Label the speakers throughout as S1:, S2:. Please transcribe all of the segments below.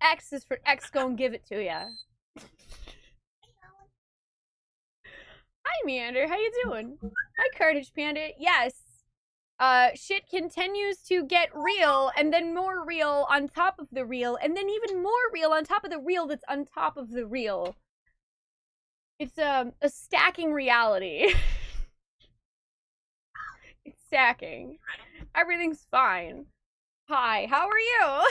S1: X is for X gonna give it to ya. Hi, Meander. How you doing? Hi, Cartage Panda. Yes. Shit continues to get real, and then more real on top of the real, and then even more real on top of the real that's on top of the real. It's a stacking reality. It's stacking. Everything's fine. Hi, how are you?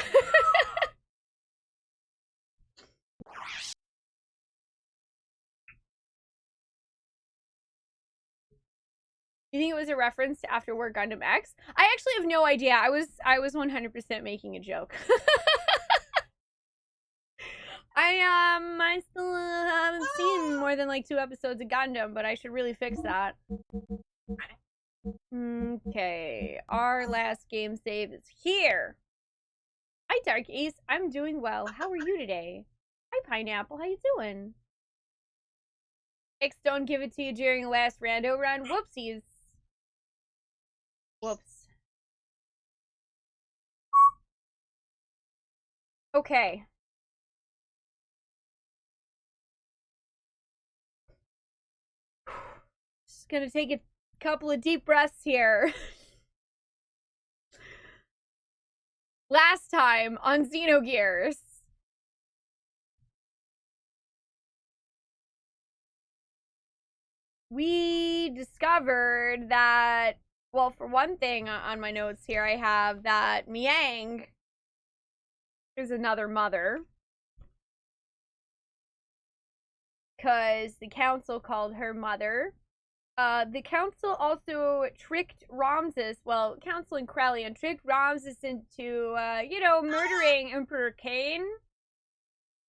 S1: You think it was a reference to After War Gundam X? I actually have no idea. I was 100% making a joke. I still haven't seen more than like 2 episodes of Gundam, but I should really fix that. Okay, our last game save is here. Hi, Dark Ace. I'm doing well. How are you today? Hi, Pineapple. How you doing? X don't give it to you during the last rando run. Whoopsies. Whoops. Okay. Just gonna take a couple of deep breaths here. Last time on Xenogears, we discovered that, well, for one thing, on my notes here, I have that Miang is another mother. Because the council called her mother. The council also tricked Ramses, well, Council and Krellian tricked Ramses into, murdering Emperor Cain.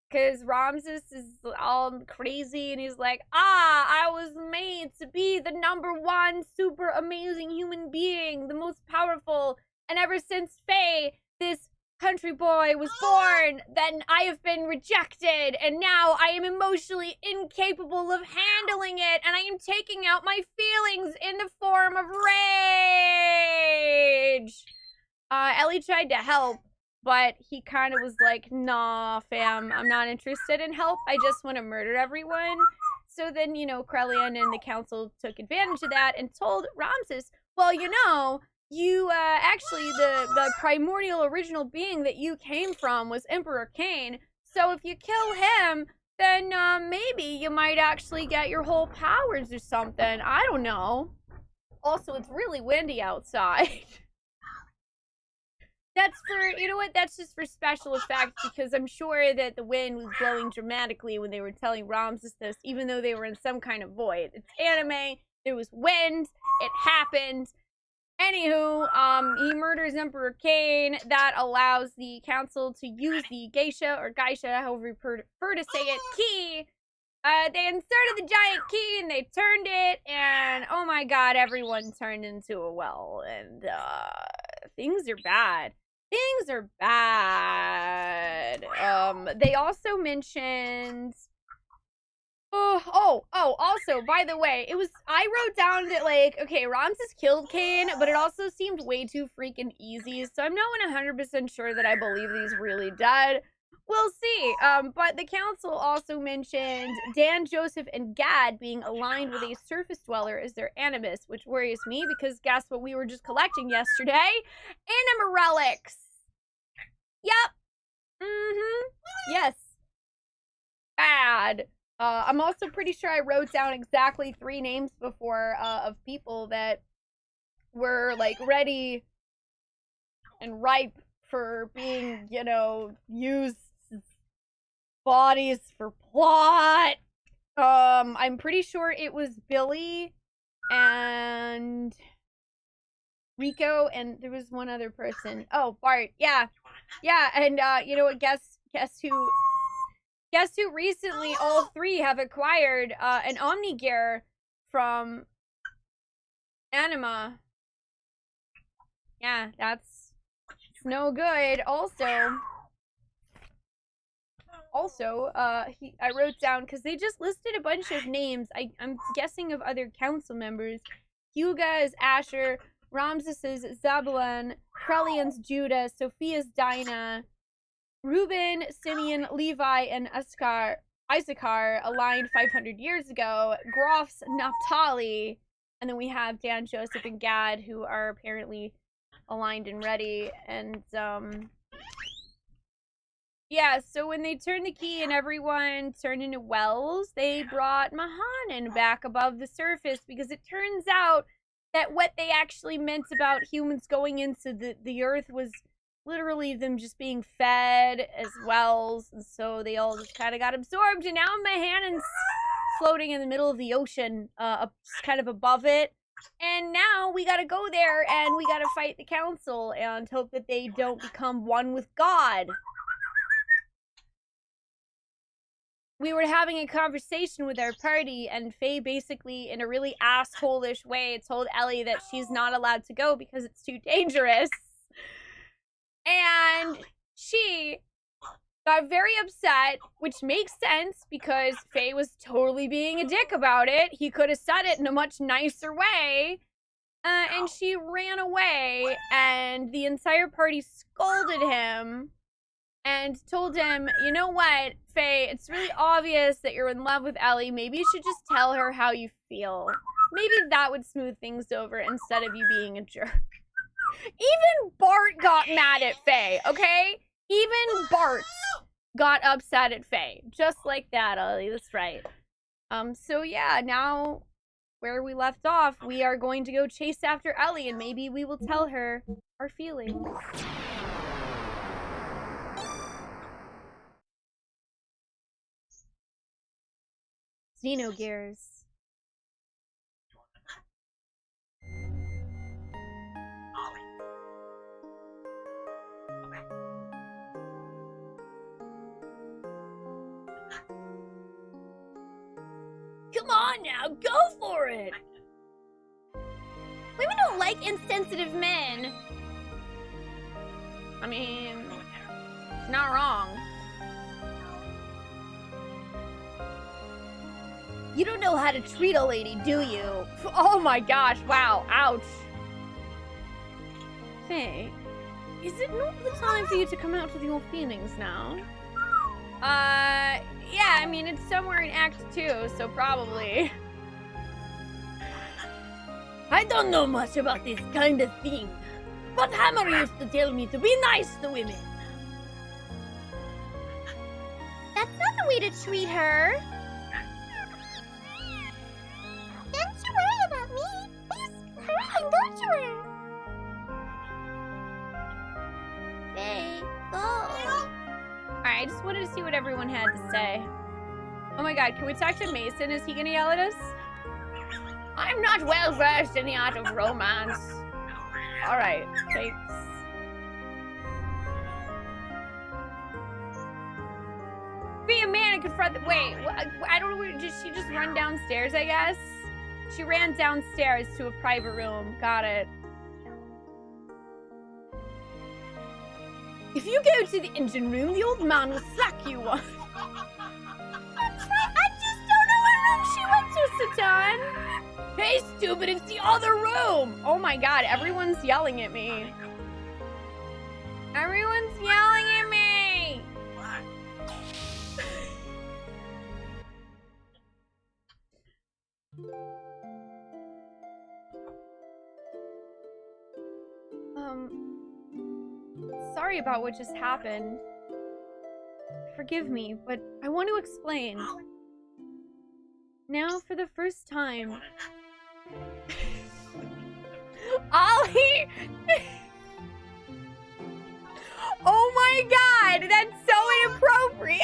S1: Because Ramses is all crazy and he's like, I was made to be the #1 super amazing human being, the most powerful. And ever since Faye, this country boy, was born, then I have been rejected. And now I am emotionally incapable of handling it. And I am taking out my feelings in the form of rage. Ellie tried to help. But he kind of was like, nah, fam, I'm not interested in help. I just want to murder everyone. So then, Krellian and the council took advantage of that and told Ramses, well, you actually, the primordial original being that you came from was Emperor Cain. So if you kill him, then maybe you might actually get your whole powers or something. I don't know. Also, it's really windy outside. That's for, that's just for special effects, because I'm sure that the wind was blowing dramatically when they were telling Ramses this, even though they were in some kind of void. It's anime, there was wind, it happened. Anywho, he murders Emperor Cain. That allows the council to use the geisha, or geisha, however you prefer to say it, key. They inserted the giant key and they turned it, and oh my god, everyone turned into a well, and things are bad. Things are bad. They also mentioned... also, by the way, I wrote down that, like, okay, Ramses killed Cain, but it also seemed way too freaking easy, so I'm not 100% sure that I believe he's really dead. We'll see. But the council also mentioned Dan, Joseph, and Gad being aligned with a surface dweller as their animus, which worries me because guess what we were just collecting yesterday? Anima relics. Yep. Yes. Bad. I'm also pretty sure I wrote down exactly 3 names before of people that were, like, ready and ripe for being, used bodies for plot. I'm pretty sure it was Billy and Rico, and there was one other person. Oh, Bart. Yeah. Yeah, and you know what? Guess who recently all 3 have acquired an Omnigear from Anima. Yeah, it's no good. Also, I wrote down, because they just listed a bunch of names. I'm guessing of other council members. Huga is Asher, Ramses is Zabulon, Krellian's Judah, Sophia's Dinah, Reuben, Simeon, Levi, and Issachar aligned 500 years ago. Groff's Naphtali. And then we have Dan, Joseph, and Gad, who are apparently aligned and ready. And, yeah, so when they turned the key and everyone turned into wells, they brought Mahanan back above the surface because it turns out that what they actually meant about humans going into the earth was literally them just being fed as wells. And so they all just kind of got absorbed. And now Mahanan's floating in the middle of the ocean, just kind of above it. And now we gotta go there and we gotta fight the council and hope that they don't become one with God. We were having a conversation with our party, and Faye basically, in a really asshole-ish way, told Ellie that she's not allowed to go because it's too dangerous. And she got very upset, which makes sense because Faye was totally being a dick about it. He could have said it in a much nicer way. And she ran away, and the entire party scolded him and told him, you know what, Faye, it's really obvious that you're in love with Ellie. Maybe you should just tell her how you feel. Maybe that would smooth things over instead of you being a jerk. Even Bart got mad at Faye, okay? Even Bart got upset at Faye. Just like that, Ellie, that's right. So yeah, now where we left off, we are going to go chase after Ellie, and maybe we will tell her our feelings. Xenogears. Come on now, go for it! Women don't like insensitive men. I mean, not wrong. You don't know how to treat a lady, do you? Oh my gosh, wow, ouch. Faye, is it not the time for you to come out with your feelings now? Yeah, I mean, it's somewhere in Act 2, so probably. I don't know much about this kind of thing, but Hammer used to tell me to be nice to women. That's not the way to treat her. Don't you worry about me. Please, hurry and don't you worry. Hey, go. Alright, I just wanted to see what everyone had to say. Oh my god, can we talk to Mason? Is he gonna yell at us? I'm not well versed in the art of romance. Alright, thanks. Be a man and confront the— wait, I don't know, did she just run downstairs, I guess? She ran downstairs to a private room. Got it. If you go to the engine room, the old man will slap you one. I just don't know what room she went to, Satan. Hey, stupid, it's the other room. Oh my god, everyone's yelling at me. Everyone's yelling at me. Sorry about what just happened. Forgive me, but I want to explain. Now, for the first time... Ollie! Oh my god, that's so inappropriate!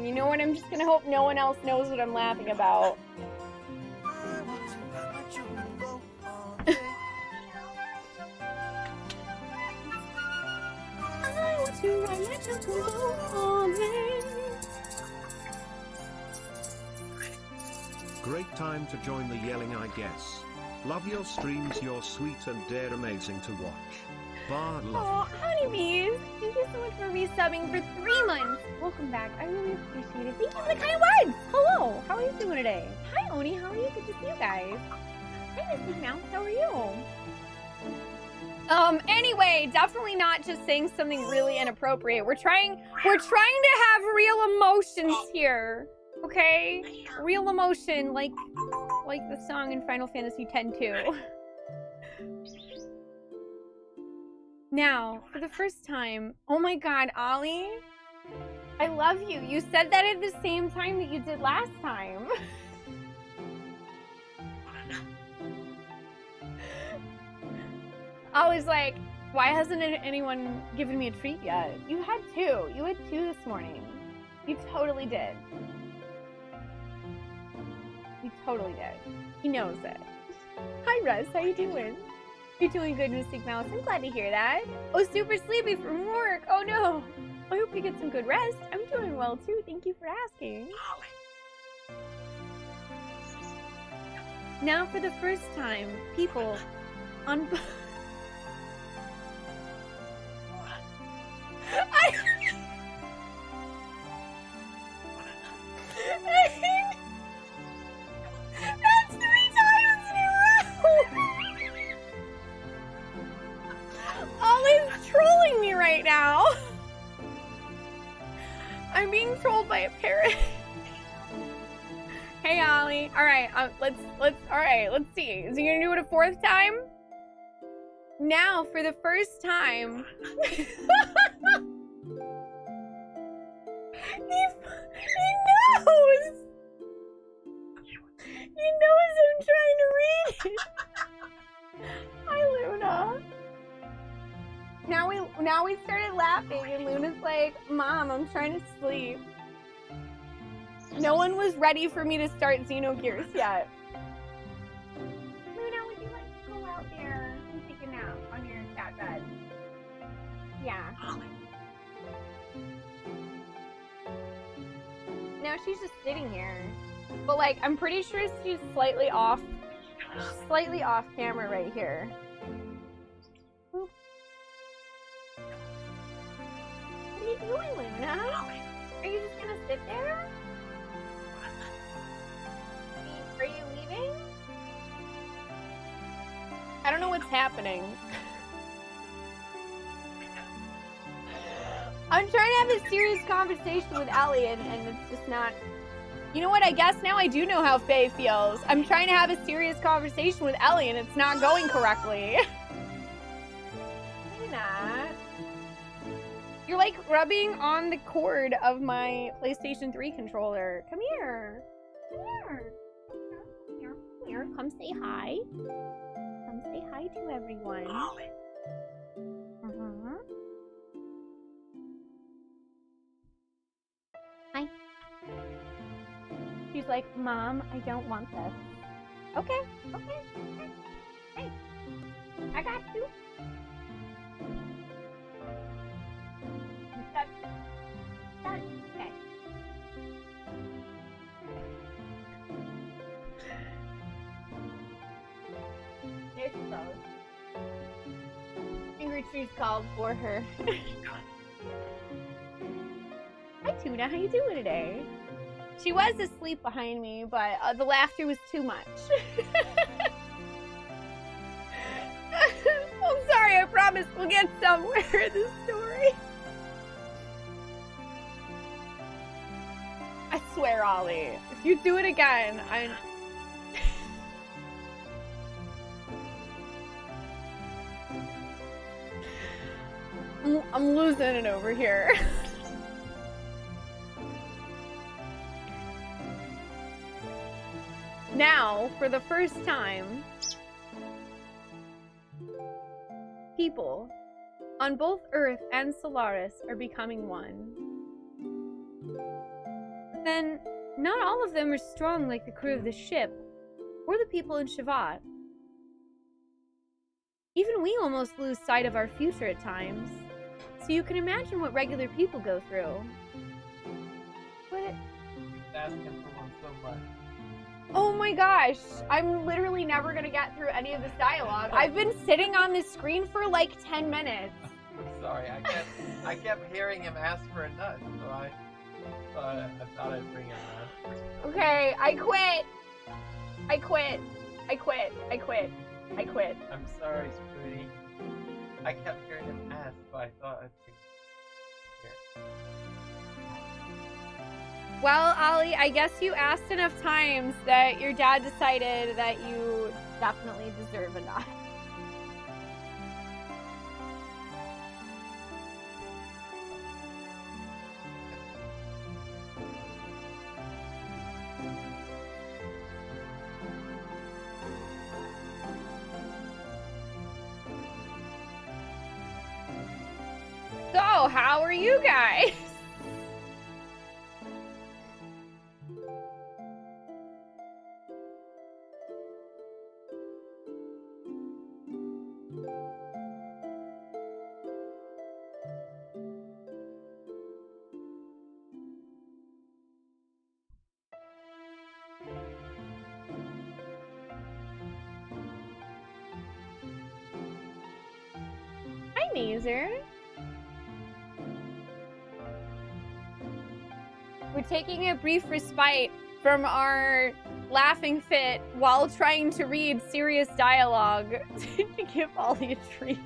S1: You know what? I'm just gonna hope no one else knows what I'm laughing about.
S2: Great time to join the yelling, I guess. Love your streams, you're sweet and they're amazing to watch. Love.
S1: Oh, honeybees! Thank you so much for resubbing for 3 months. Welcome back. I really appreciate it. Thank you for the kind words. Hello. How are you doing today? Hi, Oni. How are you? Good to see you guys. Hi, Miss Mouse. How are you? Anyway, definitely not just saying something really inappropriate. We're trying to have real emotions here. Okay? Real emotion, like the song in Final Fantasy X-2. Now, for the first time, oh my god, Ollie, I love you. You said that at the same time that you did last time. I was like, why hasn't anyone given me a treat yet? You had 2. You had 2 this morning. You totally did. You totally did. He knows it. Hi, Russ. How you doing? You're doing good, Mystic Mouse. I'm glad to hear that. Oh, super sleepy from work. Oh, no. I hope you get some good rest. I'm doing well, too. Thank you for asking. Now, for the first time, people on... That's 3 times in a row! Ollie's trolling me right now. I'm being trolled by a parrot. Hey, Ollie. All right, let's see. Is he gonna do it a 4th time? Now, for the first time, he knows. He knows I'm trying to read it. Hi, Luna. Now we started laughing, and Luna's like, "Mom, I'm trying to sleep." No one was ready for me to start Xenogears yet. Luna, would you like to go out there and take a nap on your cat bed? Yeah. Now she's just sitting here. But like, I'm pretty sure she's slightly off camera right here. Oop. What are you doing, Luna? Are you just gonna sit there? Are you leaving? I don't know what's happening. I'm trying to have a serious conversation with Ellie, and it's just not... You know what? I guess now I do know how Faye feels. I'm trying to have a serious conversation with Ellie, and it's not going correctly. You're not. You're like rubbing on the cord of my PlayStation 3 controller. Come here. Come here. Come here. Come here. Come say hi. Come say hi to everyone. Hi. She's like, Mom, I don't want this. Okay. Hey, I got you. Done. Okay. There she goes. Finger Tree's called for her. Hi, Tuna. How you doing today? She was asleep behind me, but the laughter was too much. I'm sorry. I promise we'll get somewhere in this story. I swear, Ollie, if you do it again, I'm losing it over here. Now, for the first time, people on both Earth and Solaris are becoming one. But then, not all of them are strong like the crew of the ship, or the people in Shavat. Even we almost lose sight of our future at times, so you can imagine what regular people go through. But...
S3: Ask him for one so much.
S1: Oh my gosh. I'm literally never gonna get through any of this dialogue. I've been sitting on this screen for like 10 minutes.
S3: I'm sorry, I kept hearing him ask for a nut, so I thought I'd bring him a nut.
S1: Okay, I quit. I quit. I quit. I quit. I quit.
S3: I'm sorry, Spoonee. I kept hearing him ask, so I thought I'd bring him here.
S1: Well, Ollie, I guess you asked enough times that your dad decided that you definitely deserve a nut. So, how are you guys? Hi, Mazer. We're taking a brief respite from our laughing fit while trying to read serious dialogue to give Ollie a treat.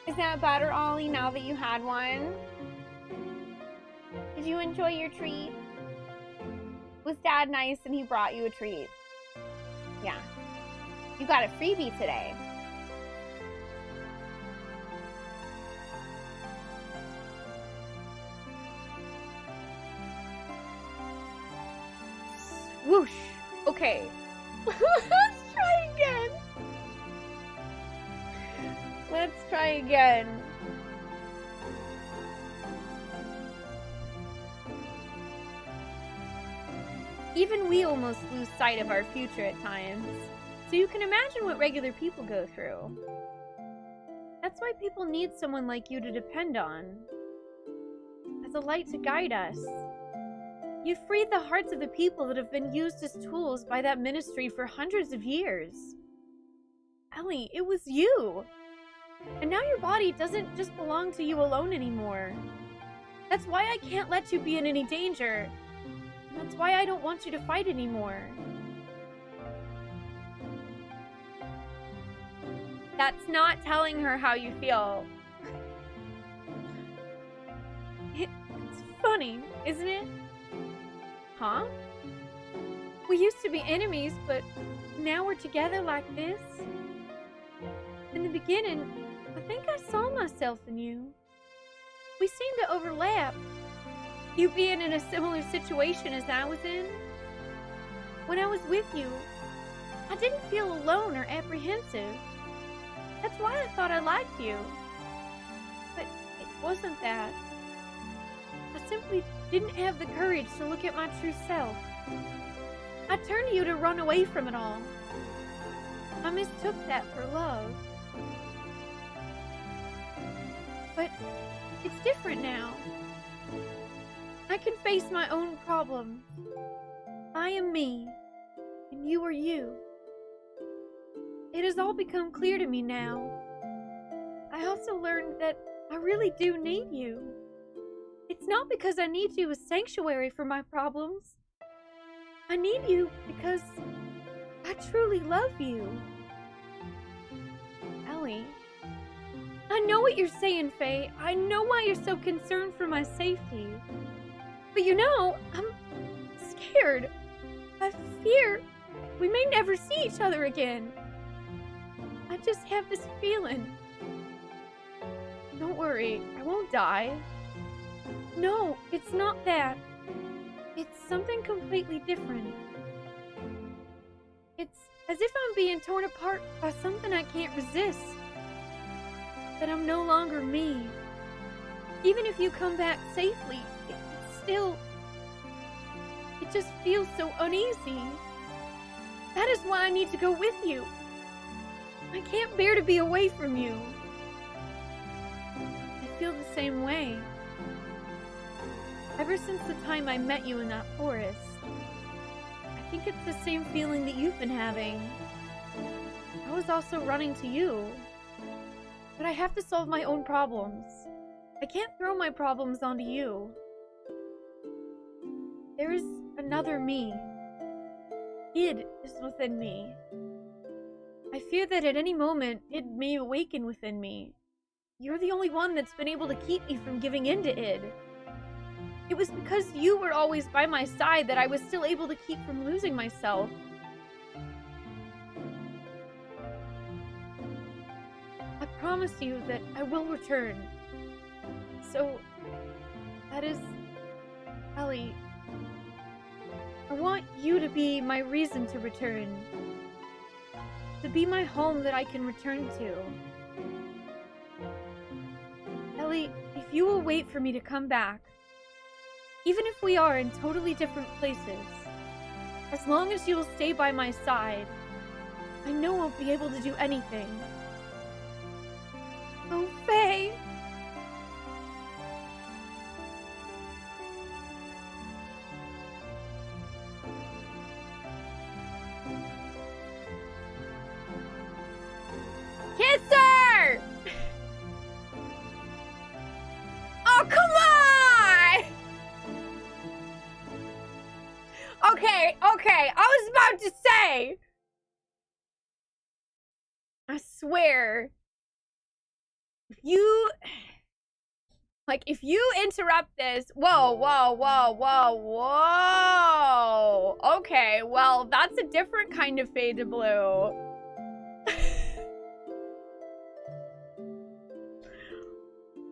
S1: Is that better, Ollie, now that you had one? Did you enjoy your treat? Was Dad nice and he brought you a treat? Yeah. You got a freebie today. Whoosh. Okay. Let's try again. Let's try again. Even we almost lose sight of our future at times. So you can imagine what regular people go through. That's why people need someone like you to depend on. As a light to guide us. You freed the hearts of the people that have been used as tools by that ministry for hundreds of years. Ellie, it was you. And now your body doesn't just belong to you alone anymore. That's why I can't let you be in any danger. That's why I don't want you to fight anymore. That's not telling her how you feel. It's funny, isn't it? Huh? We used to be enemies, but now we're together like this. In the beginning, I think I saw myself in you. We seem to overlap. You being in a similar situation as I was in. When I was with you, I didn't feel alone or apprehensive. That's why I thought I liked you. But it wasn't that. I simply didn't have the courage to look at my true self. I turned to you to run away from it all. I mistook that for love. But it's different now. I can face my own problems. I am me, and you are you. It has all become clear to me now. I also learned that I really do need you. It's not because I need you as sanctuary for my problems. I need you because I truly love you. Ellie, I know what you're saying, Faye. I know why you're so concerned for my safety. But you know, I'm scared. I fear we may never see each other again. I just have this feeling. Don't worry, I won't die. No, it's not that. It's something completely different. It's as if I'm being torn apart by something I can't resist. That I'm no longer me. Even if you come back safely, it's still... It just feels so uneasy. That is why I need to go with you. I can't bear to be away from you. I feel the same way. Ever since the time I met you in that forest, I think it's the same feeling that you've been having. I was also running to you. But I have to solve my own problems. I can't throw my problems onto you. There is another me. Id is within me. I fear that at any moment, it may awaken within me. You're the only one that's been able to keep me from giving in to id. It was because you were always by my side that I was still able to keep from losing myself. I promise you that I will return. So, that is... Ellie, I want you to be my reason to return. To be my home that I can return to. Ellie, if you will wait for me to come back, even if we are in totally different places, as long as you will stay by my side, I know I'll be able to do anything. Oh, Faye! Kiss her! Oh, come on! Okay, I was about to say. I swear. If you interrupt this, whoa. Okay, well, that's a different kind of fade to blue.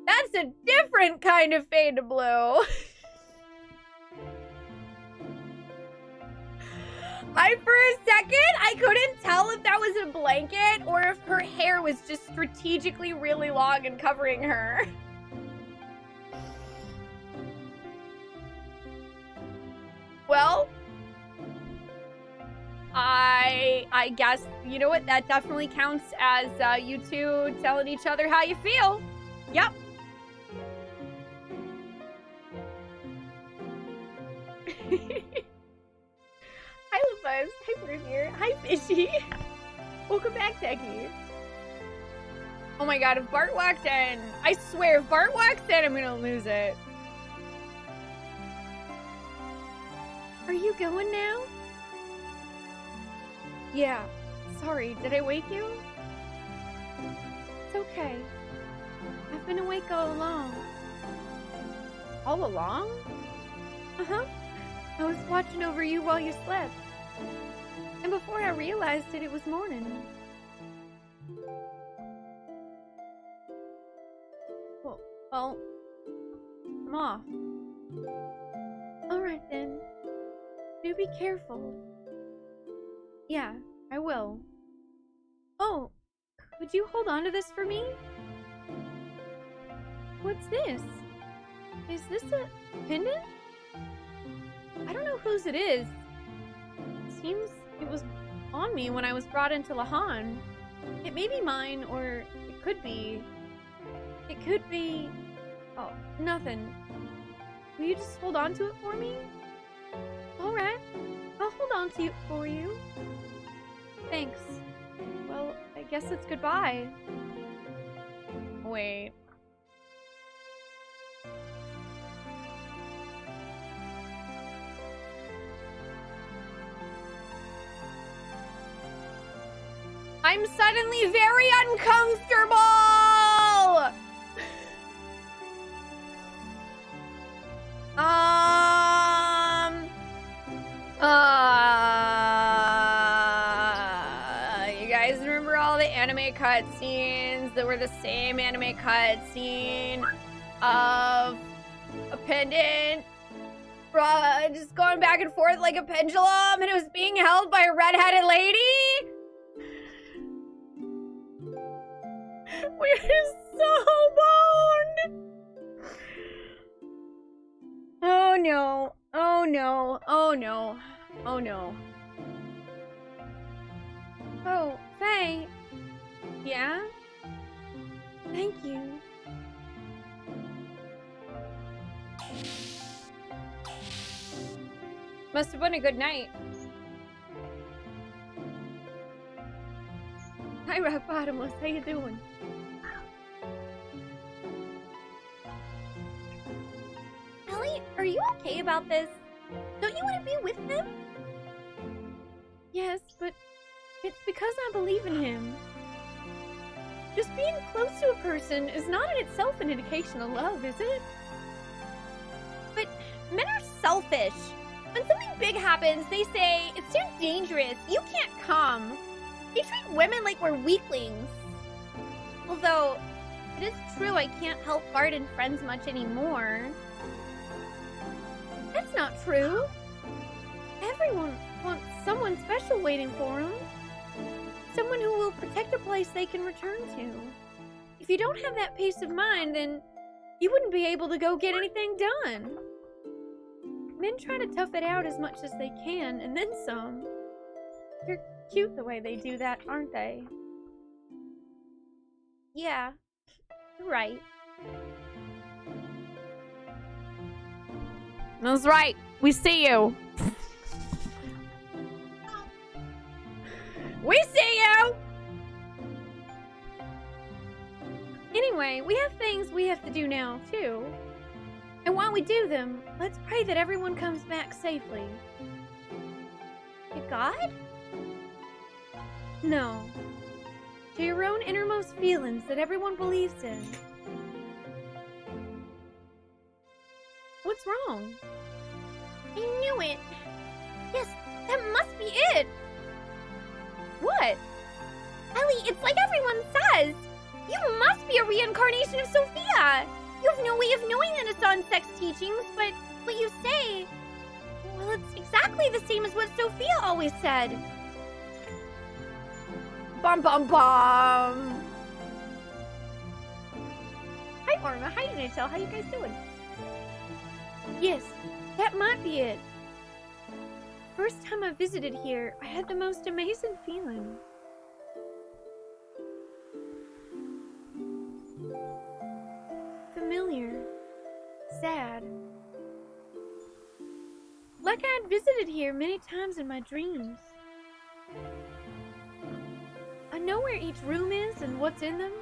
S1: That's a different kind of fade to blue. For a second, I couldn't tell if that was a blanket or if her hair was just strategically really long and covering her. Well, I guess, you know what, that definitely counts as you two telling each other how you feel. Yep. Hi, Lupus. Hi, Bruiser. Hi, Fishy. Welcome back, Techie. Oh my god, if Bart walked in, I swear, if Bart walks in, I'm gonna lose it. Are you going now? Yeah. Sorry, did I wake you? It's okay. I've been awake all along. All along? Uh-huh. I was watching over you while you slept. And before I realized it, it was morning. Well, I'm off. Alright then. Do be careful. Yeah, I will. Oh, could you hold on to this for me? What's this? Is this a pendant? I don't know whose it is. It seems it was on me when I was brought into Lahan. It may be mine, or it could be... It could be... Oh, nothing. Will you just hold on to it for me? Alright, I'll hold on to it for you. Thanks. Well, I guess it's goodbye. Wait. I'm suddenly very uncomfortable! You guys remember all the anime cutscenes that were the same anime cutscene of a pendant just going back and forth like a pendulum, and it was being held by a red-headed lady? We're so boned! Oh no. Oh no. Oh no. Oh no. Oh, Faye. Yeah? Thank you. Must have been a good night. Hi, Rock Bottomless. How you doing? Ellie, are you okay about this? Don't you want to be with him? Yes, but it's because I believe in him. Just being close to a person is not in itself an indication of love, is it? But men are selfish. When something big happens, they say, it's too dangerous, you can't come. They treat women like we're weaklings. Although, it is true I can't help Bart and friends much anymore. That's not true. Everyone wants someone special waiting for them. Someone who will protect a place they can return to. If you don't have that peace of mind, then you wouldn't be able to go get anything done. Men try to tough it out as much as they can, and then some. They're cute the way they do that, aren't they? Yeah, you're right. That's right. We see you. We see you! Anyway, we have things we have to do now, too. And while we do them, let's pray that everyone comes back safely. To God? No. To your own innermost feelings that everyone believes in. What's wrong? I knew it. Yes, that must be it. What? Ellie, it's like everyone says. You must be a reincarnation of Sophia. You have no way of knowing that it's on sex teachings, but what you say, well, it's exactly the same as what Sophia always said. Bum bum bum. Hi, Orma. Hi, Rachel. How you guys doing? Yes, that might be it. First time I visited here, I had the most amazing feeling. Familiar. Sad. Like I had visited here many times in my dreams. I know where each room is and what's in them.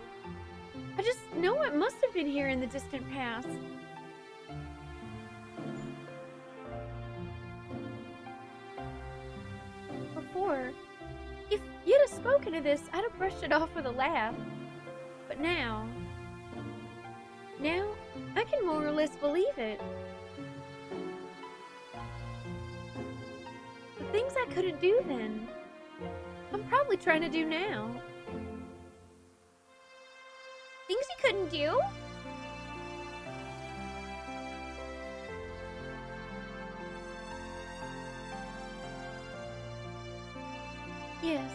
S1: I just know it must have been here in the distant past. Before, if you'd have spoken of this, I'd have brushed it off with a laugh. But now I can more or less believe it. The things I couldn't do then, I'm probably trying to do now. Things you couldn't do? Yes,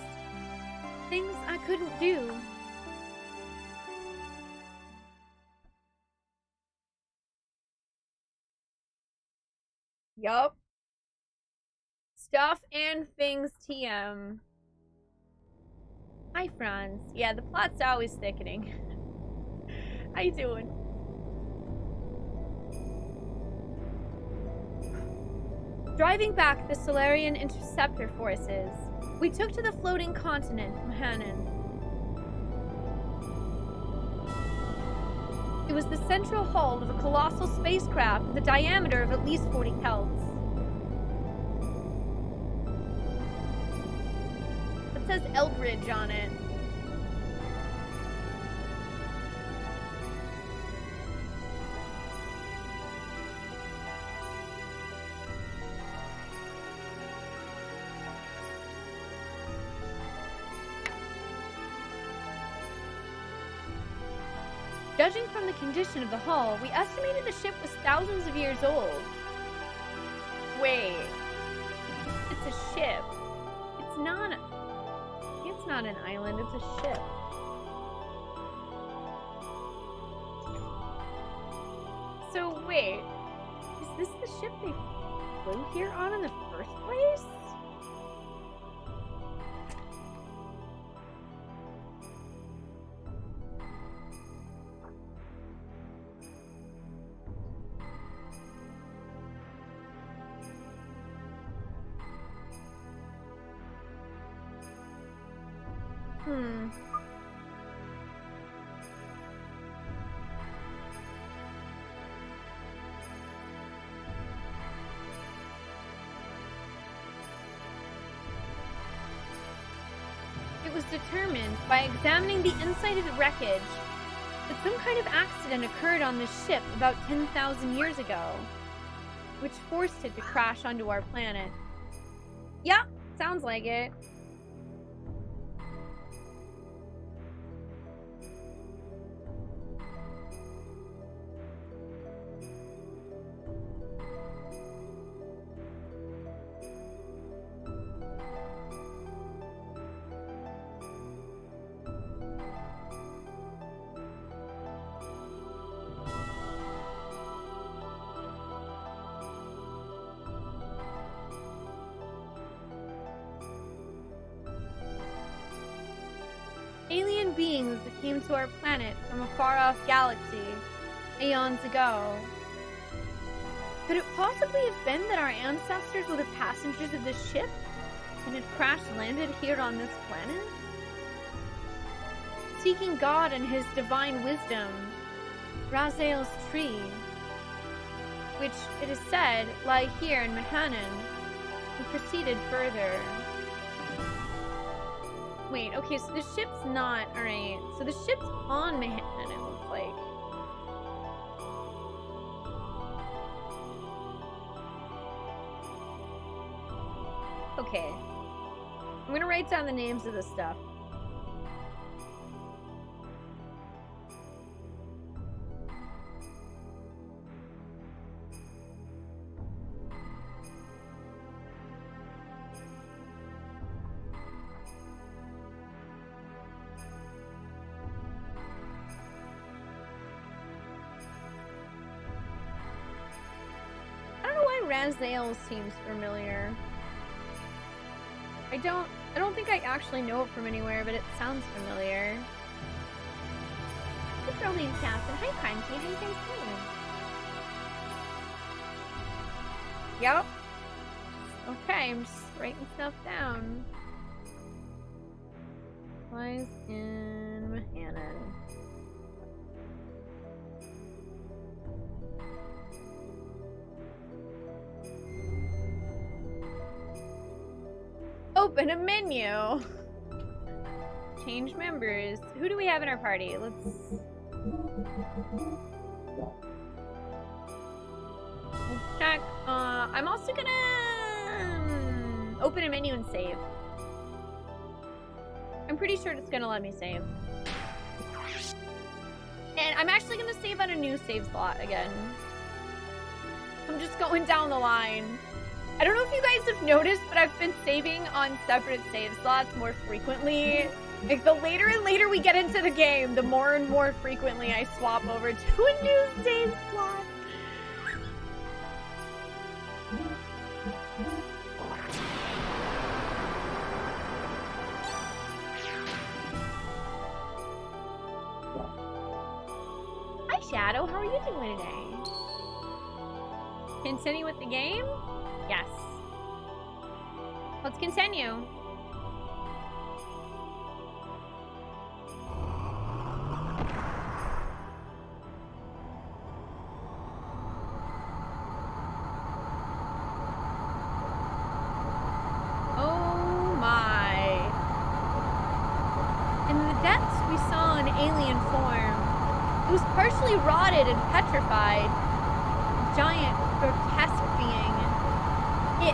S1: things I couldn't do. Yup. Stuff and things TM. Hi, Franz. Yeah, the plot's always thickening. How you doing? Driving back the Solarian interceptor forces, we took to the floating continent, Mahanan. It was the central hull of a colossal spacecraft with a diameter of at least 40 kelts. It says Eldridge on it. Judging from the condition of the hull, we estimated the ship was thousands of years old. Wait. It's a ship. It's not an island, it's a ship. So wait, is this the ship they flew here on in the first place? Hmm. It was determined by examining the inside of the wreckage that some kind of accident occurred on this ship about 10,000 years ago, which forced it to crash onto our planet. Yep, sounds like it. Alien beings that came to our planet from a far-off galaxy aeons ago. Could it possibly have been that our ancestors were the passengers of this ship and had crash-landed here on this planet? Seeking God and his divine wisdom, Raziel's tree, which it is said lie here in Mahanan, we proceeded further. Wait, okay, so the ship's not... Alright, so the ship's on Mahanan, it looks like. Okay. I'm gonna write down the names of this stuff. Raziel seems familiar. I don't think I actually know it from anywhere, but it sounds familiar. Hi, Pearlie and Sass, and hi, Crunchy. How you guys doing? Yep. Okay, I'm just writing stuff down. Lies in Mahanan. Open a menu. Change members. Who do we have in our party? Let's check. I'm also gonna open a menu and save. I'm pretty sure it's gonna let me save. And I'm actually gonna save on a new save slot again. I'm just going down the line. I don't know if you guys have noticed, but I've been saving on separate save slots more frequently. Like, the later and later we get into the game, the more and more frequently I swap over to a new save slot. Hi, Shadow. How are you doing today? Continue with the game? Yes. Let's continue. Oh my. In the depths we saw an alien form. It was partially rotted and petrified. A giant, grotesque being. It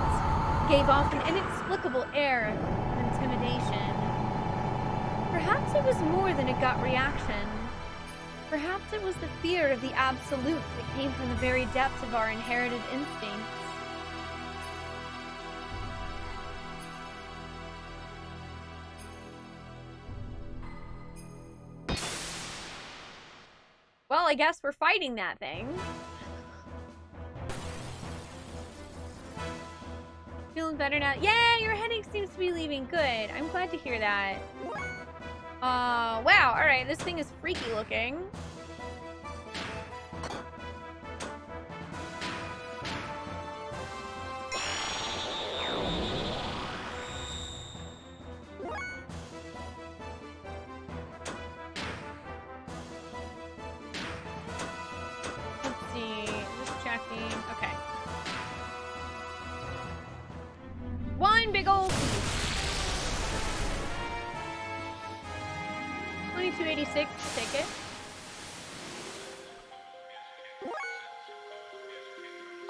S1: gave off an inexplicable air of intimidation. Perhaps it was more than a gut reaction. Perhaps it was the fear of the absolute that came from the very depths of our inherited instincts. Well, I guess we're fighting that thing. Feeling better now? Yeah, your headache seems to be leaving. Good. I'm glad to hear that. Wow. Alright, this thing is freaky looking. one big old piece. 2286, take it.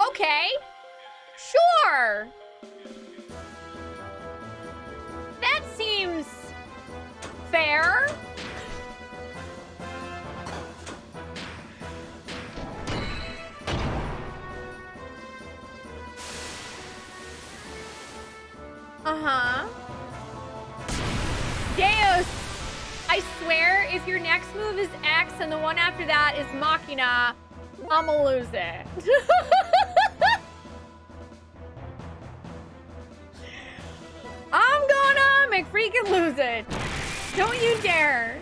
S1: Okay. Sure. That seems fair. Uh-huh. Deus, I swear, if your next move is X and the one after that is Machina, I'ma lose it. I'm gonna make freaking lose it. Don't you dare.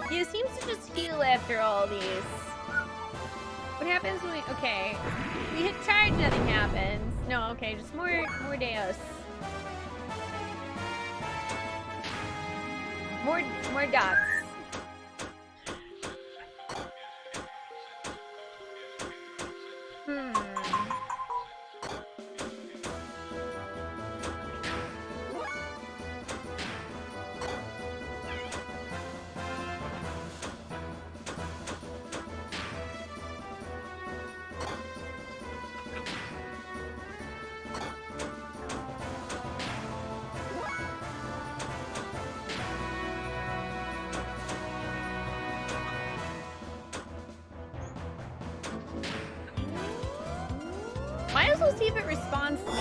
S1: He seems to just heal after all these. What happens when we... Okay. We hit charge, nothing happens. No, okay, just more Deus. More dots. Might as well see if it responds to me.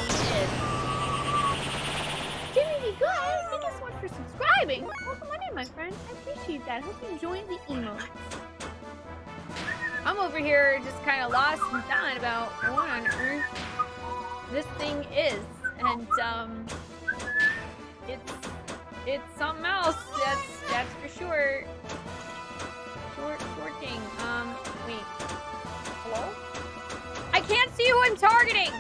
S1: Jimmy, be good. Thank you so much for subscribing. Welcome on in, my friend. I appreciate that. Hope you enjoyed the emotes. I'm over here just kind of lost in thought about what on earth this thing is, and it's something else. That's for sure. Shorting. Wait. Hello? I can't see who I'm targeting.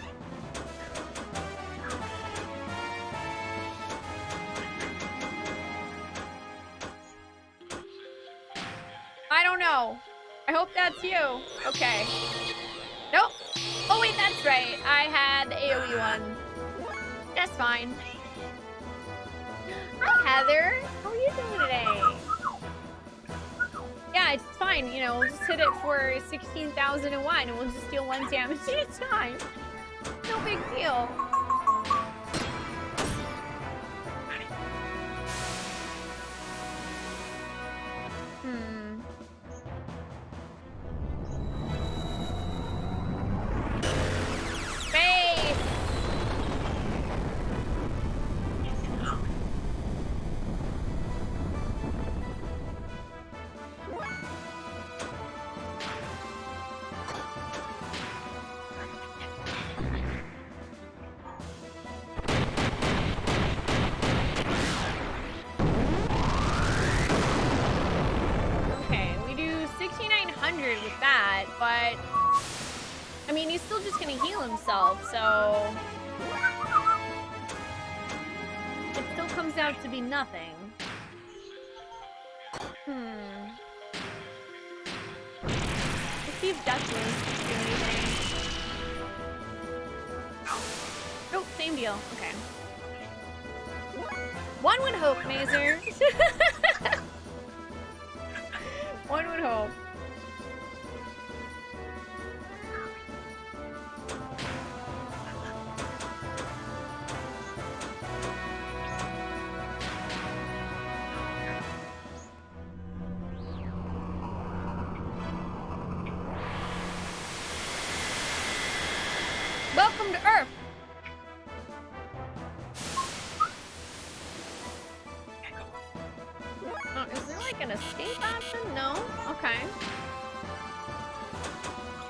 S1: I don't know. I hope that's you. Okay. Nope. Oh wait, that's right. I had the AoE one. That's fine. Hi Heather. How are you doing today? Yeah, it's fine. You know, we'll just hit it for 16,001 and we'll just deal 1 damage at a time. No big deal. Space! With that, but I mean, he's still just gonna heal himself, so it still comes out to be nothing. Let's see if Death Blows do anything. Nope, same deal. Okay. One would hope, Mazer. One would hope. Welcome to Earth. Oh, is there like an escape option? No? Okay.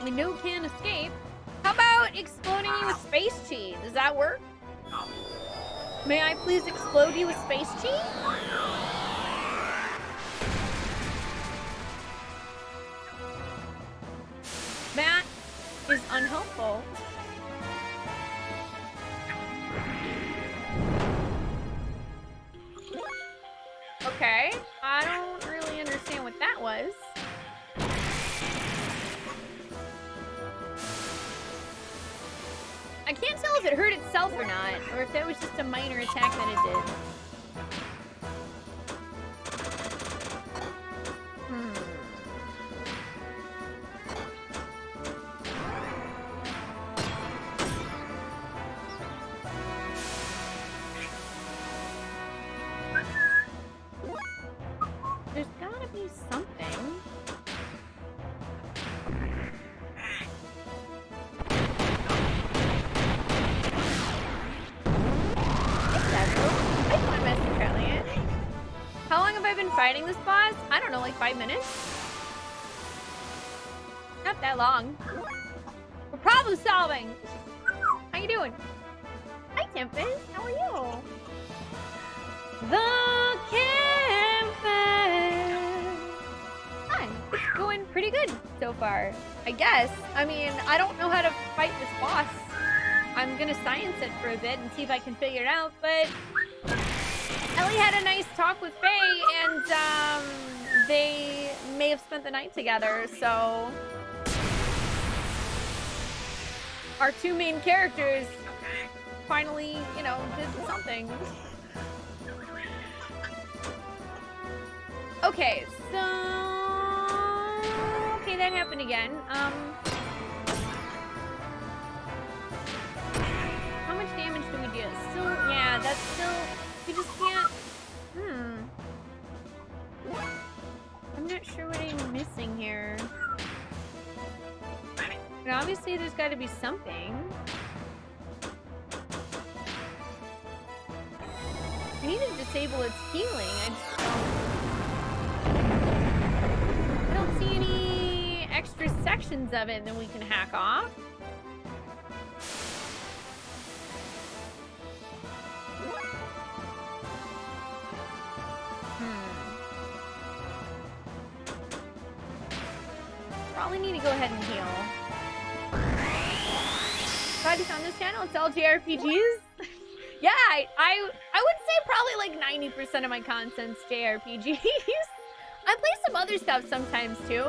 S1: We know can't escape. How about exploding you with space chi? Does that work? May I please explode you with space chi? That is unhelpful. itself or not, or if that was just a minor attack that it did. There's gotta be something. How long have I been fighting this boss? I don't know, like 5 minutes? Not that long. We're problem solving! How you doing? Hi, Tempest. How are you? The campus! Hi. It's going pretty good so far, I guess. I mean, I don't know how to fight this boss. I'm gonna science it for a bit and see if I can figure it out, but Ellie had a nice talk with Faye, and they may have spent the night together, so our two main characters finally, you know, did something. Okay, so okay, that happened again. How much damage do we do? Still, yeah, that's still. We just can't. I'm not sure what I'm missing here. But obviously, there's got to be something. I need to disable its healing. I don't see any extra sections of it that we can hack off. Probably need to go ahead and heal. Glad you found this channel. It's all JRPGs. Yeah, I would say probably like 90% of my content's JRPGs. I play some other stuff sometimes too,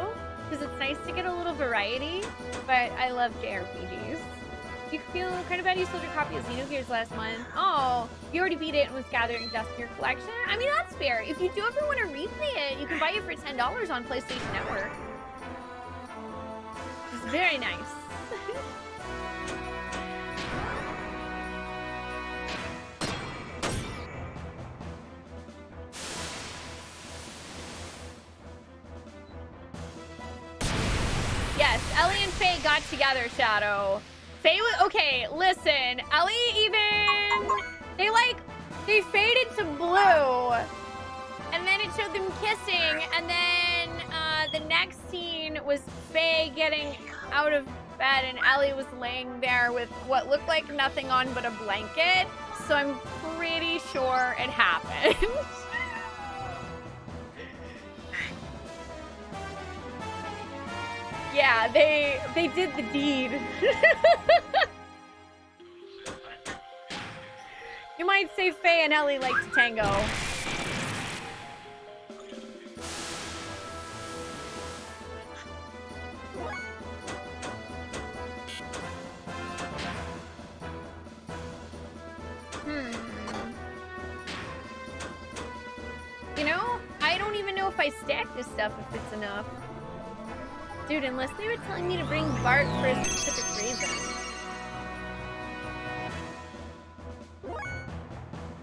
S1: because it's nice to get a little variety. But I love JRPGs. You feel kind of bad you sold your copy of Xenogears last month. Oh, you already beat it and was gathering dust in your collection? I mean, that's fair. If you do ever want to replay it, you can buy it for $10 on PlayStation Network. It's very nice. Yes, Ellie and Faye got together, Shadow. Faye was, okay, listen, Ellie even, they faded to blue, and then it showed them kissing, and then the next scene was Faye getting out of bed, and Ellie was laying there with what looked like nothing on but a blanket, so I'm pretty sure it happened. Yeah, they did the deed. You might say Faye and Ellie like to tango. You know, I don't even know if I stack this stuff if it's enough. Dude, unless they were telling me to bring Bart for a specific reason.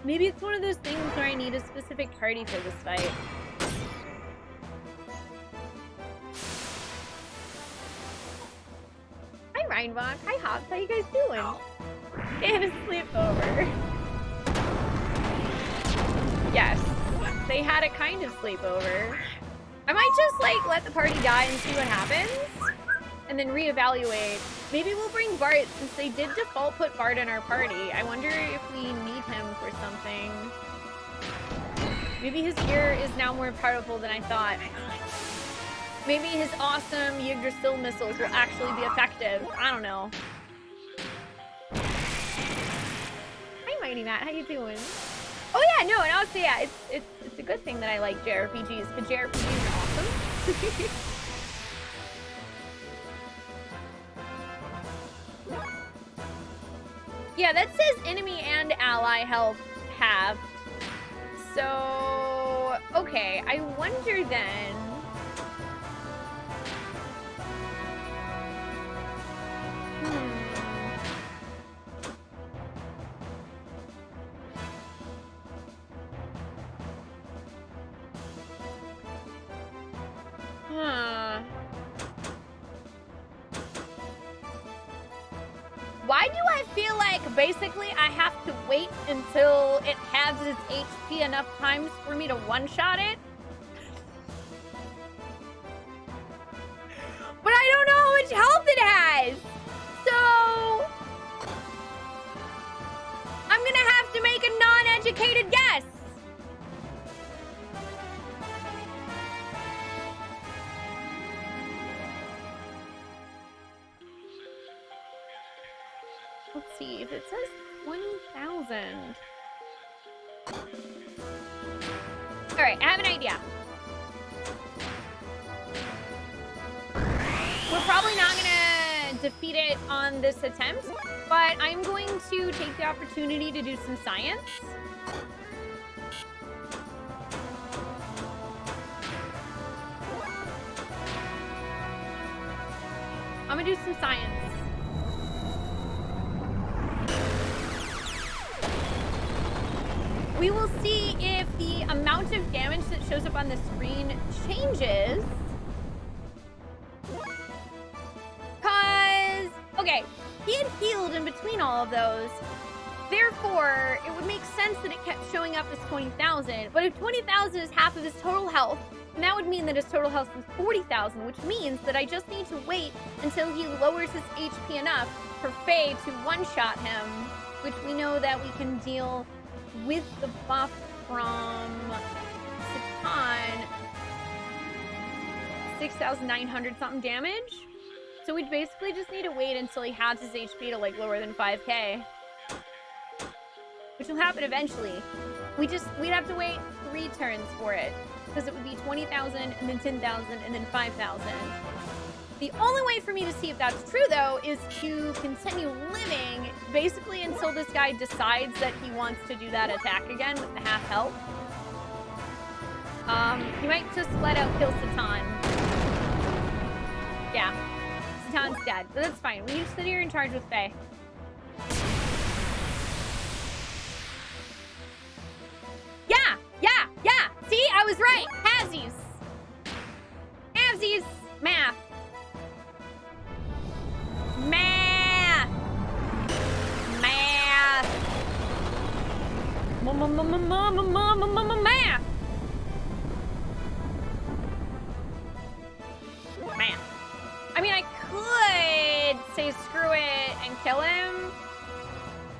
S1: Maybe it's one of those things where I need a specific party for this fight. Hi, Reinbach. Hi, Hobbs. How you guys doing? They had a sleepover. Yes, they had a kind of sleepover. I might just, like, let the party die and see what happens, and then reevaluate. Maybe we'll bring Bart, since they did default put Bart in our party. I wonder if we need him for something. Maybe his gear is now more powerful than I thought. Maybe his awesome Yggdrasil missiles will actually be effective. I don't know. Hi, Mighty Matt. How you doing? Oh yeah, no, and also yeah, it's a good thing that I like JRPGs, because JRPGs are awesome. Yeah, that says and ally health halved. So, okay, I wonder then. Why do I feel like basically I have to wait until it has its HP enough times for me to one-shot it? But I don't know how much health it has! So I'm gonna have to make a non-educated guess. Let's see if it says 20,000. All right, I have an idea. We're probably not gonna defeat it on this attempt, but I'm going to take the opportunity to do some science. I'm gonna do some science. We will see if the amount of damage that shows up on the screen changes. Cause, okay, he had healed in between all of those. Therefore, it would make sense that it kept showing up as 20,000. But if 20,000 is half of his total health, then that would mean that his total health is 40,000, which means that I just need to wait until he lowers his HP enough for Faye to one-shot him, which we know that we can deal with the buff from Satan, 6,900 something damage. So we'd basically just need to wait until he has his HP to like lower than 5k. Which will happen eventually. We'd have to wait 3 turns for it. Because it would be 20,000 and then 10,000 and then 5,000. The only way for me to see if that's true, though, is to continue living basically until this guy decides that he wants to do that attack again with the half health. He might just flat out kill Satan. Yeah. Satan's dead, but that's fine. We need to sit here in charge with Faye. Yeah! See? I was right! Halvesies! Halvesies! Math! Math! Math! Math! Man. I mean, I could say screw it and kill him,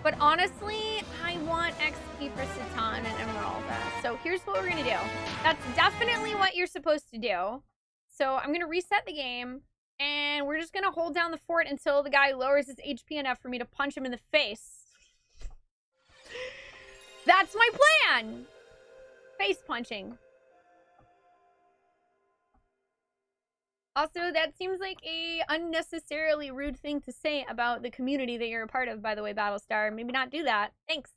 S1: but honestly, I want XP for Satan and Emeralda. So here's what we're gonna do. That's definitely what you're supposed to do. So I'm gonna reset the game, and we're just gonna hold down the fort until the guy lowers his HP enough for me to punch him in the face. That's my plan! Face punching. Also, that seems like a unnecessarily rude thing to say about the community that you're a part of, by the way, Battlestar. Maybe not do that. Thanks.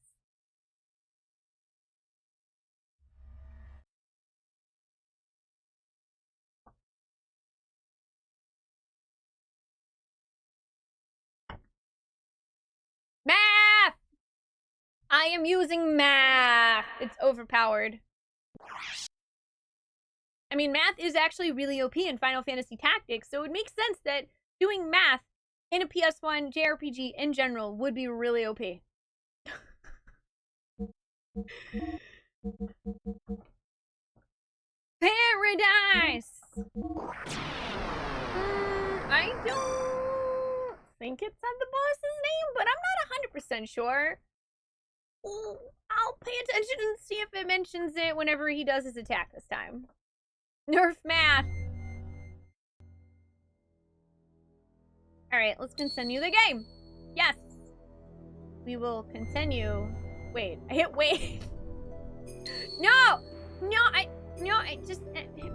S1: Math! I am using math. It's overpowered. I mean, math is actually really OP in Final Fantasy Tactics, so it would make sense that doing math in a PS1 JRPG in general would be really OP. Paradise! I don't think it said the boss's name, but I'm not 100% sure. I'll pay attention and see if it mentions it whenever he does his attack this time. Nerf math. Alright, let's continue the game. Yes. We will continue. Wait, I hit wait. No, I just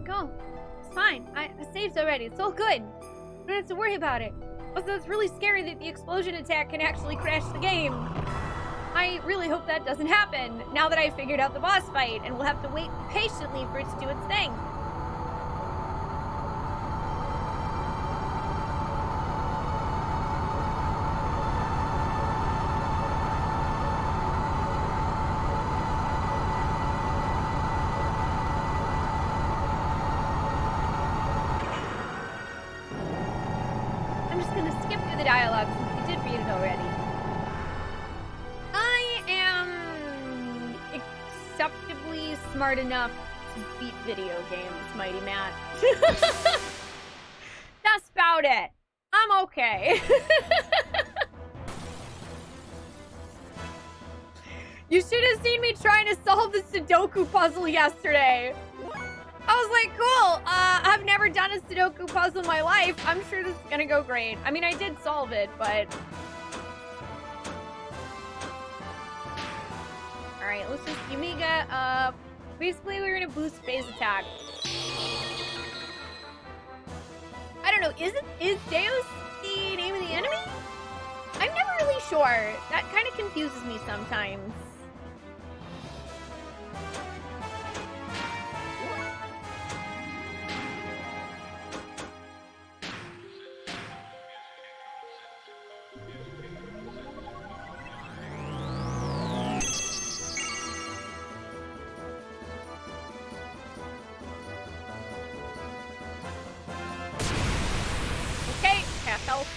S1: go. It's fine. I saved already. It's all good. I don't have to worry about it. Also, it's really scary that the explosion attack can actually crash the game. I really hope that doesn't happen now that I figured out the boss fight, and we'll have to wait patiently for it to do its thing. I'm just gonna skip through the dialogue since we did read it already. I am acceptably smart enough to beat video games, Mighty Matt. That's about it. I'm okay. You should have seen me trying to solve the Sudoku puzzle yesterday. I was like, cool, I've never done a Sudoku puzzle in my life. I'm sure this is gonna go great. I mean, I did solve it, but... Alright, let's just Yumiga, basically we're gonna boost phase attack. I don't know, is Deus the name of the enemy? I'm never really sure. That kind of confuses me sometimes. Okay, half health.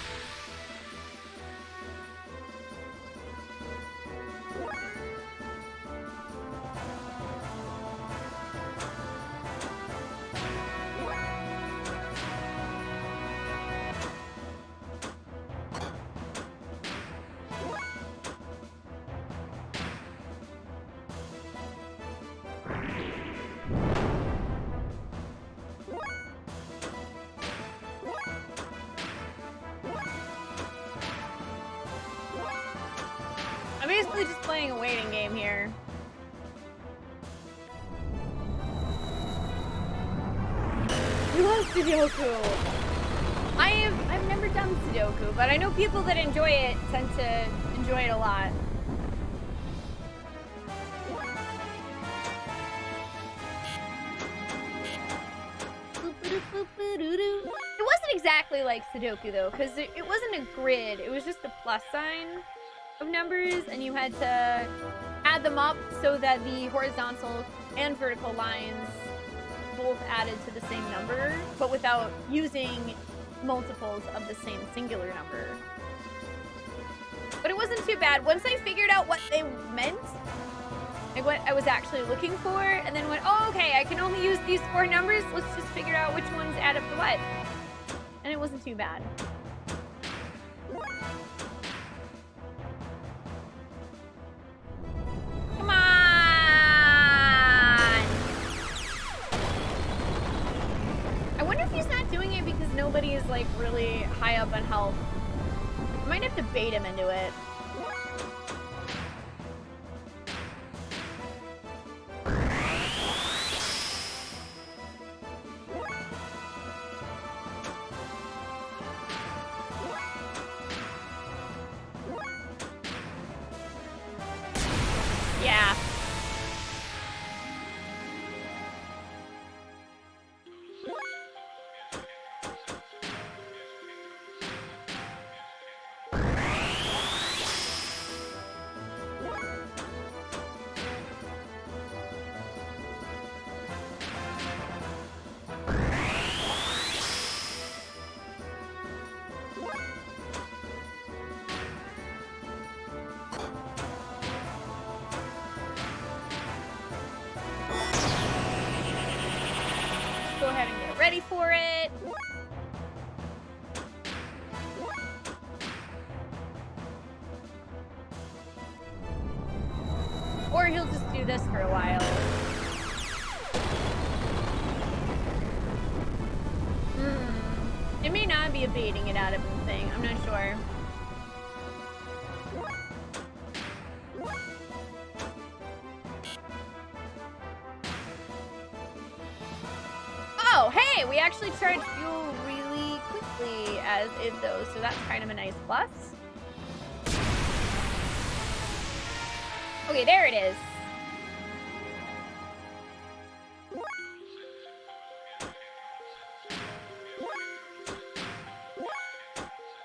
S1: I'm basically just playing a waiting game here. You love Sudoku. I've never done Sudoku, but I know people that enjoy it tend to enjoy it a lot. It wasn't exactly like Sudoku though, because it wasn't a grid, it was just a plus sign of numbers, and you had to add them up so that the horizontal and vertical lines both added to the same number, but without using multiples of the same singular number. But it wasn't too bad. Once I figured out what they meant, like what I was actually looking for, and then went, oh, okay, I can only use these 4 numbers, let's just figure out which ones add up to what. And it wasn't too bad. Come on! I wonder if he's not doing it because nobody is like really high up on health. I might have to bait him into it. Yeah. Go ahead and get ready for it. Or he'll just do this for a while. It may not be a baiting it out of him thing. I'm not sure. Oh, hey, we actually charge fuel really quickly as it though, so that's kind of a nice plus. Okay, there it is.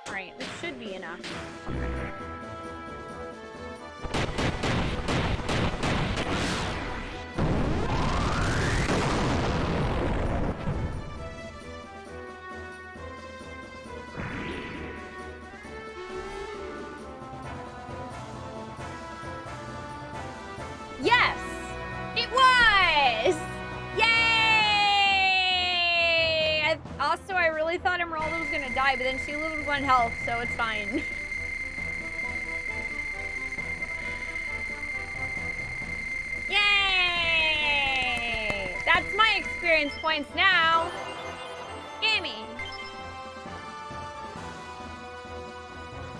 S1: Alright, this should be enough. Yes! It was! Yay! Also, I really thought Emeralda was gonna die, but then she lived with 1 health, so it's fine. Yay! That's my experience points now. Gimme.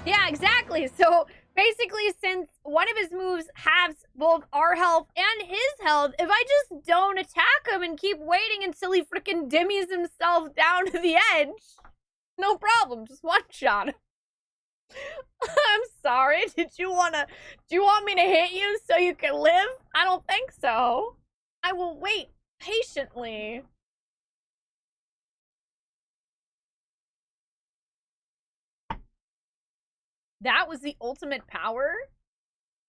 S1: Yeah, exactly. So basically, since one of his moves halves both our health and his health, if I just don't attack him and keep waiting until he freaking dimmies himself down to the edge, no problem. Just one-shot him. I'm sorry. Do you want me to hit you so you can live? I don't think so. I will wait patiently. That was the ultimate power?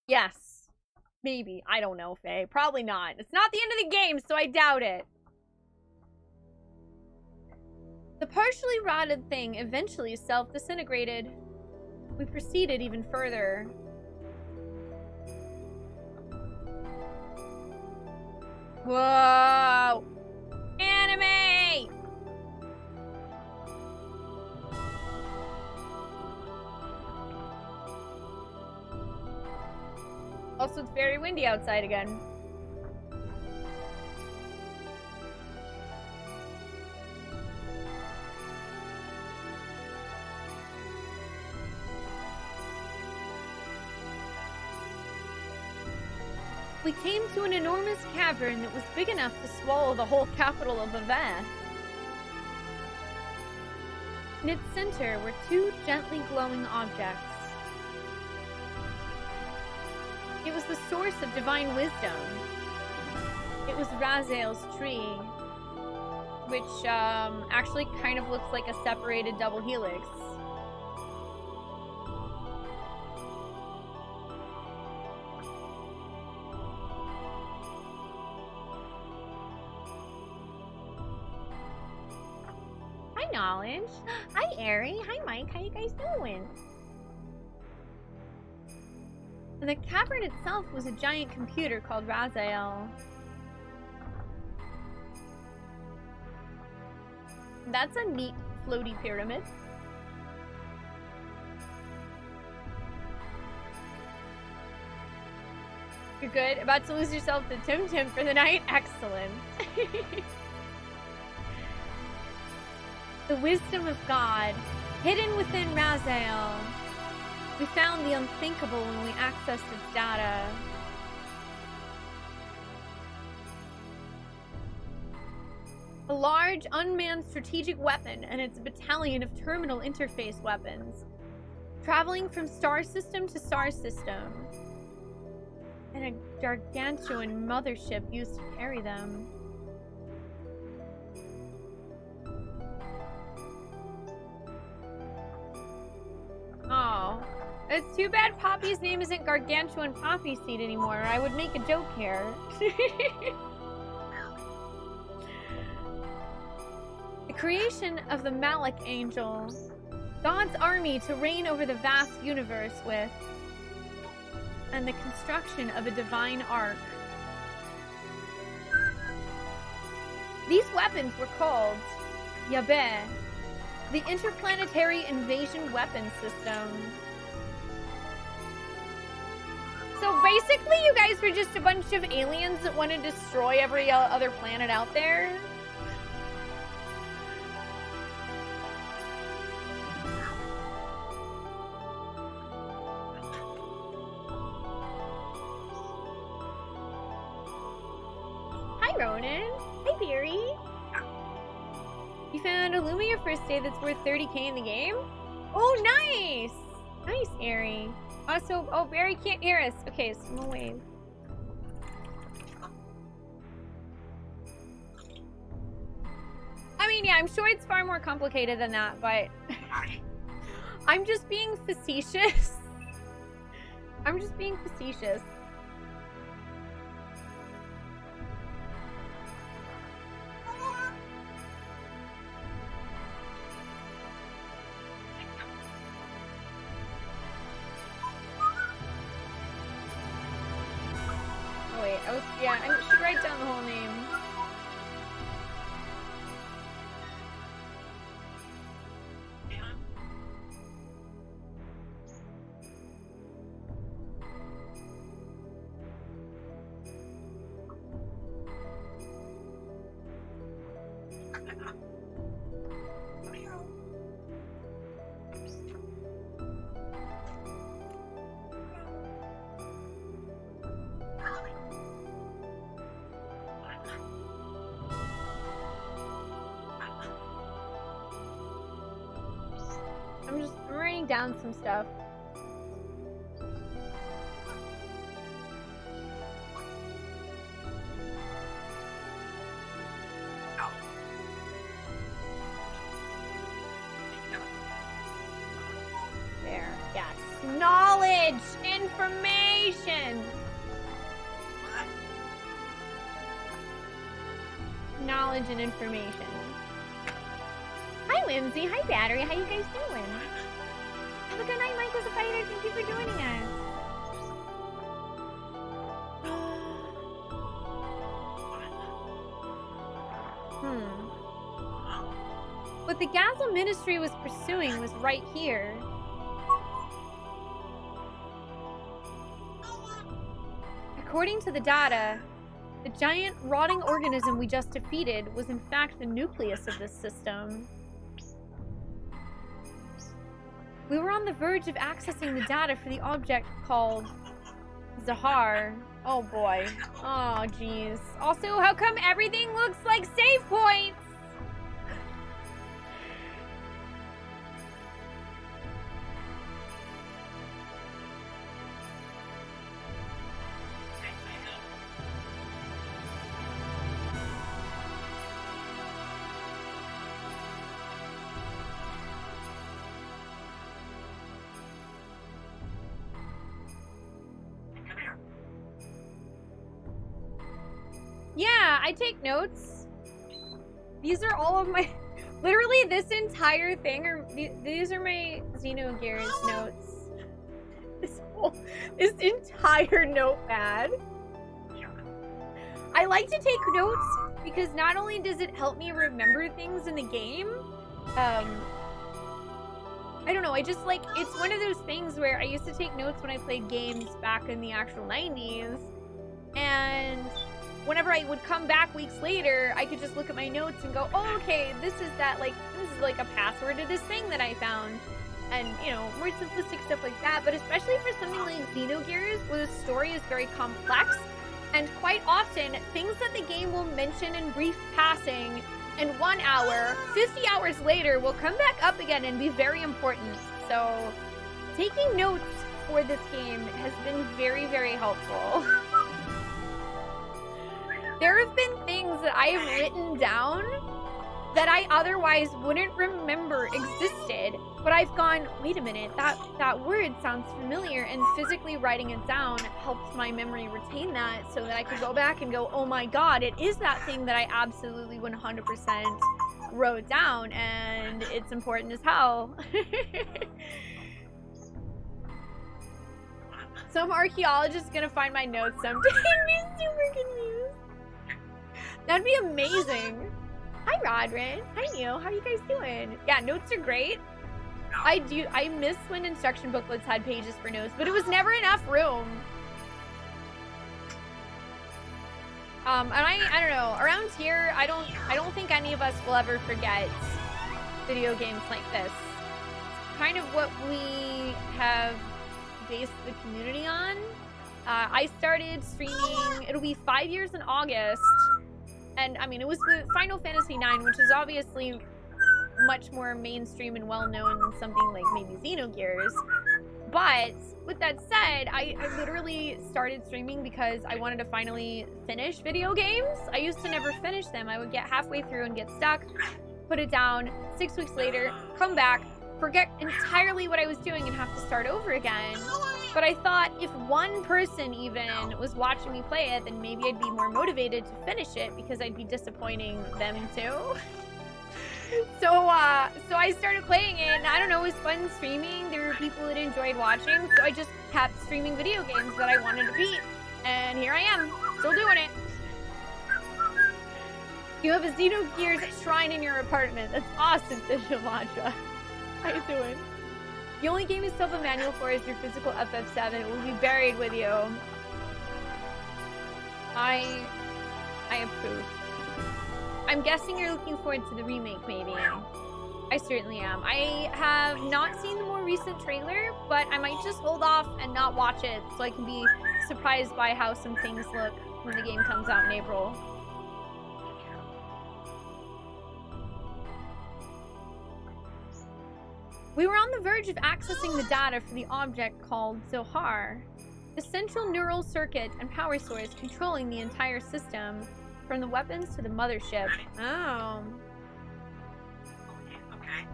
S1: Yes. Maybe. I don't know, Faye. Probably not. It's not the end of the game, so I doubt it. The partially rotted thing eventually self-disintegrated. We proceeded even further. Whoa! Anime! Also, it's very windy outside again. We came to an enormous cavern that was big enough to swallow the whole capital of Bavath. In its center were 2 gently glowing objects. It was the source of divine wisdom. It was Raziel's tree, which actually kind of looks like a separated double helix. Hi, Knowledge. Hi, Ari. Hi, Mike. How you guys doing? The cavern itself was a giant computer called Raziel. That's a neat floaty pyramid. You're good? About to lose yourself to Tim Tim for the night? Excellent. The wisdom of God, hidden within Raziel. We found the unthinkable when we accessed its data. A large, unmanned strategic weapon and its battalion of terminal interface weapons, traveling from star system to star system, and a gargantuan mothership used to carry them. Oh. It's too bad Poppy's name isn't Gargantuan Poppy Seed anymore. I would make a joke here. The creation of the Malik Angel, God's army to reign over the vast universe with, and the construction of a divine ark. These weapons were called Yabeh, the Interplanetary Invasion Weapon System. So basically, you guys were just a bunch of aliens that want to destroy every other planet out there? Hi, Ronan. Hi, Barry. You found a Lumia first day that's worth 30k in the game? Oh, nice! Nice, Ari. Also, oh, Barry can't hear us. Okay, so no way. I mean, yeah, I'm sure it's far more complicated than that, but I'm just being facetious. I'm just being facetious. Oh wait, yeah, I should write down the whole name. I'm writing down some stuff. There, yes. Knowledge! Information! Knowledge and information. Hi, Whimsy. Hi, Battery. How you guys doing? Have a good night, Mike as a fighter. Thank you for joining us. What the Gazel Ministry was pursuing was right here. According to the data, the giant rotting organism we just defeated was in fact the nucleus of this system. We were on the verge of accessing the data for the object called Zahar. Oh boy. Oh jeez. Also, how come everything looks like save points? Yeah, I take notes. These are all of my... Literally, this entire thing, these are my Xenogears notes. This entire notepad. I like to take notes because not only does it help me remember things in the game, I don't know, I just like, it's one of those things where I used to take notes when I played games back in the actual 90s, and whenever I would come back weeks later, I could just look at my notes and go, oh, okay, this is like a password to this thing that I found. And, you know, more simplistic stuff like that. But especially for something like Xenogears, where the story is very complex, and quite often, things that the game will mention in brief passing in 1 hour, 50 hours later, will come back up again and be very important. So, taking notes for this game has been very, very helpful. There have been things that I have written down that I otherwise wouldn't remember existed, but I've gone, wait a minute, that word sounds familiar, and physically writing it down helped my memory retain that so that I could go back and go, oh my god, it is that thing that I absolutely 100% wrote down, and it's important as hell. Some archaeologist is gonna find my notes someday and be super confused. That'd be amazing. Hi, Rodrin. Hi, Neil. How are you guys doing? Yeah, notes are great. I miss when instruction booklets had pages for notes, but it was never enough room. And I don't know. Around here, I don't think any of us will ever forget video games like this. It's kind of what we have based the community on. I started streaming. It'll be 5 years in August. And, I mean, it was with Final Fantasy IX, which is obviously much more mainstream and well-known than something like maybe Xenogears. But with that said, I literally started streaming because I wanted to finally finish video games. I used to never finish them. I would get halfway through and get stuck, put it down, 6 weeks later, come back, forget entirely what I was doing and have to start over again. But I thought if one person even was watching me play it, then maybe I'd be more motivated to finish it because I'd be disappointing them too. So I started playing it, and I don't know, it was fun streaming. There were people that enjoyed watching, so I just kept streaming video games that I wanted to beat. And here I am, still doing it. You have a Xenogears shrine in your apartment. That's awesome, Fishavantra. How you doing? The only game you still have a manual for is your physical FF7. It will be buried with you. I approve. I'm guessing you're looking forward to the remake, maybe. I certainly am. I have not seen the more recent trailer, but I might just hold off and not watch it so I can be surprised by how some things look when the game comes out in April. We were on the verge of accessing the data for the object called Zohar, the central neural circuit and power source controlling the entire system, from the weapons to the mothership. Oh.
S4: Okay.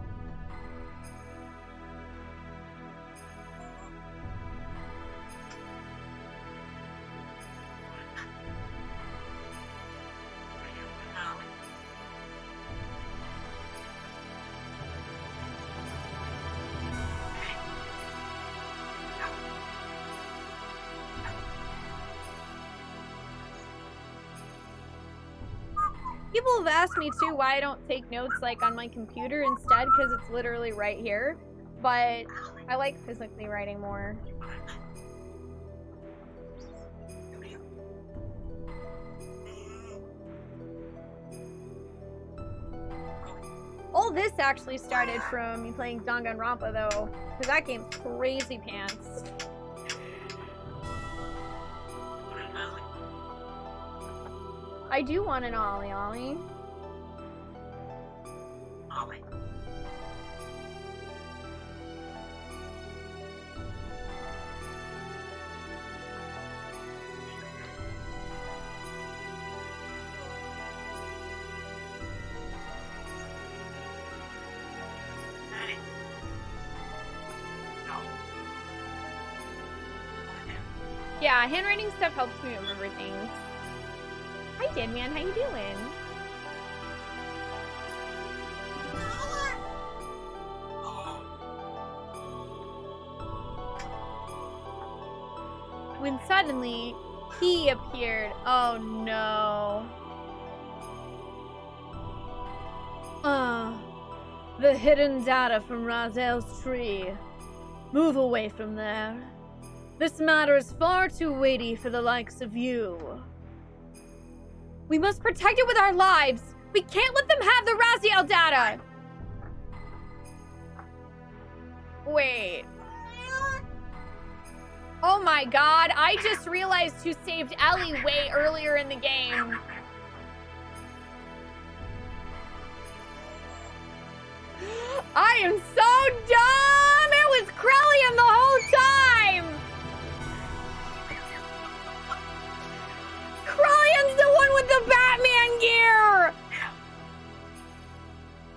S1: People have asked me too why I don't take notes like on my computer instead, because it's literally right here. But I like physically writing more. All this actually started from me playing Danganronpa though, because that game's crazy pants. I do want an Ollie Ollie.
S4: Ollie.
S1: Yeah, handwriting stuff helps me remember things. Hi, Dead Man. How you doing? When suddenly, he appeared. Oh, no. The hidden data from Razel's tree. Move away from there. This matter is far too weighty for the likes of you. We must protect it with our lives. We can't let them have the Raziel data. Wait. Oh my god, I just realized who saved Ellie way earlier in the game. I am so dumb! It was Krellian the whole time! Krellian's the one with the Batman gear!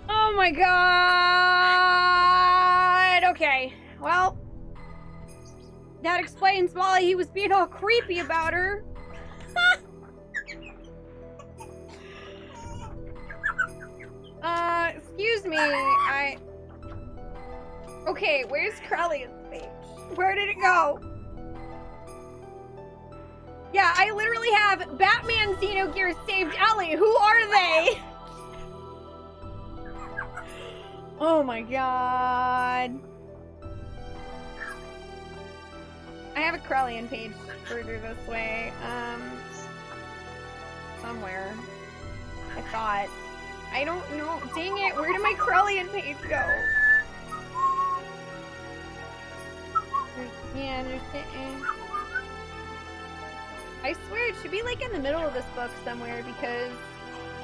S1: Oh my god! Okay, well, that explains why he was being all creepy about her. Excuse me, Okay, where's Krellian's page? Where did it go? Yeah, I literally have Batman Xenogears saved Ellie. Who are they? Oh my god. I have a Krellian page further this way. Somewhere. I thought. I don't know. Dang it, where did my Krellian page go? There's I swear it should be like in the middle of this book somewhere because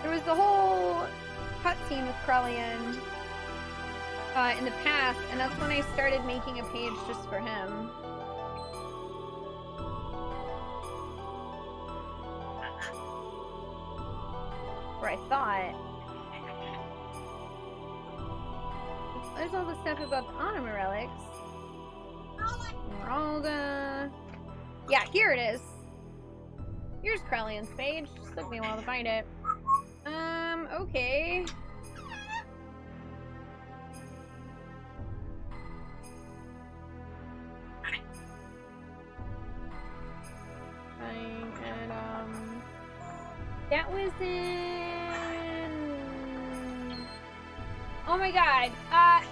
S1: there was the whole cutscene with Krellian. in the past, and that's when I started making a page just for him. Or I thought. There's all the stuff about the Anima relics. Esmeralda. Yeah, here it is. Here's Krellian's page. Just took me a while to find it. Okay. Fine, and that was in... Oh my god.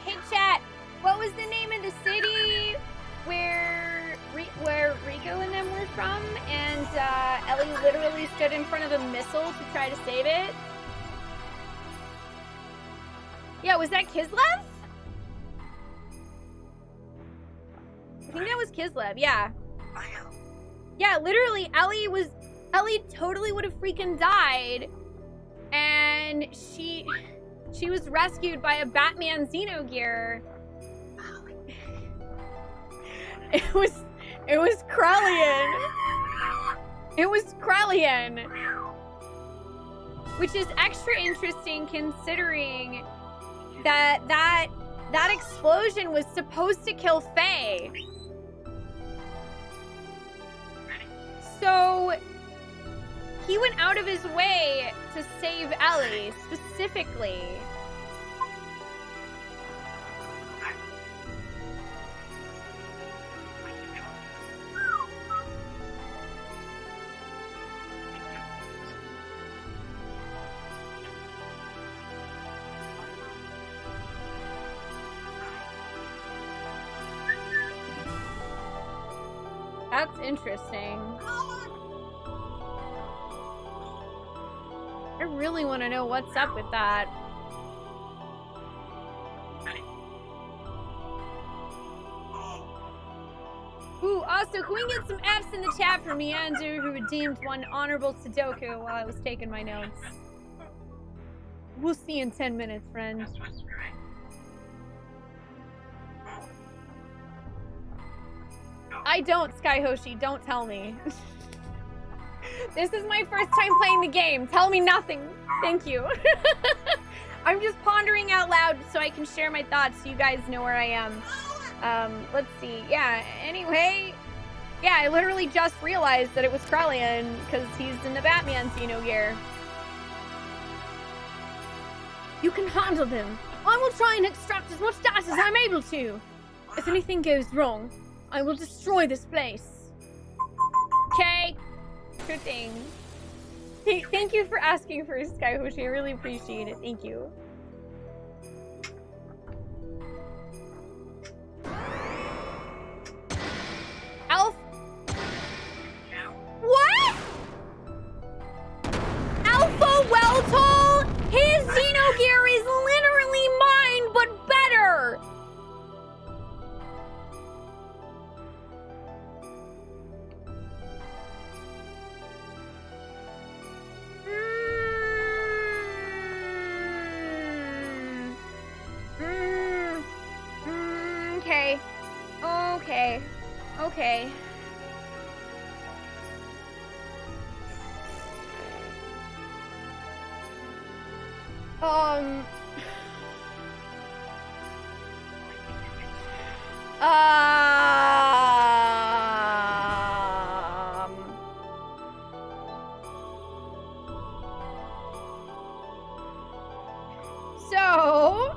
S1: Hey chat, what was the name of the city where Rico and them were from, and Ellie literally stood in front of a missile to try to save it? Yeah, was that Kislev? I think that was Kislev, yeah. Yeah, literally, Ellie totally would have freaking died, and she was rescued by a Batman Xenogear. It was Krellian. It was Krellian. Which is extra interesting considering that explosion was supposed to kill Faye. So he went out of his way to save Ellie specifically. That's interesting. I really want to know what's up with that. Ooh, also, can we get some F's in the chat for Meander, who redeemed one honorable Sudoku while I was taking my notes? We'll see in 10 minutes, friend. I don't, Skyhoshi. Don't tell me. This is my first time playing the game. Tell me nothing. Thank you. I'm just pondering out loud so I can share my thoughts so you guys know where I am. Let's see. Yeah, anyway. Yeah, I literally just realized that it was Krellian because he's in the Batman Xenogear. You can handle them. I will try and extract as much data as I'm able to. If anything goes wrong, I will destroy this place. Okay? Good thing. Thank you for asking for Skyhoshi. I really appreciate it. Thank you. Alpha. What? Alpha Weltol? His Xenogear is literally mine, but better. Okay. So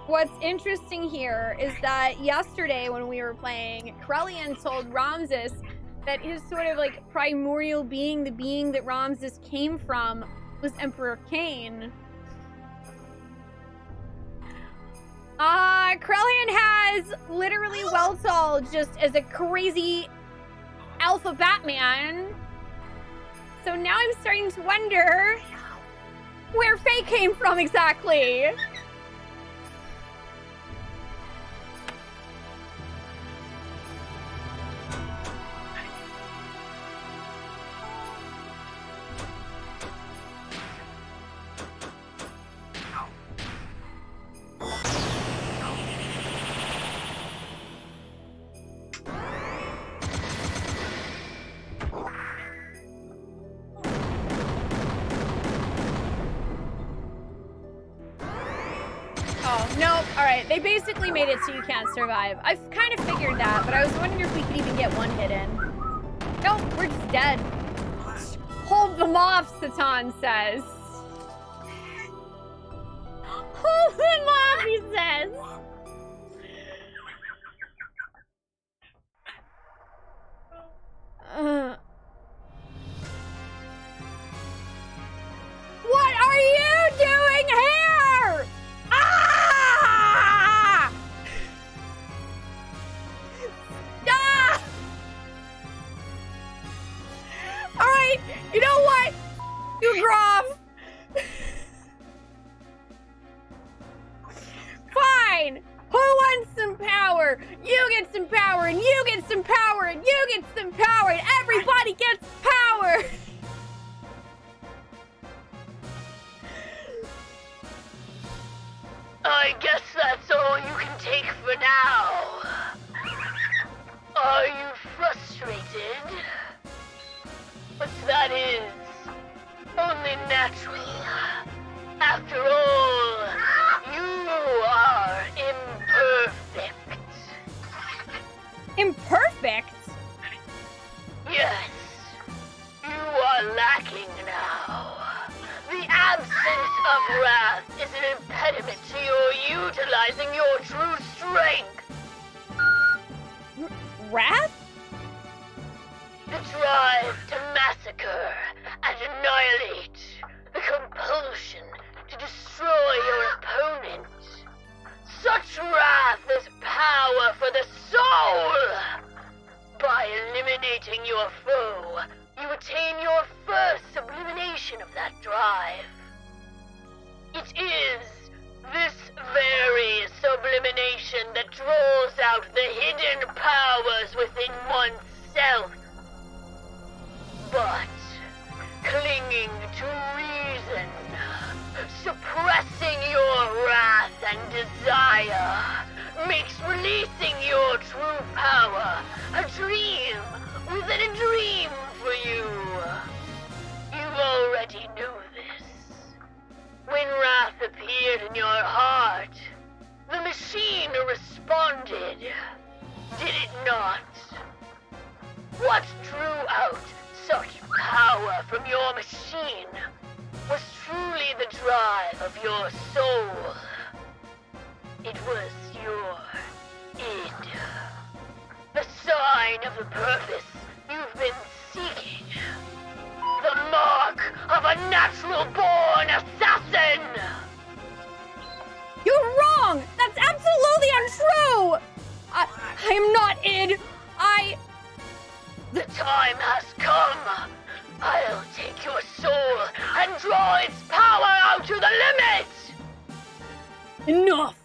S1: what's interesting here is that yesterday when we were playing, Krellian told Ramses that his sort of like primordial being, the being that Ramses came from, was Emperor Cain. Krellian has literally Weltol just as a crazy alpha Batman. So now I'm starting to wonder where Faye came from exactly. Alright, they basically made it so you can't survive. I kind of figured that, but I was wondering if we could even get one hit in. Nope, we're just dead. Hold them off, Satan says. Hold them off, he says. What are you doing here? Ah! Ah! All right, you know what? You Groff. Fine. Who wants some power? You get some power, and you get some power, and you get some power, and everybody gets power.
S4: I guess that's all you can take for now. Are you frustrated? But that is only natural. After all, you are imperfect.
S1: Imperfect?
S4: Yes, you are lacking now. The absence of wrath is an impediment to your utilizing your true strength.
S1: Wrath?
S4: The drive to massacre and annihilate. The compulsion to destroy your opponent. Such wrath is power for the soul. By eliminating your foe, you attain your first sublimation of that drive. It is this very sublimation that draws out the hidden powers within oneself. But clinging to reason, suppressing your wrath and desire, makes releasing your true power a dream within a dream for you. You already knew this. When wrath appeared in your heart, the machine responded, did it not? What drew out such power from your machine was truly the drive of your soul. It was your id. The sign of the purpose you've been seeking. The mark of a natural-born assassin!
S1: You're wrong! That's absolutely untrue! I am not id.
S4: The time has come. I'll take your soul and draw its power out to the limit!
S1: Enough!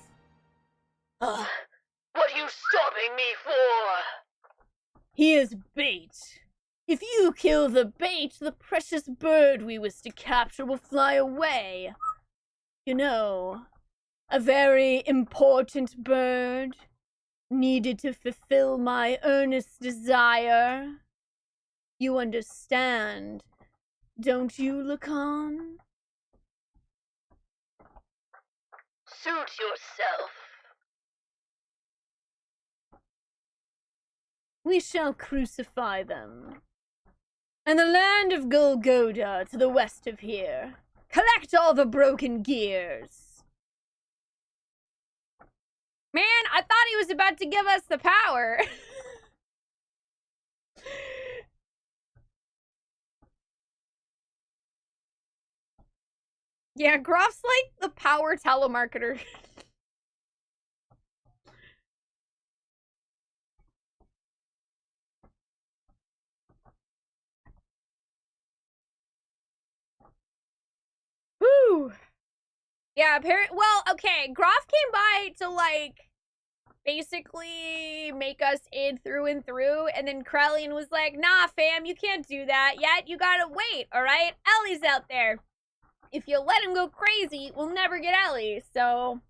S4: What are you stopping me for?
S1: He is bait. If you kill the bait, the precious bird we was to capture will fly away. You know, a very important bird, needed to fulfill my earnest desire. You understand, don't you, Lacan?
S4: Suit yourself.
S1: We shall crucify them. And the land of Golgotha to the west of here. Collect all the broken gears. Man, I thought he was about to give us the power. Yeah, Groff's like the power telemarketer. Whew. Yeah, apparently, well, okay, Groff came by to, like, basically make us id through and through, and then Krellian was like, nah, fam, you can't do that yet, you gotta wait, alright? Ellie's out there. If you let him go crazy, we'll never get Ellie, so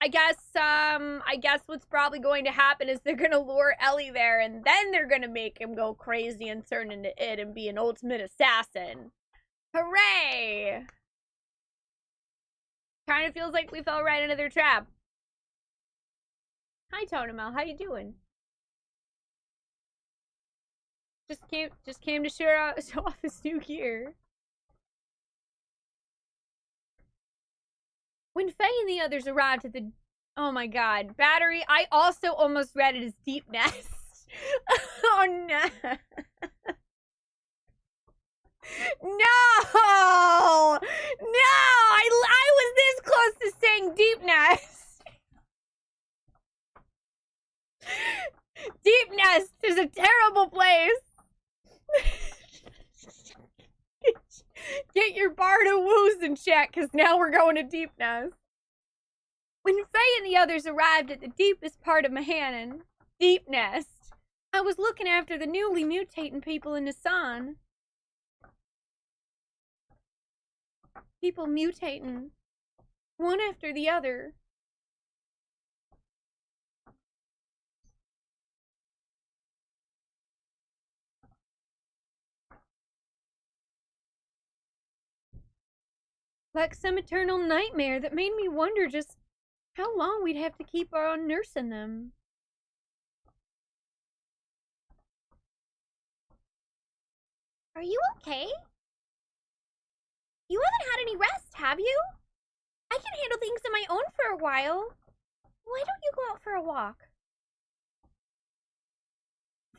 S1: I guess what's probably going to happen is they're gonna lure Ellie there, and then they're gonna make him go crazy and turn into id and be an ultimate assassin. Hooray! Kind of feels like we fell right into their trap. Hi, Tonamel. How you doing? Just came to show off his new gear. When Faye and the others arrived at the... Oh my god. Battery, I also almost read it as Deep Nest. Oh no. No! No! I was this close to saying Deep Nest. Deep Nest is a terrible place. Get your Barda woos in check, because now we're going to Deep Nest. When Faye and the others arrived at the deepest part of Mahanon, Deep Nest, I was looking after the newly mutating people in the sun. People mutating, one after the other. Like some eternal nightmare that made me wonder just how long we'd have to keep on nursing them. Are you okay? You haven't had any rest, have you? I can handle things on my own for a while. Why don't you go out for a walk?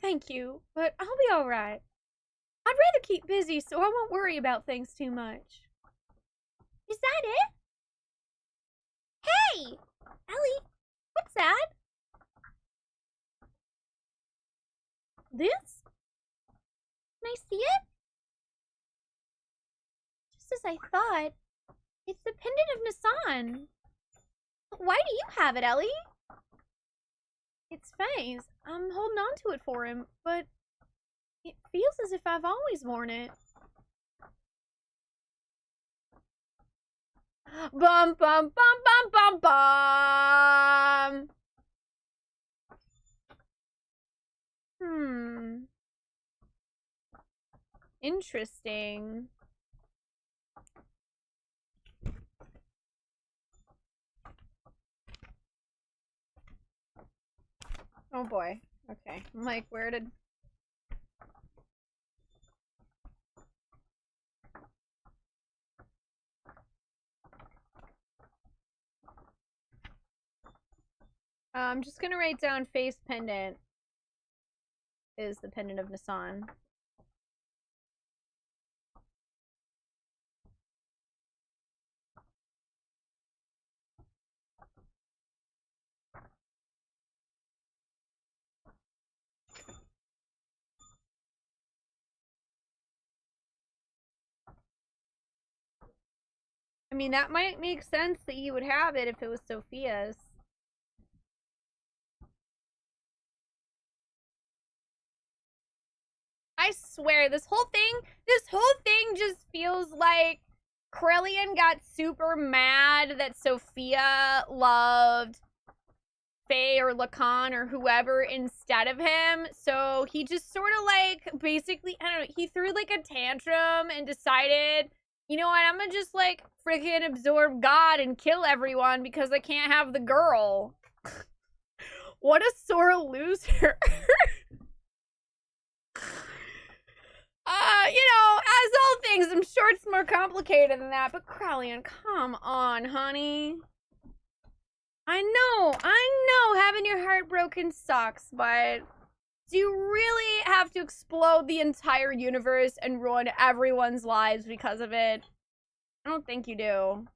S1: Thank you, but I'll be alright. I'd rather keep busy so I won't worry about things too much. Is that it? Hey! Ellie, what's that? This? Can I see it? Just as I thought. It's the pendant of Nasan. Why do you have it, Ellie? It's Faye's. I'm holding on to it for him, but it feels as if I've always worn it. Bum bum bum bum bum bum. Interesting. Oh boy. Okay. I'm like, where did... I'm just gonna write down face pendant is the pendant of Nasan. I mean, that might make sense that you would have it if it was Sophia's. I swear, this whole thing just feels like Krellian got super mad that Sophia loved Faye or Lacan or whoever instead of him. So he just sort of like, basically, I don't know, he threw like a tantrum and decided, you know what, I'm gonna just like freaking absorb God and kill everyone because I can't have the girl. What a sore loser. You know, as all things, I'm sure it's more complicated than that, but Krellian, come on, honey. I know, having your heart broken sucks, but do you really have to explode the entire universe and ruin everyone's lives because of it? I don't think you do.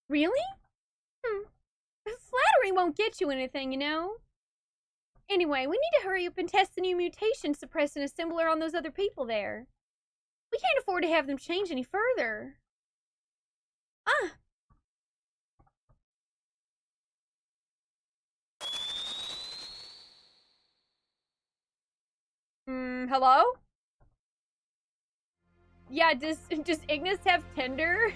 S1: Really? Flattery won't get you anything, you know? Anyway, we need to hurry up and test the new mutation suppressing assembler on those other people there. We can't afford to have them change any further. Hello? Yeah, does Ignis have Tinder?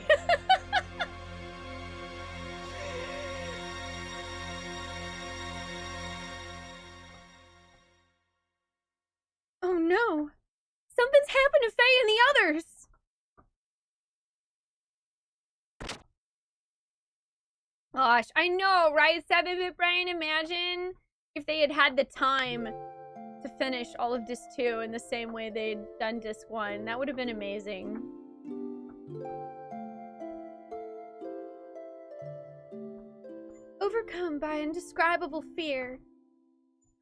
S1: Oh no! Something's happened to Faye and the others! Gosh, I know, right? 7-bit brain, imagine if they had had the time to finish all of Disc 2 in the same way they'd done Disc 1. That would have been amazing. Overcome by indescribable fear,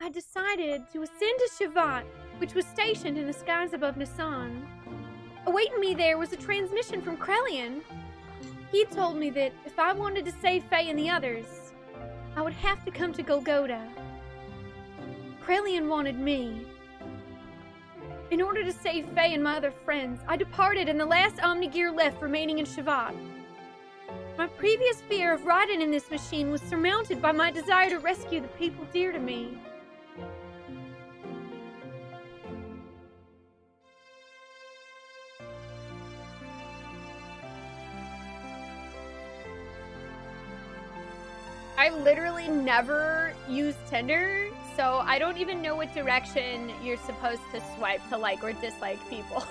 S1: I decided to ascend to Shavat, which was stationed in the skies above Nisan. Awaiting me there was a transmission from Krelian. He told me that if I wanted to save Faye and the others, I would have to come to Golgotha. Krelian wanted me. In order to save Faye and my other friends, I departed and the last Omnigear left remaining in Shavat. My previous fear of riding in this machine was surmounted by my desire to rescue the people dear to me. I literally never use Tinder, so I don't even know what direction you're supposed to swipe to like or dislike people.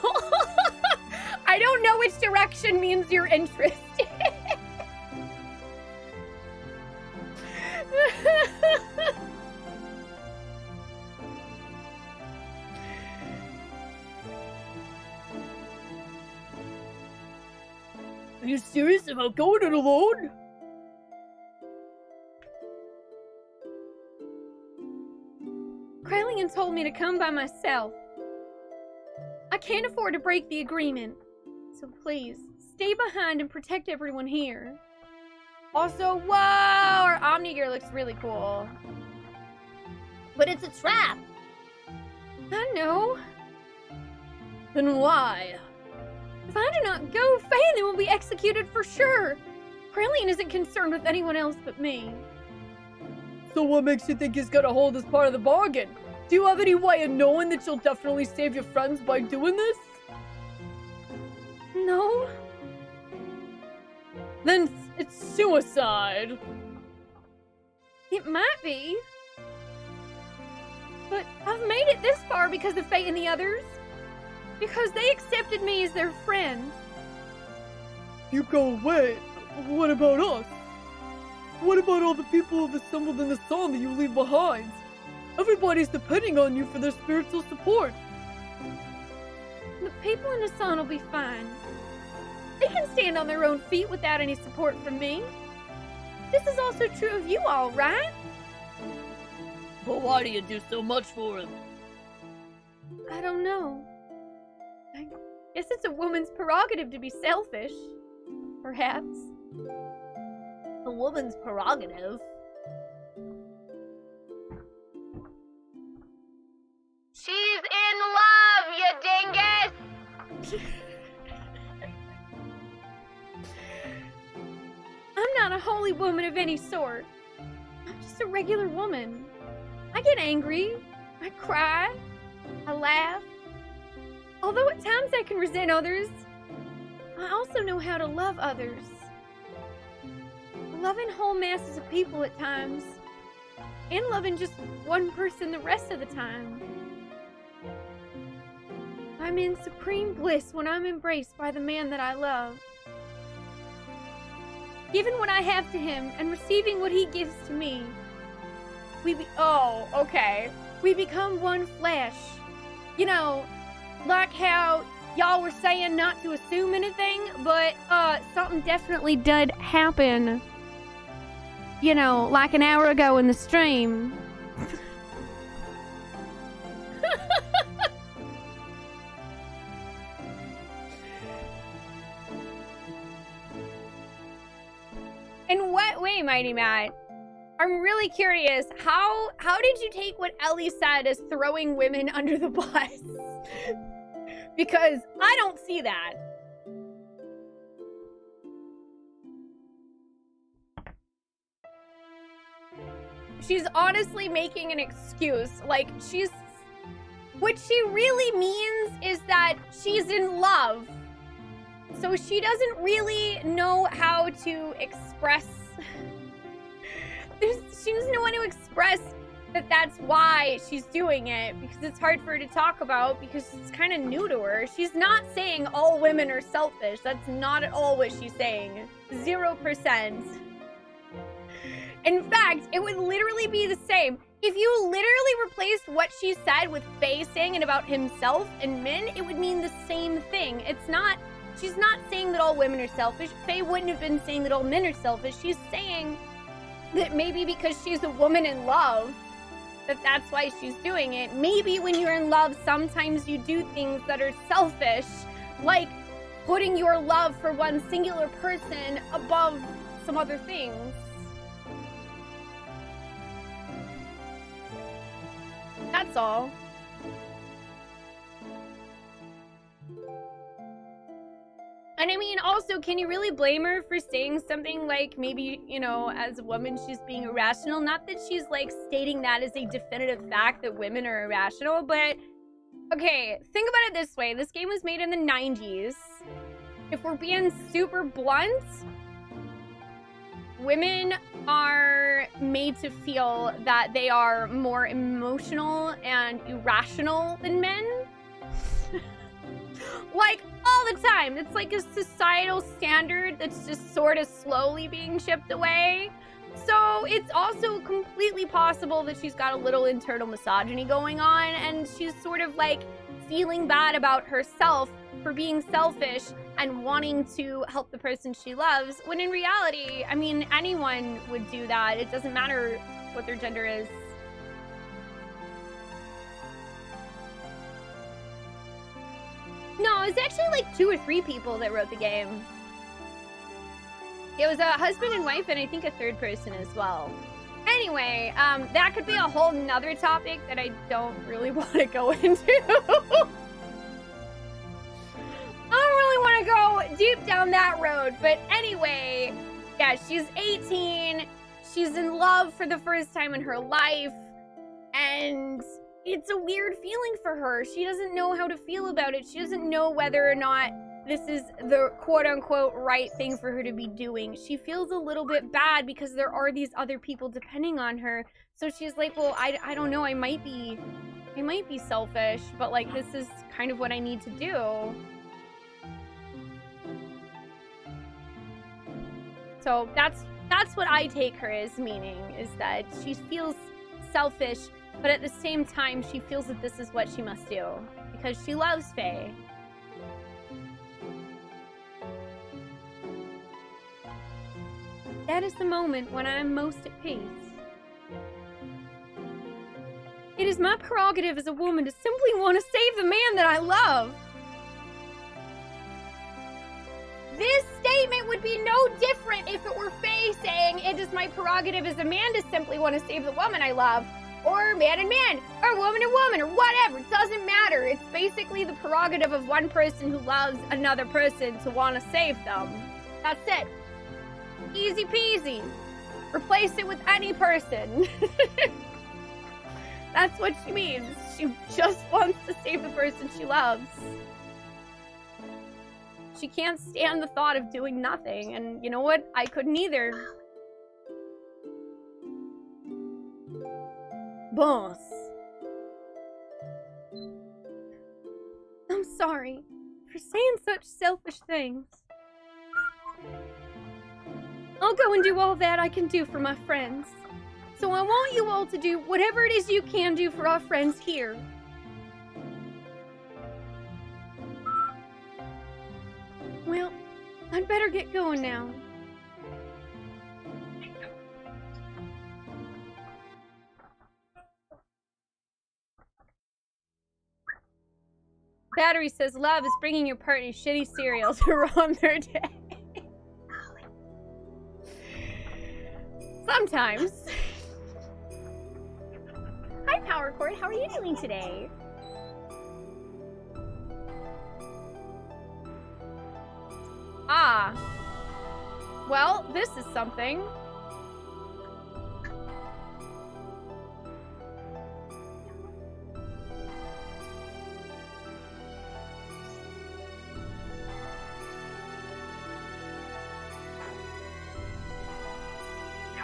S1: I don't know which direction means you're interested. Are you serious about going it alone? Krelian told me to come by myself. I can't afford to break the agreement, so please, stay behind and protect everyone here. Also, whoa, our Omnigear looks really cool. But it's a trap. I know. Then why? If I do not go, Phelan will be executed for sure. Krelian isn't concerned with anyone else but me. So what makes you think he's gonna hold as part of the bargain? Do you have any way of knowing that you'll definitely save your friends by doing this? No. Then it's suicide. It might be. But I've made it this far because of Faye and the others. Because they accepted me as their friend. You go away. What about us? What about all the people who've assembled in the song that you leave behind? Everybody's depending on you for their spiritual support. The people in the song will be fine. They can stand on their own feet without any support from me. This is also true of you all, right? But why do you do so much for them? I don't know. I guess it's a woman's prerogative to be selfish. Perhaps. A woman's prerogative?
S4: She's in love, you dingus!
S1: I'm not a holy woman of any sort. I'm just a regular woman. I get angry. I cry. I laugh. Although at times I can resent others, I also know how to love others. Loving whole masses of people at times, and loving just one person the rest of the time. I'm in supreme bliss when I'm embraced by the man that I love. Giving what I have to him and receiving what he gives to me, we become one flesh. You know, like how y'all were saying not to assume anything, but something definitely did happen. You know, like an hour ago in the stream. In what way, Mighty Matt? I'm really curious. How did you take what Ellie said as throwing women under the bus? Because I don't see that. She's honestly making an excuse. Like, what she really means is that she's in love. So she doesn't really know how to express... she doesn't know how to express that that's why she's doing it. Because it's hard for her to talk about because it's kind of new to her. She's not saying all women are selfish. That's not at all what she's saying. 0%. In fact, it would literally be the same. If you literally replaced what she said with Faye saying it about himself and Min, it would mean the same thing. It's not, she's not saying that all women are selfish. Faye wouldn't have been saying that all men are selfish. She's saying that maybe because she's a woman in love, that's why she's doing it. Maybe when you're in love, sometimes you do things that are selfish, like putting your love for one singular person above some other things. That's all. And I mean, also, can you really blame her for saying something like maybe, you know, as a woman, she's being irrational? Not that she's like stating that as a definitive fact that women are irrational, but okay, think about it this way. This game was made in the 90s. If we're being super blunt, women are made to feel that they are more emotional and irrational than men. Like, all the time. It's like a societal standard that's just sort of slowly being chipped away. So it's also completely possible that she's got a little internal misogyny going on, and she's sort of like feeling bad about herself for being selfish and wanting to help the person she loves, when in reality, I mean, anyone would do that. It doesn't matter what their gender is. No, it was actually like 2 or 3 people that wrote the game. It was a husband and wife, and I think a third person as well. Anyway, that could be a whole nother topic that I don't really want to go into. I don't really want to go deep down that road, but anyway, yeah, she's 18, she's in love for the first time in her life, and it's a weird feeling for her. She doesn't know how to feel about it. She doesn't know whether or not this is the quote-unquote right thing for her to be doing. She feels a little bit bad because there are these other people depending on her, so she's like, well, I don't know, I might be selfish, but like, this is kind of what I need to do. So that's what I take her as meaning, is that she feels selfish, but at the same time, she feels that this is what she must do, because she loves Faye. That is the moment when I am most at peace. It is my prerogative as a woman to simply want to save the man that I love. This statement would be no different if it were Faye saying it is my prerogative as a man to simply want to save the woman I love, or man and man, or woman and woman, or whatever. It doesn't matter. It's basically the prerogative of one person who loves another person to want to save them. That's it. Easy peasy. Replace it with any person. That's what she means. She just wants to save the person she loves. She can't stand the thought of doing nothing, and you know what? I couldn't either. Boss. I'm sorry for saying such selfish things. I'll go and do all that I can do for my friends. So I want you all to do whatever it is you can do for our friends here. Well, I'd better get going now. Battery says love is bringing your partner shitty cereal to ruin their day. Sometimes. Hi, Power Cord. How are you doing today? Ah. Well, this is something.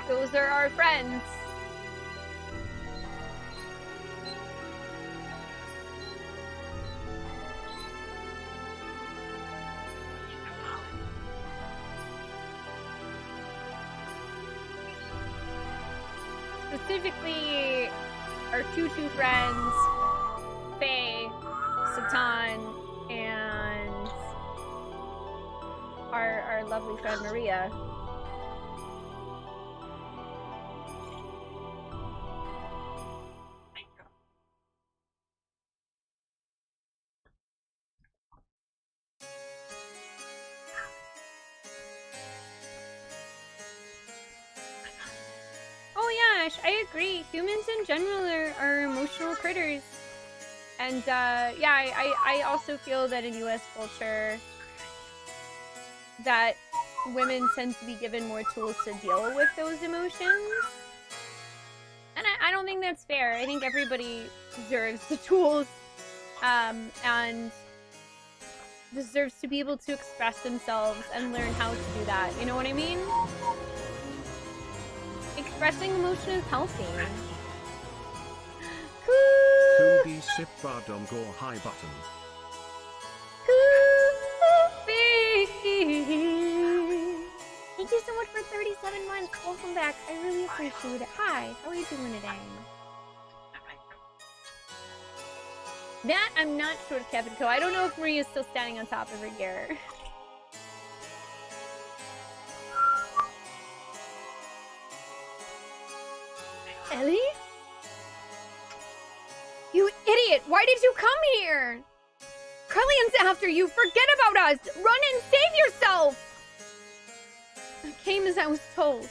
S1: Those are our friends. specifically our two friends, Faye, Satan, and our lovely friend Maria. I agree. Humans in general are emotional critters. And yeah, I also feel that in US culture that women tend to be given more tools to deal with those emotions. And I don't think that's fair. I think everybody deserves the tools and deserves to be able to express themselves and learn how to do that. You know what I mean? Expressing emotion is healthy.
S2: Coogie sip bardom go high button.
S1: Thank you so much for 37 months. Welcome back. I really appreciate it. Hi, how are you doing today? That I'm not sure, Captain Co. I don't know if Maria's still standing on top of her gear. Ellie? You idiot! Why did you come here? Krellian's after you! Forget about us! Run and save yourself! I came as I was told.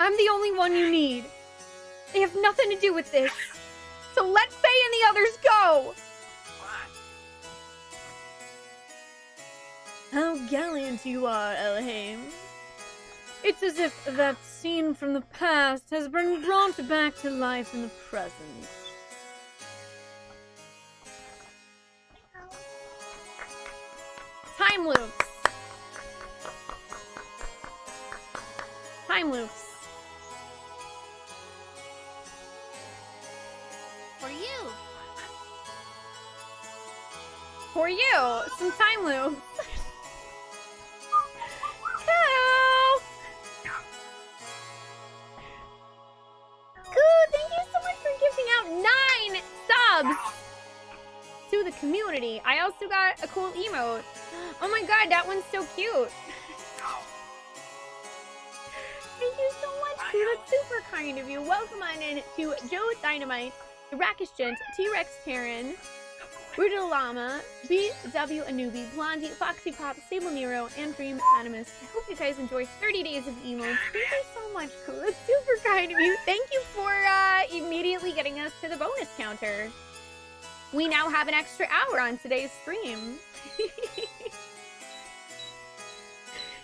S1: I'm the only one you need. They have nothing to do with this. So let Faye and the others go! How gallant you are, Elhaim. It's as if that scene from the past has been brought back to life in the present. Time loops. Time loops.
S4: For you.
S1: For you, some time loops. Thank you so much for giving out 9 subs to the community. I also got a cool emote. Oh my god, that one's so cute. Thank you so much, Koo. That's super kind of you. Welcome on in to Joe Dynamite, the Rakish Gent, T-Rex Karen, Brutal Llama, BW Anubi, Blondie, Foxy Pop, Sable Nero, and Dream Animus. I hope you guys enjoy 30 days of emotes. Thank you so much, Koo. That's super kind of you. Thank you for immediately getting us to the bonus counter. We now have an extra hour on today's stream.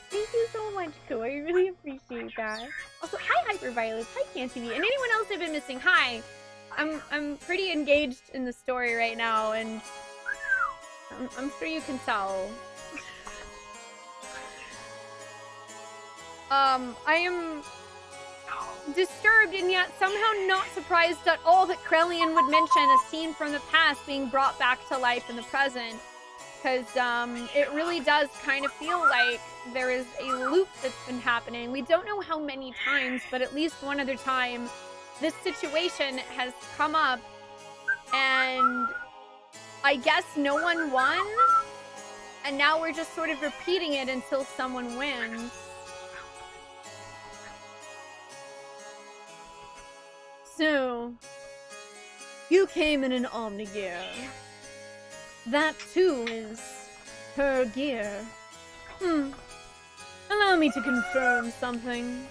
S1: Thank you so much, Koo. I really appreciate that. Also, hi Hyperviolet, hi Canty, and anyone else I've been missing, hi. I'm pretty engaged in the story right now, and I'm sure you can tell. I am disturbed and yet somehow not surprised at all that Krellian would mention a scene from the past being brought back to life in the present. Because it really does kind of feel like there is a loop that's been happening. We don't know how many times, but at least one other time this situation has come up, and I guess no one won, and now we're just sort of repeating it until someone wins. So, you came in an Omni gear. That too is her gear. Allow me to confirm something.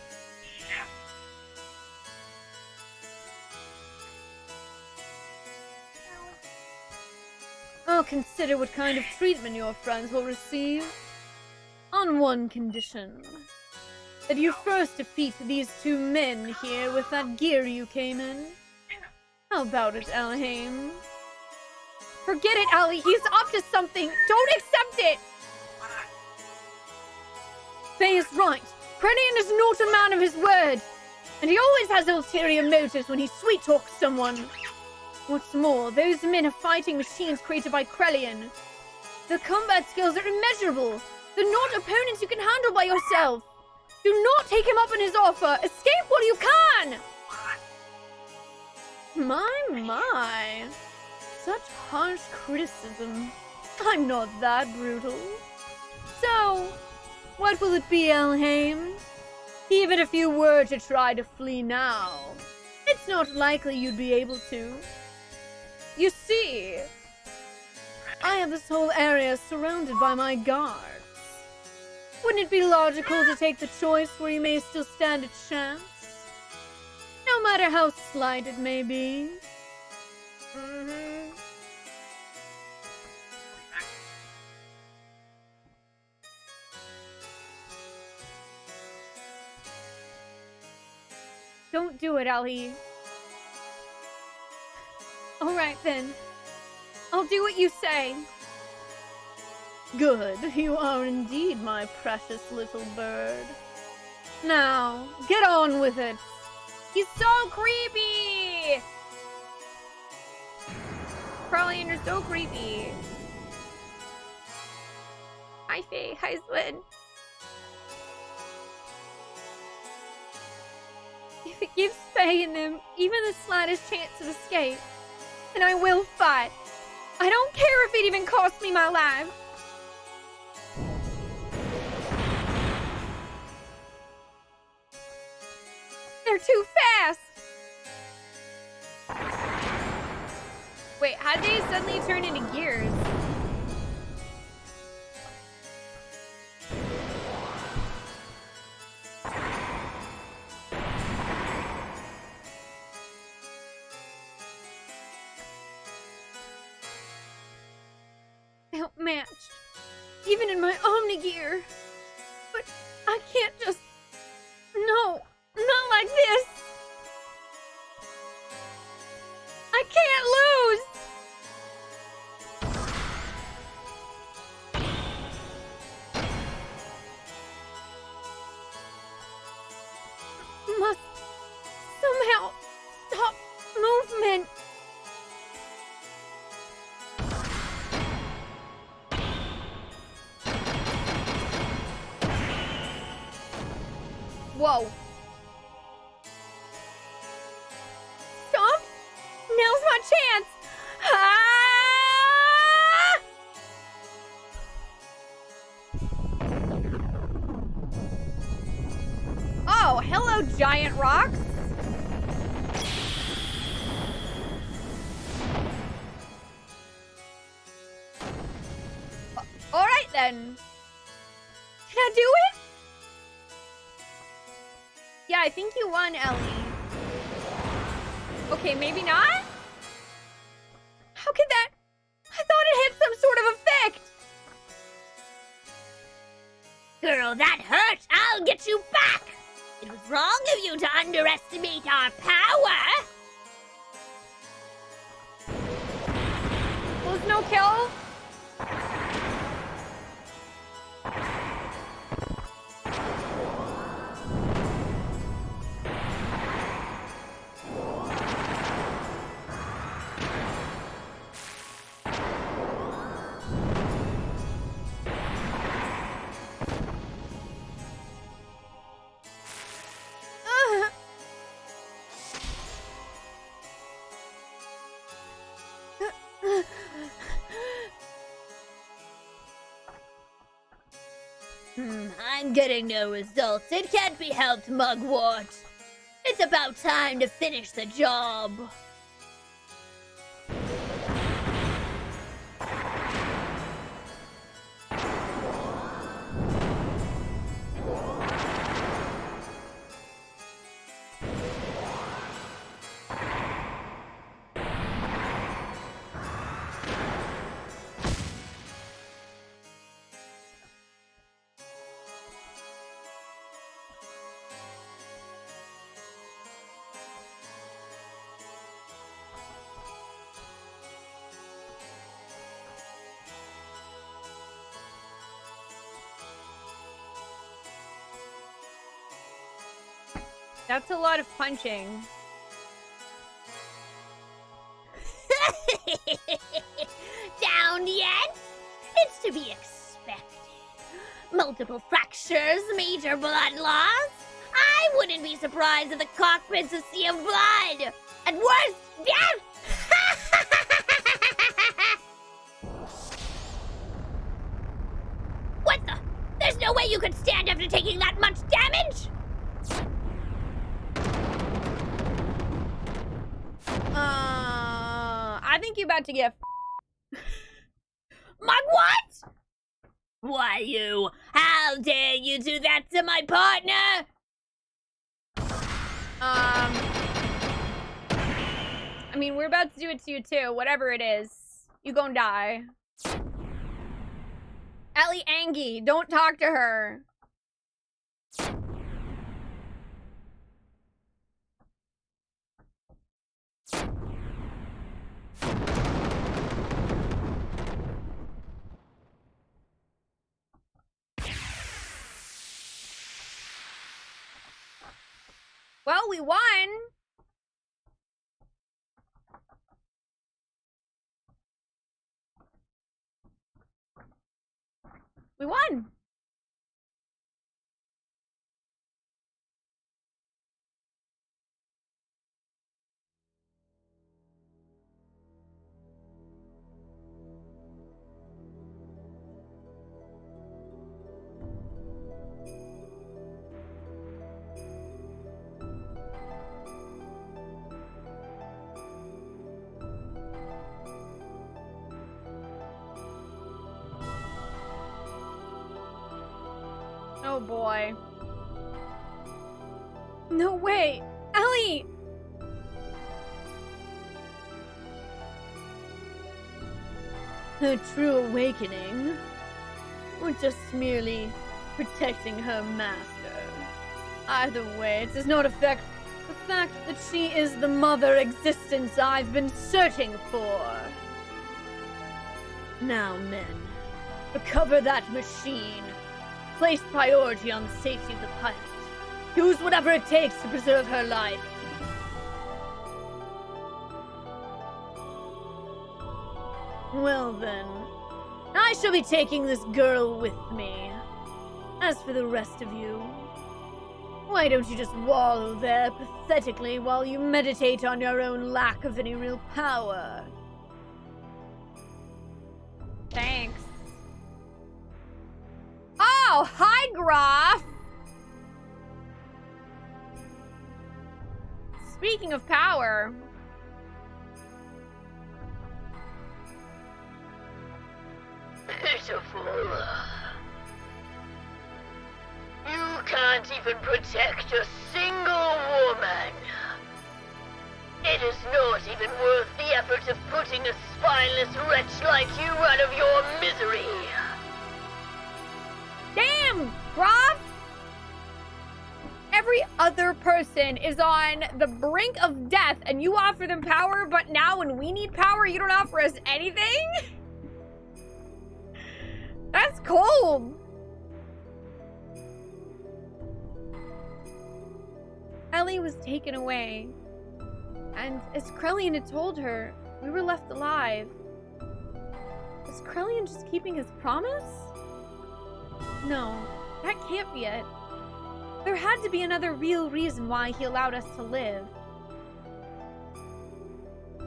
S1: I'll consider what kind of treatment your friends will receive. On one condition. That you first defeat these 2 men here with that gear you came in. How about it, Elhaim? Forget it, Ellie. He's up to something. Don't accept it. Faye is right. Krellian is not a man of his word. And he always has ulterior motives when he sweet-talks someone. What's more, those men are fighting machines created by Krellian. Their combat skills are immeasurable. They're not opponents you can handle by yourself. Do not take him up on his offer. Escape while you can! Such harsh criticism. I'm not that brutal. So, what will it be, Elhaim? Even if you were to try to flee now, it's not likely you'd be able to. You see, I have this whole area surrounded by my guards. Wouldn't it be logical to take the choice where you may still stand a chance? No matter how slight it may be. Don't do it, Ellie. Alright then. I'll do what you say. Good. You are indeed my precious little bird. Now, get on with it. He's so creepy! Crowley, you're so creepy. Hi, Faye. Hi, Swin. If it gives Faye and them even the slightest chance of escape, then I will fight. I don't care if it even costs me my life. They're too fast! Wait, how'd they suddenly turn into gears? Outmatched. Even in my Omni gear. But I can't just... No. Not like this! I can't lose! Must somehow stop movement. Whoa. Stop! Now's my chance! Ah! Oh, hello, giant rocks! Alright then. Can I do it? Yeah, I think you won, Ellie. Okay, maybe not? How could that... I thought it had some sort of effect!
S4: Girl, that hurt! I'll get you back! It was wrong of you to underestimate our power!
S1: Was no kill?
S4: I'm getting no results. It can't be helped, Mugwort. It's about time to finish the job.
S1: That's a lot of punching.
S4: Down yet? It's to be expected. Multiple fractures, major blood loss. I wouldn't be surprised if the cockpit's a sea of blood. At worst, death! no way you could stand after taking that much damage!
S1: I think you're about to get
S4: My what? Why you? How dare you do that to my partner?
S1: I mean, we're about to do it to you too. Whatever it is, you gonna die. Ellie Angie, don't talk to her. Well, we won. We won. Oh boy. No way. Ellie! Her true awakening, or just merely protecting her master. Either way, it does not affect the fact that she is the mother existence I've been searching for. Now, men, recover that machine. Place priority on the safety of the pilot. Use whatever it takes to preserve her life. Well then, I shall be taking this girl with me. As for the rest of you, why don't you just wallow there pathetically while you meditate on your own lack of any real power? Thanks. Oh, hi, Graf! Speaking of power...
S5: Pitiful. You can't even protect a single woman. It is not even worth the effort of putting a spineless wretch like you out of your misery.
S1: Damn, Graf! Every other person is on the brink of death and you offer them power, but now when we need power, you don't offer us anything? That's cold. Ellie was taken away, and as Krellian had told her, we were left alive. Was Krellian just keeping his promise? No, that can't be it. There had to be another real reason why he allowed us to live.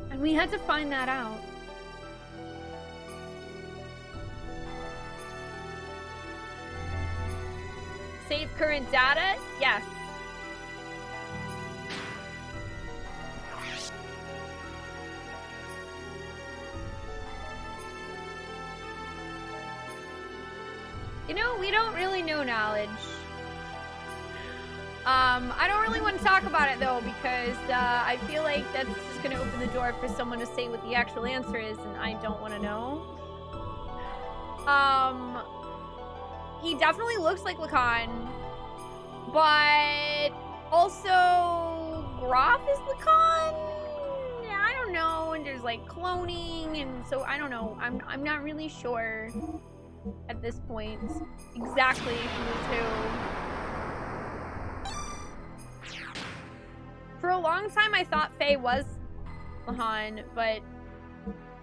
S1: And we had to find that out. Save current data? Yes. You know, we don't really know knowledge. I don't really want to talk about it though, because I feel like that's just going to open the door for someone to say what the actual answer is, and I don't want to know. He definitely looks like Lacan, but also Graf is Lacan? Yeah, I don't know, and there's like cloning, and so I don't know. I'm not really sure at this point exactly who's who. For a long time, I thought Faye was Lahan,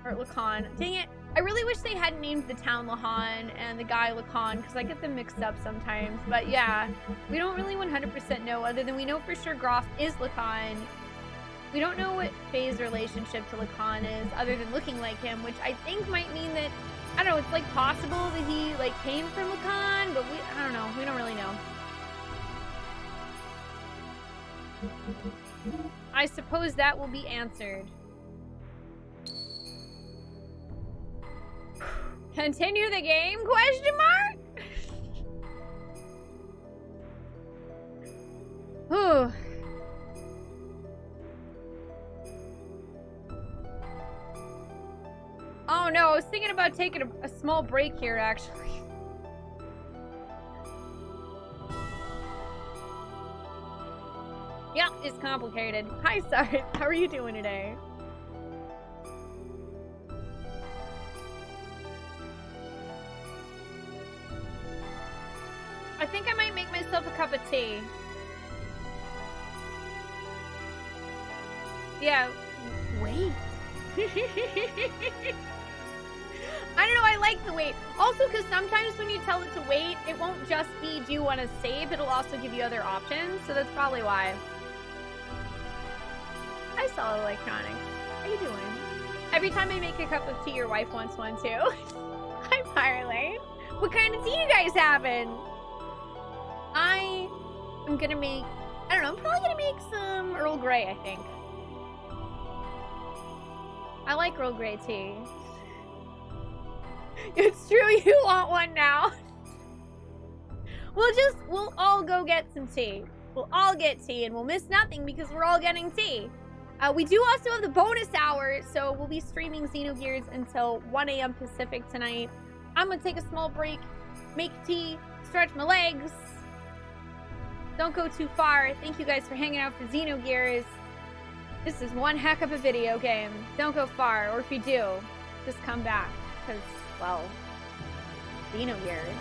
S1: or Lacan. Dang it. I really wish they had named the town Lahan and the guy Lacan, because I get them mixed up sometimes. But yeah, we don't really 100% know, other than we know for sure Graf is Lacan. We don't know what Faye's relationship to Lacan is, other than looking like him, which I think might mean that I don't know, it's like possible that he like came from a con, but I don't know. We don't really know. I suppose that will be answered. Continue the game? Question mark? Whew. Oh no, I was thinking about taking a small break here, actually. Yeah, it's complicated. Hi, Sarth. How are you doing today? I think I might make myself a cup of tea. Yeah. Wait. I don't know, I like the wait. Also, because sometimes when you tell it to wait, it won't just be, do you want to save? It'll also give you other options, so that's probably why. Hi, Solid Electronics. How you doing? Every time I make a cup of tea, your wife wants one too. Hi, Firelane. What kind of tea you guys having? I am gonna make, I don't know, I'm probably gonna make some Earl Grey, I think. I like Earl Grey tea. It's true, you want one now. We'll all go get some tea. We'll all get tea and we'll miss nothing because we're all getting tea. We do also have the bonus hour, so we'll be streaming Xenogears until 1 a.m. Pacific tonight. I'm gonna take a small break, make tea, stretch my legs. Don't go too far. Thank you guys for hanging out for Xenogears. This is one heck of a video game. Don't go far, or if you do, just come back, because, well, Xenogears.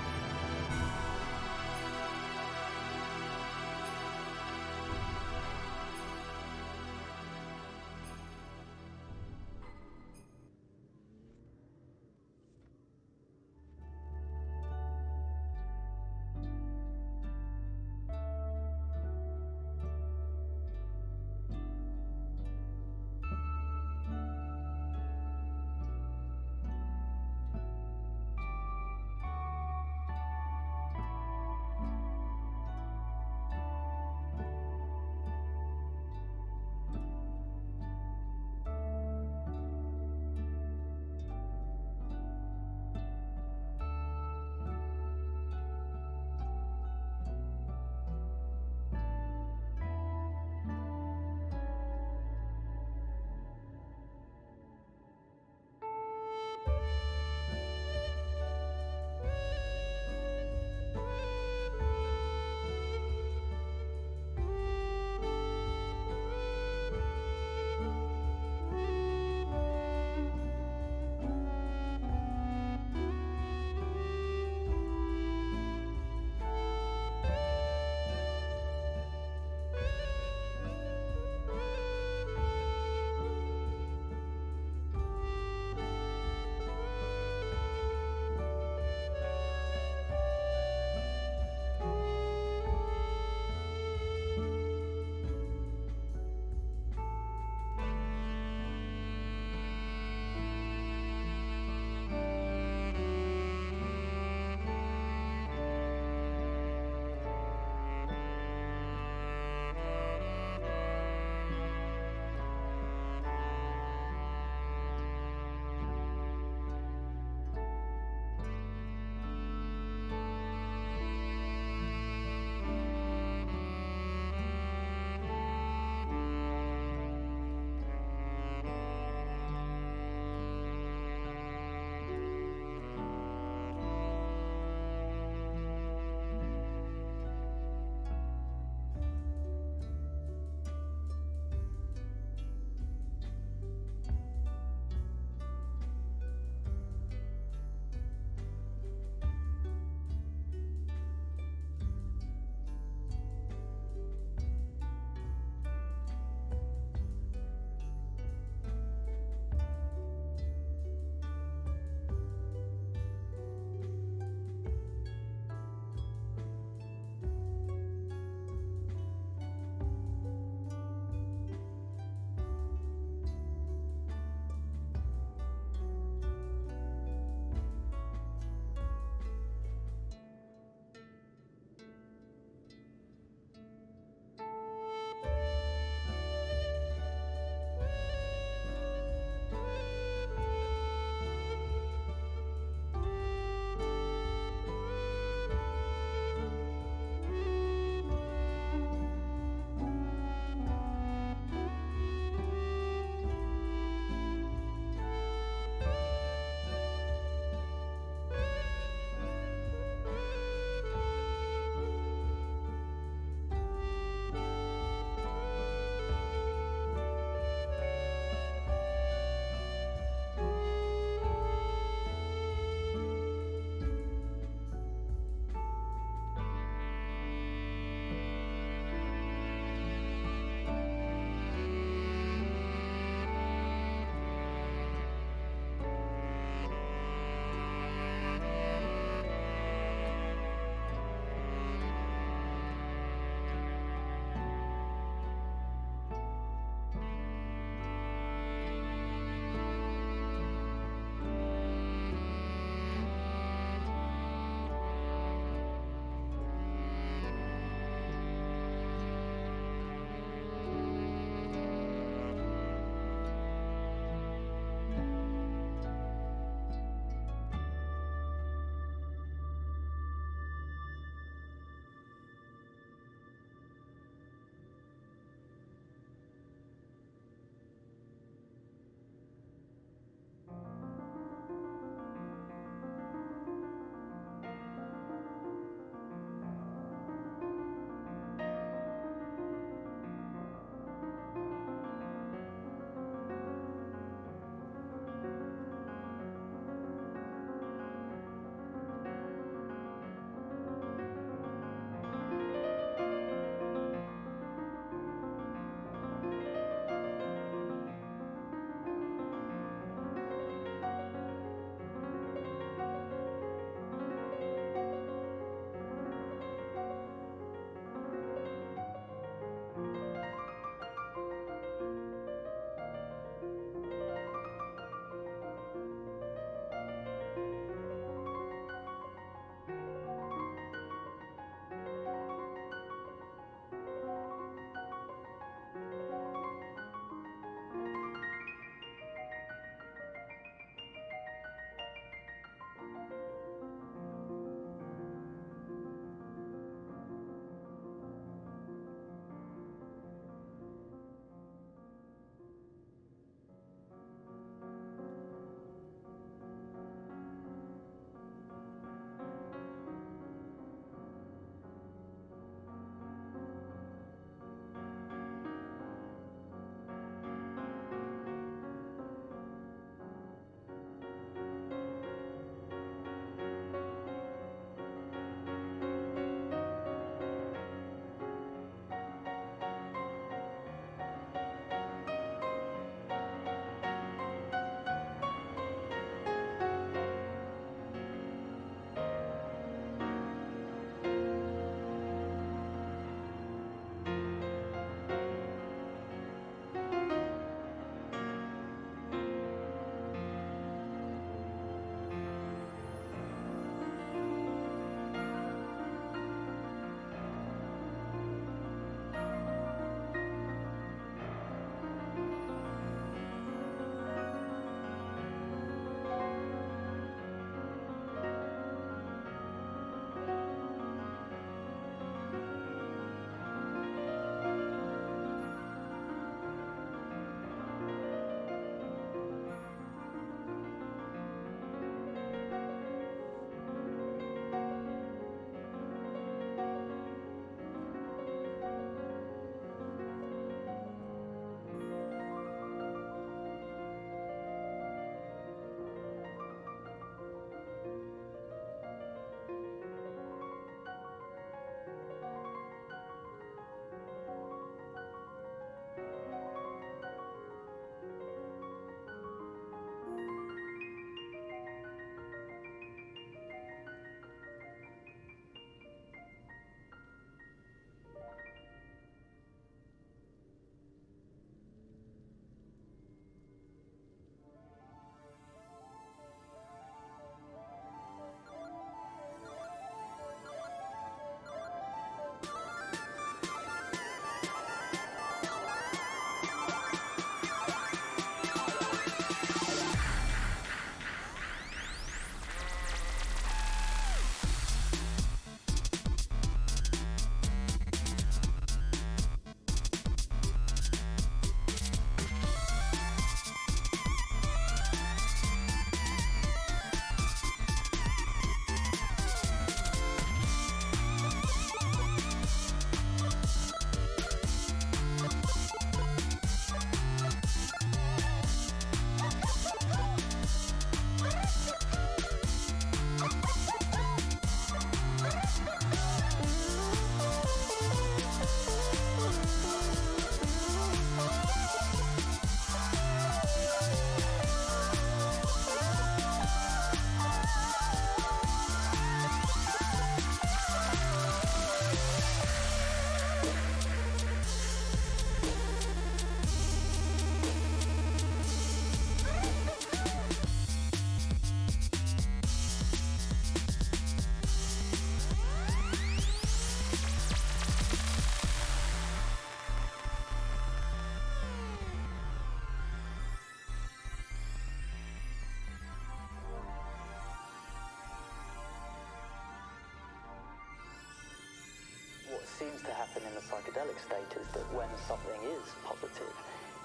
S6: seems to happen in the psychedelic state is that when something is positive,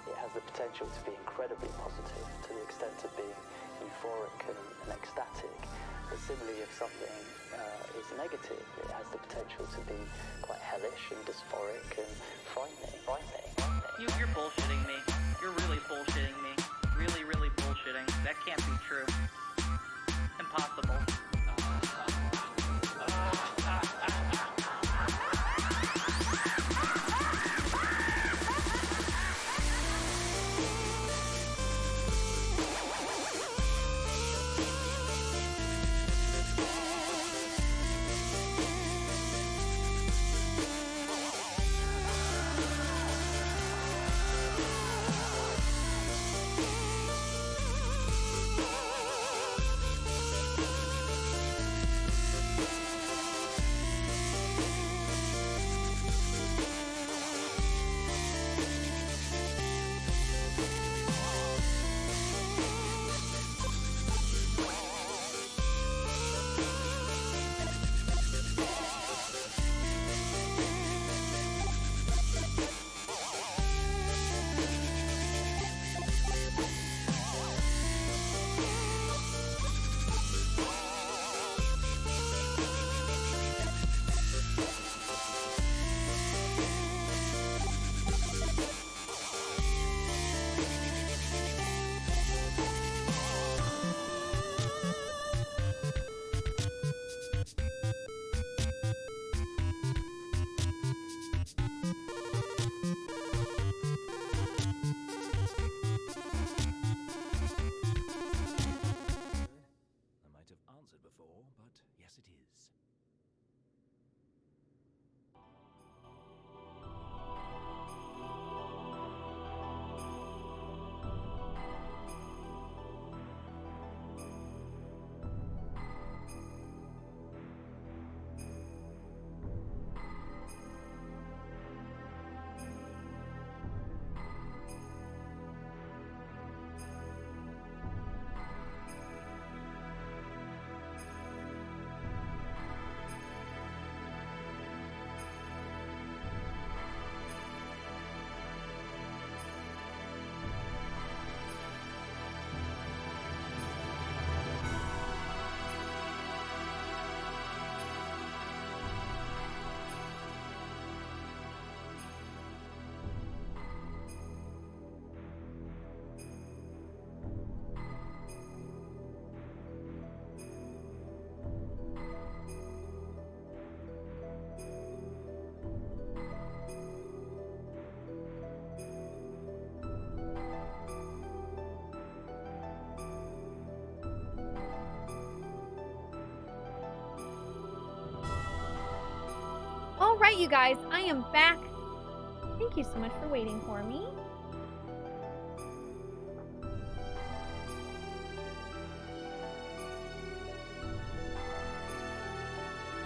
S6: it has the potential to be incredibly positive, to the extent of being euphoric and ecstatic. But similarly, if something is negative, it has the potential to be quite hellish and dysphoric and frightening.
S7: You're bullshitting me. You're really bullshitting me. Really, really bullshitting. That can't be true. Impossible.
S1: Alright, you guys, I am back. Thank you so much for waiting for me.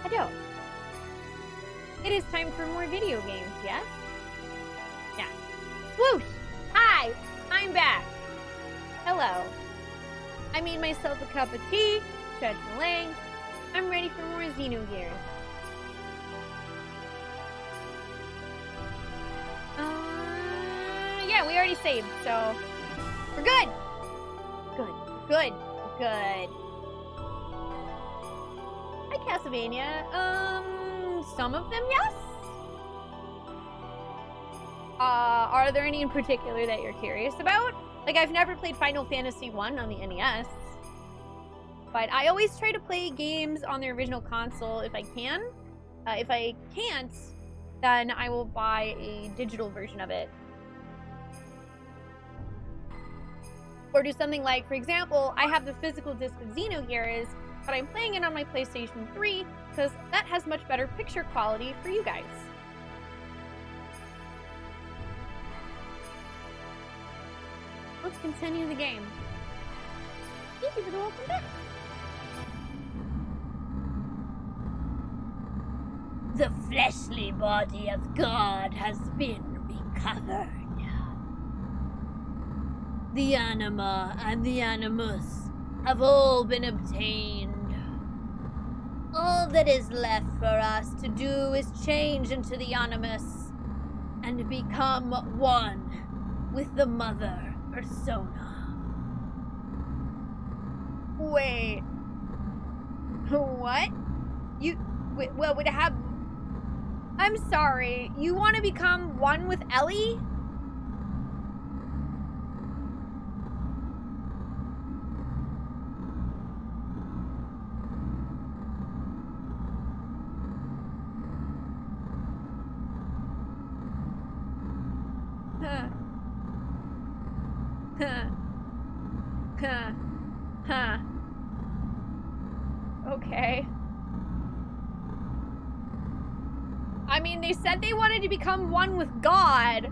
S1: I don't. It is time for more video games, yes? Yeah. Swoosh! Hi! I'm back! Hello. I made myself a cup of tea, stretched my legs. I'm ready for more Xenogears. Yeah, we already saved, so we're good. Good. Hi, Castlevania. Some of them, yes. Are there any in particular that you're curious about? Like, I've never played Final Fantasy 1 on the NES, but I always try to play games on the original console if I can. If I can't, then I will buy a digital version of it. Or do something like, for example, I have the physical disc of Xenogears, but I'm playing it on my PlayStation 3 because that has much better picture quality for you guys. Let's continue the game. Thank you for the welcome back.
S4: The fleshly body of God has been recovered. The anima and the animus have all been obtained. All that is left for us to do is change into the Animus and become one with the Mother Persona.
S1: Wait. What? What would have... I'm sorry. You want to become one with Ellie? Huh. Huh. Huh. Huh. Okay. I mean, they said they wanted to become one with God.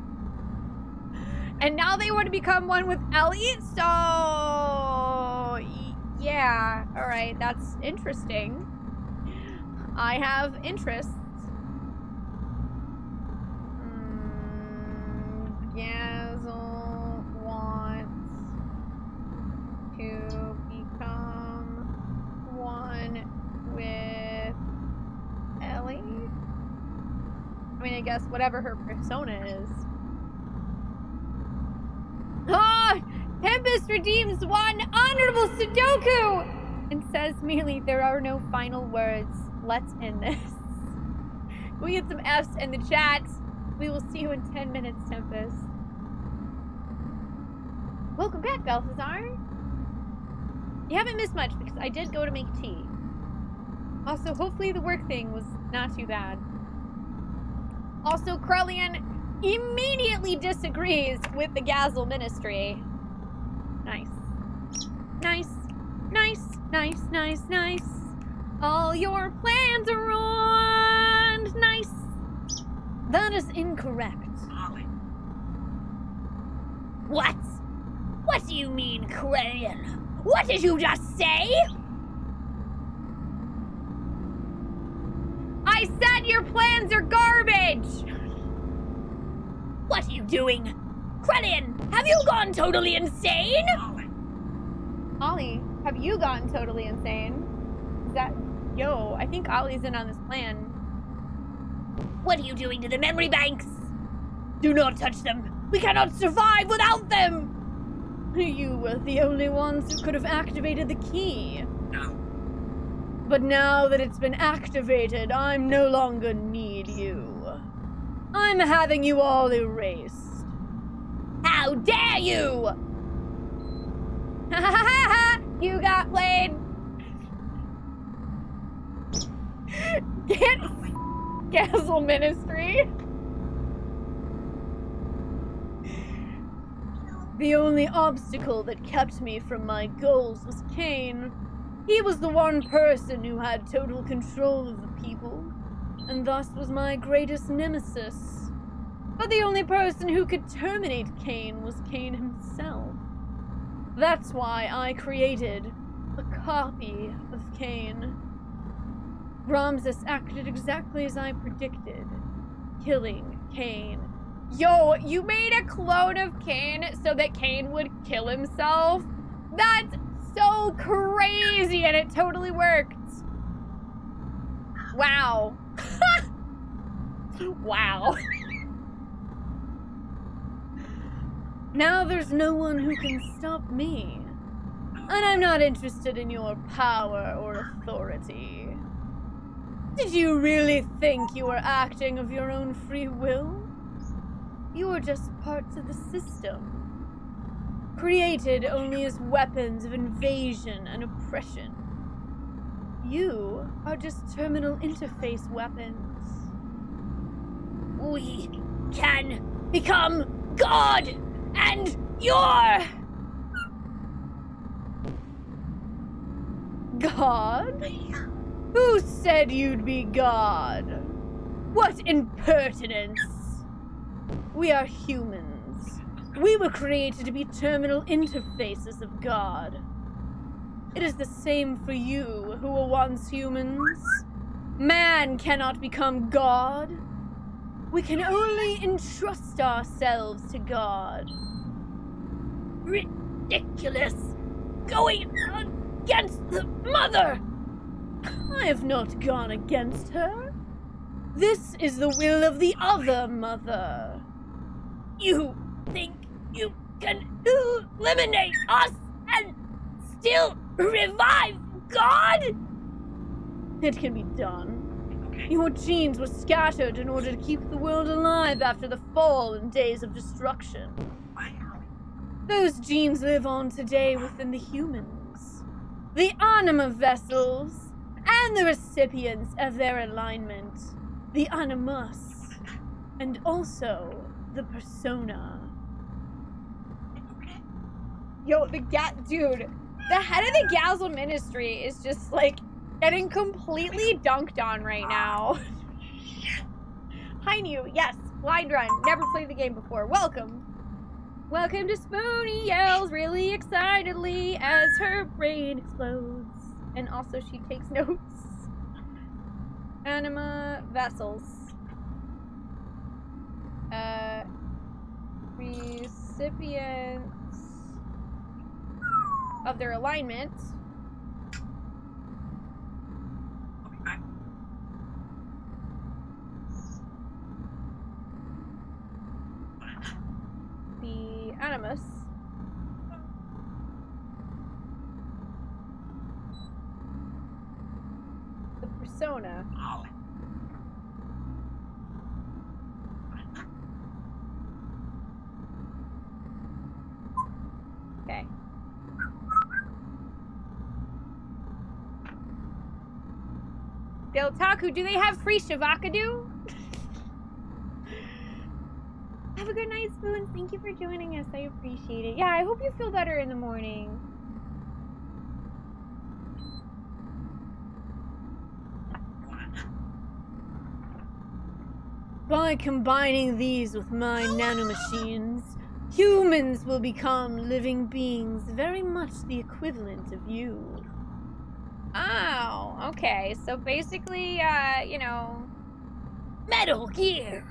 S1: And now they want to become one with Ellie? So... yeah. Alright, that's interesting. I have interests. Gazel wants to become one with Ellie? I mean, I guess whatever her persona is. Ah! Tempest redeems one honorable Sudoku! And says merely, there are no final words. Let's end this. We get some F's in the chat. We will see you in 10 minutes, Tempest. Welcome back, Balthazar. You haven't missed much because I did go to make tea. Also, hopefully the work thing was not too bad. Also, Krellian immediately disagrees with the Gazel ministry. Nice. Nice. Nice, nice, nice, nice. All your plans are ruined. Nice. That is incorrect.
S4: What? What do you mean, Krellian? What did you just say?
S1: I said your plans are garbage!
S4: What are you doing? Krellian, have you gone totally insane?
S1: Ollie, have you gotten totally insane? Is that... Yo, I think Ollie's in on this plan.
S4: What are you doing to the memory banks? Do not touch them. We cannot survive without them.
S1: You were the only ones who could have activated the key. But now that it's been activated, I'm no longer need you. I'm having you all erased.
S4: How dare you!
S1: Ha ha ha ha! You got played! Get Gazel Ministry! The only obstacle that kept me from my goals was Cain. He was the one person who had total control of the people, and thus was my greatest nemesis. But the only person who could terminate Cain was Cain himself. That's why I created a copy of Cain. Ramses acted exactly as I predicted, killing Cain. Yo, you made a clone of Cain so that Cain would kill himself? That's so crazy, and it totally worked. Wow. Wow. Now there's no one who can stop me. And I'm not interested in your power or authority. Did you really think you were acting of your own free will? You are just parts of the system, created only as weapons of invasion and oppression. You are just terminal interface weapons.
S4: We can become God, and you're...
S1: God? Who said you'd be God? What impertinence! We are humans. We were created to be terminal interfaces of God. It is the same for you who were once humans. Man cannot become God. We can only entrust ourselves to God.
S4: Ridiculous! Going against the Mother!
S1: I have not gone against her. This is the will of the other mother.
S4: You think you can eliminate us and still revive God?
S1: It can be done. Your genes were scattered in order to keep the world alive after the fall and days of destruction. Those genes live on today within the humans, the anima vessels, and the recipients of their alignment, the animus, and also the persona. Yo, dude, the head of the Gazel Ministry is just like getting completely dunked on right now. Hi, New. Yes, blind run. Never played the game before. Welcome. Welcome to Spoonee yells really excitedly as her brain explodes. And also she takes notes. Anima vessels. Recipients of their alignment. The animus. The persona. Okay. Del Taku, do they have free Shavakadu? Have a good night, Spoon. Thank you for joining us. I appreciate it. Yeah, I hope you feel better in the morning. By combining these with my nanomachines, humans will become living beings very much the equivalent of you. Oh, okay. So basically, you know,
S4: Metal Gear.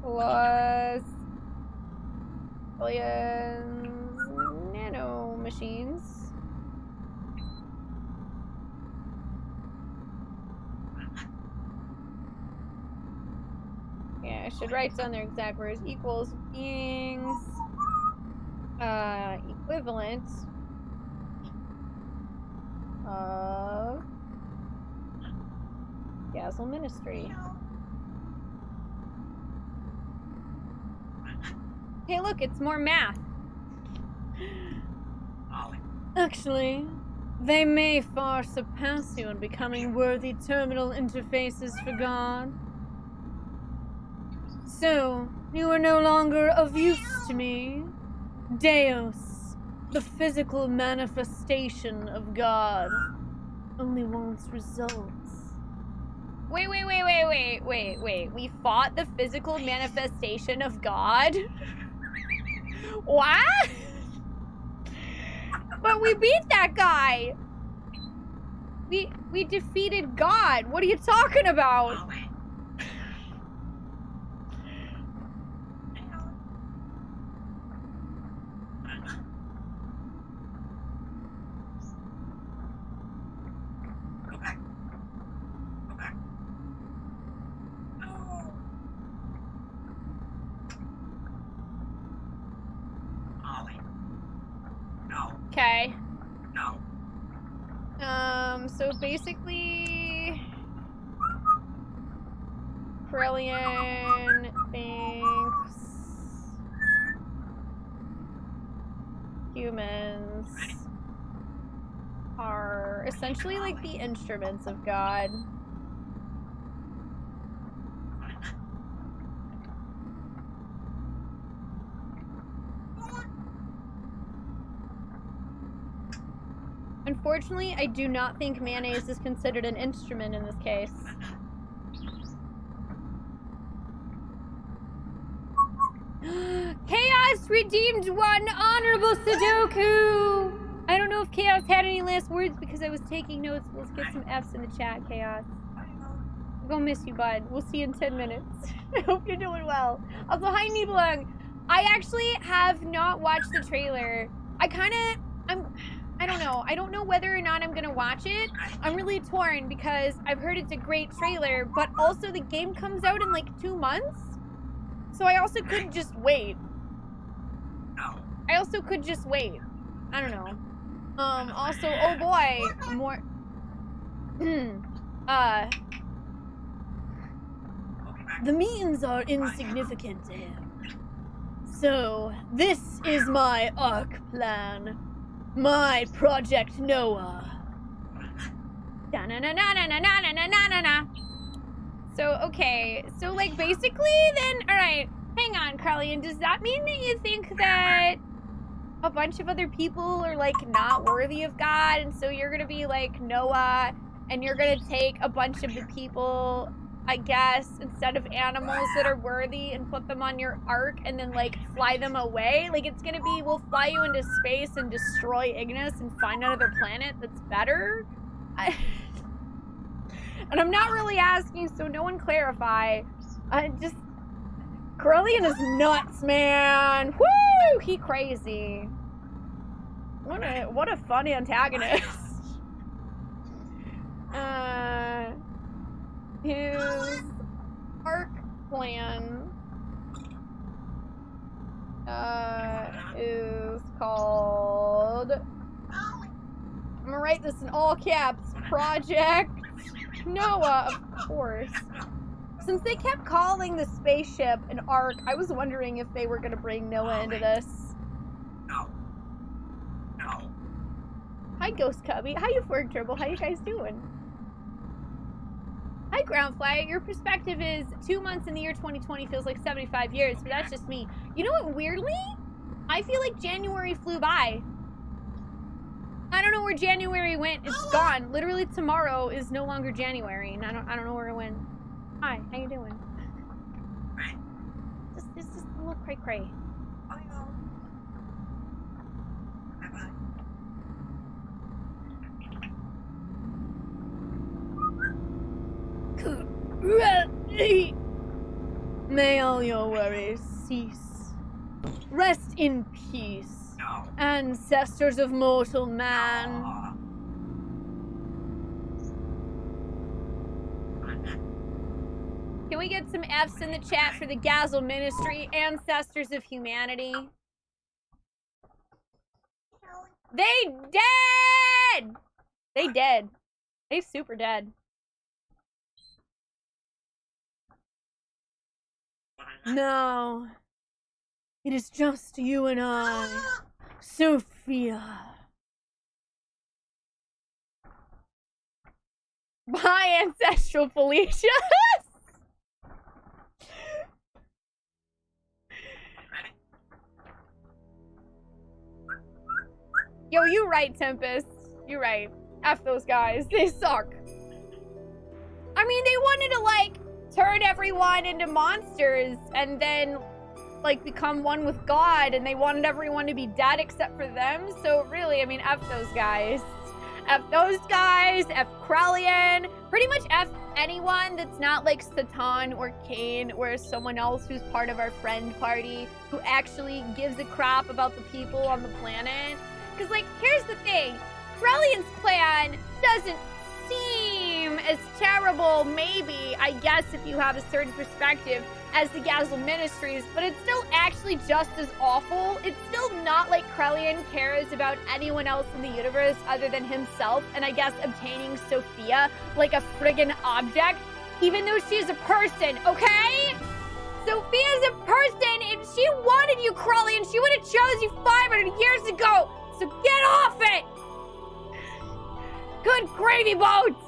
S1: Plus billions nano machines. Yeah, I should write down their exact words. Equals beings equivalent of Gazel Ministry. Hey, look, it's more math. Actually, they may far surpass you in becoming worthy terminal interfaces for God. So, you are no longer of use to me. Deus, the physical manifestation of God, only wants results. Wait. We fought the physical manifestation of God? What? But we beat that guy. We defeated God. What are you talking about? Okay. So basically, Brilliant thinks humans are essentially like the instruments of God. Unfortunately, I do not think mayonnaise is considered an instrument in this case. Chaos redeemed one honorable Sudoku! I don't know if Chaos had any last words because I was taking notes. Let's get some F's in the chat, Chaos. I'm gonna miss you, bud. We'll see you in 10 minutes. I hope you're doing well. Also, hi, Nibelung. I actually have not watched the trailer. I don't know. I don't know whether or not I'm gonna watch it. I'm really torn because I've heard it's a great trailer, but also the game comes out in like 2 months. So I also could just wait. I don't know. Also, oh boy, more the means are insignificant to him. So, this is my ARC plan. My Project Noah. Da-na-na-na-na-na-na-na-na-na-na. So, okay. So, like, basically, then, alright. Hang on, Carlian. Does that mean that you think that a bunch of other people are, like, not worthy of God? And so you're gonna be, like, Noah, and you're gonna take a bunch of the people, I guess, instead of animals that are worthy and put them on your ark and then, like, fly them away? Like, it's gonna be, we'll fly you into space and destroy Ignis and find another planet that's better? And I'm not really asking, so no one clarify. Carlian is nuts, man. Woo! He crazy. What a fun antagonist. His arc plan is called, I'm gonna write this in all caps, Project Noah, of course. Since they kept calling the spaceship an ark, I was wondering if they were gonna bring Noah into this. No. Hi, Ghost Cubby. Hi, Euphoric Turbo. How you guys doing? Hi, Groundfly. Your perspective is 2 months in the year 2020 feels like 75 years, but that's just me. You know what, weirdly? I feel like January flew by. I don't know where January went. It's gone. Literally tomorrow is no longer January, and I don't know where it went. Hi, how you doing? Just a little cray-cray. May all your worries cease. Rest in peace, ancestors of mortal man. Can we get some F's in the chat for the Gazel Ministry, ancestors of humanity? They dead! They dead. They super dead. No. It is just you and I, Sophia. My ancestral Felicia. Yo, you right, Tempest. You're right. F those guys. They suck. I mean, they wanted to, like, turn everyone into monsters and then, like, become one with God, and they wanted everyone to be dead except for them. So, really, I mean, F those guys. F those guys. F Krellian. Pretty much F anyone that's not, like, Satan or Cain or someone else who's part of our friend party who actually gives a crap about the people on the planet. Because, like, here's the thing. Krellian's plan doesn't seem as terrible, maybe, I guess, if you have a certain perspective, as the Gazel Ministries, but it's still actually just as awful. It's still not like Krellian cares about anyone else in the universe other than himself, and I guess obtaining Sophia like a friggin' object, even though she is a person, okay? Sophia's a person. If she wanted you, Krellian, she would have chose you 500 years ago. So get off it! Good gravy boats!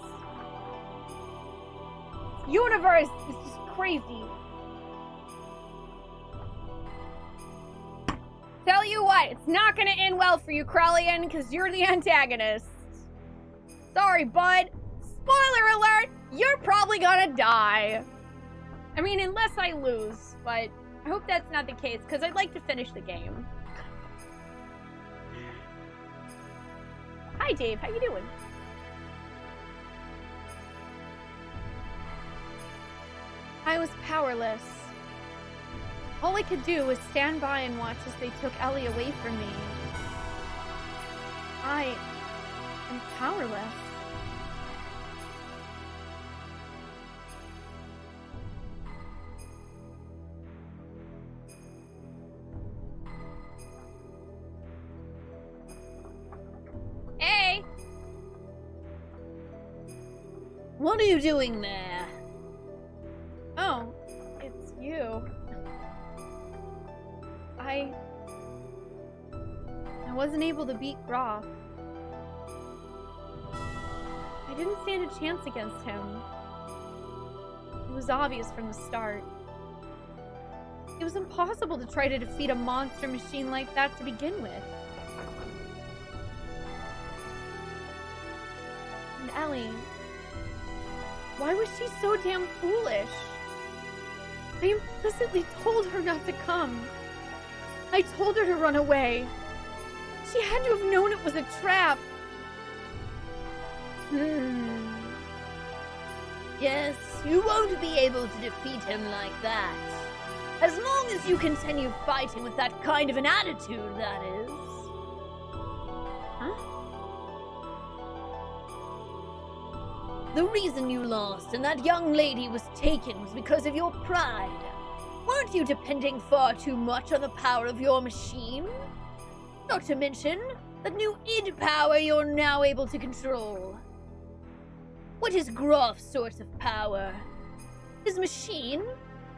S1: This universe is just crazy. Tell you what, it's not gonna end well for you, Krellian, because you're the antagonist. Sorry, bud. Spoiler alert, you're probably gonna die. I mean, unless I lose, but I hope that's not the case, because I'd like to finish the game. Hi, Dave. How you doing? I was powerless. All I could do was stand by and watch as they took Ellie away from me. I am powerless. Hey!
S4: What are you doing there?
S1: Oh, it's you. I wasn't able to beat Groff. I didn't stand a chance against him. It was obvious from the start. It was impossible to try to defeat a monster machine like that to begin with. And Ellie, why was she so damn foolish? I implicitly told her not to come. I told her to run away. She had to have known it was a trap.
S4: Yes, you won't be able to defeat him like that. As long as you continue fighting with that kind of an attitude, that is.
S1: Huh?
S4: The reason you lost and that young lady was taken was because of your pride. Weren't you depending far too much on the power of your machine? Not to mention the new id power you're now able to control. What is Groff's source of power? His machine?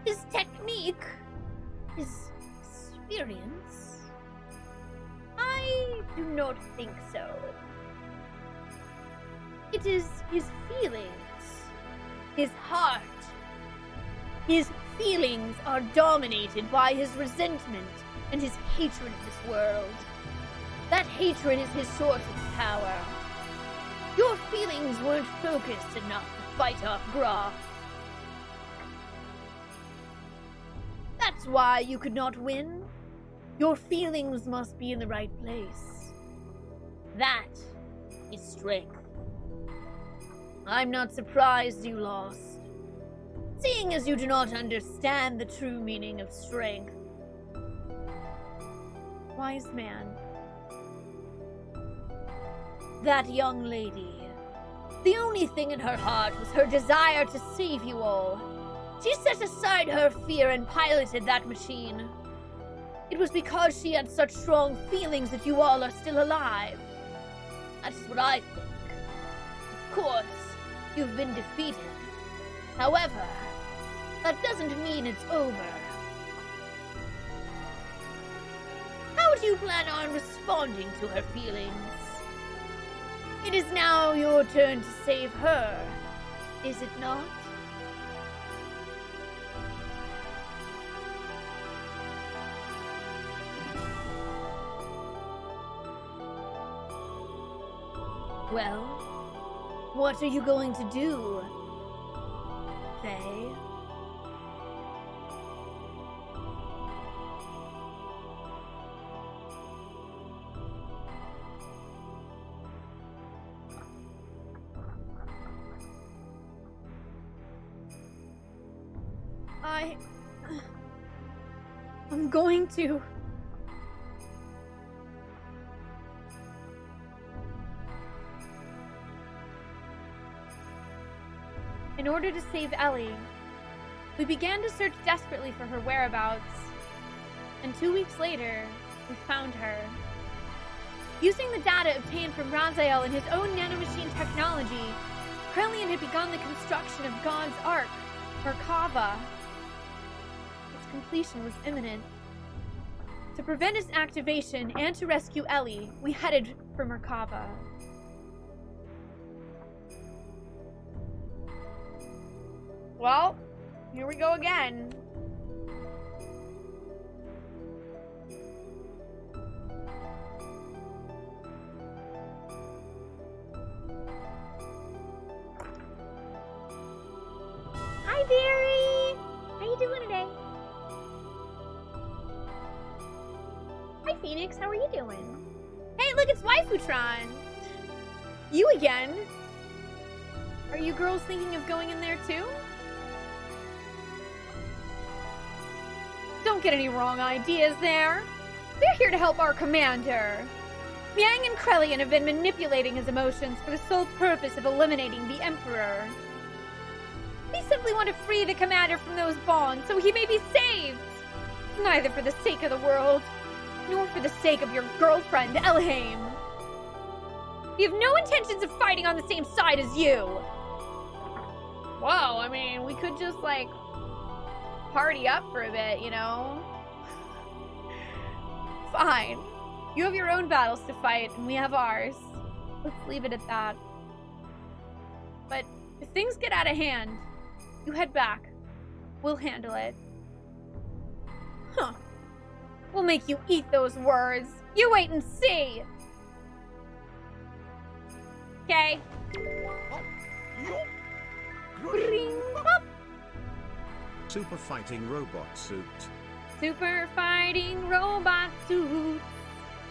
S4: His technique? His experience? I do not think so. It is his feelings. His heart. His feelings are dominated by his resentment and his hatred of this world. That hatred is his source of power. Your feelings weren't focused enough to fight off Groff. That's why you could not win. Your feelings must be in the right place. That is strength. I'm not surprised you lost, seeing as you do not understand the true meaning of strength.
S1: Wise man.
S4: That young lady, the only thing in her heart was her desire to save you all. She set aside her fear and piloted that machine. It was because she had such strong feelings that you all are still alive. That is what I think. Of course, you've been defeated. However, that doesn't mean it's over. How do you plan on responding to her feelings? It is now your turn to save her, is it not? Well, what are you going to do, Faye?
S1: I'm going to. In order to save Ellie, we began to search desperately for her whereabouts, and 2 weeks later, we found her. Using the data obtained from Raziel and his own nanomachine technology, Krelian had begun the construction of God's Ark, Merkava. Its completion was imminent. To prevent its activation and to rescue Ellie, we headed for Merkava. Well, here we go again.
S4: Hi, Barry! How you doing today?
S1: Hi, Phoenix. How are you doing? Hey, look, it's Waifutron. You again? Are you girls thinking of going in there too? Don't get any wrong ideas there. We're here to help our commander. Miang and Krelian have been manipulating his emotions for the sole purpose of eliminating the Emperor. They simply want to free the commander from those bonds so he may be saved. Neither for the sake of the world, nor for the sake of your girlfriend, Elhaim. We have no intentions of fighting on the same side as you. Whoa, I mean, we could just, like, party up for a bit, you know? Fine. You have your own battles to fight, and we have ours. Let's leave it at that. But if things get out of hand, you head back. We'll handle it. Huh. We'll make you eat those words. You wait and see. Okay.
S2: Super fighting robot suit.
S1: Super fighting robot suits.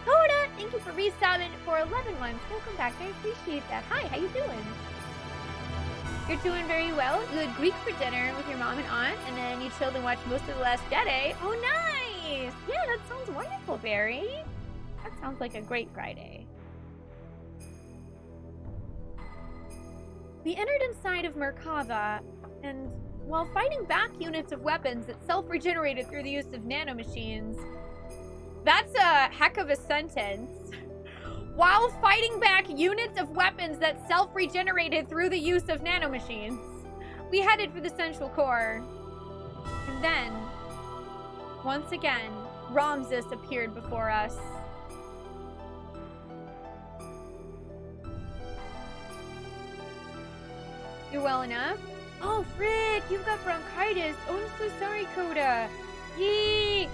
S1: Coda, thank you for resubbing for 11 months. Welcome back. I appreciate that. Hi, how you doing? You're doing very well. You had Greek for dinner with your mom and aunt, and then you chilled and watched most of The Last Jedi. Oh, nice! Yeah, that sounds wonderful, Barry. That sounds like a great Friday. We entered inside of Merkava, and while fighting back units of weapons that self-regenerated through the use of nanomachines... That's a heck of a sentence. While fighting back units of weapons that self-regenerated through the use of nanomachines, we headed for the Central Core. And then, once again, Ramses appeared before us. You're well enough? Oh, Frick, you've got bronchitis. Oh, I'm so sorry, Coda. Yee!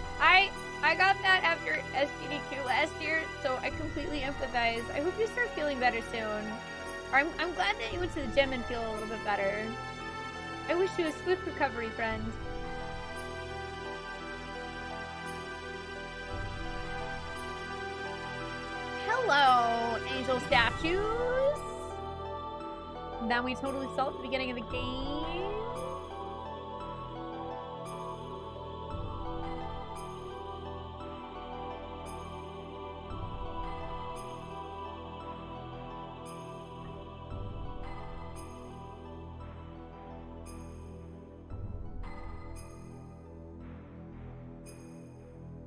S1: I got that after SGDQ last year, so I completely empathize. I hope you start feeling better soon. I'm glad that you went to the gym and feel a little bit better. I wish you a swift recovery, friend. Hello, angel statues. That we totally saw at the beginning of the game.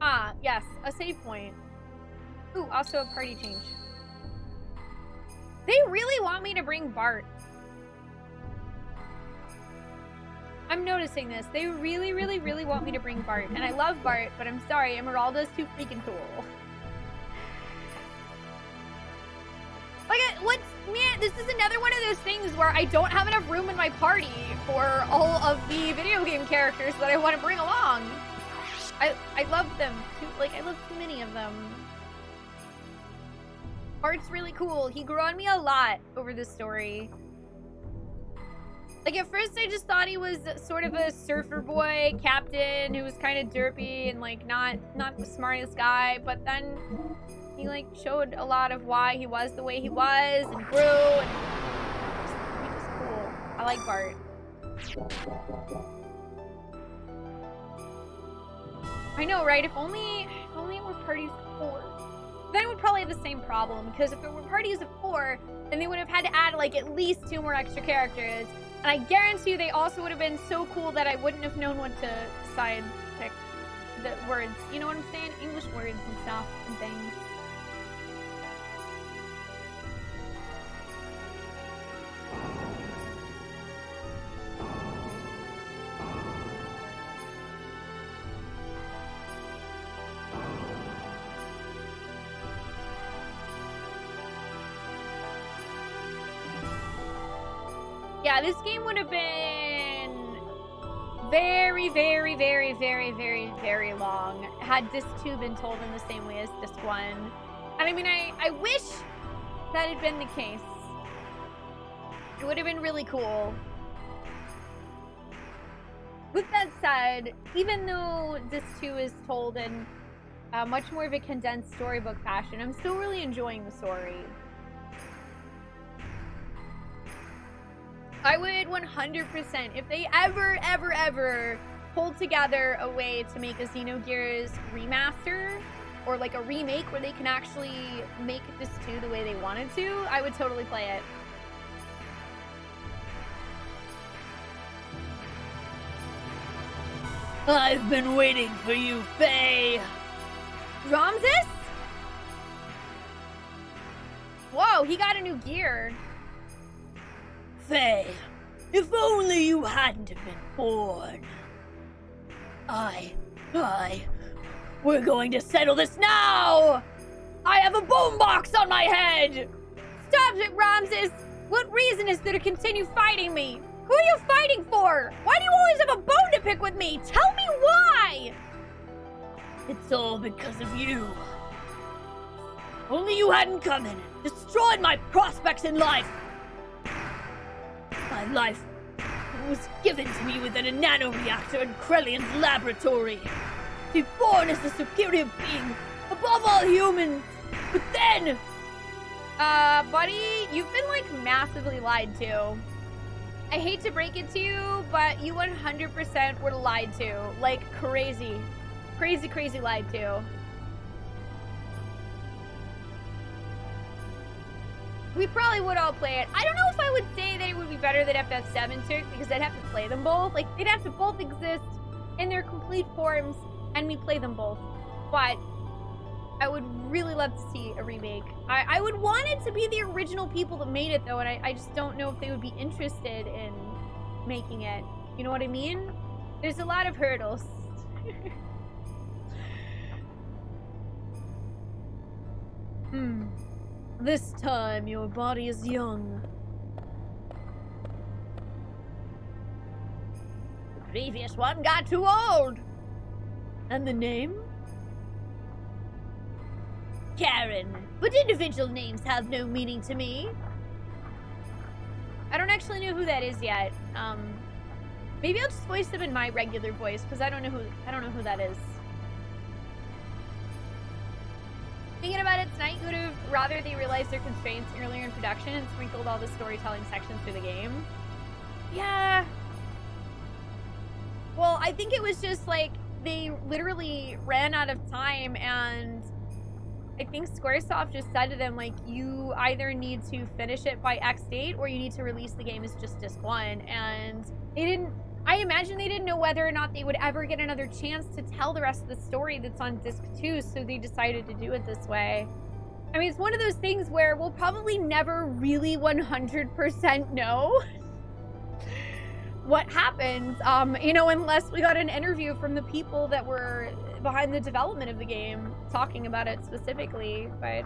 S1: Ah, yes, a save point. Ooh, also a party change. They really want me to bring Bart. I'm noticing this. They really, really, really want me to bring Bart. And I love Bart, but I'm sorry, Emeralda's too freaking cool. Like, man, this is another one of those things where I don't have enough room in my party for all of the video game characters that I want to bring along. I love them. I love too many of them. Bart's really cool. He grew on me a lot over this story. Like, at first I just thought he was sort of a surfer boy captain who was kind of derpy and, like, not the smartest guy, but then he, like, showed a lot of why he was the way he was and grew, and he's just cool. I like Bart. I know, right? If only it were parties of 4. Then I would probably have the same problem, because if it were parties of 4, then they would have had to add, like, at least 2 more extra characters. And I guarantee you they also would have been so cool that I wouldn't have known what to side pick the words. You know what I'm saying? English words and stuff and things. Yeah, this game would have been very, very, very, very, very, very long had Disc 2 been told in the same way as Disc 1. And I mean, I wish that had been the case. It would have been really cool. With that said, even though Disc 2 is told in much more of a condensed storybook fashion, I'm still really enjoying the story. I would 100%, if they ever pulled together a way to make a Xenogears remaster, or like a remake where they can actually make this 2 the way they wanted to, I would totally play it.
S4: I've been waiting for you, Faye.
S1: Ramses? Whoa, he got a new gear.
S4: Faye, if only you hadn't have been born. We're going to settle this now! I have a boombox on my head!
S1: Stop it, Ramses! What reason is there to continue fighting me? Who are you fighting for? Why do you always have a bone to pick with me? Tell me why!
S4: It's all because of you. Only you hadn't come in and destroyed my prospects in life. My life was given to me within a nanoreactor in Krellian's laboratory. To be born as a superior being, above all humans. But then...
S1: buddy, you've been, like, massively lied to. I hate to break it to you, but you 100% were lied to. Like, crazy. Crazy, crazy lied to. We probably would all play it. I don't know if I would say that it would be better than FF7 took, because I'd have to play them both. Like, they'd have to both exist in their complete forms, and we play them both. But I would really love to see a remake. I would want it to be the original people that made it, though, and I just don't know if they would be interested in making it. You know what I mean? There's a lot of hurdles.
S4: This time, your body is young. The previous one got too old. And the name? Karen. But individual names have no meaning to me.
S1: I don't actually know who that is yet. Maybe I'll just voice them in my regular voice, because I don't know who that is. Thinking about it tonight, you would have rather they realized their constraints earlier in production and sprinkled all the storytelling sections through the game. Yeah. Well, I think it was just like they literally ran out of time, and I think Squaresoft just said to them, like, you either need to finish it by X date or you need to release the game as just disc 1. And they didn't, I imagine they didn't know whether or not they would ever get another chance to tell the rest of the story that's on disc 2, so they decided to do it this way. I mean, it's one of those things where we'll probably never really 100% know what happened, you know, unless we got an interview from the people that were behind the development of the game talking about it specifically. But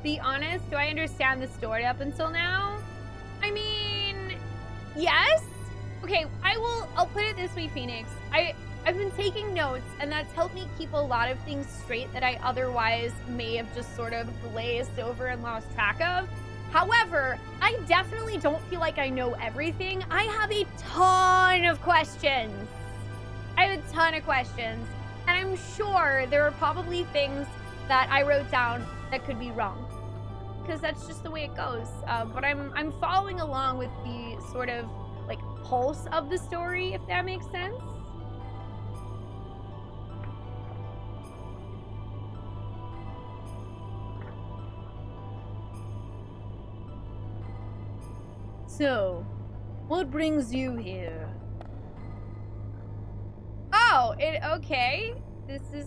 S1: be honest, do I understand the story up until now? I mean, yes. Okay, I'll put it this way, Phoenix. I've been taking notes, and that's helped me keep a lot of things straight that I otherwise may have just sort of glazed over and lost track of. However, I definitely don't feel like I know everything. I have a ton of questions. And I'm sure there are probably things that I wrote down that could be wrong, because that's just the way it goes. But I'm following along with the sort of like pulse of the story, if that makes sense.
S4: So, what brings you here?
S1: Oh, okay. This is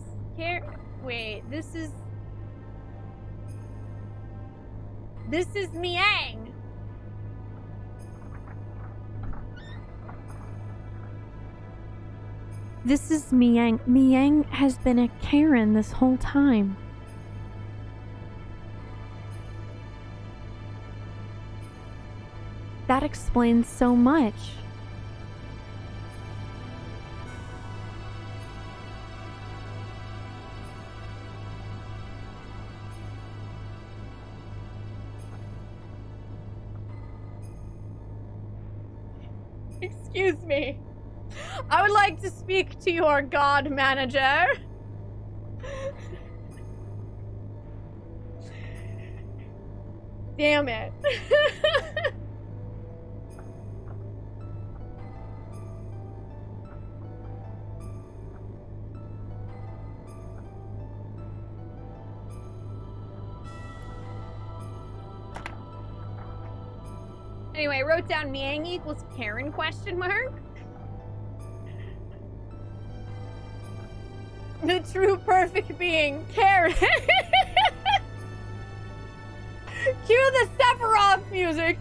S1: Miang.
S8: This is Miang. Miang has been a Karen this whole time. That explains so much.
S1: Excuse me. I would like to speak to your god manager. Damn it. Anyway, I wrote down Miang equals Karen question mark. The true perfect being, Karen. Cue the Sephiroth music.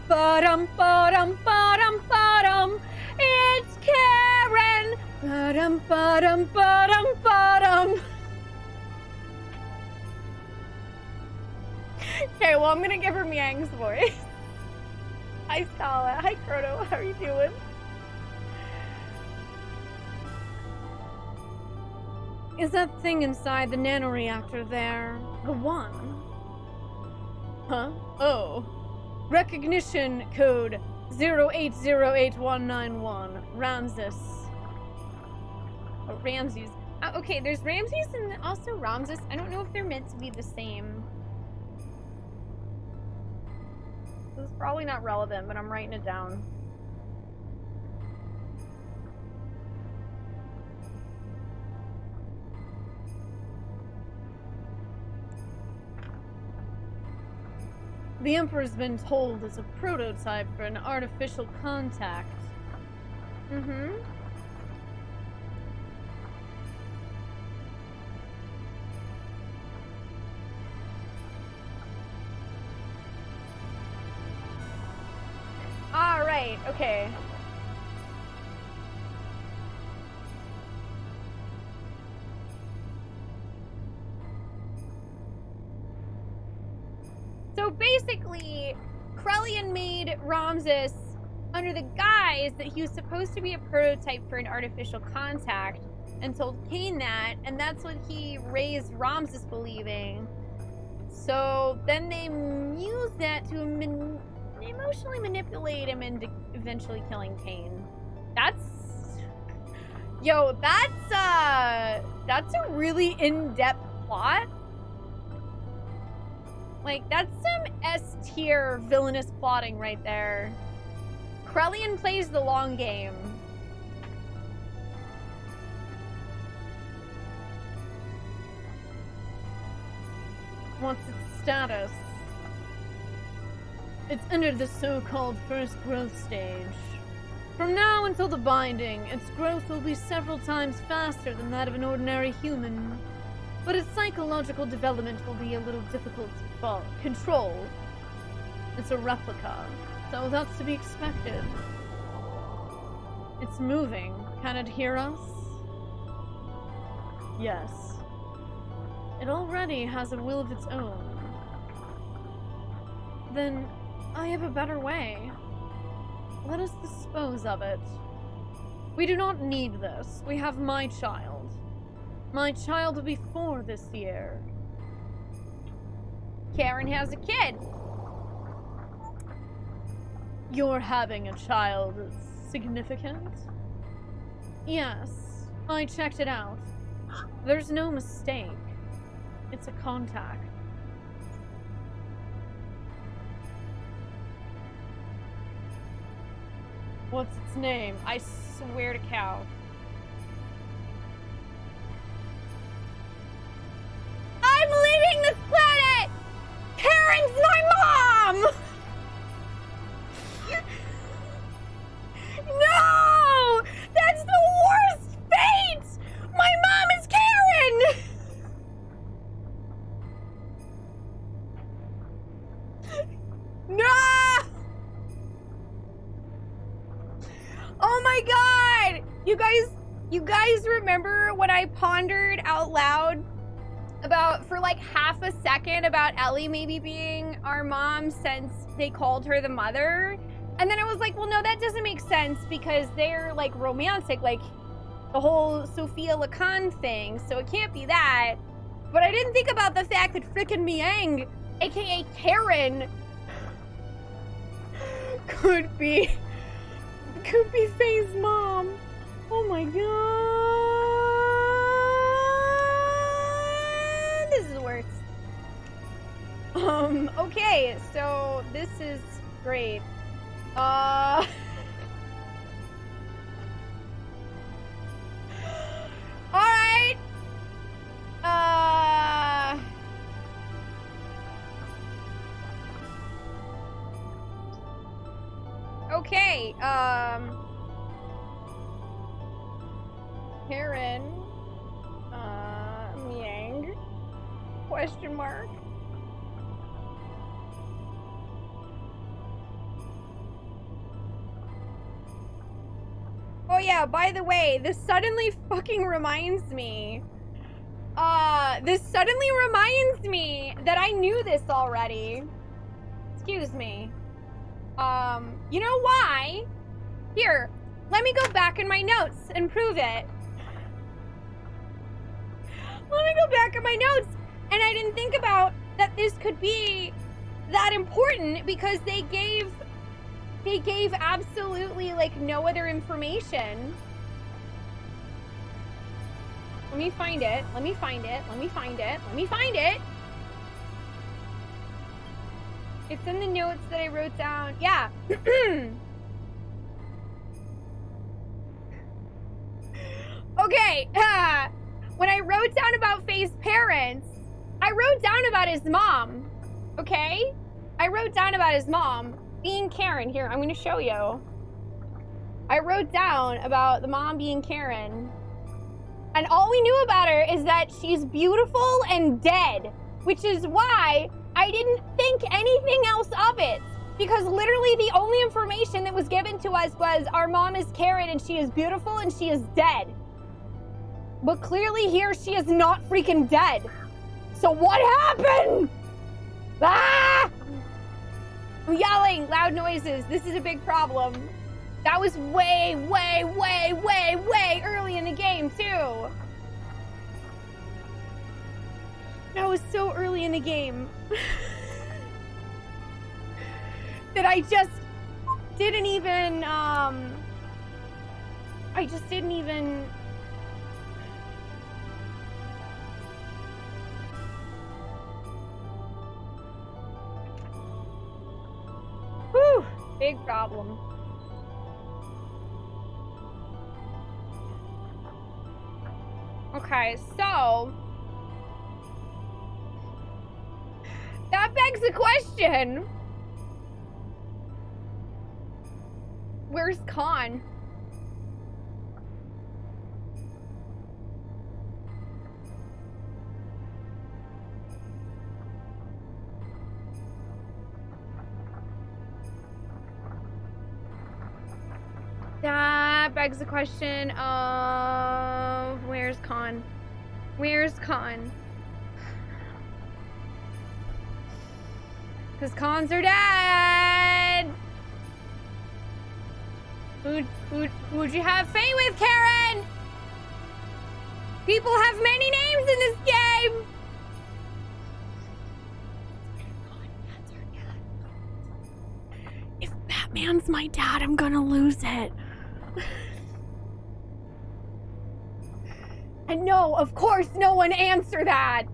S1: Ba-dum, ba-dum, ba-dum, ba-dum. It's Karen. Ba-dum, ba-dum, ba-dum, ba-dum. Okay, well, I'm gonna give her Miang's voice. Hi, Scala. Hi, Chrono. How are you doing? Is that thing inside the nanoreactor there the one? Huh? Oh. Recognition code 0808191. Ramses. Oh, Ramses. Okay, there's Ramses and also Ramses. I don't know if they're meant to be the same. This is probably not relevant, but I'm writing it down. The Emperor's been told it's a prototype for an artificial contact. Mm-hmm. All right, okay. So basically, Krellian made Ramses under the guise that he was supposed to be a prototype for an artificial contact and told Cain that, and that's what he raised Ramses believing. So then they used that to emotionally manipulate him into eventually killing Cain. That's... Yo, that's a really in-depth plot. Like, that's some S-tier villainous plotting right there. Krellian plays the long game. What's its status? It's entered the so-called first growth stage. From now until the binding, its growth will be several times faster than that of an ordinary human. But its psychological development will be a little difficult to control. It's a replica, so that's to be expected. It's moving. Can it hear us? Yes. It already has a will of its own. Then I have a better way. Let us dispose of it. We do not need this. We have my child. My child will be 4 this year. Karen has a kid. Your having a child is significant? Yes, I checked it out. There's no mistake. It's a contact. What's its name? I swear to cow. I'm leaving this planet! Karen's my mom! No! That's the worst fate! My mom is Karen! No! Oh my god! You guys remember when I pondered out loud about, for like half a second, about Ellie maybe being our mom since they called her the mother? And then I was like, well, no, that doesn't make sense because they're like romantic, like the whole Sophia Lacan thing, so it can't be that. But I didn't think about the fact that frickin' Miang, aka Karen, could be Faye's mom. Oh my god. This is worse. Okay, so this is great. Alright. Karen, Yang, question mark. Oh yeah, by the way, this suddenly fucking reminds me. This suddenly reminds me that I knew this already. Excuse me. You know why? Here, let me go back in my notes and prove it. Let me go back in my notes. And I didn't think about that this could be that important because they gave absolutely like no other information. Let me find it. Let me find it. Let me find it. Let me find it. It's in the notes that I wrote down. Yeah. Okay. When I wrote down about Faye's parents, I wrote down about his mom. Okay? I wrote down about his mom being Karen. Here, I'm going to show you. I wrote down about the mom being Karen. And all we knew about her is that she's beautiful and dead, which is why I didn't think anything else of it. Because literally the only information that was given to us was our mom is Karen and she is beautiful and she is dead. But clearly here she is not freaking dead. So what happened? Ah! I'm yelling, loud noises. This is a big problem. That was way, way, way, way, way early in the game, too. That was so early in the game. That I just didn't even, Whew, big problem. Okay, so that begs the question. Where's Khan? That begs the question of where's Khan? Where's Khan? Because Khans are dead! Who'd you have Faye with, Karen? People have many names in this game! That's our dad. If Batman's my dad, I'm gonna lose it. And no, of course, no one answer that.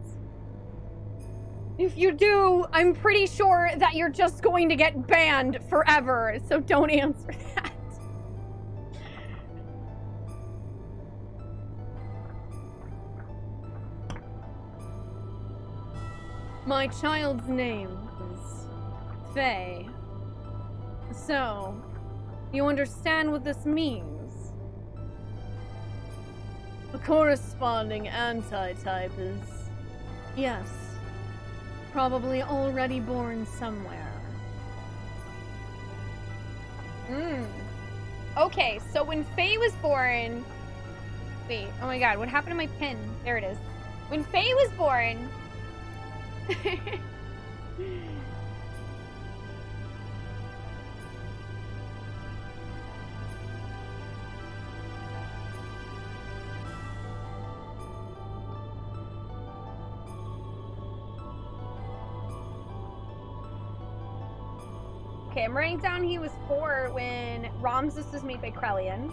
S1: If you do, I'm pretty sure that you're just going to get banned forever, so don't answer that. My child's name is Faye. So, you understand what this means? The corresponding anti-type is, yes, probably already born somewhere. Okay, so when Faye was born... Wait, oh my god, what happened to my pin? There it is. When Faye was born... Okay, I'm writing down he was 4 when Ramses was made by Krelian.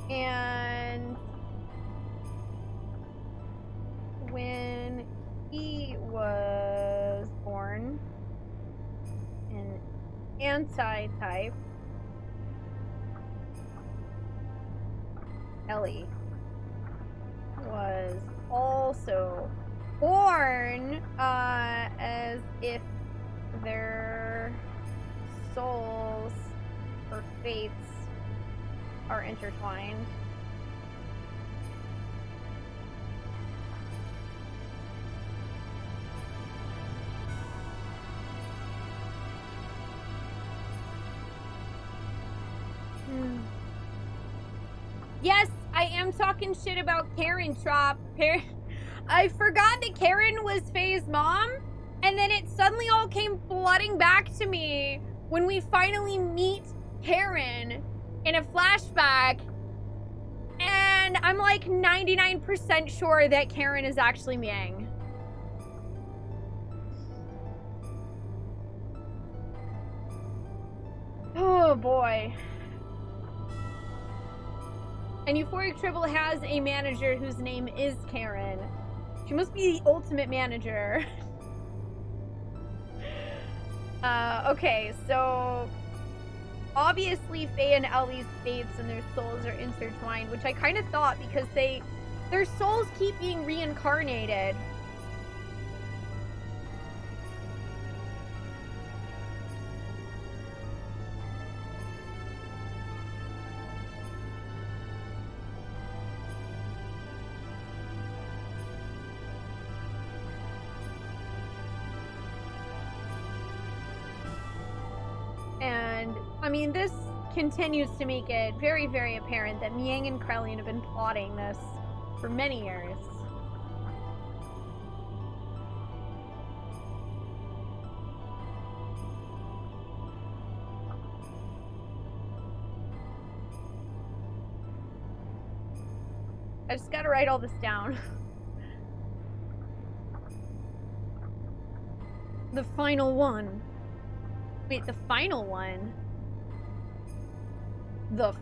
S1: And when he was born, an anti-type, Ellie was also born as if their souls or fates are intertwined. Yes, I am talking shit about Karen, Trop. I forgot that Karen was Faye's mom, and then it suddenly all came flooding back to me when we finally meet Karen in a flashback, and I'm like 99% sure that Karen is actually Miang. Oh boy. And Euphoric Tribble has a manager whose name is Karen. She must be the ultimate manager. Okay, so obviously Faye and Ellie's fates and their souls are intertwined, which I kind of thought because their souls keep being reincarnated. And, I mean, this continues to make it very, very apparent that Miang and Krelian have been plotting this for many years. I just gotta write all this down. The final one. Wait, the final one? The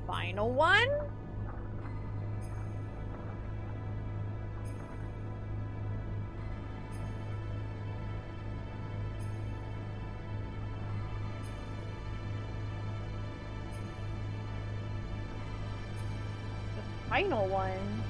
S1: final one? The final one?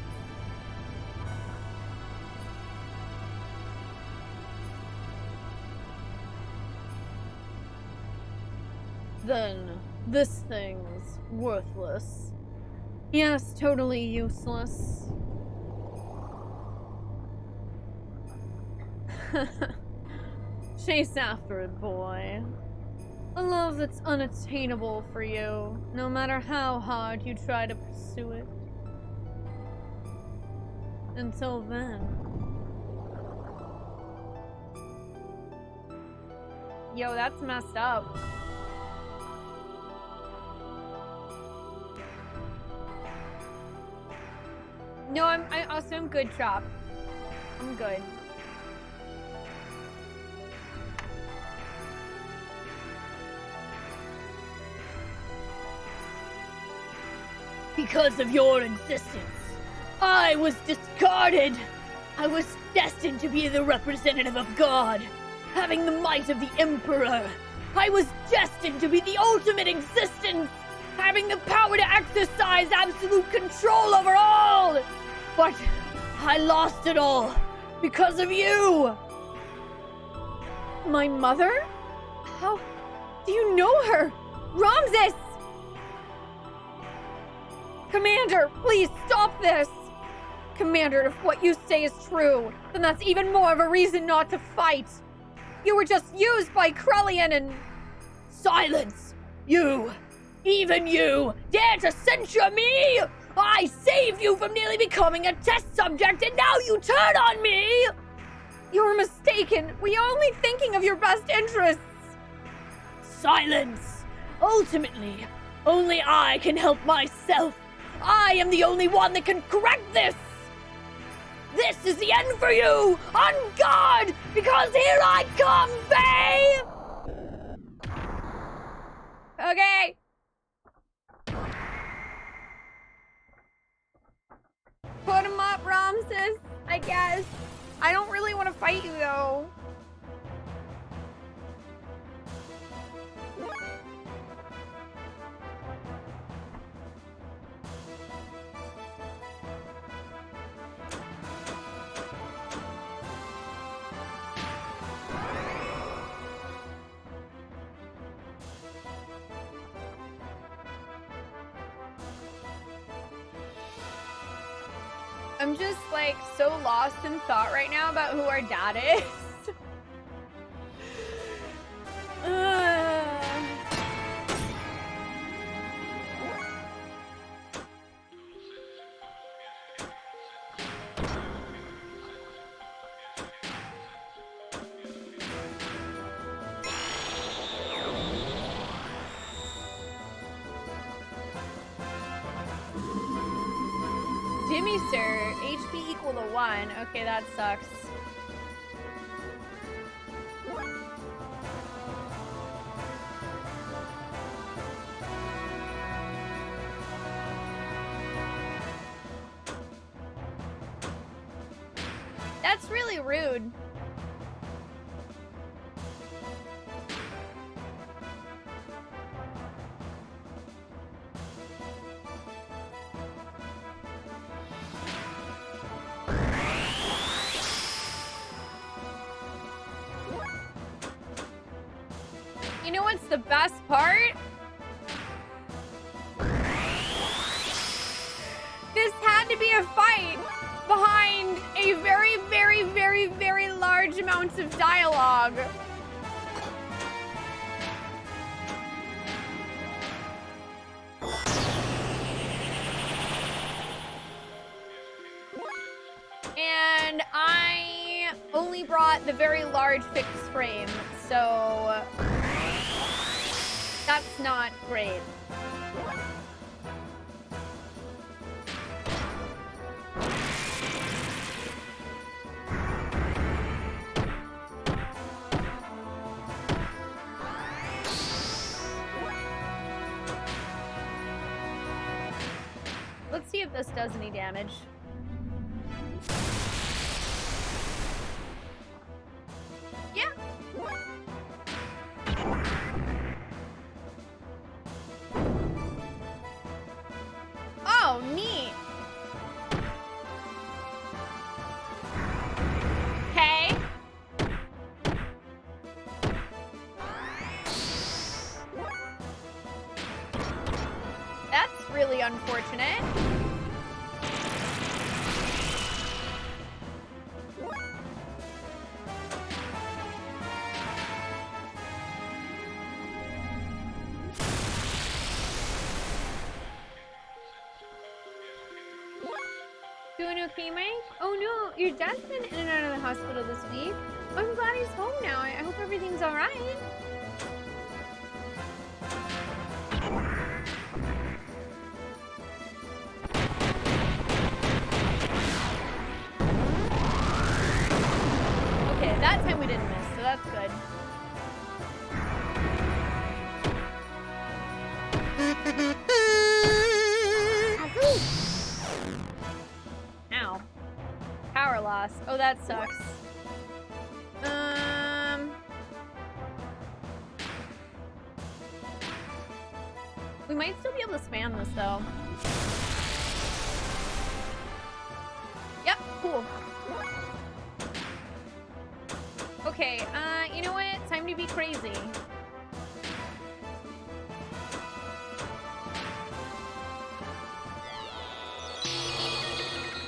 S1: Then, this thing's worthless. Yes, totally useless. Chase after it, boy. A love that's unattainable for you, no matter how hard you try to pursue it. Until then. Yo, that's messed up. No, I'm good, Chop. I'm good.
S4: Because of your existence, I was discarded. I was destined to be the representative of God, having the might of the Emperor. I was destined to be the ultimate existence, having the power to exercise absolute control over all. But I lost it all because of you.
S1: My mother? How do you know her? Ramses! Commander, please stop this! Commander, if what you say is true, then that's even more of a reason not to fight. You were just used by Krelian and...
S4: Silence! You! Even you! Dare to censure me! I saved you from nearly becoming a test subject, and now you turn on me!
S1: You're mistaken. We are only thinking of your best interests.
S4: Silence! Ultimately, only I can help myself. I am the only one that can correct this! This is the end for you! On guard! Because here I come, Faye!
S1: Okay. Put him up, Ramses, I guess. I don't really want to fight you, though. I'm just like so lost in thought right now about who our dad is. Jimmy sir, HP equal to 1. Okay, that sucks. That's really rude. You know what's the best part? This had to be a fight behind a very, very, very, very large amounts of dialogue. And I only brought the very large fixed frame, so that's not great. Let's see if this does any damage. Yeah. Oh, neat. Okay. That's really unfortunate. Doing okay, Mike? Oh no, your dad's been in and out of the hospital this week. I'm glad he's home now. I hope everything's alright. Okay, that time we didn't miss, so that's good. Ow. Power loss. Oh, that sucks. We might still be able to spam this, though. Yep, cool. Okay, you know what? Time to be crazy.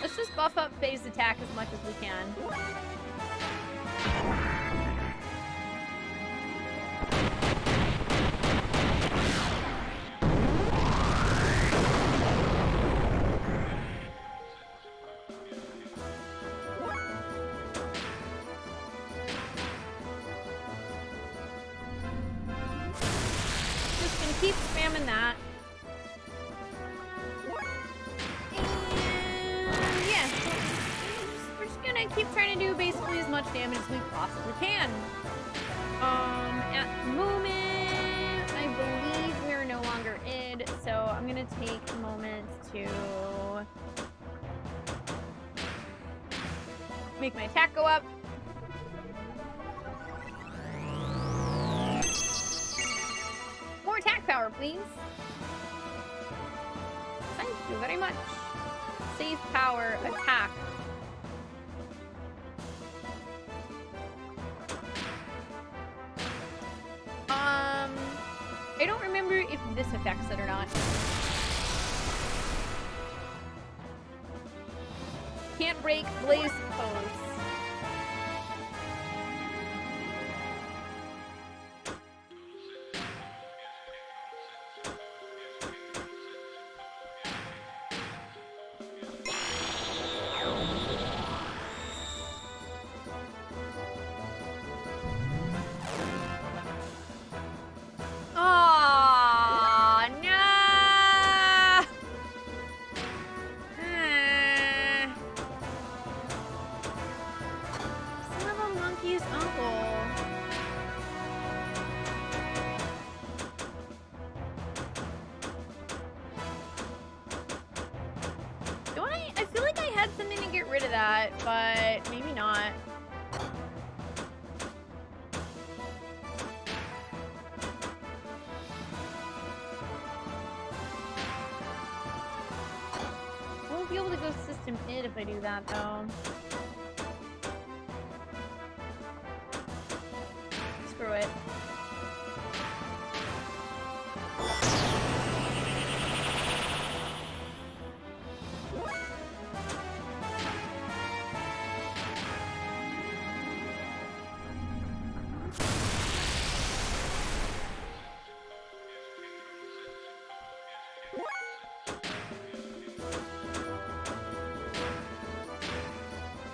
S1: Let's just buff up phased attack as much as we can. Just gonna keep spamming that. Keep trying to do basically as much damage as we possibly can. At the moment, I believe we're no longer id, so I'm gonna take a moment to make my attack go up. More attack power, please. Thank you very much. Save power, attack. I don't remember if this affects it or not. can't break blaze pose. Oh no! Son of a monkey's uncle. Don't I feel like I had something to get rid of that, but maybe not. I won't be able to go system id if I do that though. Screw it.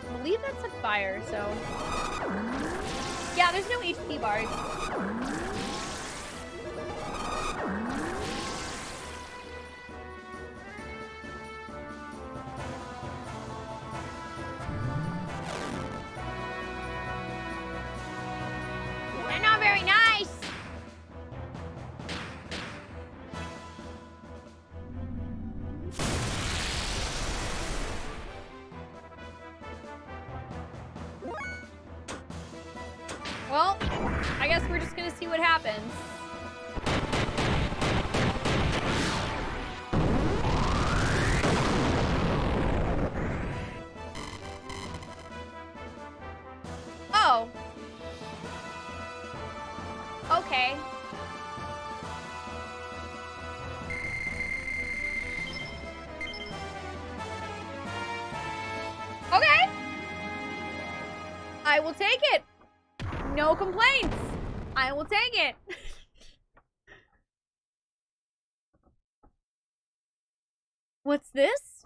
S1: I believe that's a fire, so... Yeah, there's no HP bars. They're not very nice! Well, I guess we're just gonna see what happens. Oh. Okay. Okay. I will take it. No complaints. I will take it. What's this?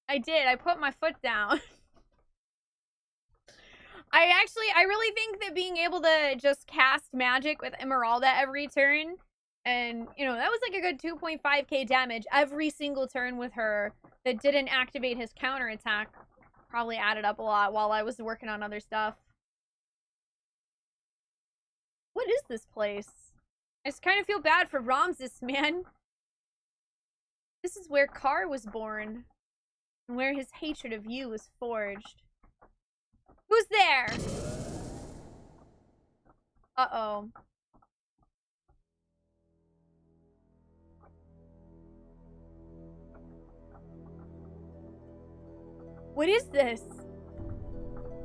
S1: I did. I put my foot down. I really think that being able to just cast magic with Emeralda every turn, and, you know, that was like a good 2.5k damage every single turn with her that didn't activate his counterattack. Probably added up a lot while I was working on other stuff. What is this place? I just kind of feel bad for Ramses, man. This is where Carr was born, and where his hatred of you was forged. Who's there? Uh-oh. What is this?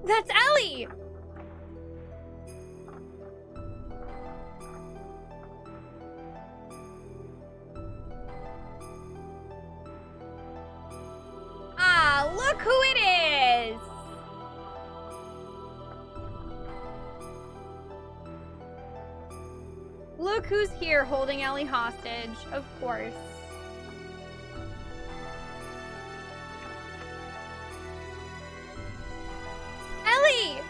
S1: That's Ellie! Ah, look who it is! Look who's here holding Ellie hostage, of course. Ellie!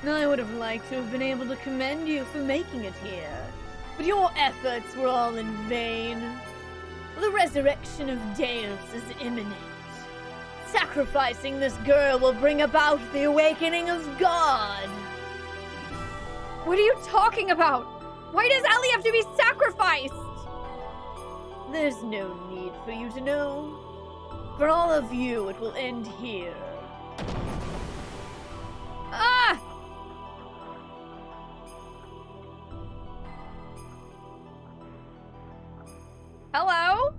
S4: I would have liked to have been able to commend you for making it here, but your efforts were all in vain. The resurrection of Deus is imminent. Sacrificing this girl will bring about the awakening of God.
S1: What are you talking about? Why does Ellie have to be sacrificed?
S4: There's no need for you to know. For all of you, it will end here.
S1: Ah! Hello?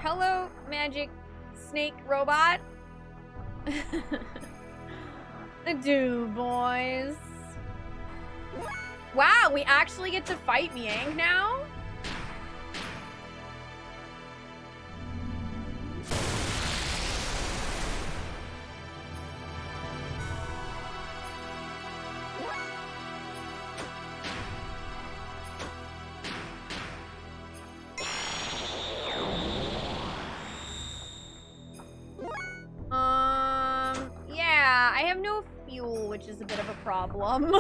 S1: Hello, magic snake robot. Do boys. Wow, we actually get to fight Miang now? Yeah, I have no fuel, which is a bit of a problem.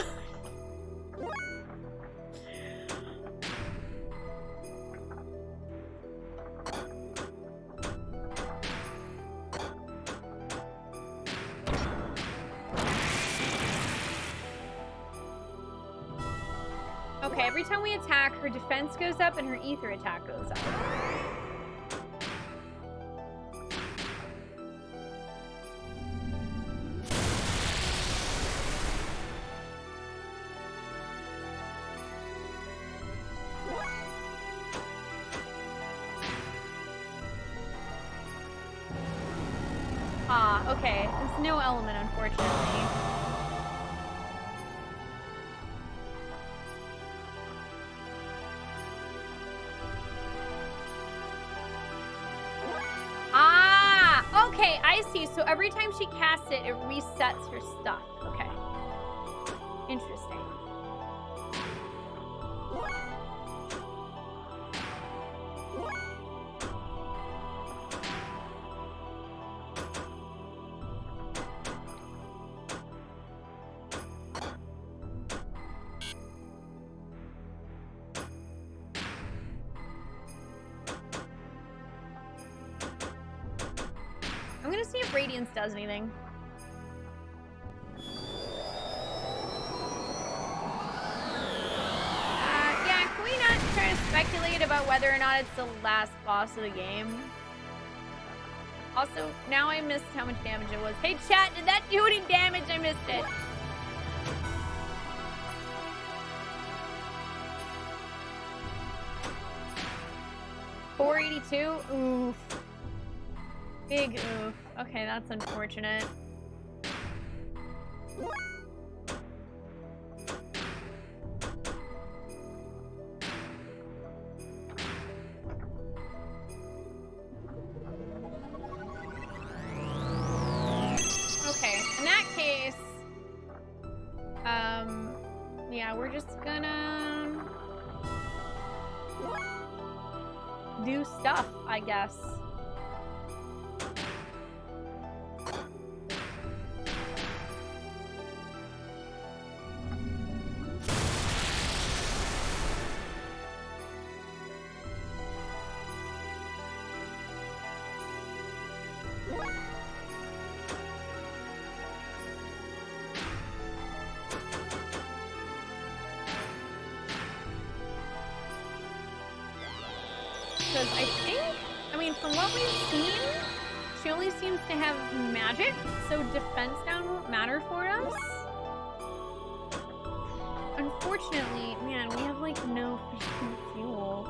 S1: Okay, every time we attack, her defense goes up and her ether attack goes up. Ah, okay. There's no element, unfortunately. Ah, okay, I see. So every time she casts it, it resets her stuff. Okay. Interesting. I'm gonna see if Radiance does anything. Yeah, can we not try to speculate about whether or not it's the last boss of the game? Also, now I missed how much damage it was. Hey chat, did that do any damage? I missed it. $482? Oof. Big oof. Okay, that's unfortunate. Okay, in that case, yeah, we're just gonna do stuff, I guess. Because I think, I mean, from what we've seen, she only seems to have magic, so defense down won't matter for us. Unfortunately, man, we have like no freaking fuel.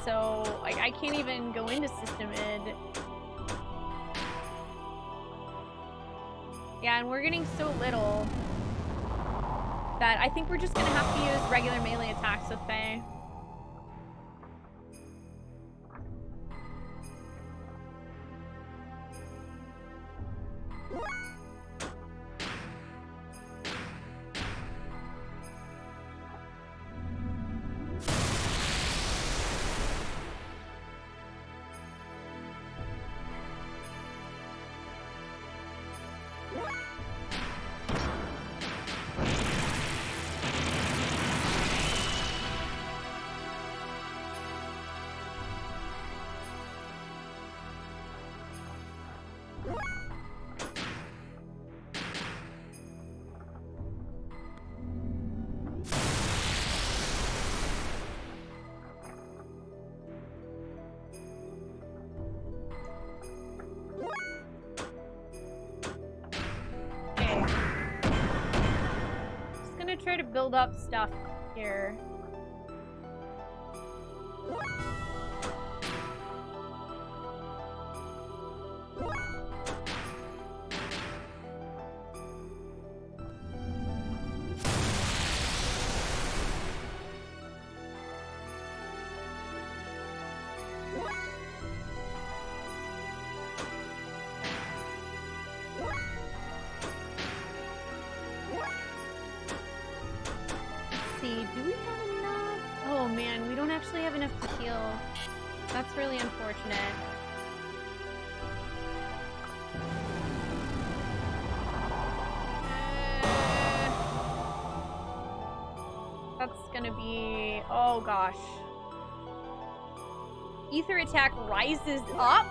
S1: So, like, I can't even go into system id. Yeah, and we're getting so little that I think we're just gonna have to use regular melee attacks with Faye. Try to build up stuff here. see. Do we have enough? Oh man, we don't actually have enough to heal. That's really unfortunate. That's gonna be... Oh gosh. Ether attack rises up?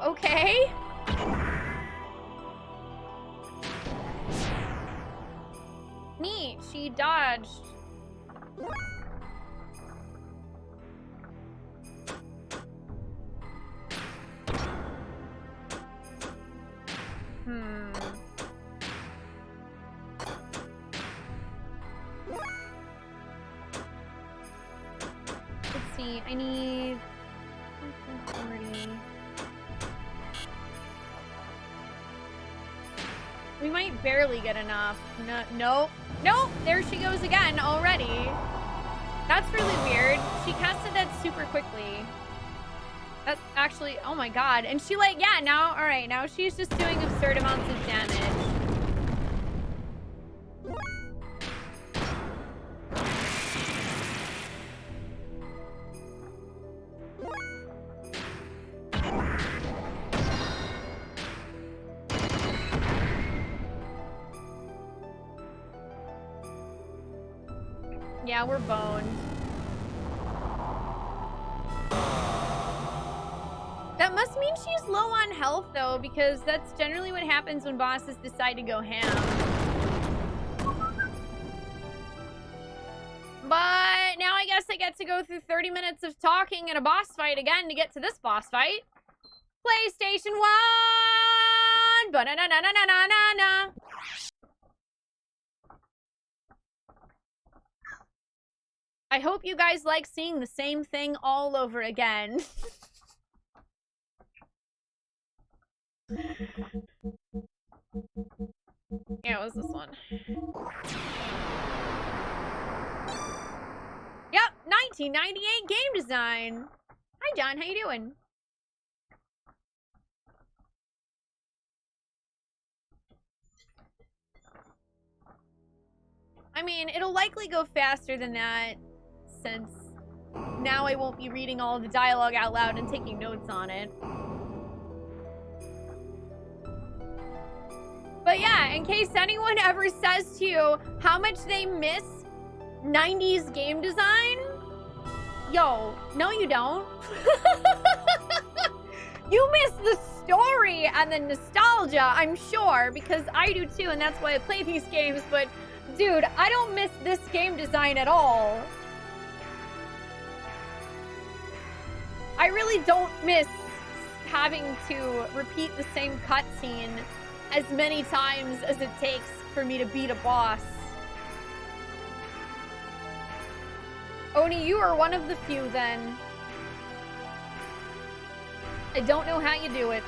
S1: Okay. Neat, she dodged. Let's see, I need 40. We might barely get enough. No, nope, there she goes again already. That's really weird. She casted that super quickly. That's actually, oh my god. And she like, yeah, now, all right, now she's just doing absurd amounts of damage. Yeah, we're boned. That must mean she's low on health, though, because that's generally what happens when bosses decide to go ham. But now I guess I get to go through 30 minutes of talking and a boss fight again to get to this boss fight. PlayStation 1! Ba-na-na-na-na-na-na-na! I hope you guys like seeing the same thing all over again. Yeah, it was this one. Yep, 1998 game design. Hi, John. How you doing? I mean, it'll likely go faster than that, since now I won't be reading all the dialogue out loud and taking notes on it. But yeah, in case anyone ever says to you how much they miss 90s game design, yo, no you don't. You miss the story and the nostalgia, I'm sure, because I do too, and that's why I play these games, but dude, I don't miss this game design at all. I really don't miss having to repeat the same cutscene as many times as it takes for me to beat a boss. Oni, you are one of the few then. I don't know how you do it.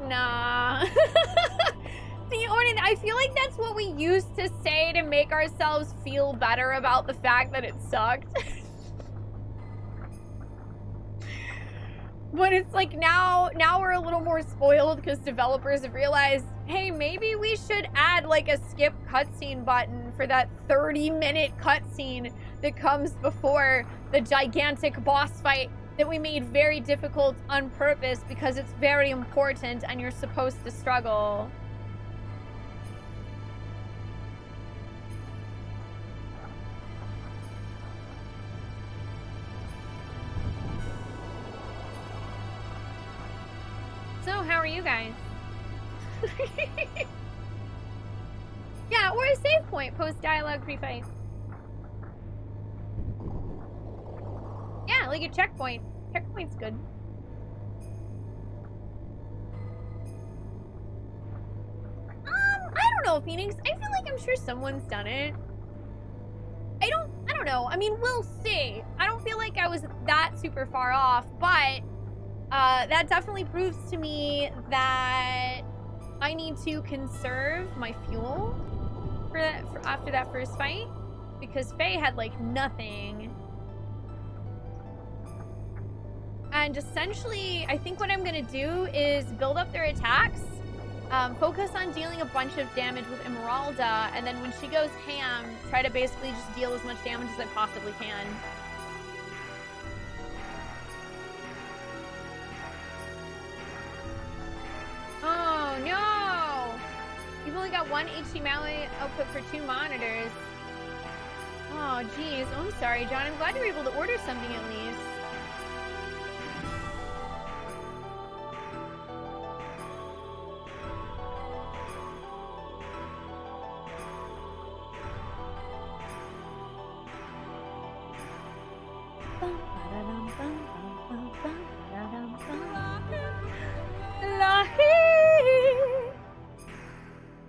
S1: Nah. See, Onin, I feel like that's what we used to say to make ourselves feel better about the fact that it sucked. But it's like now we're a little more spoiled because developers have realized, hey, maybe we should add like a skip cutscene button for that 30-minute cutscene that comes before the gigantic boss fight that we made very difficult on purpose because it's very important and you're supposed to struggle. So, how are you guys? Yeah, or a save point, post-dialogue pre-fight. Yeah, like a checkpoint. Checkpoint's good. I don't know, Phoenix. I feel like I'm sure someone's done it. I don't know. I mean, we'll see. I don't feel like I was that super far off, but that definitely proves to me that I need to conserve my fuel. after that first fight because Faye had like nothing. And essentially, I think what I'm gonna do is build up their attacks, focus on dealing a bunch of damage with Emeralda, and then when she goes ham, try to basically just deal as much damage as I possibly can. Oh no! You've only got one HDMI output for 2 monitors. Oh geez, oh, I'm sorry, John. I'm glad you were able to order something at least.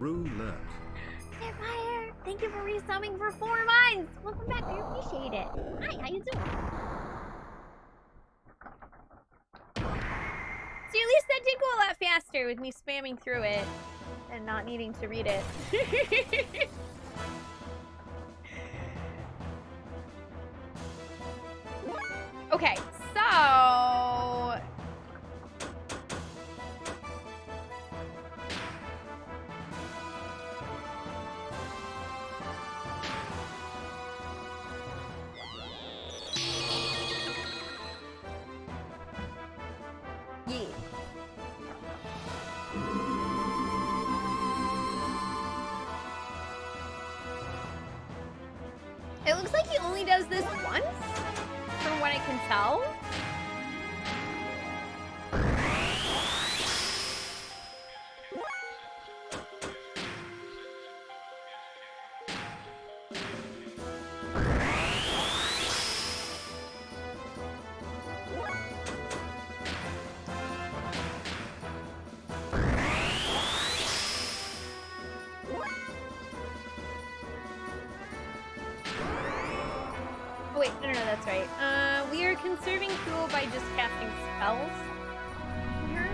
S2: Roulette.
S4: Vampire, thank you for resubbing for 4 months. Welcome back. I appreciate it. Hi, how you doing?
S1: See, at least that did go a lot faster with me spamming through it and not needing to read it. Okay, so... yeah. It looks like he only does this once, from what I can tell. Oh wait, no, that's right. We are conserving fuel by just casting spells here.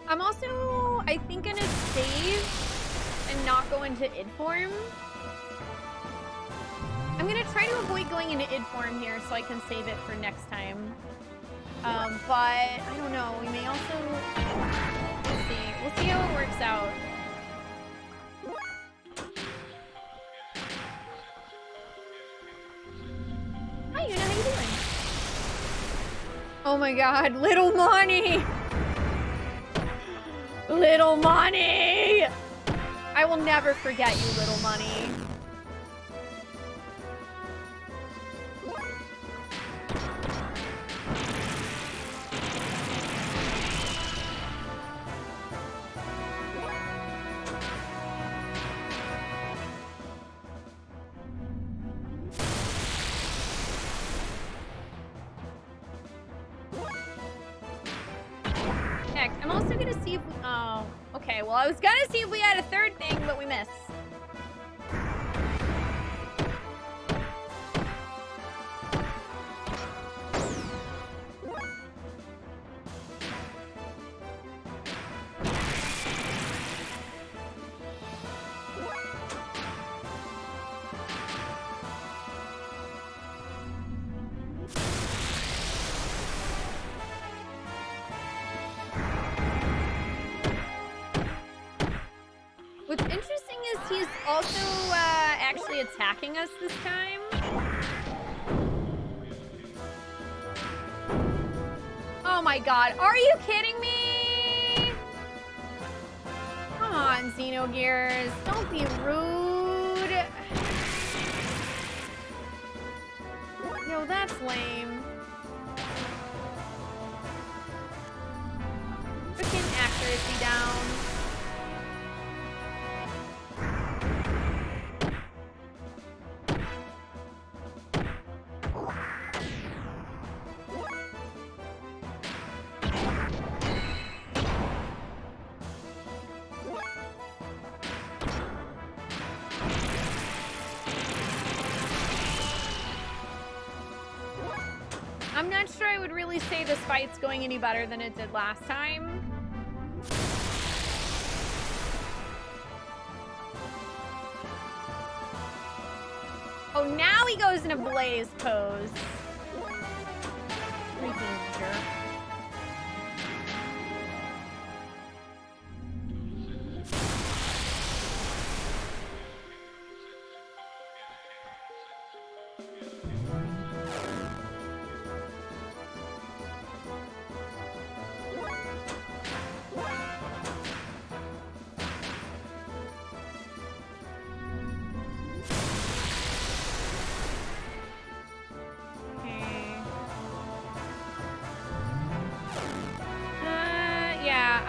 S1: I'm also, I think, gonna save and not go into id form. I'm gonna try to avoid going into id form here so I can save it for next time. But I don't know. We may also, we'll see. We'll see how it works out. Hi, Una, how you doing? Oh my God, little Monty! Little Money! I will never forget you, Little Money. Heck, I'm also gonna see if we... Oh, okay. Well, I was gonna see if we had a third thing, but we missed. What's interesting is he's also actually attacking us this time. Oh my God, are you kidding me? Come on, Xenogears, don't be rude. Yo, that's lame. Freaking accuracy down. sure I would really say this fight's going any better than it did last time. Oh, now he goes in a blaze pose. Freaking jerk.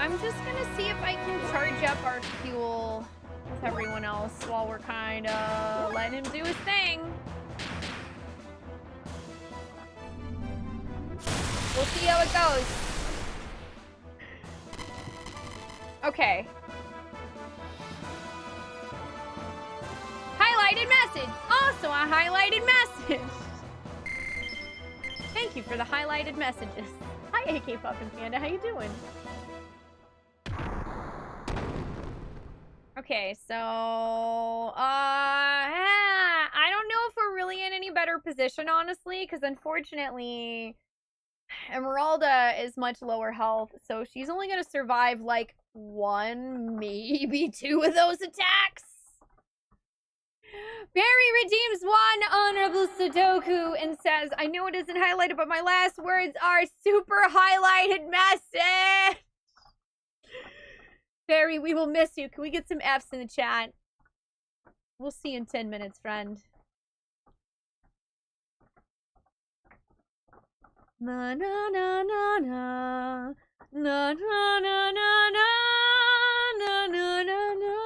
S1: I'm just gonna see if I can charge up our fuel with everyone else while we're kind of letting him do his thing. We'll see how it goes. Okay. Highlighted message. Also a highlighted message. Thank you for the highlighted messages. Hi, AK Puffin Panda. How you doing? Okay, so, I don't know if we're really in any better position, honestly, because unfortunately, Emeralda is much lower health, so she's only going to survive, like, 1, maybe 2 of those attacks. Barry redeems 1 honorable Sudoku and says, I know it isn't highlighted, but my last words are super highlighted message. Barry, we will miss you. Can we get some F's in the chat? We'll see you in 10 minutes, friend. Na na na na na na na na na na na na na.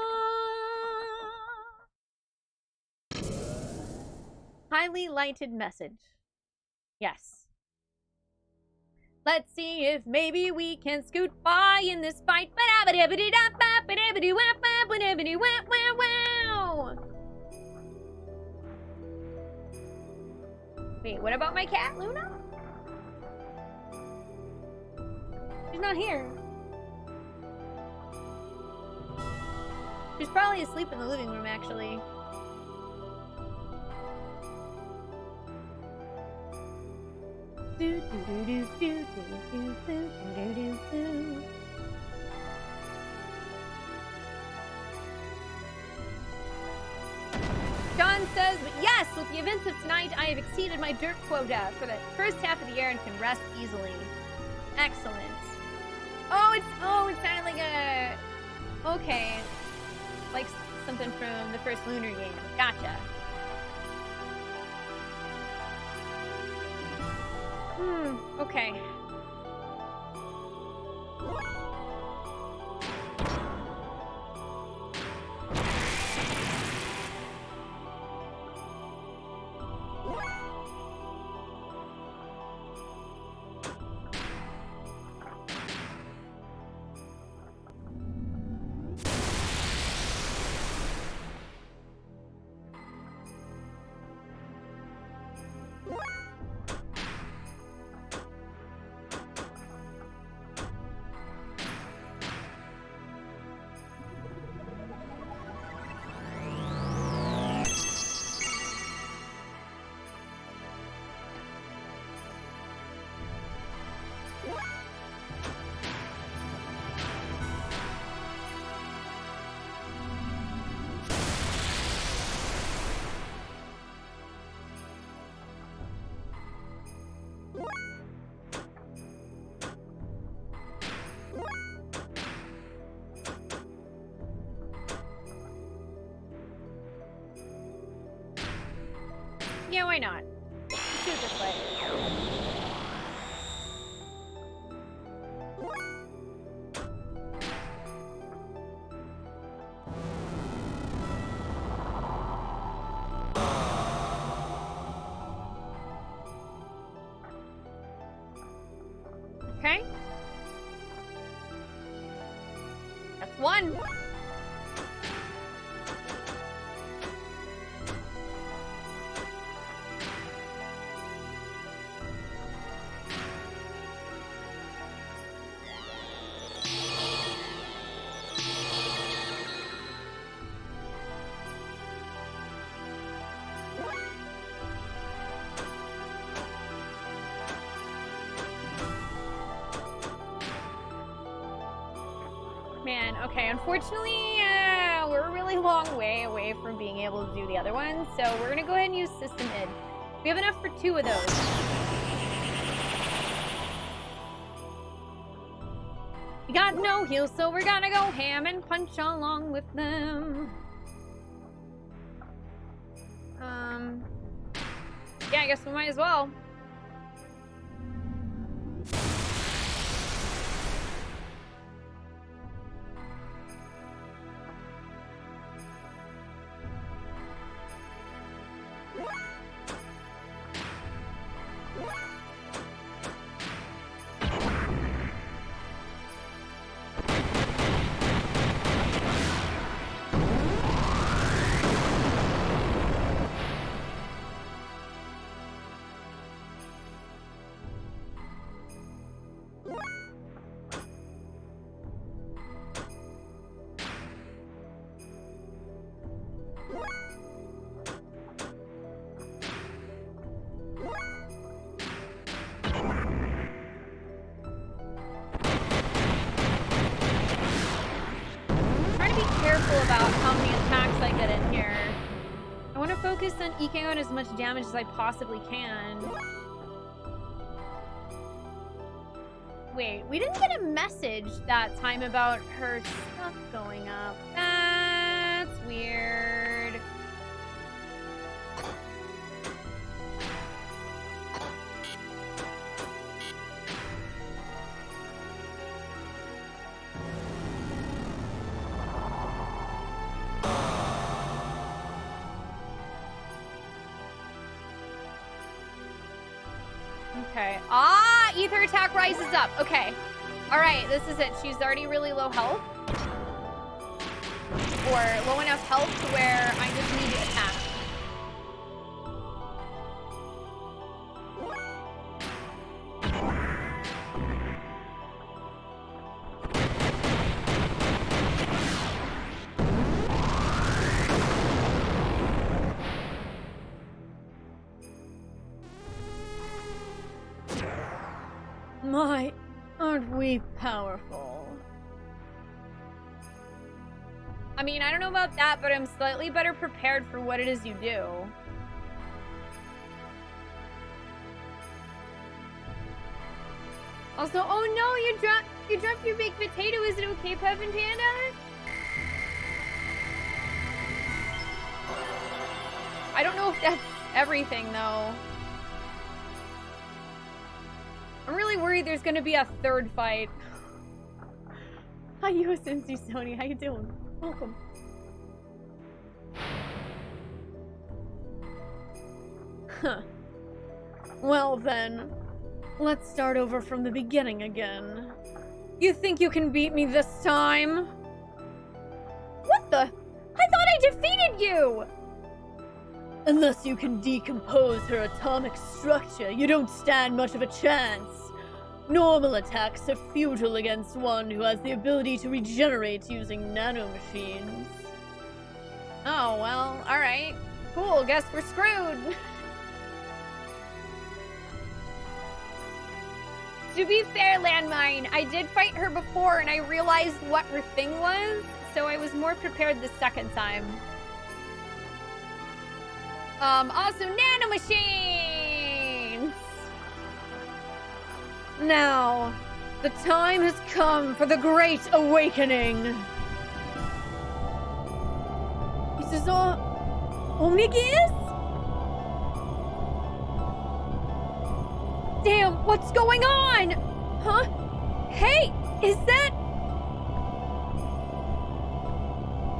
S1: Highly lighted message. Yes. Let's see if maybe we can scoot by in this fight. Wait, what about my cat, Luna? She's not here. She's probably asleep in the living room, actually. John says, but yes, with the events of tonight, I have exceeded my dirt quota for the first half of the year and can rest easily. Excellent. Oh, it sounded like a... Okay. Like something from the first Lunar game. Gotcha. Okay. Yeah, why not? Let's do it this way. Okay. That's 1. Man, okay, unfortunately, we're a really long way away from being able to do the other one, so we're gonna go ahead and use System Id. We have enough for 2 of those. We got no heals, so we're gonna go ham and punch along with them. Yeah, I guess we might as well. Focus on eking out as much damage as I possibly can. Wait, we didn't get a message that time about her stuff going up. That's weird. Okay. Ah, ether attack rises up. Okay. All right, this is it. She's already really low health. Or low enough health to where I just need to attack. My, aren't we powerful? I mean, I don't know about that, but I'm slightly better prepared for what it is you do. Also, oh no, you dropped your baked potato. Is it okay, Puff and Panda? I don't know if that's everything, though. I'm really worried there's gonna be a third fight. Hi, USNC Sony. How you doing? Welcome. Huh. Well then, let's start over from the beginning again. You think you can beat me this time? What the? I thought I defeated you! Unless you can decompose her atomic structure, you don't stand much of a chance. Normal attacks are futile against one who has the ability to regenerate using nanomachines. Oh, well, alright. Cool, guess we're screwed. To be fair, Landmine, I did fight her before and I realized what her thing was, so I was more prepared the second time. Also nanomachines! Now, the time has come for the Great Awakening. This is all Xenogears? Damn, what's going on? Huh? Hey, is that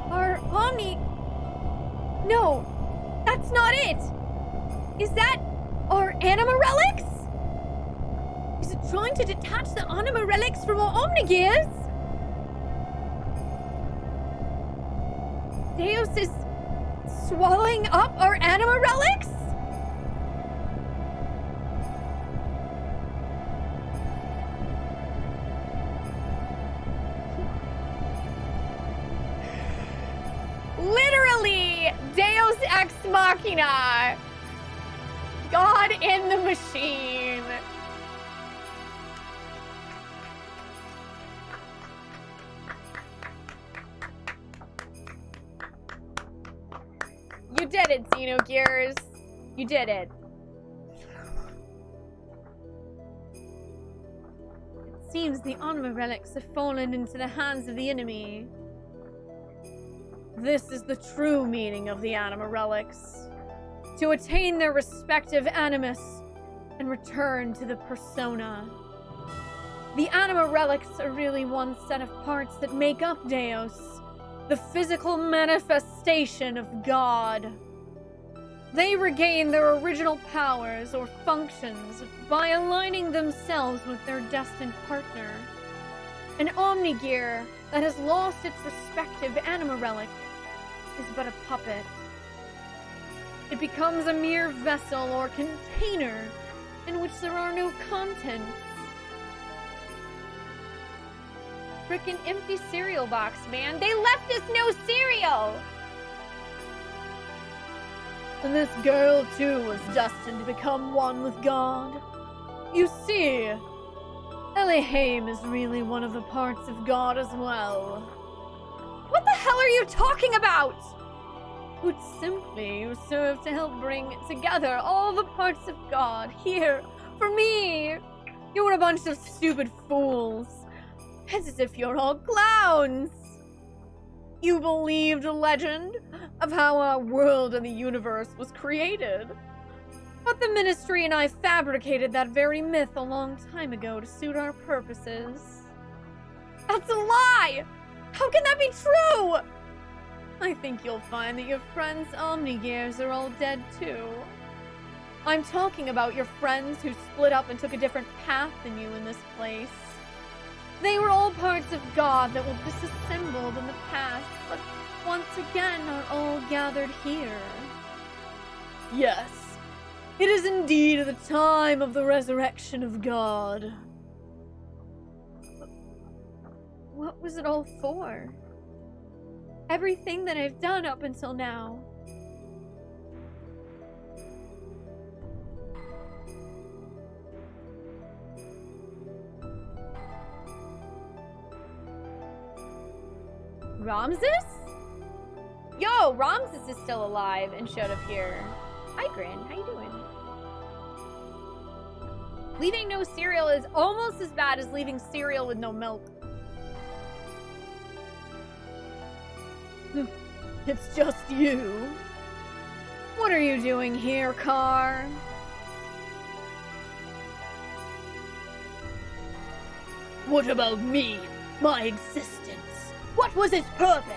S1: our Omni? No. That's not it! Is that our anima relics? Is it trying to detach the anima relics from our Omnigears? Deus is swallowing up our anima relics? Literally, Deus Ex Machina. God in the machine. did it, Xenogears. You did it. It seems the Anima relics have fallen into the hands of the enemy. This is the true meaning of the Anima relics. To attain their respective animus and return to the persona. The Anima relics are really one set of parts that make up Deus, the physical manifestation of God. They regain their original powers or functions by aligning themselves with their destined partner. An Omnigear that has lost its respective Anima relic is but a puppet. It becomes a mere vessel or container in which there are no contents. Frickin' empty cereal box, man. They left us no cereal! And this girl, too, was destined to become one with God. You see, Elohim is really one of the parts of God as well. What the hell are you talking about? Put simply, you serve to help bring together all the parts of God here for me. You're a bunch of stupid fools. It's as if you're all clowns. You believed a legend of how our world and the universe was created. But the Ministry and I fabricated that very myth a long time ago to suit our purposes. That's a lie! How can that be true? I think you'll find that your friends' Omnigears are all dead too. I'm talking about your friends who split up and took a different path than you in this place. They were all parts of God that were disassembled in the past, but once again are all gathered here. Yes, it is indeed the time of the resurrection of God. What was it all for? Everything that I've done up until now. Ramses? Yo, Ramses is still alive and showed up here. Hi, Grin. How you doing? Leaving no cereal is almost as bad as leaving cereal with no milk. It's just you. What are you doing here, Car? What about me? My existence? What was its purpose?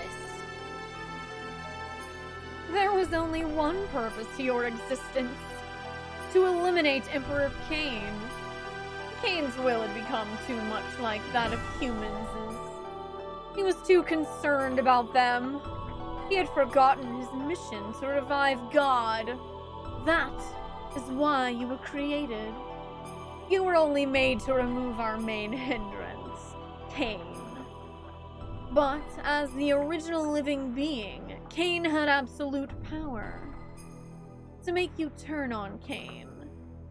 S1: There was only one purpose to your existence. To eliminate Emperor Cain. Cain's will had become too much like that of humans'. He was too concerned about them. He had forgotten his mission to revive God. That is why you were created. You were only made to remove our main hindrance, Cain. But as the original living being, Cain had absolute power. To make you turn on Cain,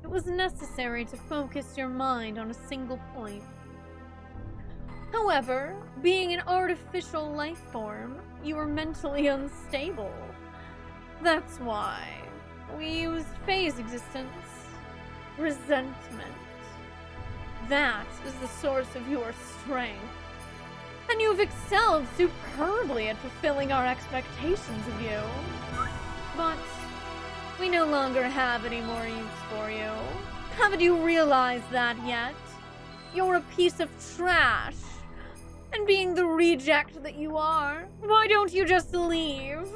S1: it was necessary to focus your mind on a single point. However, being an artificial life form, you were mentally unstable. That's why we used phase existence, resentment. That is the source of your strength. And you've excelled superbly at fulfilling our expectations of you. But we no longer have any more use for you. Haven't you realized that yet? You're a piece of trash. And being the reject that you are, why don't you just leave?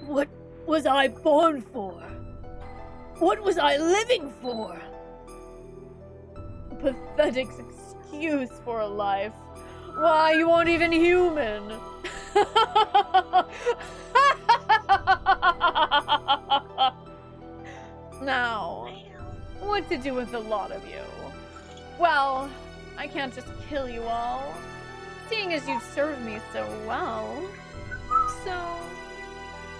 S1: What was I born for? What was I living for? A pathetic excuse for a life. Why, you aren't even human. Now, what to do with the lot of you? Well, I can't just kill you all, seeing as you've served me so well. So,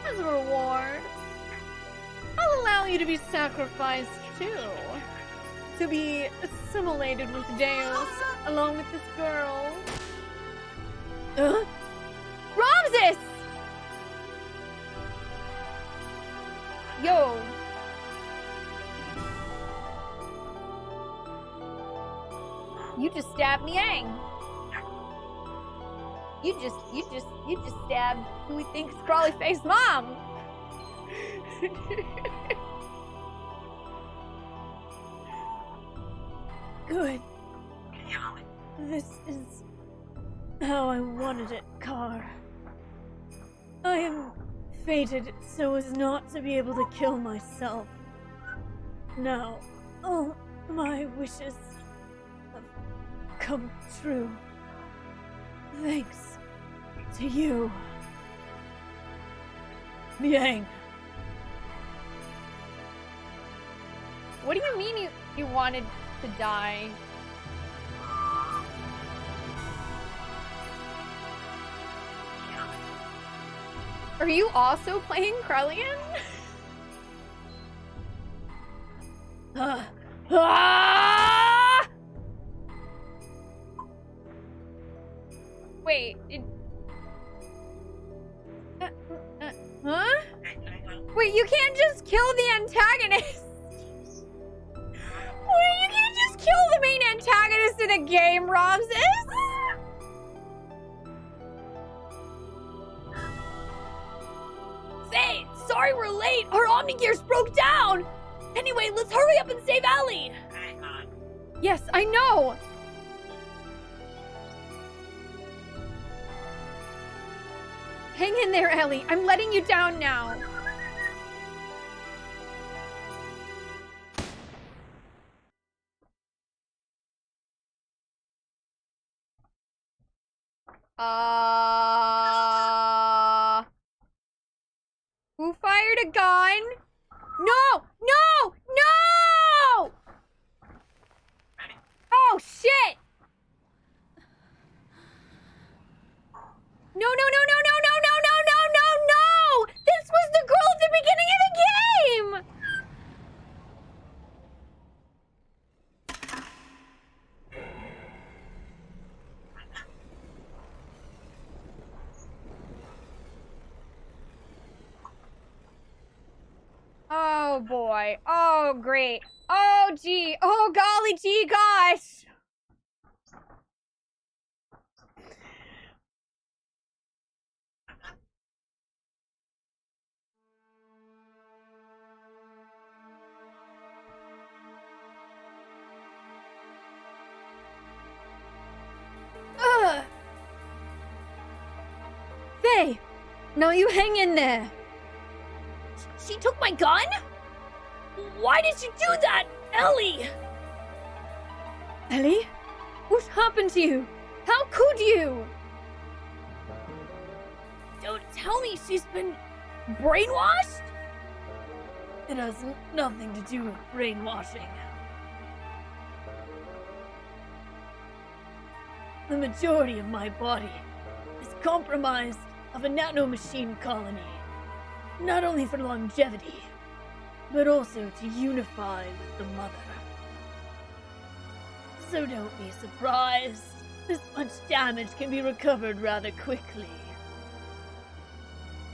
S1: as a reward, I'll allow you to be sacrificed too. to be assimilated with Deus, along with this girl. Ramses! Yo. You just stabbed Miang. You just stabbed who we think is Crawly Face Mom.
S4: Good. This is how I wanted it, Car. I am fated so as not to be able to kill myself. Now, all my wishes have come true. Thanks to you. Miang.
S1: What do you mean you wanted to die? Are you also playing Krellian? Wait, huh? Wait, you can't just kill the antagonist. Wait, you can't just kill the main antagonist in a game, Ramses?
S4: Hey, sorry we're late. Our Omnigears broke down. Anyway, let's hurry up and save Ellie.
S1: Yes, I know. Hang in there, Ellie. I'm letting you down now. Who fired a gun? No! No! No! Oh, shit! No, no, no, no, no, no, no, no, no, no, no! This was the girl at the beginning of the game! Oh boy. Oh great. Oh gee. Oh golly gee gosh.
S4: Faye, now you hang in there. She took my gun? Why did you do that, Ellie?
S1: Ellie? What happened to you? How could you?
S4: Don't tell me she's been brainwashed? It has nothing to do with brainwashing. The majority of my body is compromised of a nanomachine colony. Not only for longevity, but also to unify with the mother. So don't be surprised. This much damage can be recovered rather quickly.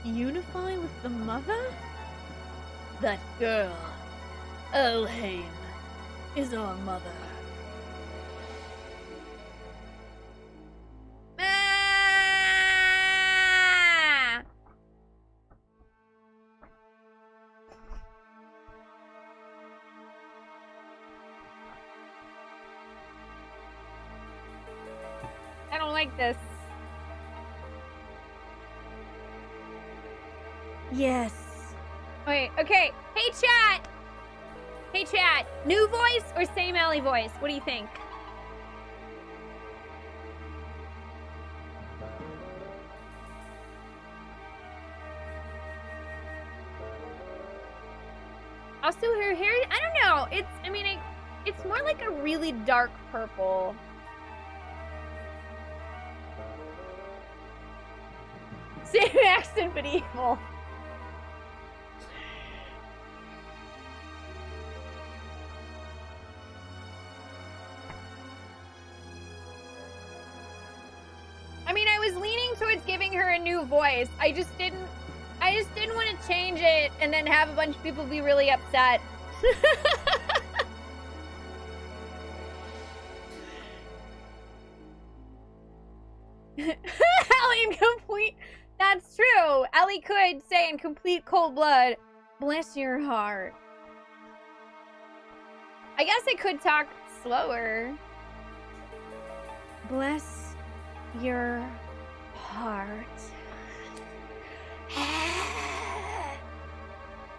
S1: Unify with the mother?
S4: That girl, Elhaim, is our mother.
S1: I don't like this.
S4: Yes.
S1: Wait, okay. Hey chat! Hey chat, new voice or same Ellie voice? What do you think? Also, her hair, I don't know. It's more like a really dark purple. Same accent, but evil. working towards giving her a new voice. I just didn't want to change it and then have a bunch of people be really upset. Ellie in complete... That's true. Ellie could say in complete cold blood, bless your heart. I guess I could talk slower. Bless your heart.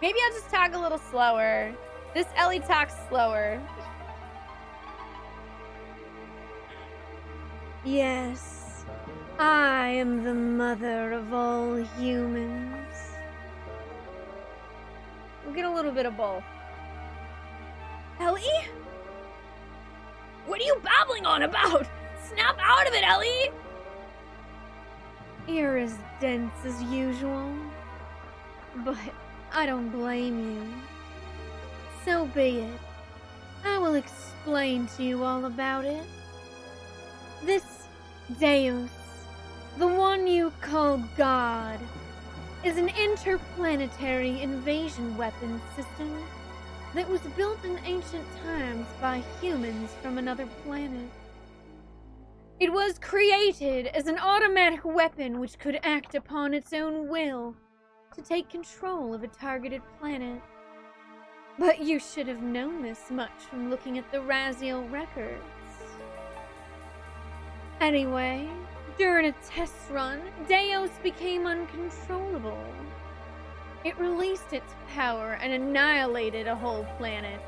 S1: Maybe I'll just talk a little slower. This Ellie talks slower. Yes, I am the mother of all humans. We'll get a little bit of both. Ellie? What are you babbling on about? Snap out of it, Ellie! You're as dense as usual, but I don't blame you. So be it. I will explain to you all about it. This Deus, the one you call God, is an interplanetary invasion weapon system that was built in ancient times by humans from another planet. It was created as an automatic weapon which could act upon its own will to take control of a targeted planet. But you should have known this much from looking at the Raziel records. Anyway, during a test run, Deus became uncontrollable. It released its power and annihilated a whole planet.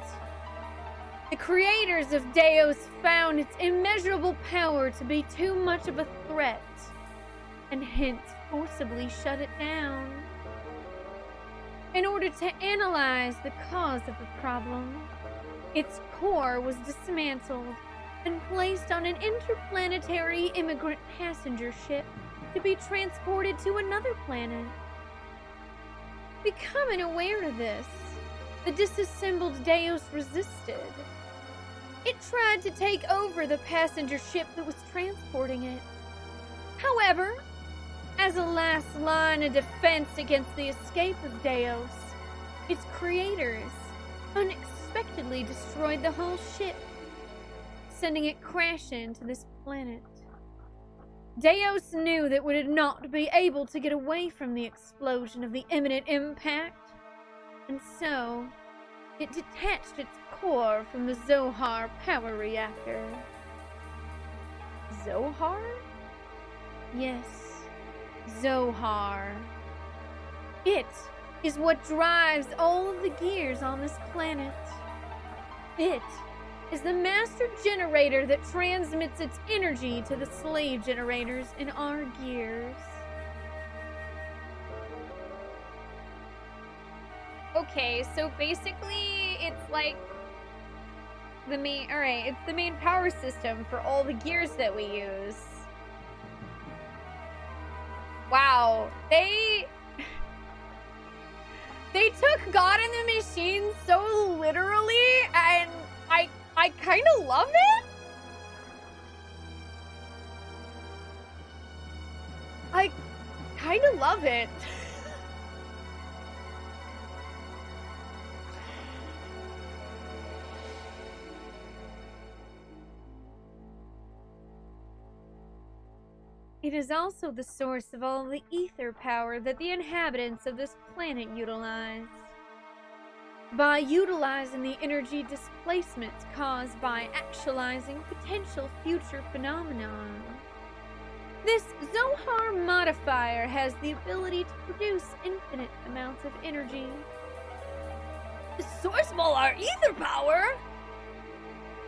S1: The creators of Deus found its immeasurable power to be too much of a threat, and hence forcibly shut it down. In order to analyze the cause of the problem, its core was dismantled and placed on an interplanetary immigrant passenger ship to be transported to another planet. Becoming aware of this, the disassembled Deus resisted. It tried to take over the passenger ship that was transporting it. However, as a last line of defense against the escape of Deus, its creators unexpectedly destroyed the whole ship, sending it crashing to this planet. Deus knew that it would not be able to get away from the explosion of the imminent impact, and so it detached its core from the Zohar power reactor. Zohar? Yes, Zohar. It is what drives all of the gears on this planet. It is the master generator that transmits its energy to the slave generators in our gears. Okay, so basically it's like the main, alright, it's the main power system for all the gears that we use. Wow, they took God in the Machine so literally, and I kind of love it. I kind of love it. It is also the source of all the ether power that the inhabitants of this planet utilize. By utilizing the energy displacement caused by actualizing potential future phenomena, this Zohar modifier has the ability to produce infinite amounts of energy. The source of all our ether power?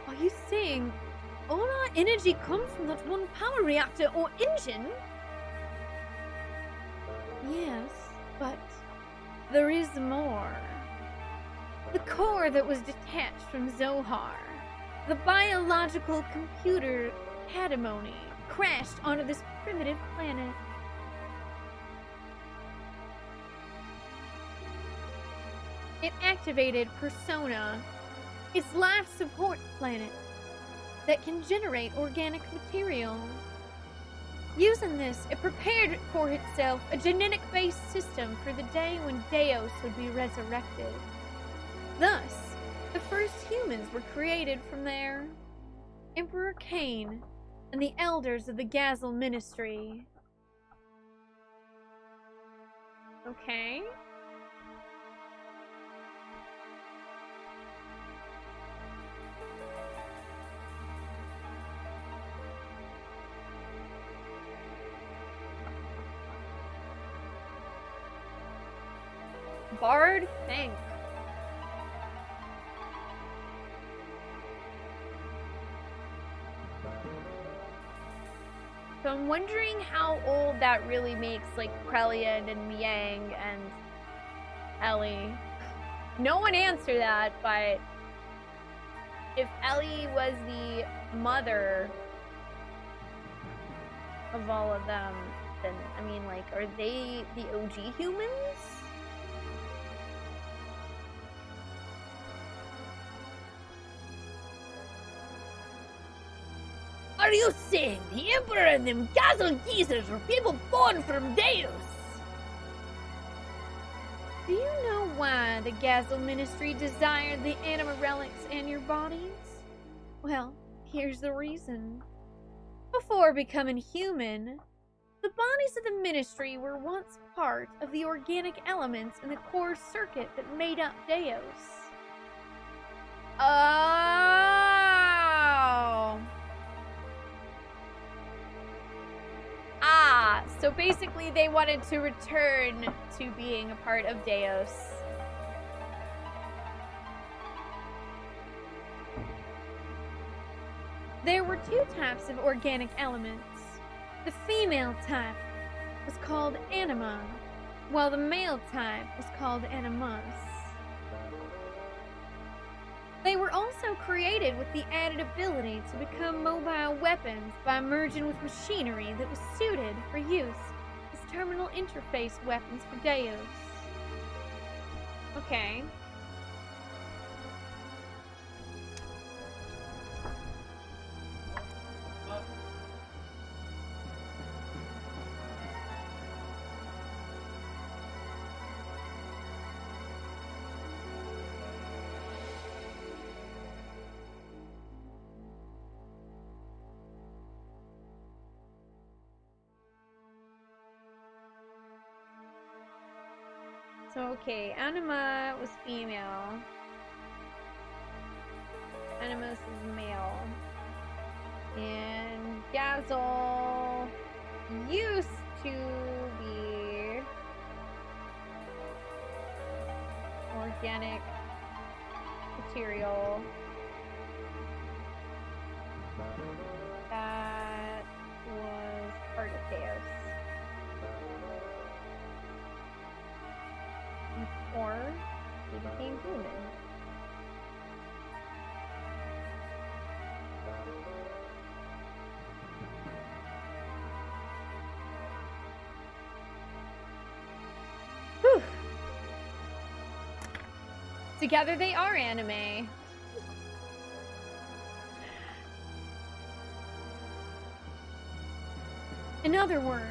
S1: Are you saying all our energy comes from that one power reactor or engine? Yes, but there is more. The core that was detached from Zohar, the biological computer Patimony, crashed onto this primitive planet. It activated Persona, its life support planet that can generate organic material. Using this, it prepared for itself a genetic-based system for the day when Deus would be resurrected. Thus, the first humans were created from there. Emperor Cain and the elders of the Gazel Ministry. Okay. Bard, thanks. So I'm wondering how old that really makes, like, Krelian and Miang and Ellie. No one answered that, but if Ellie was the mother of all of them, then, I mean, like, are they the OG humans?
S4: Are you saying the Emperor and them Xenogears were people born from Deus?
S1: Do you know why the Gazel Ministry desired the anima relics in your bodies? Well, here's the reason. Before becoming human, the bodies of the Ministry were once part of the organic elements in the core circuit that made up Deus. Oh! Ah, so basically they wanted to return to being a part of Deus. There were two types of organic elements. The female type was called anima, while the male type was called animus. They were also created with the added ability to become mobile weapons by merging with machinery that was suited for use as terminal interface weapons for Deus. Okay. So, okay, Anima was female. Animus is male. And Gazel used to be organic material that was part of Deus. Or he became human. Whew. Together they are anime. In other words,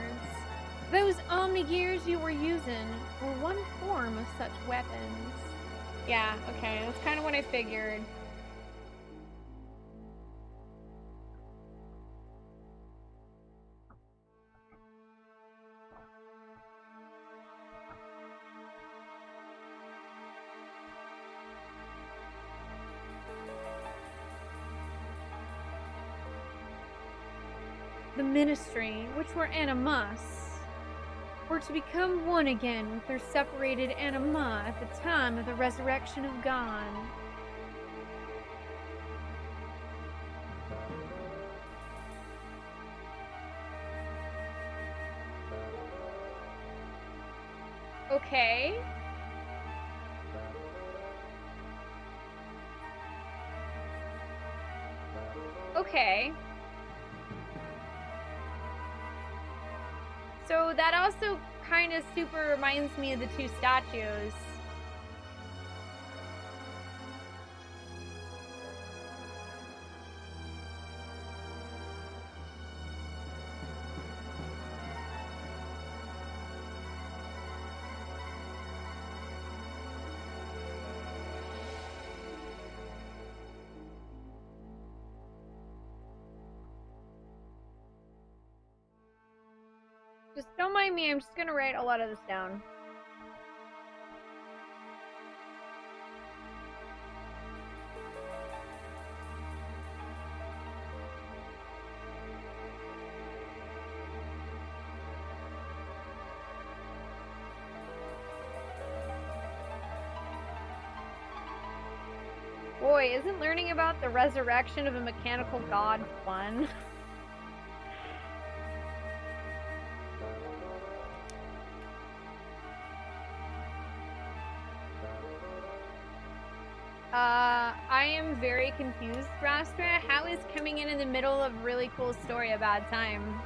S1: those Omnigears you were using were one form of such weapons. Yeah, okay, that's kind of what I figured. The Ministry, which were animus, were to become one again with their separated anima at the time of the resurrection of God. Okay. Okay. So that also kind of super reminds me of the two statues. Just don't mind me, I'm just gonna write a lot of this down. Boy, isn't learning about the resurrection of a mechanical god fun? I am very confused, Rastra. How is coming in the middle of a really cool story a bad time?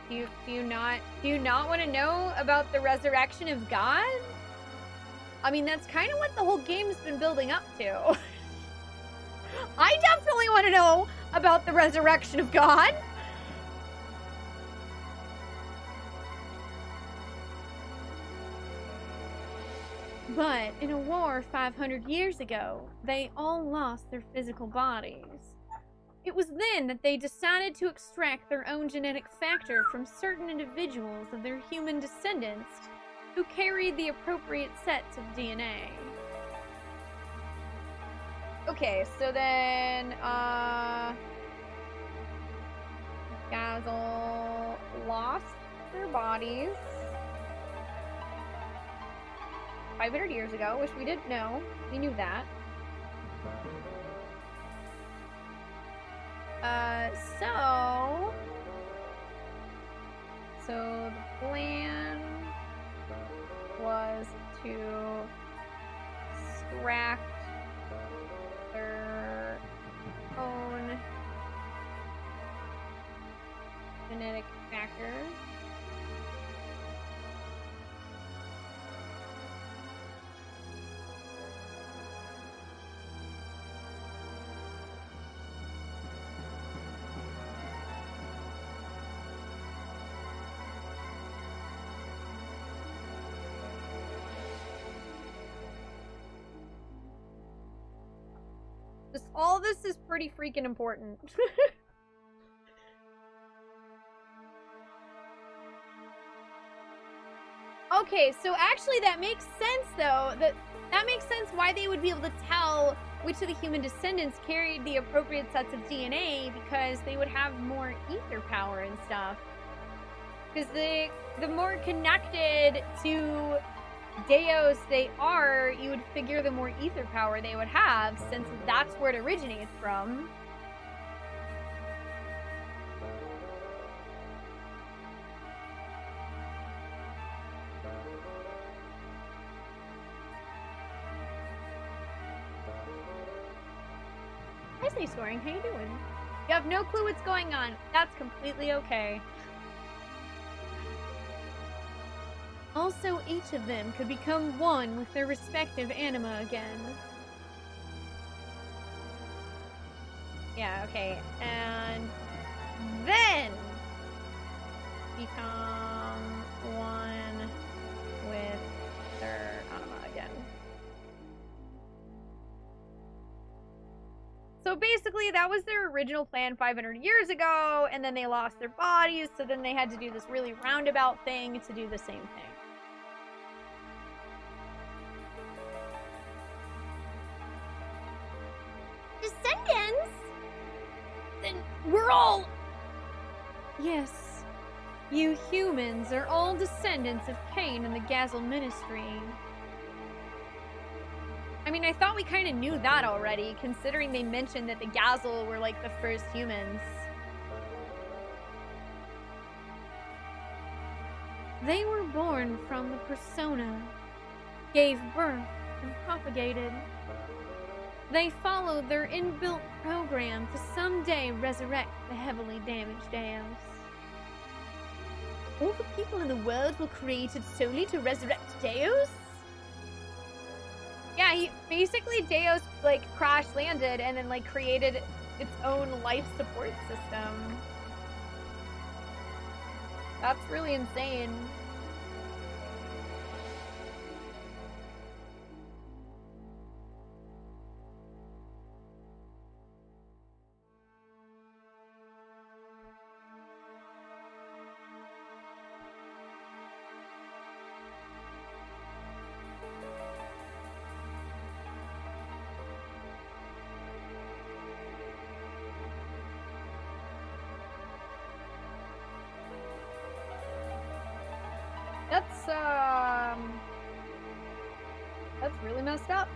S1: Do you not want to know about the resurrection of God? I mean, that's kind of what the whole game's been building up to. I definitely want to know about the resurrection of God. But in a war 500 years ago, they all lost their physical bodies. It was then that they decided to extract their own genetic factor from certain individuals of their human descendants who carried the appropriate sets of DNA. Okay, so then, Gazel lost their bodies 500 years ago, which we didn't know. We knew that. So the plan was to extract their own genetic factor. All this is pretty freaking important. Okay, so actually that makes sense though. That makes sense why they would be able to tell which of the human descendants carried the appropriate sets of DNA, because they would have more ether power and stuff. Because the more connected to Deos they are, you would figure the more ether power they would have, since that's where it originates from. Hi, Stay Scoring. How you doing? You have no clue what's going on. That's completely okay. Also, each of them could become one with their respective anima again. Yeah, okay. And then become one with their anima again. So basically, that was their original plan 500 years ago, and then they lost their bodies, so then they had to do this really roundabout thing to do the same thing. Descendants? Then we're all... Yes. You humans are all descendants of Cain and the Gazel Ministry. I mean, I thought we kind of knew that already, considering they mentioned that the Gazel were like the first humans. They were born from the persona, gave birth, and propagated. They followed their inbuilt program to someday resurrect the heavily damaged Deos. All the people in the world were created solely to resurrect Deos? Yeah, basically Deos, like, crash-landed and then, like, created its own life support system. That's really insane. that's really messed up.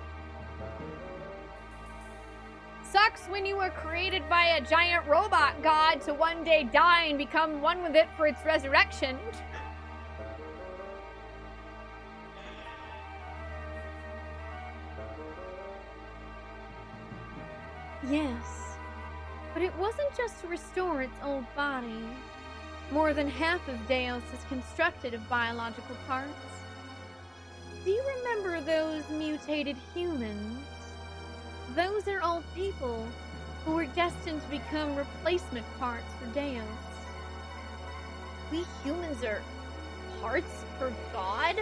S1: Sucks when you were created by a giant robot god to one day die and become one with it for its resurrection.
S8: Yes, but it wasn't just to restore its old body. More than half of Deos is constructed of biological parts. Do you remember those mutated humans? Those are all people who were destined to become replacement parts for Deos.
S4: We humans are parts for God?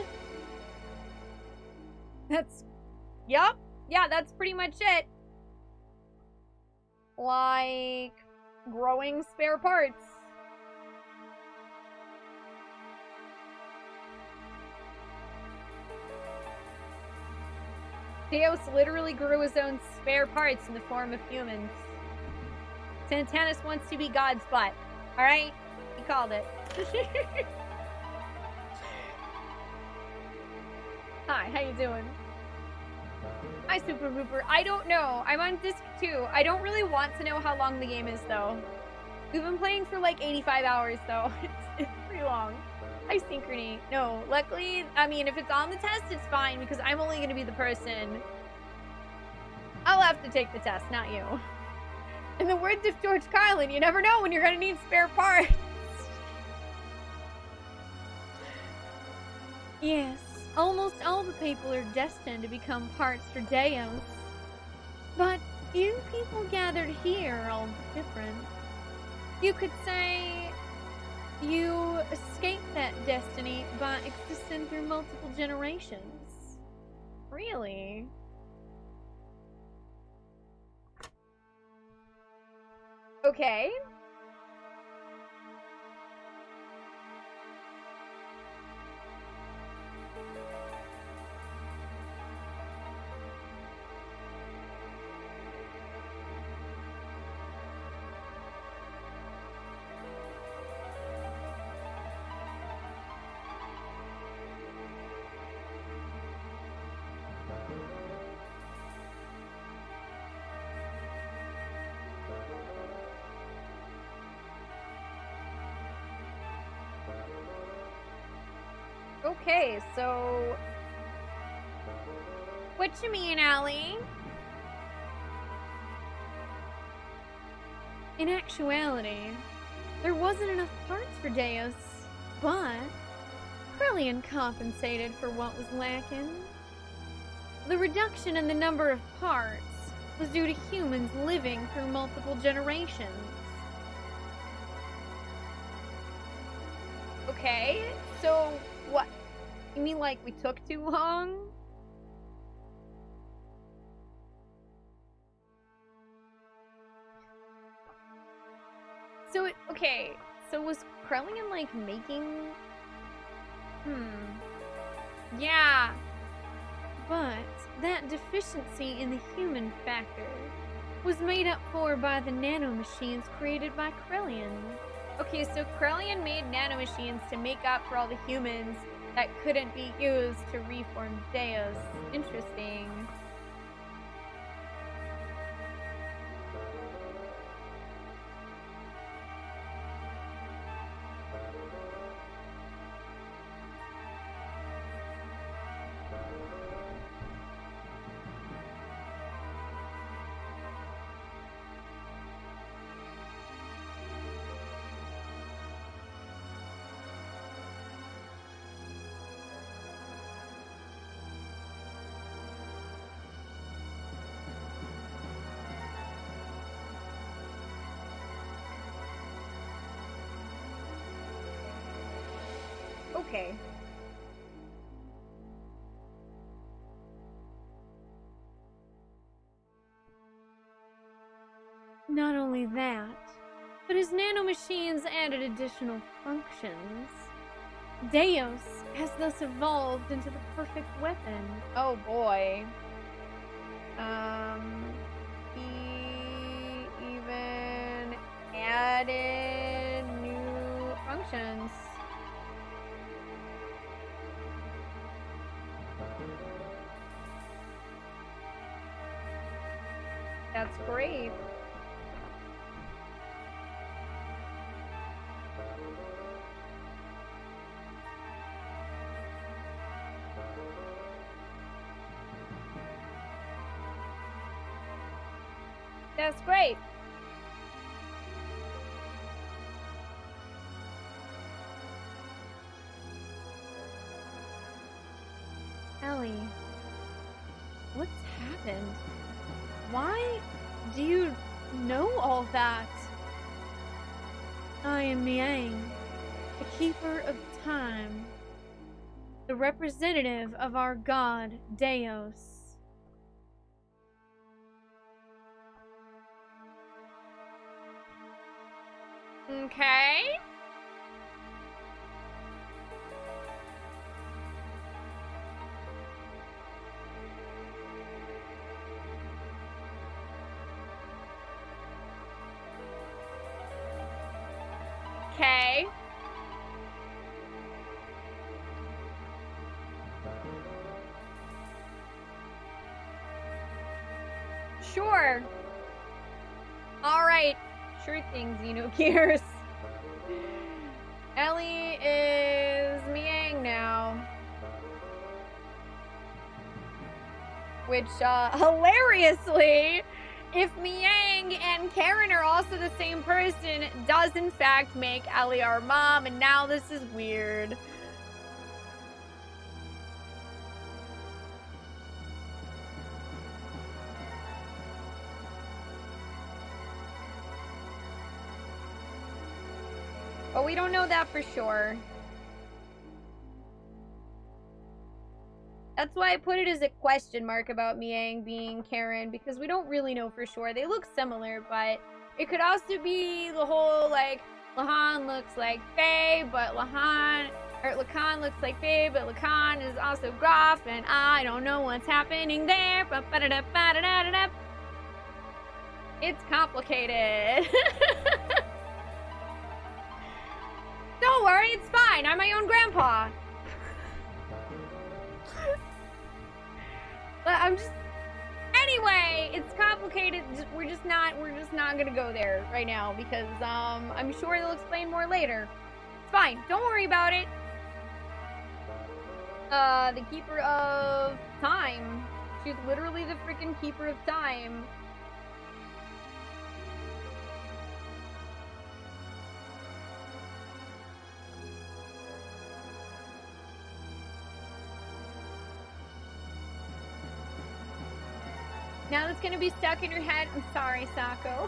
S1: That's... Yup. Yeah, that's pretty much it. Like... growing spare parts. Deos literally grew his own spare parts in the form of humans. Santanis wants to be God's butt. Alright? He called it. Hi, how you doing? Hi, Super Rooper. I don't know. I'm on disc 2. I don't really want to know how long the game is, though. We've been playing for like 85 hours, though. It's pretty long. Hi, Synchrony. No, luckily, I mean, if it's on the test, it's fine, because I'm only going to be the person. I'll have to take the test, not you. In the words of George Carlin, you never know when you're going to need spare parts.
S8: Yes, almost all the people are destined to become parts for Deos. But you people gathered here are all different. You could say you escaped that destiny by existing through multiple generations.
S1: Really? Okay. Okay, so... What you mean, Allie?
S8: In actuality, there wasn't enough parts for Deus, but Krellian compensated for what was lacking. The reduction in the number of parts was due to humans living through multiple generations.
S1: Okay, so what? You mean like we took too long? So, okay, so was Krellian like making... Yeah.
S8: But that deficiency in the human factor was made up for by the nanomachines created by Krellian.
S1: Okay, so Krellian made nanomachines to make up for all the humans that couldn't be used to reform Deus. Interesting. Okay.
S8: Not only that, but his nanomachines added additional functions. Deus has thus evolved into the perfect weapon.
S1: Oh boy. He even added new functions. That's great. That's great.
S8: Ellie, what's happened? Why do you know all that? I am Niang, the keeper of time, the representative of our god, Deos.
S1: Okay. Okay. Sure. All right. Sure thing, Xenogears. Ellie is Miang now. Which, hilariously, if Miang and Karen are also the same person, does in fact make Ellie our mom, and now this is weird. But we don't know that for sure. That's why I put it as a question mark about Miang being Karen, because we don't really know for sure. They look similar, but it could also be the whole, like, Lahan looks like Faye, but Lacan looks like Faye, but Lacan is also Groff, and I don't know what's happening there. It's complicated. Don't worry, it's fine. I'm my own grandpa. But I'm just... Anyway, it's complicated. We're just not gonna go there right now because I'm sure they'll explain more later. It's fine. Don't worry about it. The Keeper of Time. She's literally the freaking Keeper of Time. Now that's gonna be stuck in your head. I'm sorry, Sako.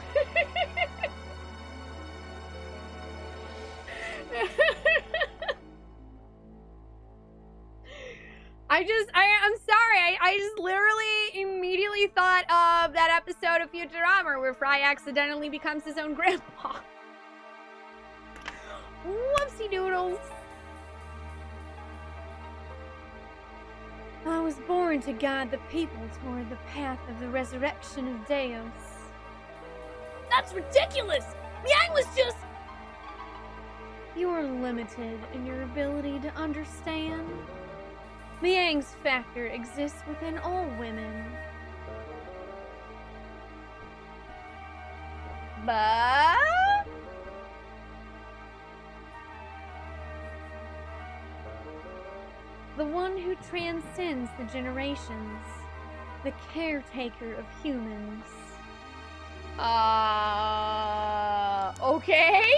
S1: I'm sorry. I just literally immediately thought of that episode of Futurama where Fry accidentally becomes his own grandpa. Whoopsie doodles.
S8: I was born to guide the people toward the path of the resurrection of Deos.
S4: That's ridiculous! Miang was just...
S8: You're limited in your ability to understand. Miang's factor exists within all women.
S1: But...
S8: The one who transcends the generations. The caretaker of humans.
S1: Okay?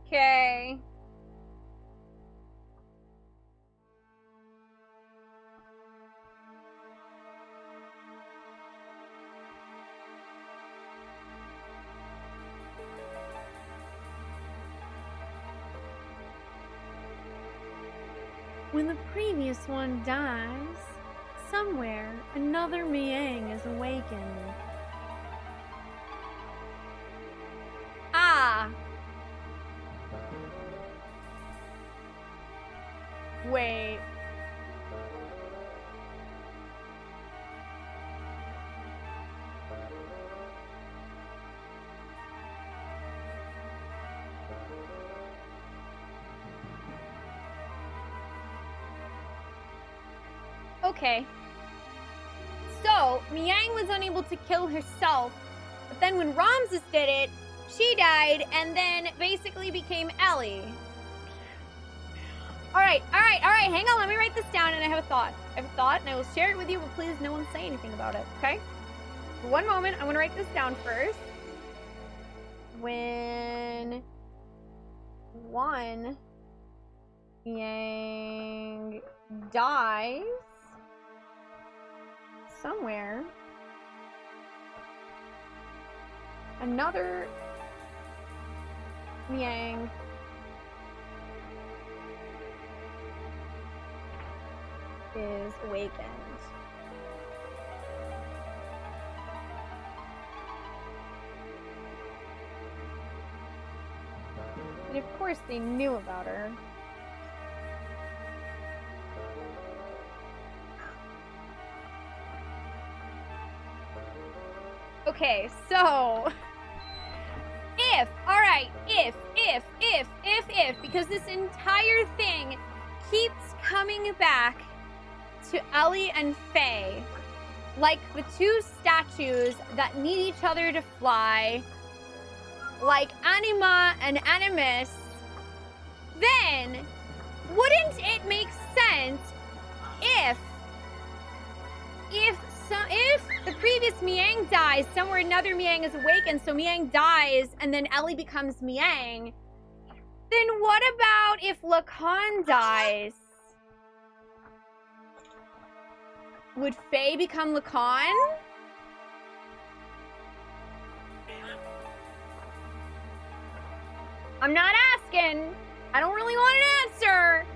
S1: Okay.
S8: When the previous one dies, somewhere another Miang is awakened.
S1: Ah. Wait. Okay. So, Miang was unable to kill herself, but then when Ramses did it, she died and then basically became Ellie. Alright, hang on, let me write this down and I have a thought. I have a thought and I will share it with you, but please no one say anything about it, okay? For one moment, I'm gonna write this down first. When one Yang dies somewhere, another Miang is awakened. And of course they knew about her. Okay, so if, because this entire thing keeps coming back to Ellie and Faye, like the two statues that need each other to fly, like Anima and Animus, then wouldn't it make sense if the previous Miang dies, somewhere another Miang is awakened, so Miang dies, and then Ellie becomes Miang, then what about if Lacan dies? Would Faye become Lacan? I'm not asking. I don't really want an answer.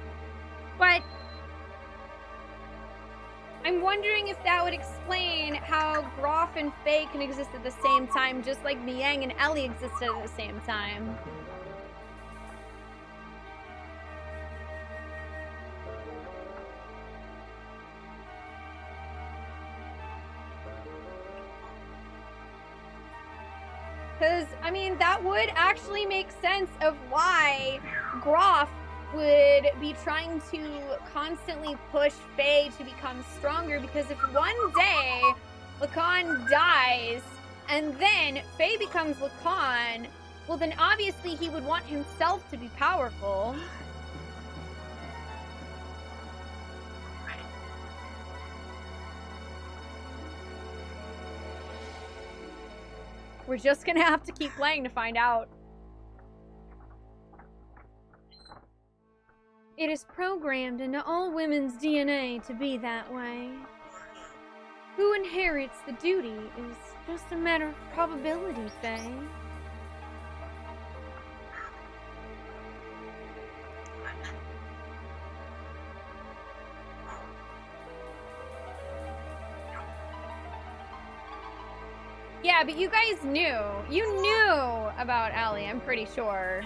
S1: But I'm wondering if that would explain how Groff and Faye can exist at the same time, just like Miang and Ellie existed at the same time. Because, I mean, that would actually make sense of why Groff would be trying to constantly push Faye to become stronger, because if one day Lacan dies and then Faye becomes Lacan, well then obviously he would want himself to be powerful. We're just gonna have to keep playing to find out.
S8: It is programmed into all women's DNA to be that way. Who inherits the duty is just a matter of probability, Faye.
S1: Yeah, but you guys knew. You knew about Ellie, I'm pretty sure.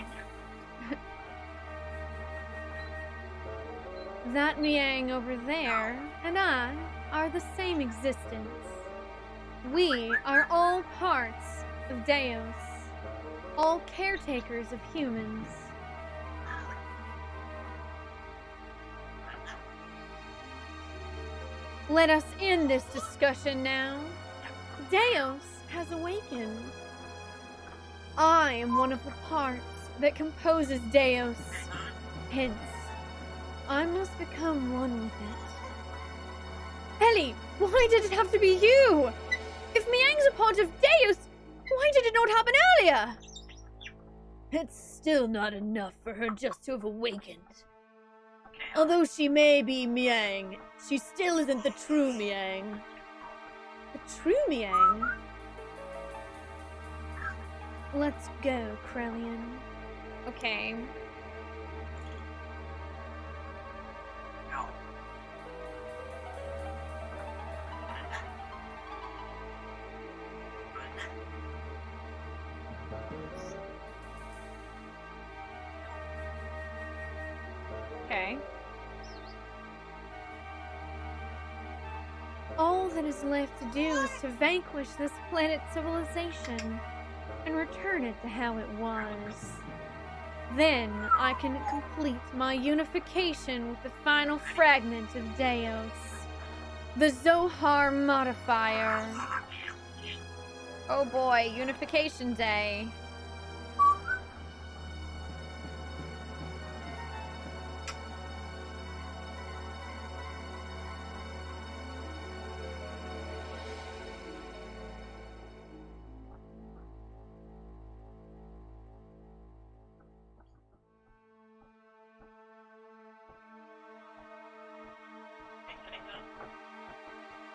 S8: That Miang over there and I are the same existence. We are all parts of Deus, all caretakers of humans. Let us end this discussion now. Deus has awakened. I am one of the parts that composes Deus. Hence, I must become one with it.
S1: Ellie, why did it have to be you? If Miang's a part of Deus, why did it not happen earlier?
S4: It's still not enough for her just to have awakened. Although she may be Miang, she still isn't the true Miang.
S1: The true Miang?
S8: Let's go, Krellian.
S1: Okay. Okay.
S8: All that is left to do is to vanquish this planet's civilization and return it to how it was. Then I can complete my unification with the final fragment of Deos, the Zohar modifier.
S1: Oh boy, Unification Day.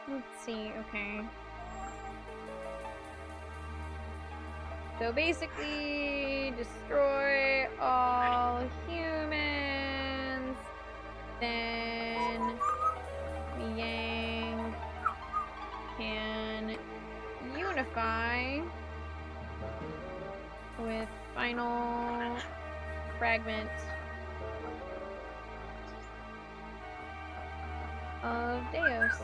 S1: Let's see, okay. So basically, destroy all humans, then Yang can unify with final fragment of Deos.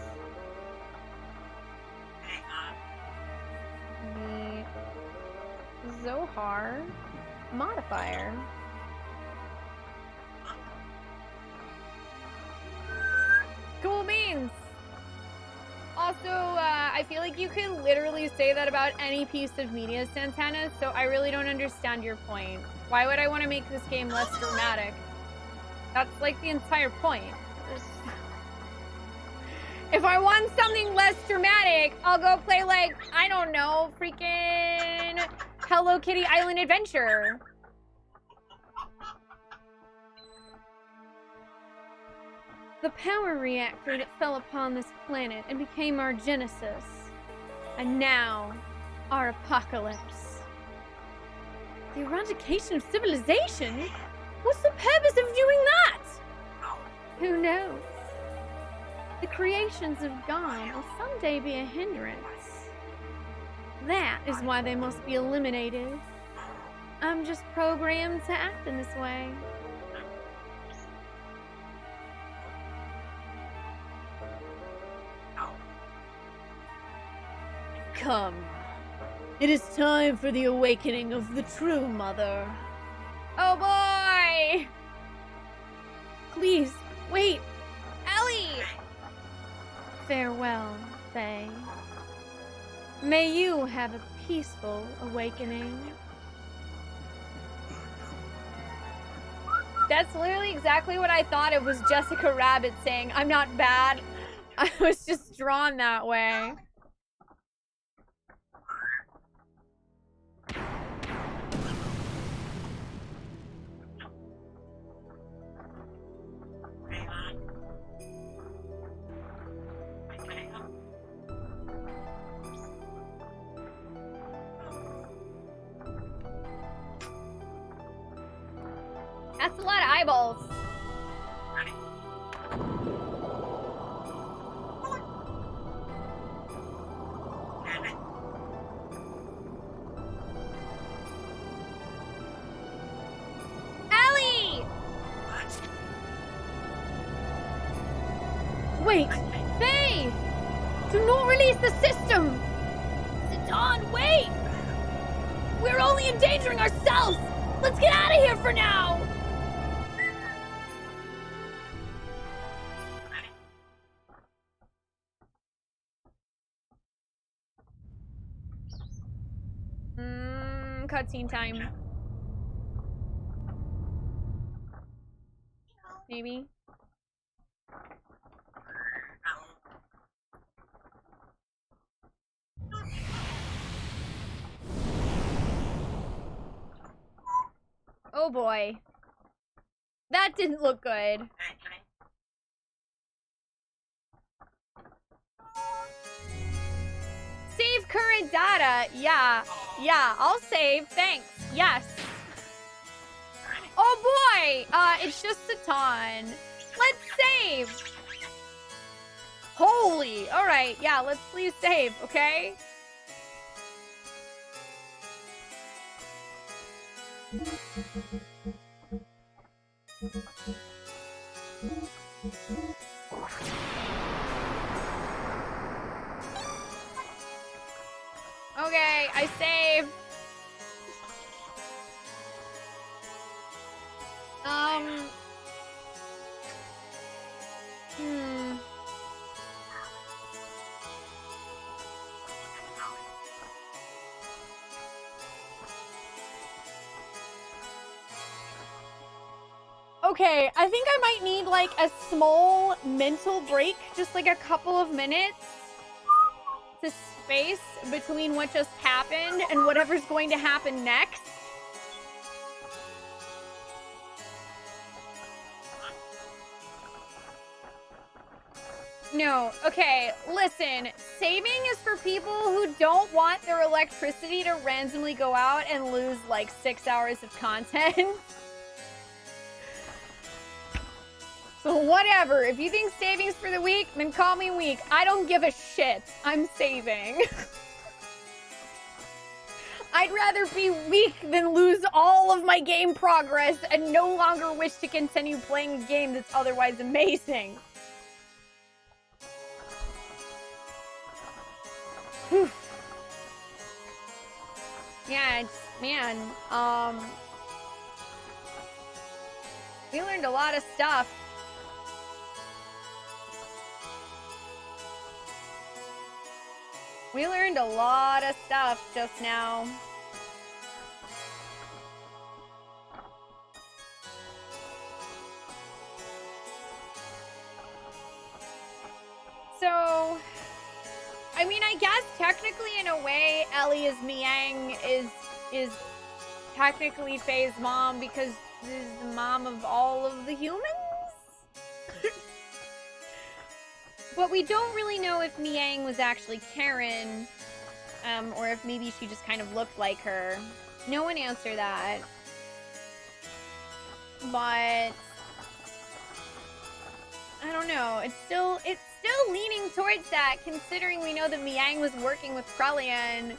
S1: The Zohar modifier. Cool beans! Also, I feel like you can literally say that about any piece of media, Santana, so I really don't understand your point. Why would I want to make this game less dramatic? That's like the entire point. If I want something less dramatic, I'll go play like, I don't know, freaking Hello Kitty Island Adventure.
S8: The power reactor that fell upon this planet and became our genesis. And now, our apocalypse. The eradication of civilization? What's the purpose of doing that? Who knows? The creations of God will someday be a hindrance. That is why they must be eliminated. I'm just programmed to act in this way. Come. It is time for the awakening of the true mother.
S1: Oh boy!
S8: Please, wait. Ellie! Farewell, Faye. May you have a peaceful awakening.
S1: That's literally exactly what I thought it was Jessica Rabbit saying, I'm not bad. I was just drawn that way. That's a lot of eyeballs. Ellie!
S8: Wait! Faye! Do not release the system! Sidon, wait! We're only endangering ourselves! Let's get out of here for now!
S1: Cutscene time. Maybe. Oh boy. That didn't look good. Save current data. Yeah, I'll save. Thanks. Yes. Oh boy. It's just a ton. Let's save. Holy. All right. Yeah, let's please save. Okay. I save. Okay, I think I might need like a small mental break, just like a couple of minutes to space between what just happened and whatever's going to happen next. No, okay, listen, saving is for people who don't want their electricity to randomly go out and lose like 6 hours of content. So whatever, if you think saving's for the weak, then call me weak. I don't give a shit. I'm saving. I'd rather be weak than lose all of my game progress and no longer wish to continue playing a game that's otherwise amazing. Whew. Yeah, man, we learned a lot of stuff. We learned a lot of stuff just now. So, I mean, I guess technically in a way, Ellie is Miang is technically Faye's mom because this is the mom of all of the humans? But we don't really know if Miang was actually Karen, or if maybe she just kind of looked like her. No one answered that. But I don't know. It's still leaning towards that, considering we know that Miang was working with Krelian.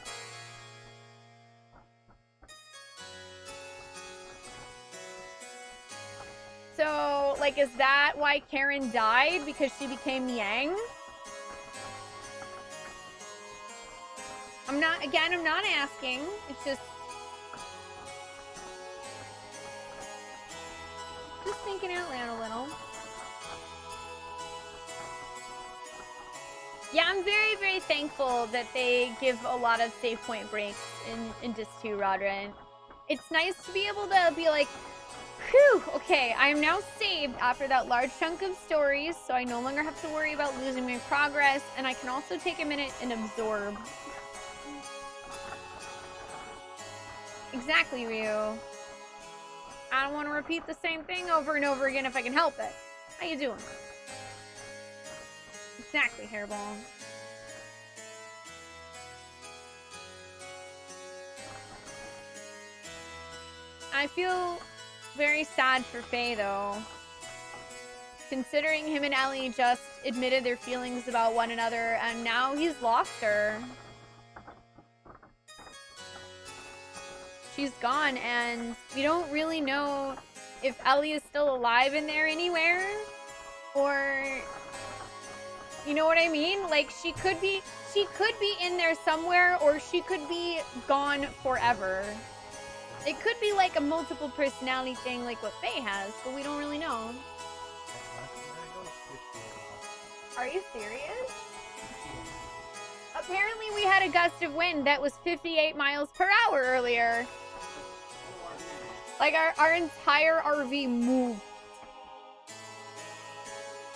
S1: So, like, is that why Karen died? Because she became Miang? I'm not asking. It's just thinking out loud a little. Yeah, I'm very, very thankful that they give a lot of save point breaks in Disc 2, Rodrin. It's nice to be able to be like, whew, okay, I am now saved after that large chunk of stories, so I no longer have to worry about losing my progress, and I can also take a minute and absorb. Exactly, Ryu. I don't want to repeat the same thing over and over again if I can help it. How you doing? Exactly, Hairball. I feel very sad for Faye, though. Considering him and Ellie just admitted their feelings about one another, and now he's lost her. She's gone, and we don't really know if Ellie is still alive in there anywhere, or... You know what I mean? Like, she could be in there somewhere, or she could be gone forever. It could be like a multiple personality thing like what Faye has, but we don't really know. Are you serious? Apparently we had a gust of wind that was 58 miles per hour earlier. Like our entire RV moved.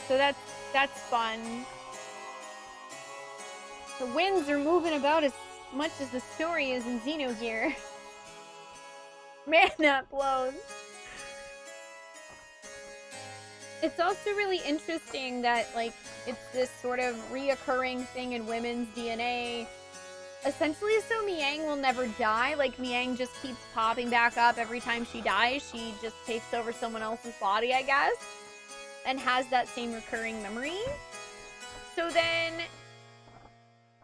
S1: So that's fun. The winds are moving about as much as the story is in Xenogears. Man, that blows. It's also really interesting that, like, it's this sort of reoccurring thing in women's DNA. Essentially, so Miang will never die. Like, Miang just keeps popping back up every time she dies. She just takes over someone else's body, I guess, and has that same recurring memory. So then,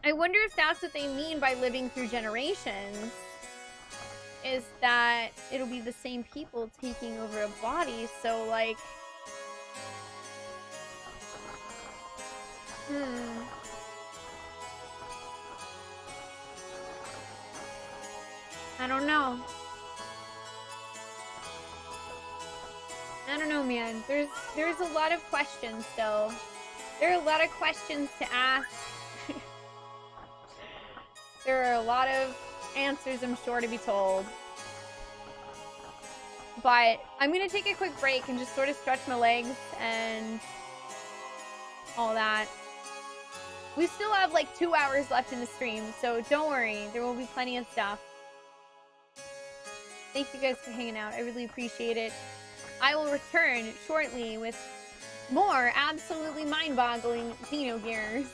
S1: I wonder if that's what they mean by living through generations. Is that it'll be the same people taking over a body, so like... I don't know. I don't know, man. There's a lot of questions still. There are a lot of questions to ask. There are a lot of answers, I'm sure, to be told. But I'm gonna take a quick break and just sort of stretch my legs and all that. We still have like 2 hours left in the stream, so don't worry. There will be plenty of stuff. Thank you guys for hanging out. I really appreciate it. I will return shortly with more absolutely mind-boggling Xenogears.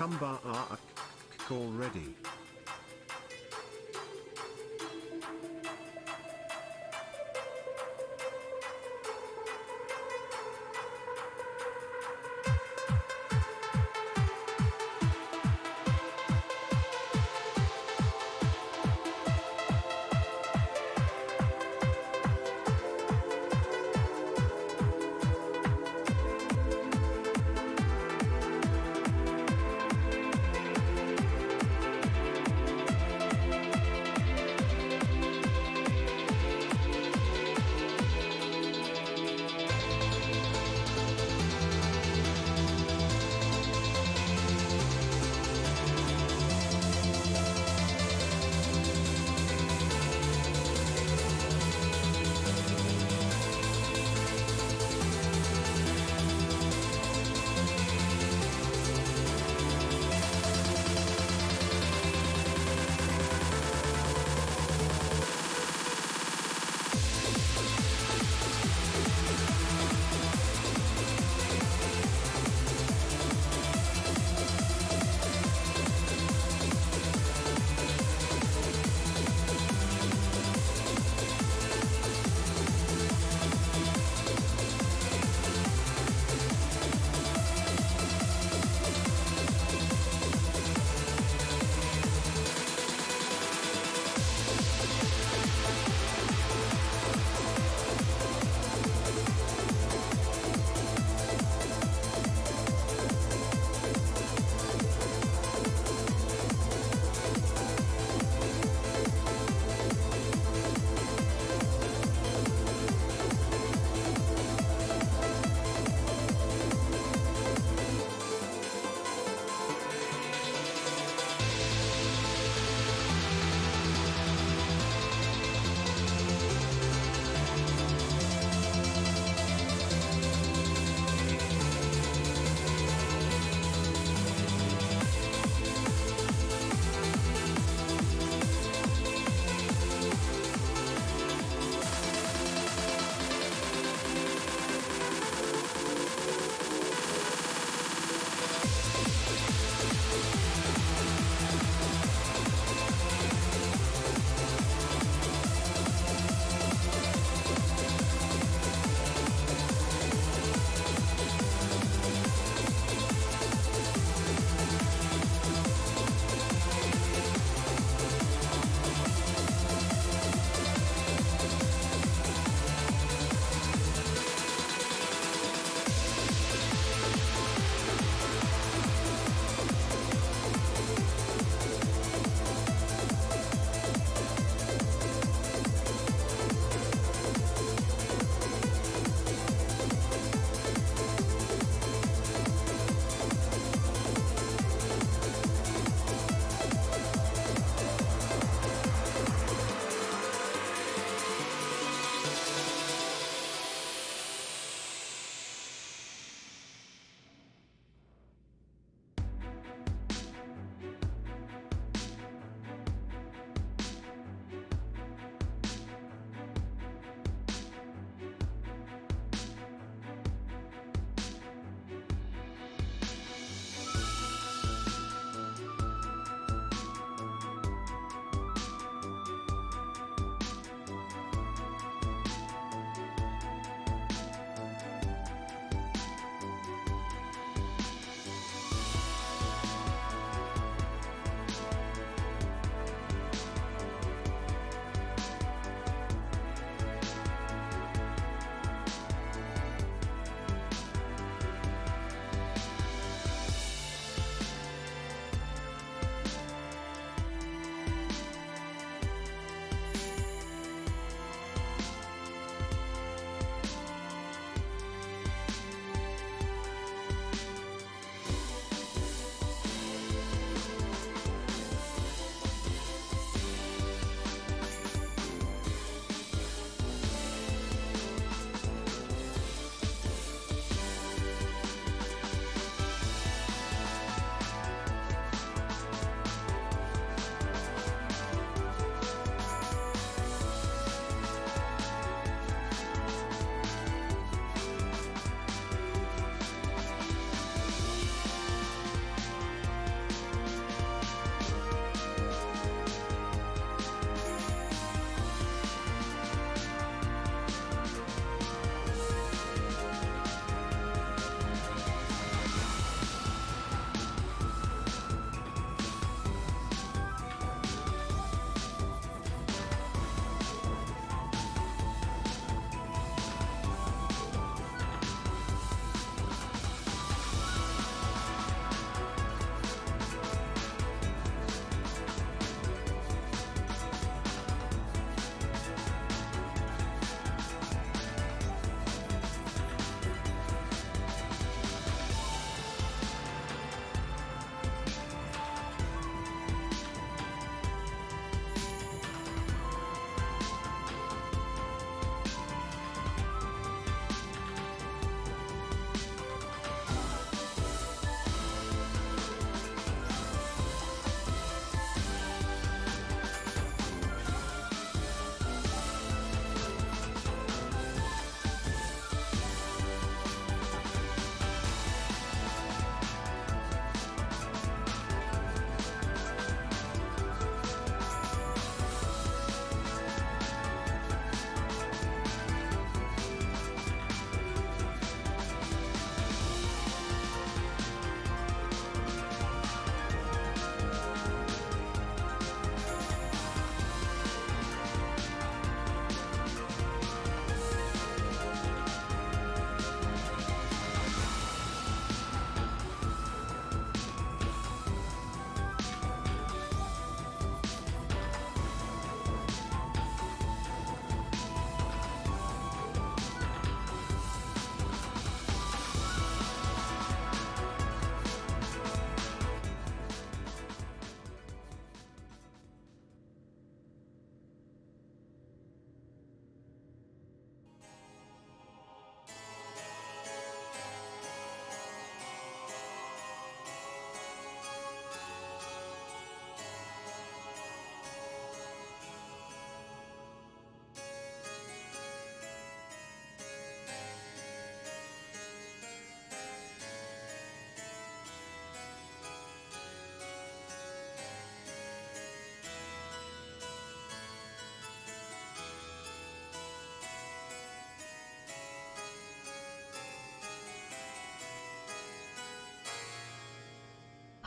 S2: Kumba already.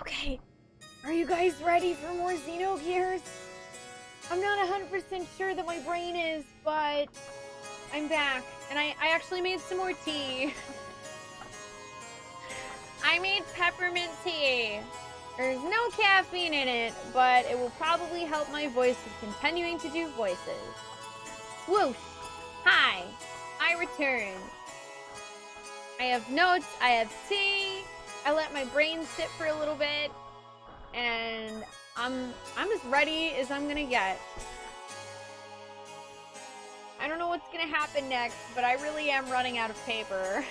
S8: Okay, are you guys ready for more Xenogears? I'm not 100% sure that my brain is, but I'm back. And I actually made some more tea. I made peppermint tea. There's no caffeine in it, but it will probably help my voice with continuing to do voices. Swoosh! Hi! I returned. I have notes, I have tea, I let my brain sit for a little bit, and I'm as ready as I'm gonna get. I don't know what's gonna happen next, but I really am running out of paper.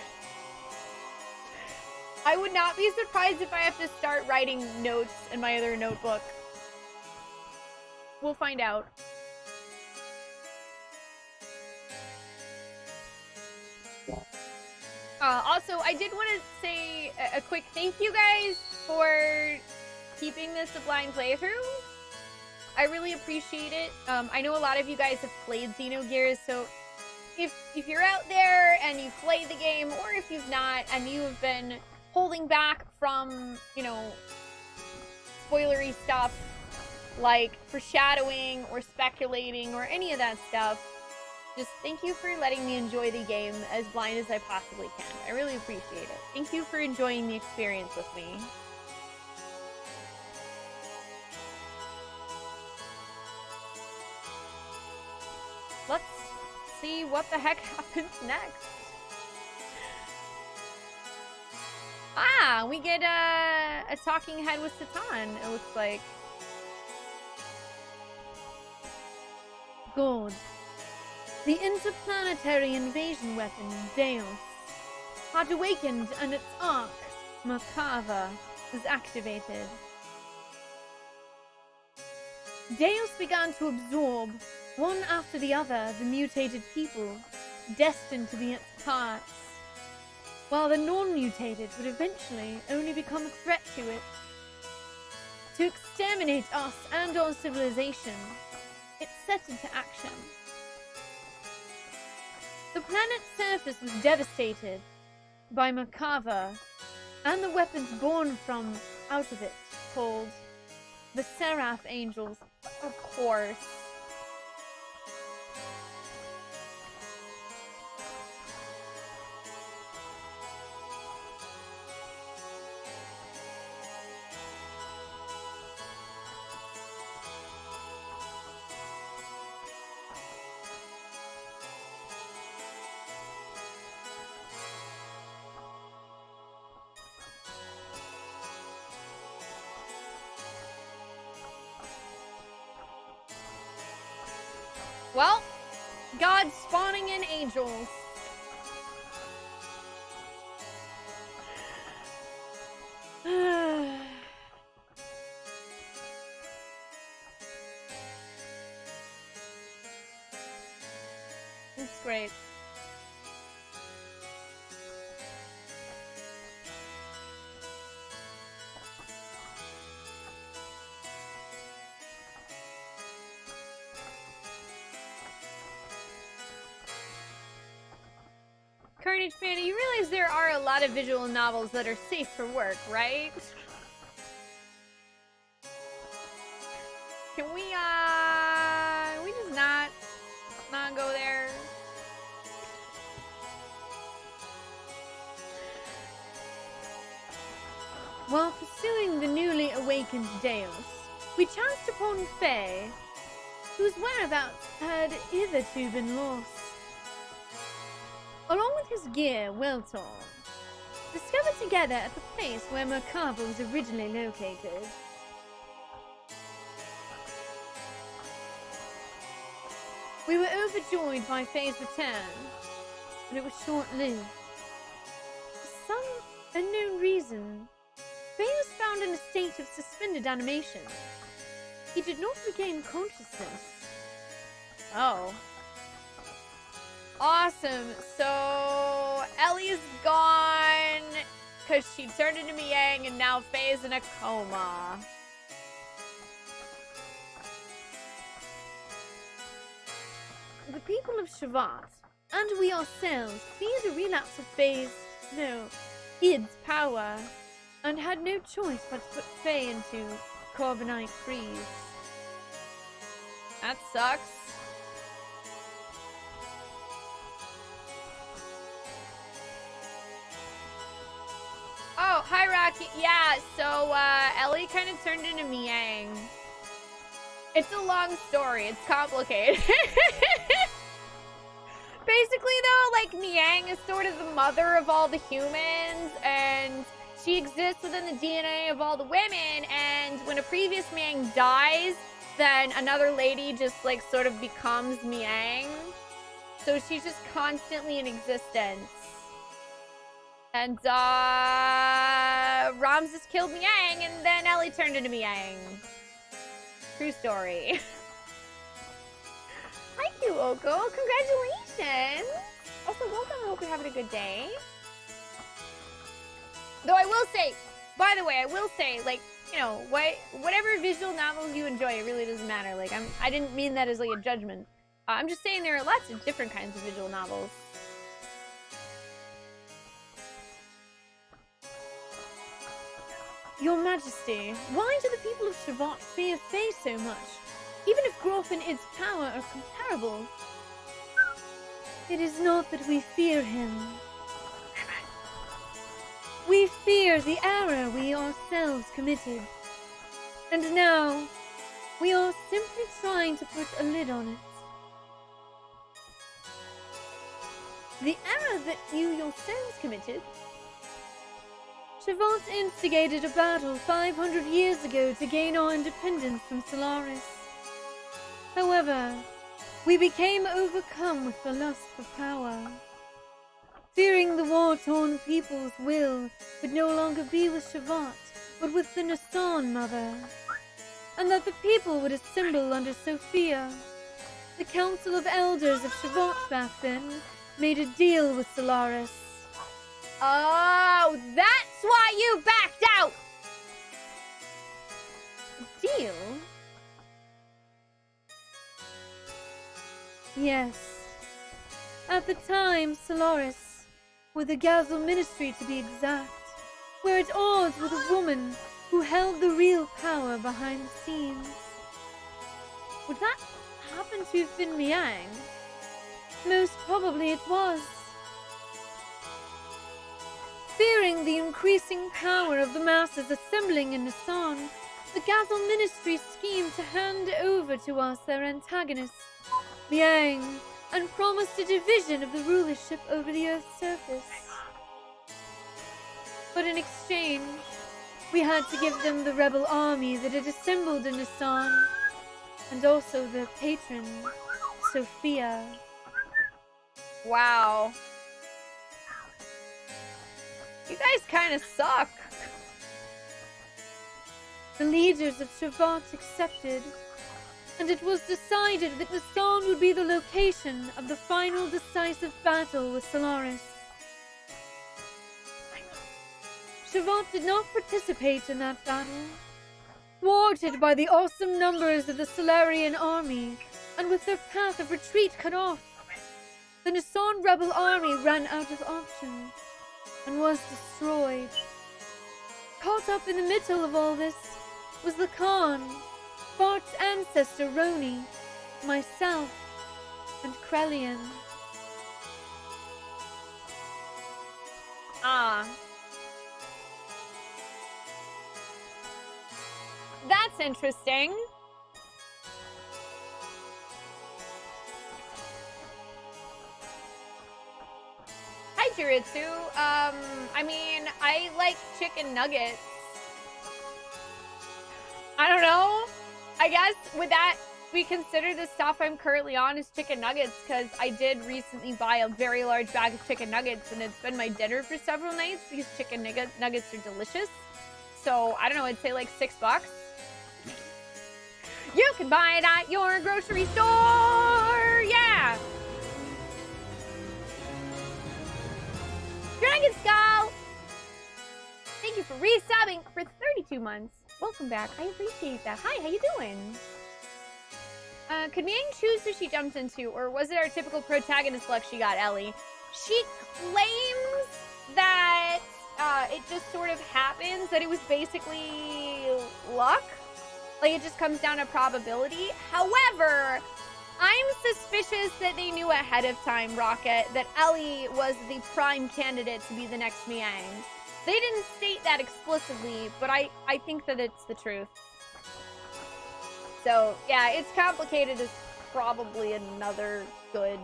S8: I would not be surprised if I have to start writing notes in my other notebook. We'll find out. Also, I did want to say a quick thank you guys for keeping this a blind playthrough. I really appreciate it. I know a lot of you guys have played Xenogears, so if you're out there and you've played the game, or if you've not and you have been holding back from, you know, spoilery stuff like foreshadowing or speculating or any of that stuff, just thank you for letting me enjoy the game as blind as I possibly can. I really appreciate it. Thank you for enjoying the experience with me. Let's see what the heck happens next. Ah, we get a talking head with Satan, it looks like. God. The interplanetary invasion weapon, Deus, had awakened and its arc, Merkava, was activated. Deus began to absorb, one after the other, the mutated people, destined to be its parts, while the non-mutated would eventually only become a threat to it. To exterminate us and our civilization, it set into action. The planet's surface was devastated by Merkava and the weapons born from out of it, called the Seraph Angels, of course. Well, God's spawning in angels. It's great. Carnage fan, you realize there are a lot of visual novels that are safe for work, right? Can we just not go there? While pursuing the newly awakened Deus, we chanced upon Faye, whose whereabouts had hitherto been lost. Along with his gear, Weltor, discovered together at the place where Merkava was originally located. We were overjoyed by Faye's return, but it was short-lived. For some unknown reason, Faye was found in a state of suspended animation. He did not regain consciousness. Oh. Awesome. So Ellie's gone because she turned into Miang, and now Faye's in a coma. The people of Shavat, and we ourselves, feared a relapse of Id's power. and had no choice but to put Faye into carbonite freeze.
S1: That sucks. Oh, hi Rocky. Yeah, so Ellie kind of turned into Miang. It's a long story. It's complicated. Basically, though, like, Miang is sort of the mother of all the humans, and she exists within the DNA of all the women, and when a previous Miang dies, then another lady just, like, sort of becomes Miang. So she's just constantly in existence. And, Ramses killed Miang, and then Ellie turned into Miang. True story. Hi, Kyoko. Congratulations. Also, welcome. I hope you're having a good day. Though I will say, by the way, I will say, like, you know, whatever visual novels you enjoy, it really doesn't matter. Like, I didn't mean that as, like, a judgment. I'm just saying there are lots of different kinds of visual novels.
S8: Your Majesty, why do the people of Shavat fear Faye so much? Even if Groff and Id's power are comparable. It is not that we fear him. We fear the error we ourselves committed. And now, we are simply trying to put a lid on it. The error that you yourselves committed? Shavat instigated a battle 500 years ago to gain our independence from Solaris. However, we became overcome with the lust for power. Fearing the war-torn people's will would no longer be with Shavat, but with the Nasan Mother, and that the people would assemble under Sophia. The Council of Elders of Shavat back then made a deal with Solaris.
S1: Oh, that's why you backed out!
S8: Deal? Yes. At the time, Solaris, or the Gazel Ministry to be exact, were at odds with a woman who held the real power behind the scenes. Would that happen to have been Miang? Most probably it was. Fearing the increasing power of the masses assembling in Nasan, the Gazel Ministry schemed to hand over to us their antagonist, Miang, and promised a division of the rulership over the Earth's surface. But in exchange, we had to give them the rebel army that had assembled in Nasan, and also their patron, Sophia.
S1: Wow. You guys kind of suck.
S8: The leaders of Shavat accepted, and it was decided that Nasan would be the location of the final decisive battle with Solaris. Shavat did not participate in that battle. Thwarted by the awesome numbers of the Solarian army, and with their path of retreat cut off, the Nasan rebel army ran out of options and was destroyed. Caught up in the middle of all this was the Khan, Bart's ancestor Roni, myself, and Krelian.
S1: Ah. That's interesting. Hi, Jiritsu. I mean, I like chicken nuggets. I don't know. I guess would that be considered the stuff I'm currently on is chicken nuggets, because I did recently buy a very large bag of chicken nuggets, and it's been my dinner for several nights because chicken nuggets are delicious. So, I don't know, I'd say like $6. You can buy it at your grocery store! Yeah! Dragon Skull! Thank you for resubbing for 32 months. Welcome back. I appreciate that. Hi, how you doing? Could Miang choose who she jumped into, or was it our typical protagonist luck she got, Ellie? She claims that it just sort of happens, that it was basically luck. Like, it just comes down to probability. However, I'm suspicious that they knew ahead of time, Rocket, that Ellie was the prime candidate to be the next Miang. They didn't state that explicitly, but I think that it's the truth. So, yeah, it's complicated is probably another good,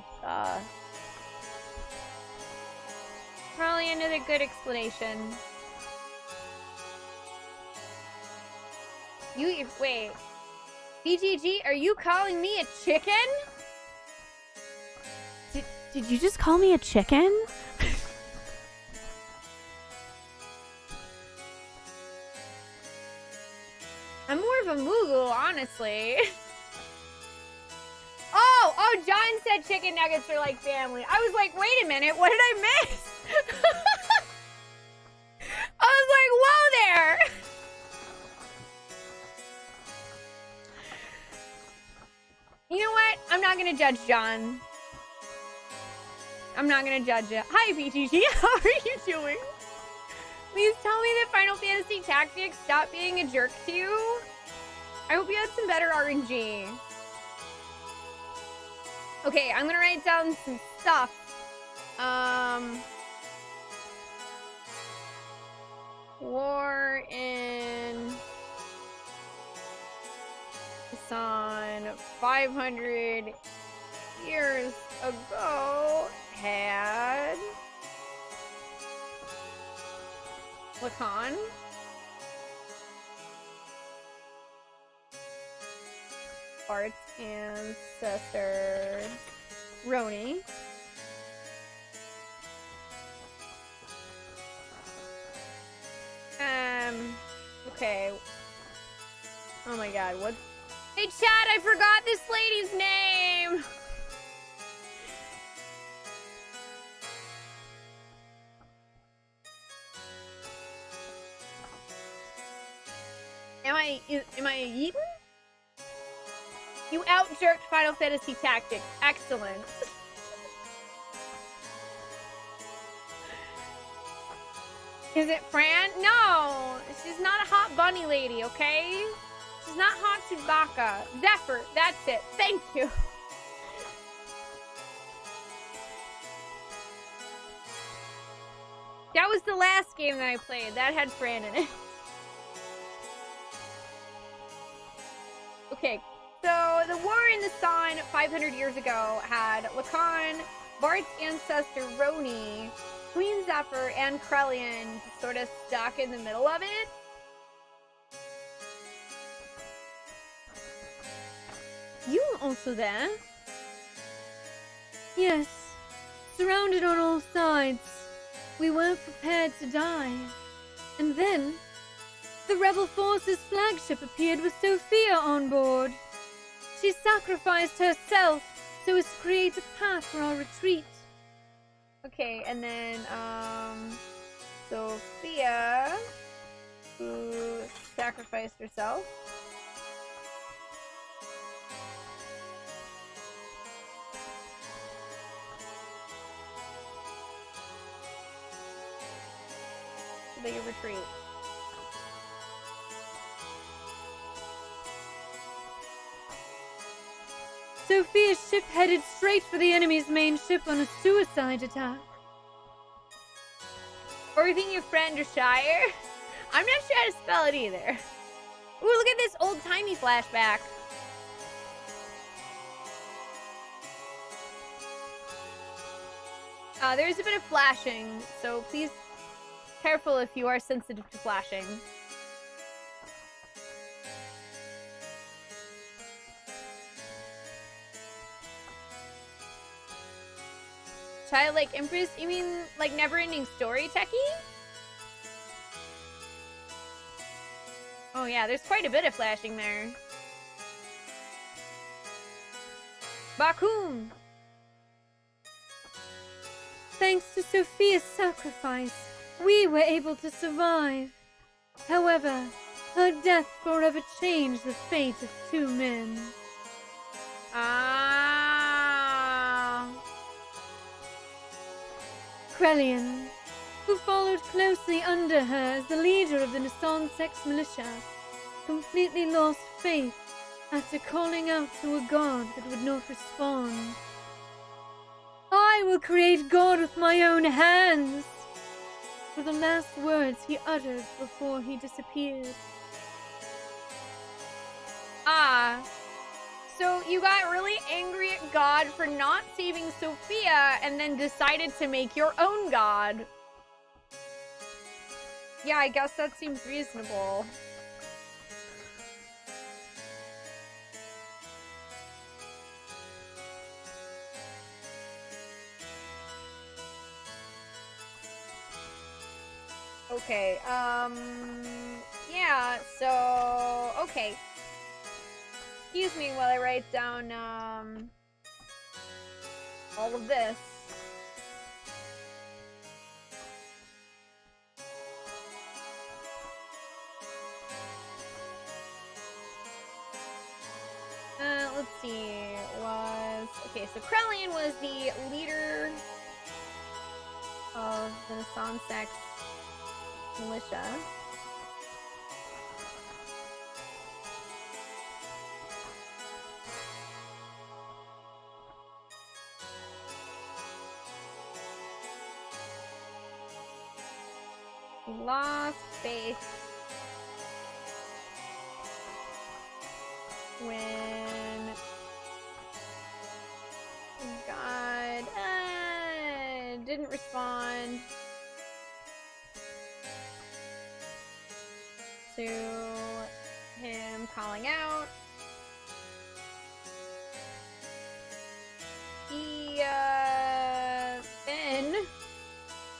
S1: probably another good explanation. Wait. BGG, are you calling me a chicken?
S8: Did you just call me a chicken?
S1: I'm more of a Moogle, honestly. Oh, John said chicken nuggets are like family. I was like, wait a minute, what did I miss? I was like, whoa there. You know what? I'm not gonna judge John. I'm not gonna judge you. Hi, BGG. How are you doing? Please tell me that Final Fantasy Tactics stopped being a jerk to you. I hope you had some better RNG. Okay, I'm gonna write down some stuff. War in Busan 500 years ago had Lacan, Bart's ancestor, Roni, okay. Oh my god, what? Hey chat, I forgot this lady's name! Am I eaten? You out-jerked Final Fantasy Tactics. Excellent. Is it Fran? No! She's not a hot bunny lady, okay? She's not hot Chewbacca. Zephyr, that's it. Thank you. That was the last game that I played. That had Fran in it. Okay, so the war in the sun 500 years ago had Lacan, Bart's ancestor Roni, Queen Zephyr, and Krellian sort of stuck in the middle of it.
S8: You were also there? Yes. Surrounded on all sides. We weren't prepared to die. And then, the Rebel Force's flagship appeared with Sophia on board. She sacrificed herself so as to create a path for our retreat.
S1: Okay, and then, Sophia, who sacrificed herself. So they retreat.
S8: Sophia's ship headed straight for the enemy's main ship on a suicide attack.
S1: Or you think your friend or Shire? I'm not sure how to spell it either. Ooh, look at this old-timey flashback. There's a bit of flashing, so please careful if you are sensitive to flashing. Childlike Empress? You mean like never-ending story, Techie? Oh yeah, there's quite a bit of flashing there. Bakum!
S8: Thanks to Sophia's sacrifice, we were able to survive. However, her death forever changed the fate of 2 men.
S1: Ah.
S8: Krellian, who followed closely under her as the leader of the Nasan Sex militia, completely lost faith after calling out to a god that would not respond. I will create God with my own hands, were the last words he uttered before he disappeared.
S1: Ah. So you got really angry at God for not saving Sophia and then decided to make your own god. Yeah, I guess that seems reasonable. Okay, yeah, so, okay. Excuse me while I write down, all of this. Let's see, okay, so Krellian was the leader of the Nasan Sex militia. He lost faith when God didn't respond to him calling out. He then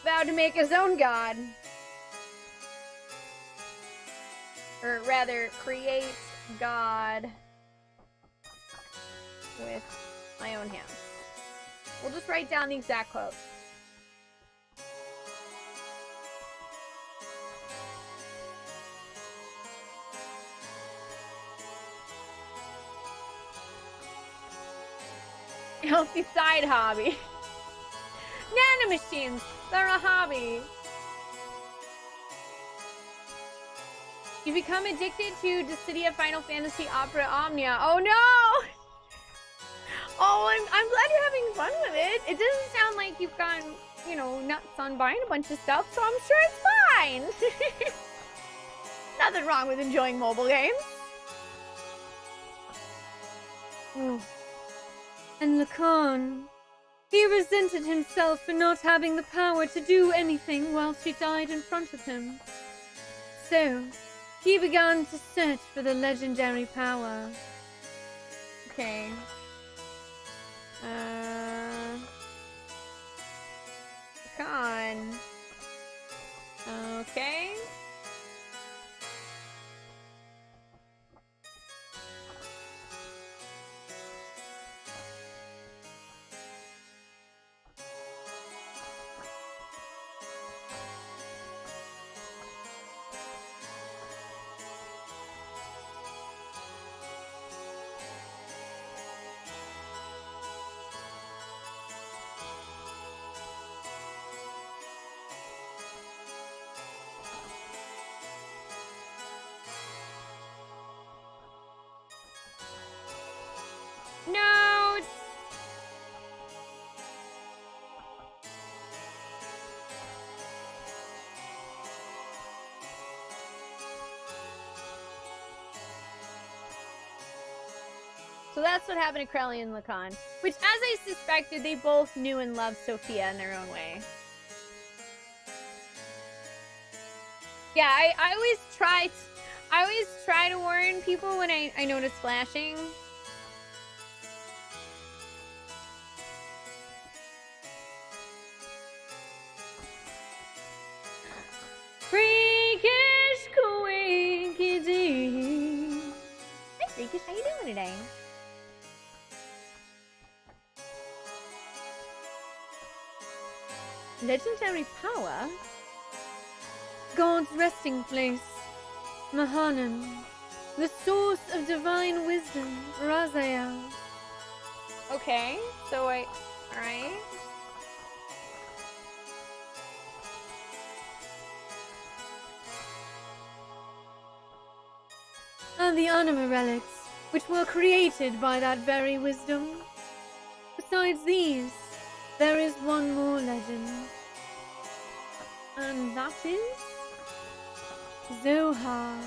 S1: vowed to make his own god. Or rather, create God with my own hands. We'll just write down the exact quote. Healthy side hobby. Nanomachines, they're a hobby. You become addicted to Dissidia Final Fantasy Opera Omnia. Oh no! Oh, I'm glad you're having fun with it. It doesn't sound like you've gone, you know, nuts on buying a bunch of stuff, so I'm sure it's fine. Nothing wrong with enjoying mobile games.
S8: Oh. And Lacan, he resented himself for not having the power to do anything while she died in front of him. So, he began to search for the legendary power.
S1: Okay. Con. Okay. No! So that's what happened to Krellian and Lacan. Which, as I suspected, they both knew and loved Sophia in their own way. Yeah, I always try to warn people when I notice flashing. Freakish Quinky. Hi Freakish, how you doing today? Legendary power?
S8: God's resting place, Mahanan, the source of divine wisdom, Raziel.
S1: Okay, so alright.
S8: and the anima relics, which were created by that very wisdom. Besides these, there is one more legend. And that is Zohar.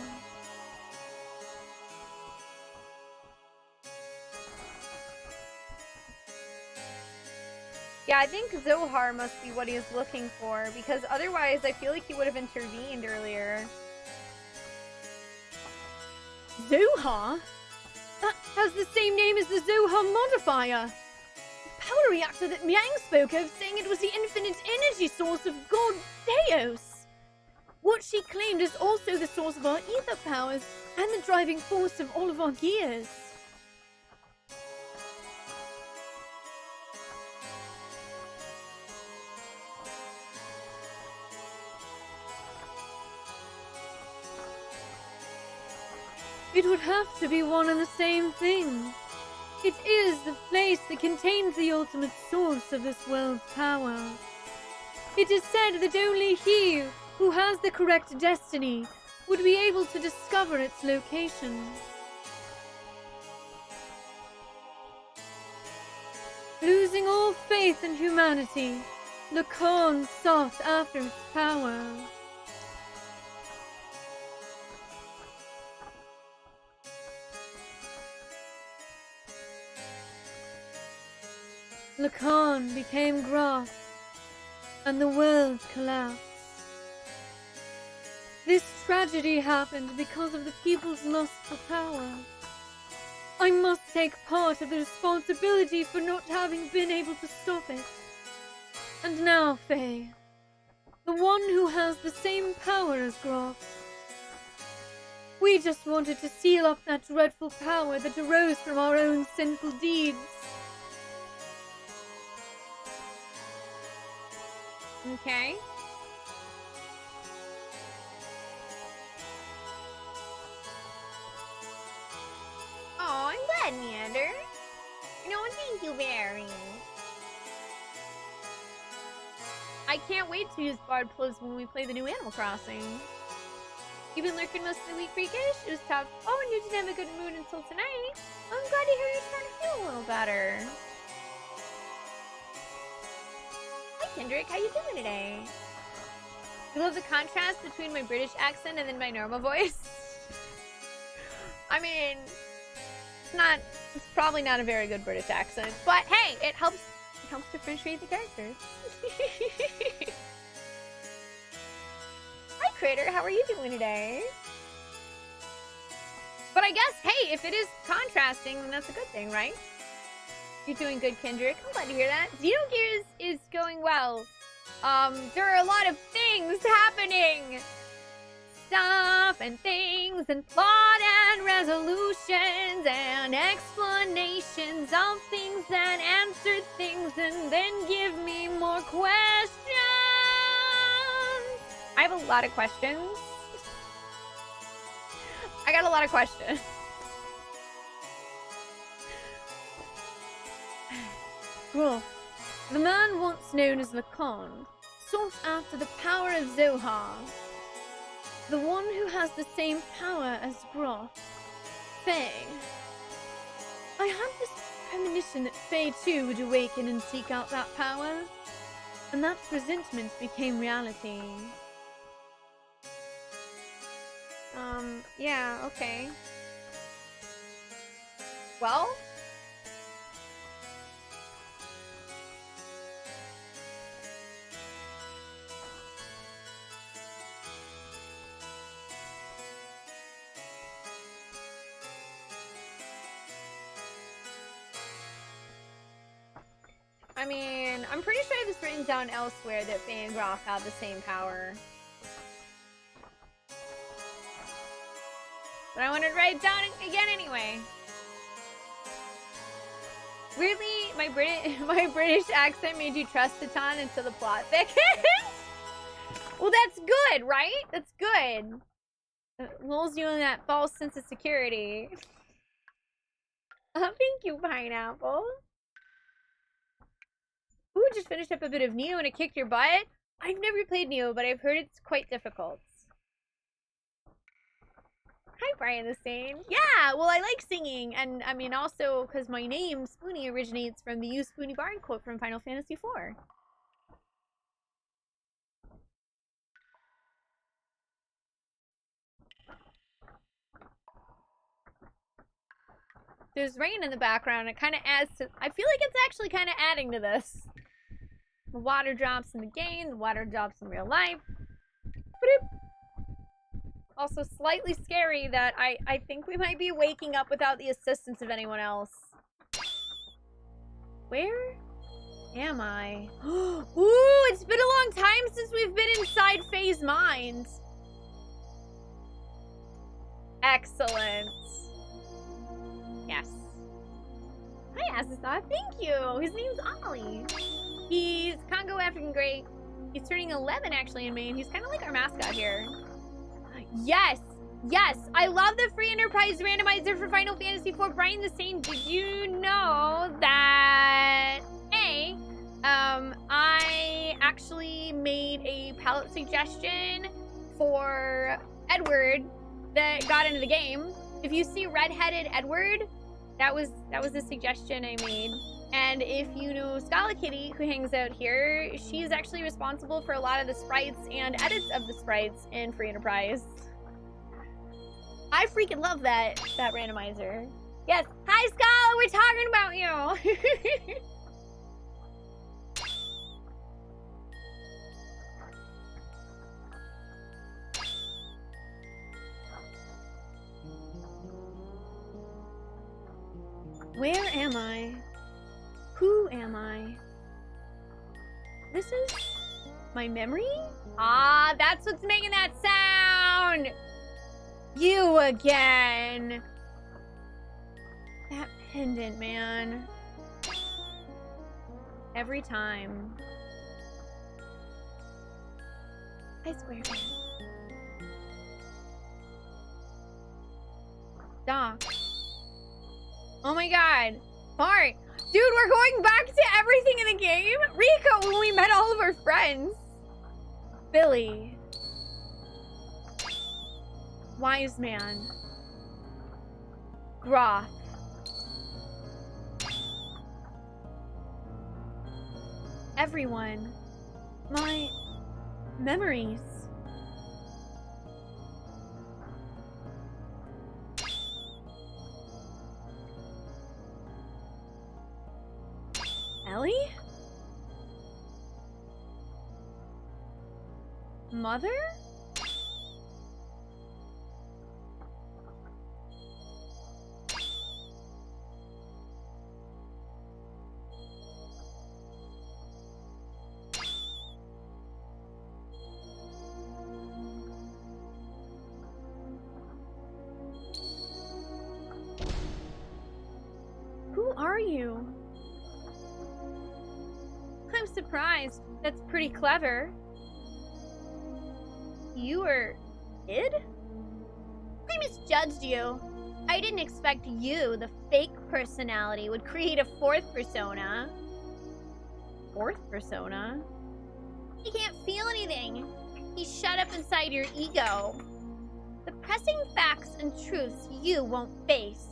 S1: Yeah, I think Zohar must be what he is looking for, because otherwise I feel like he would have intervened earlier.
S8: Zohar? That has the same name as the Zohar modifier. The power reactor that Miang spoke of, saying it was the infinite energy source of God Deus. What she claimed is also the source of our ether powers and the driving force of all of our gears. It would have to be one and the same thing. It is the place that contains the ultimate source of this world's power. It is said that only he who has the correct destiny would be able to discover its location. Losing all faith in humanity, Lacan sought after its power. Lacan became Graf, and the world collapsed. This tragedy happened because of the people's lust for power. I must take part of the responsibility for not having been able to stop it. And now, Faye, the one who has the same power as Graf. We just wanted to seal up that dreadful power that arose from our own sinful deeds.
S1: Okay. Oh, I'm glad, Neander. No, thank you, Barry. I can't wait to use Bard Plus when we play the new Animal Crossing. You've been lurking most of the week, freakish. It was tough. Oh, and you didn't have a good mood until tonight. I'm glad to hear you're starting to feel a little better. Hi, Kendrick. How you doing today? You love the contrast between my British accent and then my normal voice. I mean, it's probably not a very good British accent, but hey, it helps differentiate the characters. Hi, Critter. How are you doing today? But I guess, hey, if it is contrasting, then that's a good thing, right? You're doing good, Kendrick. I'm glad to hear that. Xenogears is going well. There are a lot of things happening. Stuff and things and plot and resolutions and explanations of things that answer things and then give me more questions. I have a lot of questions. I got a lot of questions.
S8: Cool. The man once known as Lacan sought after the power of Zohar. The one who has the same power as Graf, Faye. I had this premonition that Faye too would awaken and seek out that power, and that presentiment became reality.
S1: Yeah, okay. Well? I mean, I'm pretty sure this written down elsewhere that Faye and Graf have the same power. But I wanted to write it down again anyway. Weirdly, my British accent made you trust the ton until the plot thickens. Well, that's good, right? That's good. Lulls you in that false sense of security. Thank you, Pineapple. Ooh, just finished up a bit of Neo and it kicked your butt? I've never played Neo, but I've heard it's quite difficult. Hi, Brian the Sane. Yeah, well, I like singing, and I mean also because my name Spoonee originates from the "You Spoonee Barn" quote from Final Fantasy IV. There's rain in the background. It kind of adds to. I feel like it's actually kind of adding to this. The water drops in the game. The water drops in real life. Boop. Also slightly scary that I think we might be waking up without the assistance of anyone else. Where am I? Ooh, it's been a long time since we've been inside Faye's mind. Excellent. Yes. Hi, Azathoth. Thank you. His name's Ollie. He's Congo African Great. He's turning 11 actually in May, and he's kind of like our mascot here. Yes, yes. I love the free enterprise randomizer for Final Fantasy IV. Brian the Sane, did you know that I actually made a palette suggestion for Edward that got into the game. If you see redheaded Edward, that was a suggestion I made. And if you know Scala Kitty, who hangs out here, she's actually responsible for a lot of the sprites and edits of the sprites in Free Enterprise. I freaking love that randomizer. Yes, hi Scala, we're talking about you. Where am I? Who am I? This is my memory? Ah, that's what's making that sound! You again! That pendant, man. Every time. I swear. Doc. Oh my god. Bart. Dude, we're going back to everything in the game? Rico, when we met all of our friends. Billy. Wise man. Groth. Everyone. My memories. Ellie? Mother? Who are you? I'm surprised. That's pretty clever. You were id? I misjudged you. I didn't expect you, the fake personality, would create a fourth persona. Fourth persona? You can't feel anything. He's shut up inside your ego. The pressing facts and truths you won't face.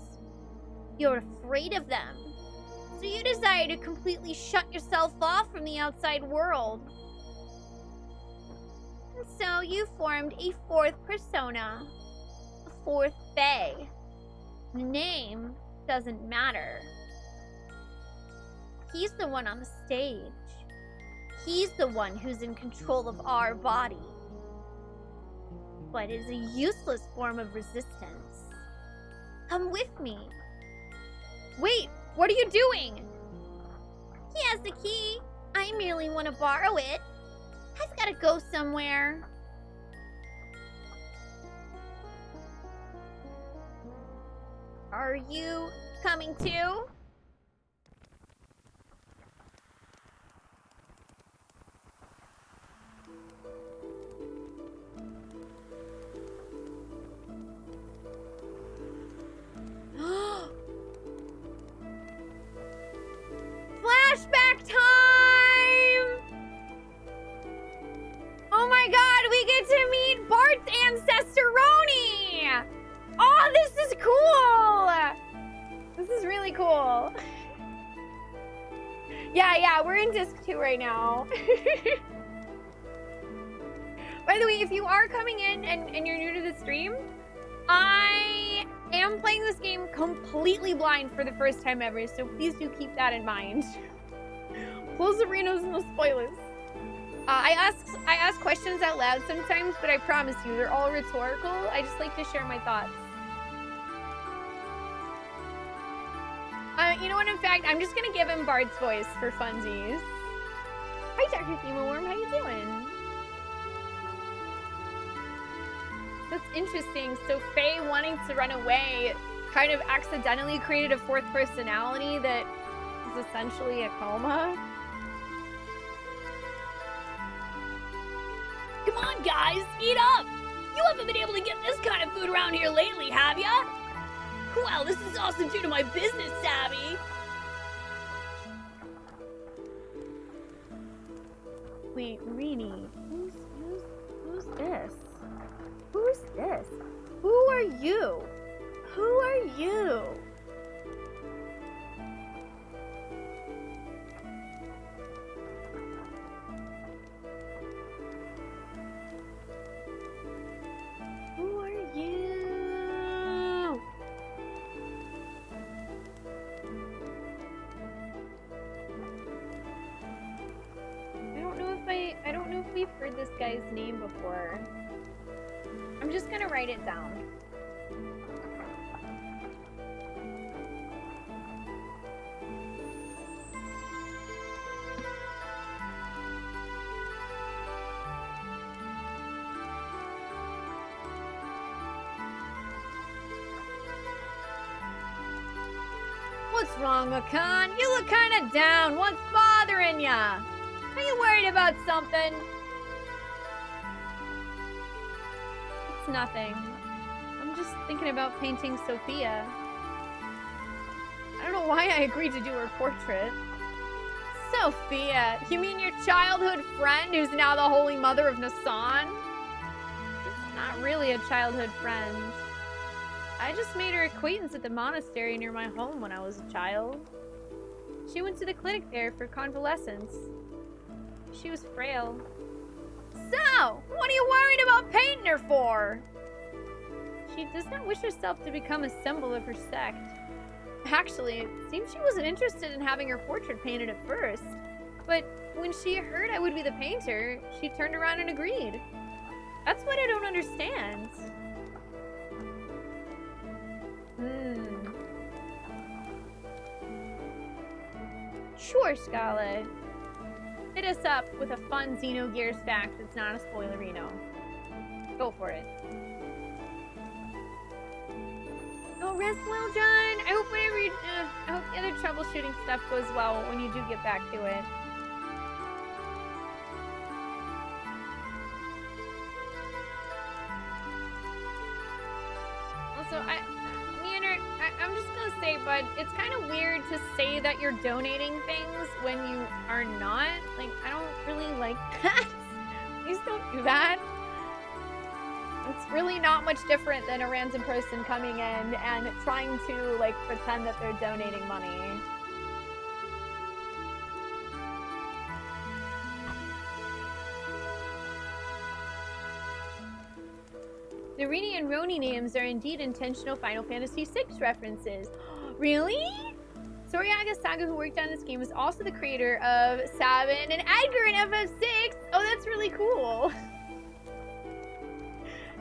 S1: You're afraid of them. So you desire to completely shut yourself off from the outside world. And so you formed a fourth persona. A fourth Fae. The name doesn't matter. He's the one on the stage. He's the one who's in control of our body. But it is a useless form of resistance. Come with me. Wait! What are you doing? He has the key. I merely want to borrow it. I've got to go somewhere. Are you coming too? Flashback time! Oh my god, we get to meet Bart's ancestor Roni! Oh, cool! This is really cool. Yeah, we're in disc 2 right now. By the way, if you are coming in and you're new to the stream, I am playing this game completely blind for the first time ever, so please do keep that in mind. Close the Renos and the spoilers. I ask questions out loud sometimes, but I promise you, they're all rhetorical. I just like to share my thoughts. You know what, in fact, I'm just gonna give him Bard's voice for funsies. Hi, Dr. Thema Worm, how you doing? That's interesting. So Faye wanting to run away kind of accidentally created a fourth personality that is essentially a coma.
S4: Come on, guys, eat up! You haven't been able to get this kind of food around here lately, have ya? Wow, this is awesome due to my business savvy.
S1: Wait, Rini, who's this? Who's this? Who are you? Who are you? Who are you? I don't know if we've heard this guy's name before. I'm just gonna write it down. What's wrong, Akan? You look kinda down. What's bothering ya? Are you worried about something? It's nothing. I'm just thinking about painting Sophia. I don't know why I agreed to do her portrait. Sophia? You mean your childhood friend who's now the Holy Mother of Nasan? She's not really a childhood friend. I just made her acquaintance at the monastery near my home when I was a child. She went to the clinic there for convalescence. She was frail. So, what are you worried about painting her for? She does not wish herself to become a symbol of her sect. Actually, it seems she wasn't interested in having her portrait painted at first. But when she heard I would be the painter, she turned around and agreed. That's what I don't understand. Sure, Scarlet. Hit us up with a fun Xenogears fact that's not a spoilerino. Go for it. Oh, rest well, John. I hope whatever you, I hope the other troubleshooting stuff goes well when you do get back to it. Also, I'm just gonna say, bud, it's kind of weird to say that you're donating things when you are not. Like, I don't really like that. Please don't do that. It's really not much different than a random person coming in and trying to, like, pretend that they're donating money. The Rini and Roni names are indeed intentional Final Fantasy VI references. Really? Soryaga Saga, who worked on this game, was also the creator of Sabin and Edgar in FF6. Oh, that's really cool.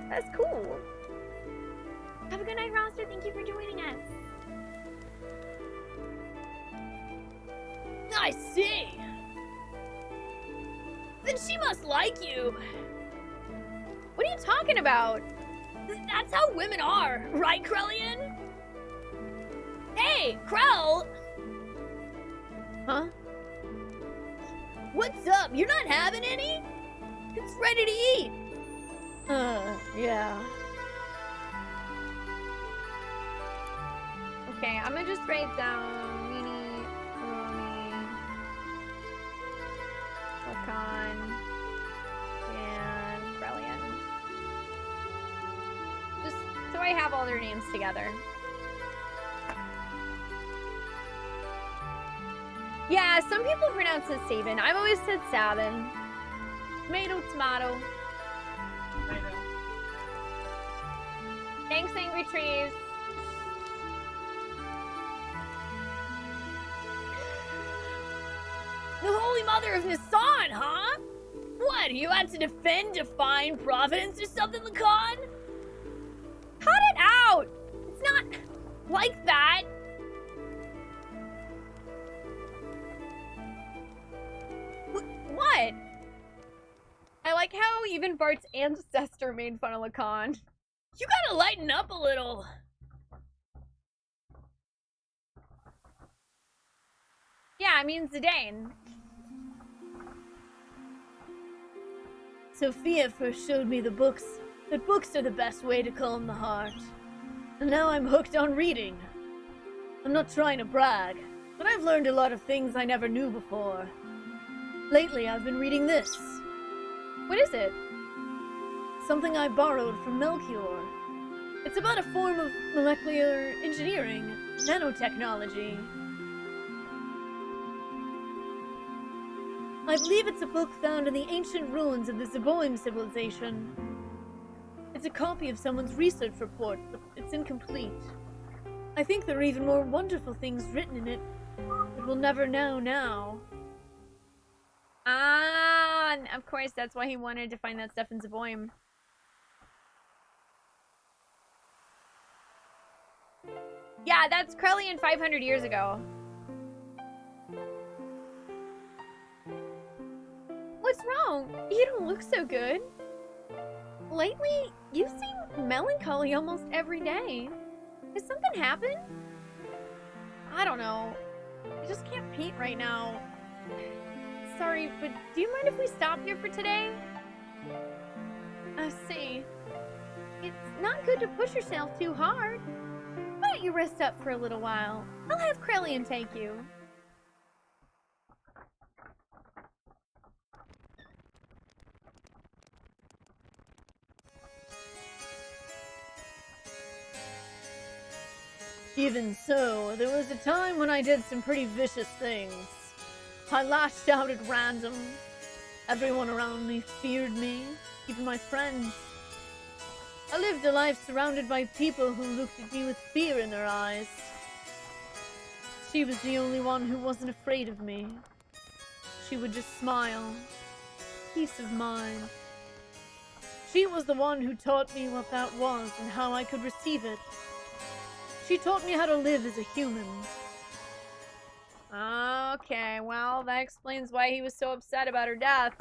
S1: That's cool. Have a good night, Roster. Thank you for joining us.
S4: I see. Then she must like you.
S1: What are you talking about?
S4: That's how women are, right, Krellian? Hey, Krell!
S1: Huh?
S4: What's up? You're not having any? It's ready to eat.
S1: Yeah. Okay, I'm gonna just write down Rini, Romy, Lacan, and Krellian. Just so so I have all their names together. Yeah, some people pronounce it Sabin. I've always said Sabin. Tomato, tomato. Thanks, Angry Trees.
S4: The Holy Mother of Nisan, huh? What, you had to defend Divine Providence or something, Lacan?
S1: Cut it out! It's not like that. What? I like how even Bart's ancestor made fun of Lacan.
S4: You gotta lighten up a little.
S1: Yeah, I mean Zidane.
S4: Sophia first showed me the books, that books are the best way to calm the heart. And now I'm hooked on reading. I'm not trying to brag, but I've learned a lot of things I never knew before. Lately, I've been reading this.
S1: What is it?
S4: Something I borrowed from Melchior. It's about a form of molecular engineering, nanotechnology. I believe it's a book found in the ancient ruins of the Zeboim civilization. It's a copy of someone's research report, but it's incomplete. I think there are even more wonderful things written in it, but we'll never know now.
S1: Ah, of course, that's why he wanted to find that stuff in Zeboim. Yeah, that's Krellian 500 years ago. What's wrong? You don't look so good. Lately, you seem melancholy almost every day. Has something happened? I don't know. I just can't paint right now. Sorry, but do you mind if we stop here for today? I see. It's not good to push yourself too hard. Why don't you rest up for a little while? I'll have Krellian take you.
S4: Even so, there was a time when I did some pretty vicious things. I lashed out at random. Everyone around me feared me, even my friends. I lived a life surrounded by people who looked at me with fear in their eyes. She was the only one who wasn't afraid of me. She would just smile. Peace of mind. She was the one who taught me what that was and how I could receive it. She taught me how to live as a human.
S1: Okay, well, that explains why he was so upset about her death.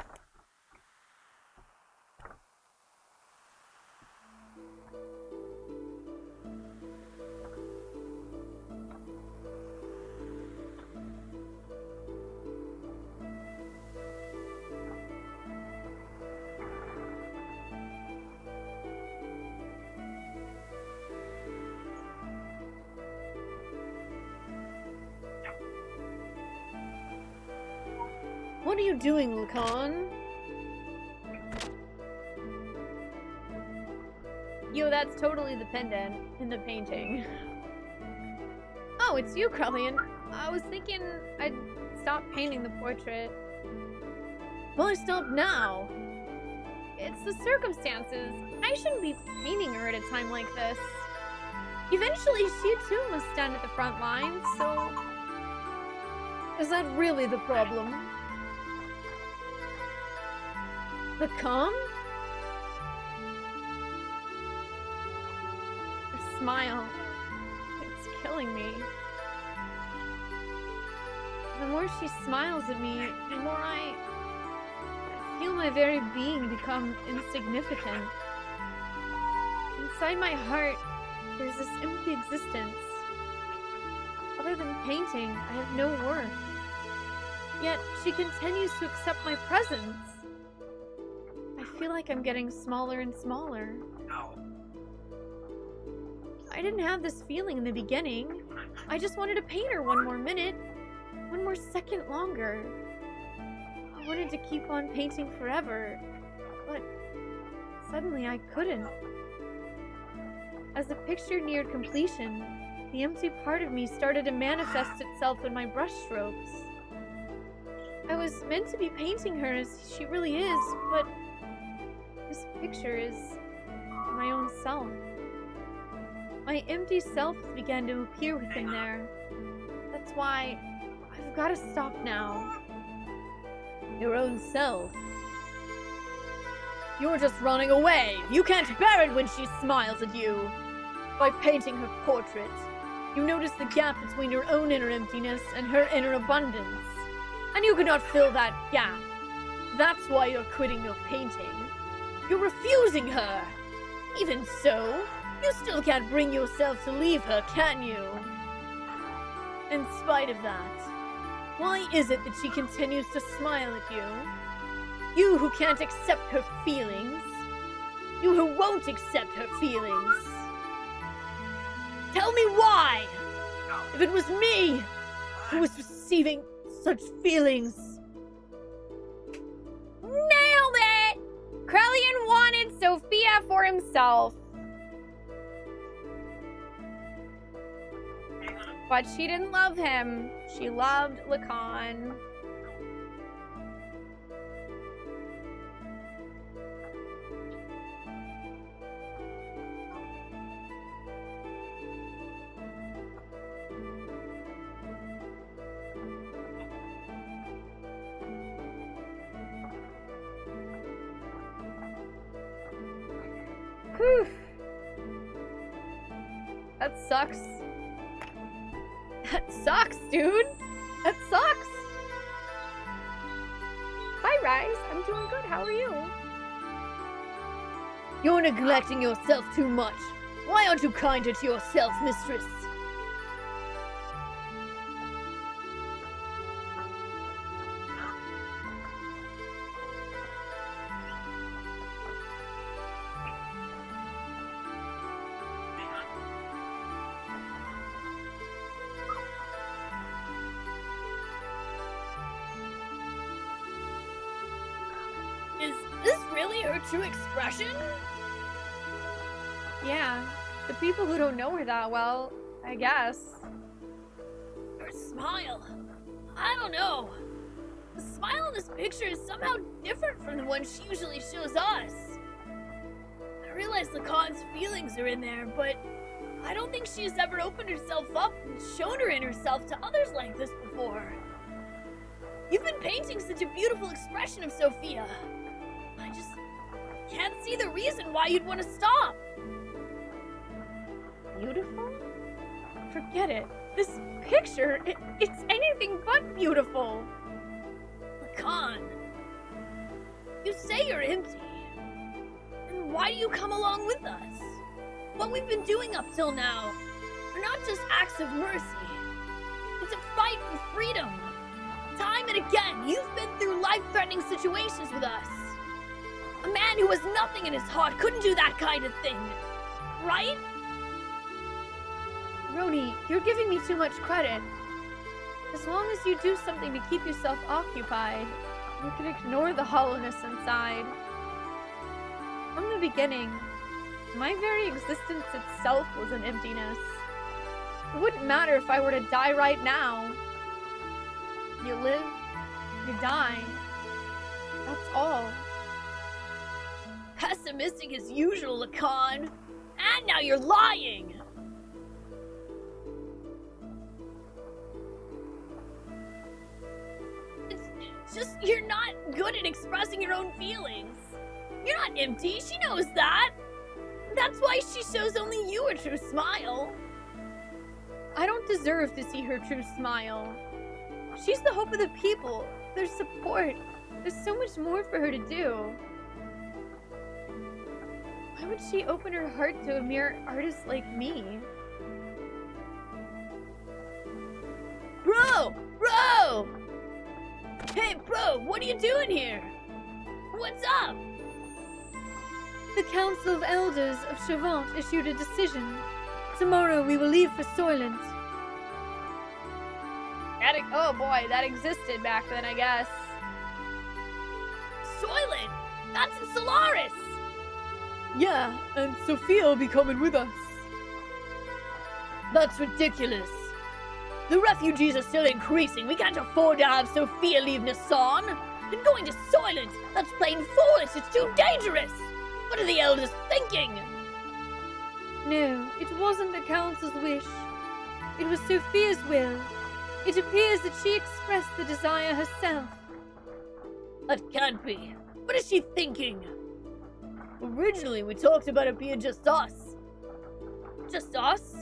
S4: What are you doing, Lacan?
S1: Yo, that's totally the pendant in the painting. Oh, it's you, Krellian. I was thinking I'd stop painting the portrait.
S4: Why stop now?
S1: It's the circumstances. I shouldn't be painting her at a time like this. Eventually, she too must stand at the front lines, so...
S4: Is that really the problem? Lacan?
S1: Her smile. It's killing me. The more she smiles at me, the more I feel my very being become insignificant. Inside my heart, there's this empty existence. Other than painting, I have no worth. Yet she continues to accept my presence. I feel like I'm getting smaller and smaller. I didn't have this feeling in the beginning. I just wanted to paint her one more minute, one more second longer. I wanted to keep on painting forever, but suddenly I couldn't.
S8: As the picture neared completion, the empty part of me started to manifest itself in my brushstrokes. I was meant to be painting her as she really is, but this picture is my own self. My empty self began to appear within there. That's why I've got to stop now.
S4: Your own self? You're just running away. You can't bear it when she smiles at you. By painting her portrait, you notice the gap between your own inner emptiness and her inner abundance. And you cannot fill that gap. That's why you're quitting your painting. You're refusing her. Even so, you still can't bring yourself to leave her, can you? In spite of that, why is it that she continues to smile at you? You who can't accept her feelings. You who won't accept her feelings. Tell me why! If it was me who was receiving such feelings.
S1: Nailed it! Krelian wanted Sophia for himself. But she didn't love him. She loved Lacan. Whew. That sucks. That sucks, dude. That sucks. Hi, Rise. I'm doing good. How are you?
S4: You're neglecting yourself too much. Why aren't you kinder to yourself, mistress? Is this really her true expression?
S1: Yeah. The people who don't know her that well, I guess.
S4: Her smile. I don't know. The smile in this picture is somehow different from the one she usually shows us. I realize Lacan's feelings are in there, but I don't think she's ever opened herself up and shown her inner self to others like this before. You've been painting such a beautiful expression of Sophia. I just can't see the reason why you'd want to stop.
S1: Beautiful? Forget it. This picture, it's anything but beautiful.
S4: Lacan, you say you're empty. Then why do you come along with us? What we've been doing up till now are not just acts of mercy. It's a fight for freedom. Time and again, you've been through life-threatening situations with us. A man who has nothing in his heart couldn't do that kind of thing, right?
S1: Roni, you're giving me too much credit. As long as you do something to keep yourself occupied, you can ignore the hollowness inside. From the beginning, my very existence itself was an emptiness. It wouldn't matter if I were to die right now. You live, you die. That's all.
S4: Pessimistic as usual, Lacan. And now you're lying! It's just you're not good at expressing your own feelings. You're not empty, she knows that. That's why she shows only you a true smile.
S1: I don't deserve to see her true smile. She's the hope of the people, their support. There's so much more for her to do. Why would she open her heart to a mere artist like me?
S4: Bro! Bro! Hey, bro, what are you doing here? What's up?
S8: The Council of Elders of Chavant issued a decision. Tomorrow we will leave for Soylent.
S1: Oh boy, that existed back then, I guess.
S4: Soylent! That's in Solaris!
S8: Yeah, and Sophia will be coming with us.
S4: That's ridiculous. The refugees are still increasing. We can't afford to have Sophia leave Nasan. And going to Soylent, that's plain foolish. It's too dangerous. What are the elders thinking?
S8: No, it wasn't the council's wish. It was Sophia's will. It appears that she expressed the desire herself.
S4: That can't be. What is she thinking? Originally, we talked about it being just us. Just us?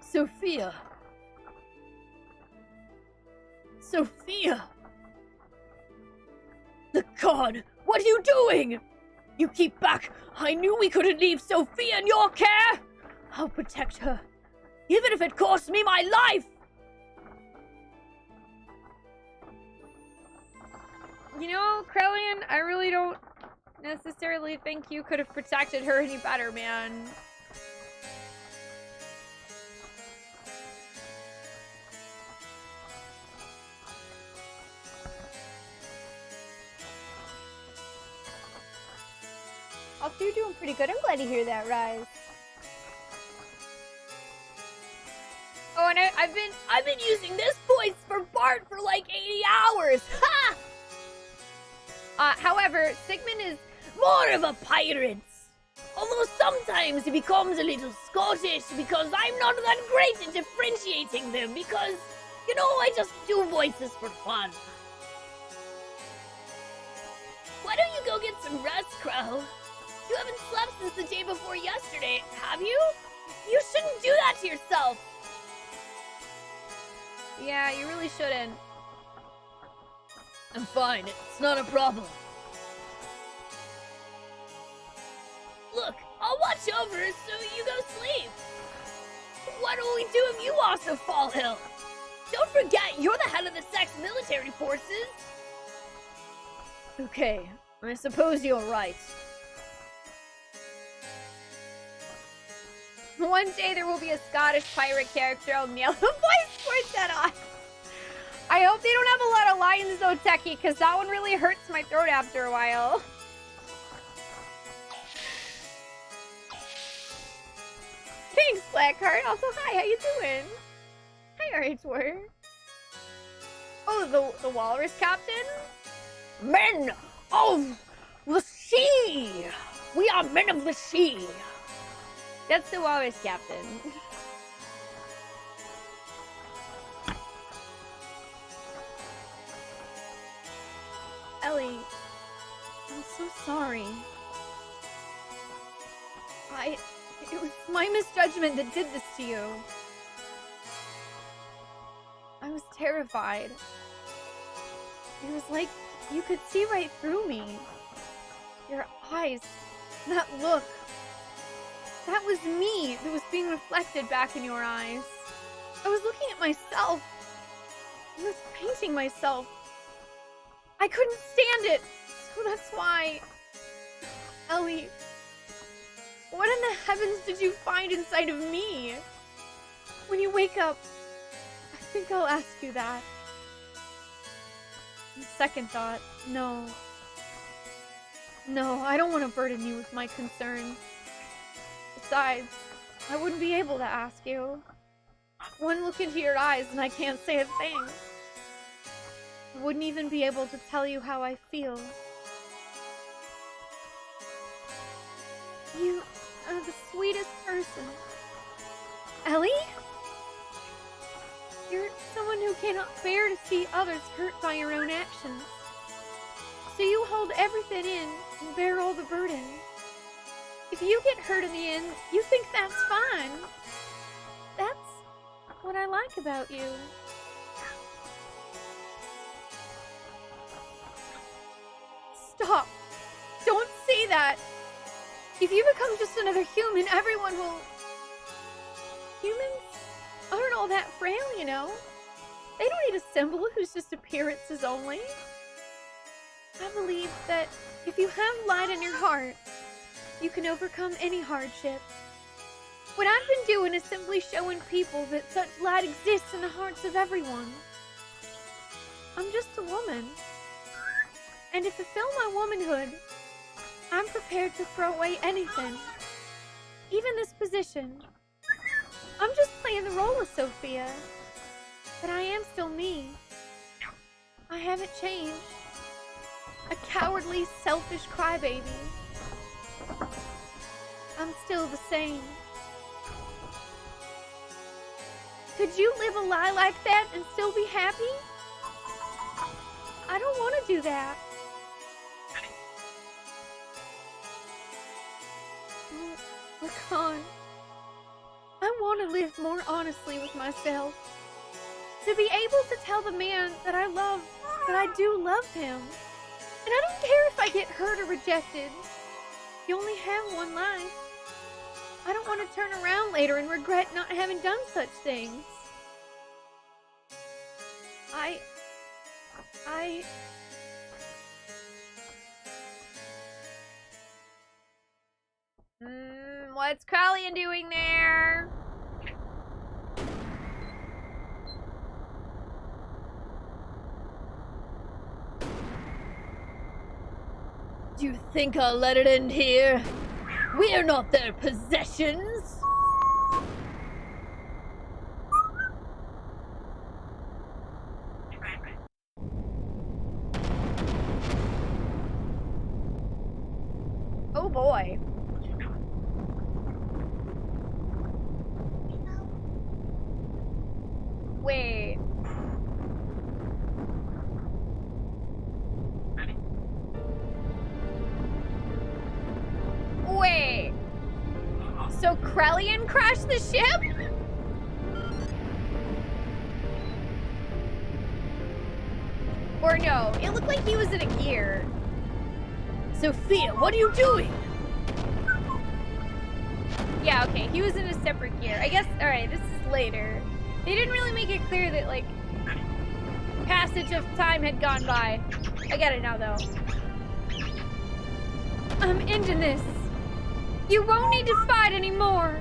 S4: Sophia. Sophia! The God! What are you doing? You keep back! I knew we couldn't leave Sophia in your care! I'll protect her, even if it costs me my life!
S1: You know, Krellian, I really don't necessarily think you could have protected her any better, man. Also, you're doing pretty good. I'm glad to hear that, Rise. Oh, and
S4: I've been using this voice for Bart for like 80 hours! Ha!
S1: However, Sigmund is
S4: more of a pirate. Although sometimes he becomes a little Scottish because I'm not that great at differentiating them because, you know, I just do voices for fun. Why don't you go get some rest, Crow? You haven't slept since the day before yesterday, have you? You shouldn't do that to yourself.
S1: Yeah, you really shouldn't.
S4: I'm fine. It's not a problem. Look, I'll watch over her so you go sleep. What will we do if you also fall ill? Don't forget, you're the head of the Sex military forces. Okay, I suppose you're right.
S1: One day there will be a Scottish pirate character. I'll nail the voice for that on. I hope they don't have a lot of lines though, Techie, because that one really hurts my throat after a while. Thanks, Blackheart. Also, hi, how you doing? Hi, RH4. Oh, the walrus captain?
S4: Men of the sea! We are men of the sea!
S1: That's the walrus captain.
S8: Ellie, I'm so sorry. It was my misjudgment that did this to you. I was terrified. It was like you could see right through me. Your eyes, that look. That was me that was being reflected back in your eyes. I was looking at myself. I was painting myself. I couldn't stand it, so that's why... Ellie, what in the heavens did you find inside of me? When you wake up, I think I'll ask you that. On second thought, no. No, I don't want to burden you with my concerns. Besides, I wouldn't be able to ask you. One look into your eyes and I can't say a thing. I wouldn't even be able to tell you how I feel. You are the sweetest person. Ellie? You're someone who cannot bear to see others hurt by your own actions. So you hold everything in and bear all the burden. If you get hurt in the end, you think that's fine. That's what I like about you. Stop! Don't say that! If you become just another human, everyone will... Humans aren't all that frail, you know? They don't need a symbol whose just appearances only. I believe that if you have light in your heart, you can overcome any hardship. What I've been doing is simply showing people that such light exists in the hearts of everyone. I'm just a woman. And to fulfill my womanhood, I'm prepared to throw away anything. Even this position. I'm just playing the role of Sophia. But I am still me. I haven't changed. A cowardly, selfish crybaby. I'm still the same. Could you live a lie like that and still be happy? I don't want to do that. Oh, Lacan. I want to live more honestly with myself. To be able to tell the man that I love that I do love him. And I don't care if I get hurt or rejected. You only have one life. I don't want to turn around later and regret not having done such things.
S1: What's Crowley doing there?
S4: Do you think I'll let it end here? We're not their possessions!
S1: Oh boy. Wait. Wait. So Krellian crashed the ship? Or no, it looked like he was in a gear.
S4: Sophia, what are you doing?
S1: Yeah, okay, he was in a separate gear. I guess, alright, this is later. They didn't really make it clear that, like, passage of time had gone by. I get it now, though.
S8: I'm ending this. You won't need to fight anymore.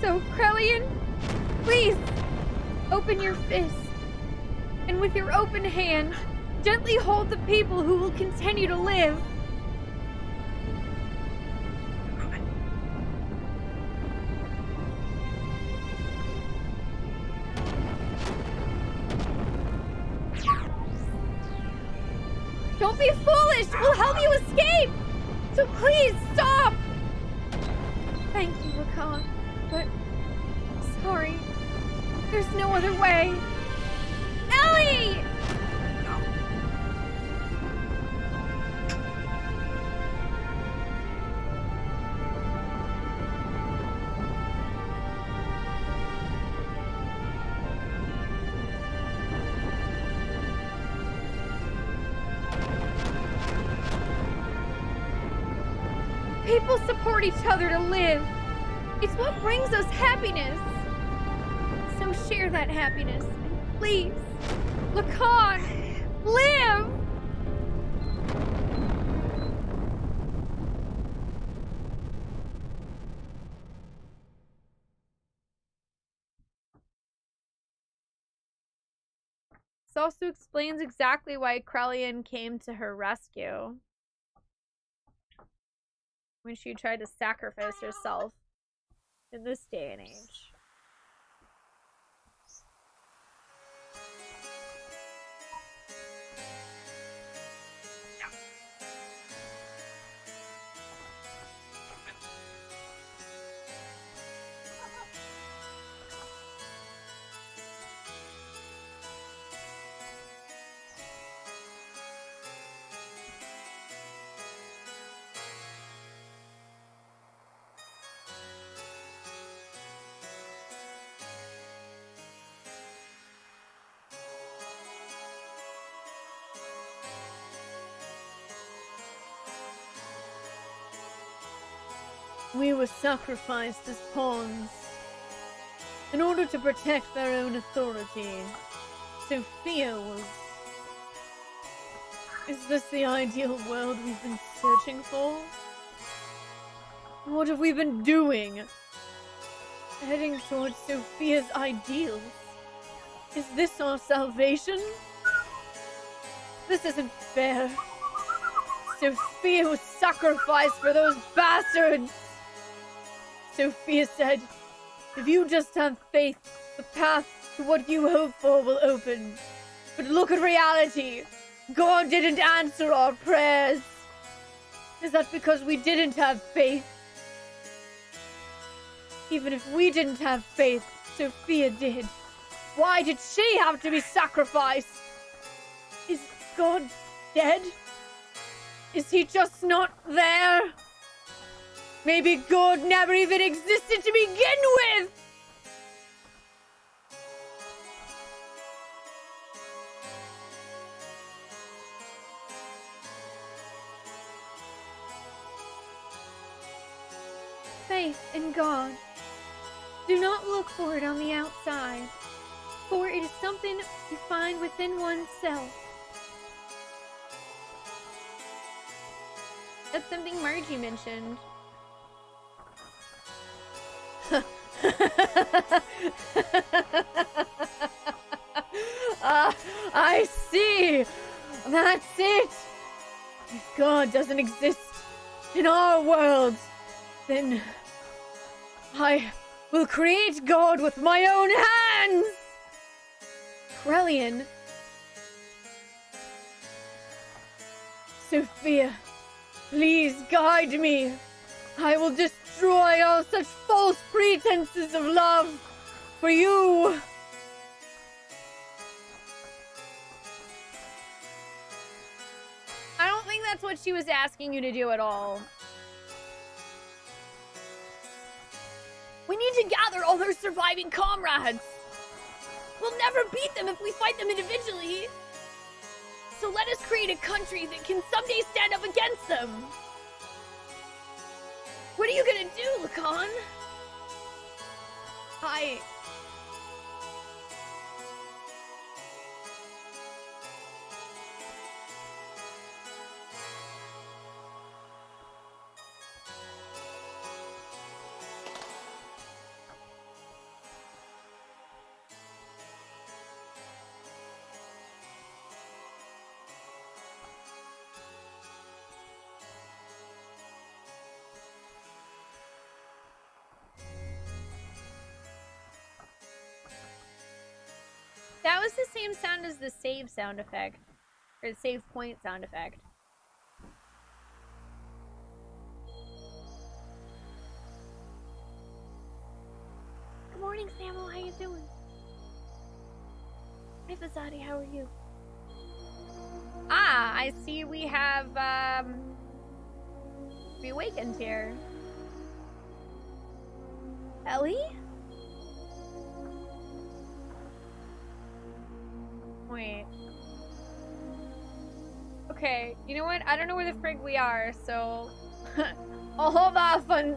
S8: So, Krellian, please, open your fist. And with your open hand, gently hold the people who will continue to live. Don't be foolish! We'll help you escape! So please, stop! Thank you, Lacan, but... sorry. There's no other way. Ellie! People support each other to live. It's what brings us happiness. So share that happiness. And please, Lacan, live!
S1: This also explains exactly why Krellian came to her rescue when she tried to sacrifice herself in this day and age.
S4: We were sacrificed as pawns in order to protect their own authority. Sophia was... Is this the ideal world we've been searching for? What have we been doing? heading towards Sophia's ideals. Is this our salvation? This isn't fair. Sophia was sacrificed for those bastards. Sophia said, if you just have faith, the path to what you hope for will open. But look at reality. God didn't answer our prayers. Is that because we didn't have faith? Even if we didn't have faith, Sophia did. Why did she have to be sacrificed? Is God dead? Is he just not there? Maybe God never even existed to begin with!
S8: Faith in God. Do not look for it on the outside, for it is something you find within oneself.
S1: That's something Margie mentioned.
S4: I see! That's it! If God doesn't exist in our world, then I will create God with my own hands! Krellian. Sophia, please guide me. I will destroy all such false pretenses of love for you.
S1: I don't think that's what she was asking you to do at all.
S4: We need to gather all their surviving comrades. We'll never beat them if we fight them individually. So let us create a country that can someday stand up against them. What are you gonna do, Lacan?
S1: That was the same sound as the save sound effect. Or the save point sound effect.
S8: Good morning, Samuel. How you doing? Hey, Fazati, how are you?
S1: Ah, I see we have, reawakened here.
S8: Ellie?
S1: Wait. Okay, you know what? I don't know where the frig we are, so I'll hold off on...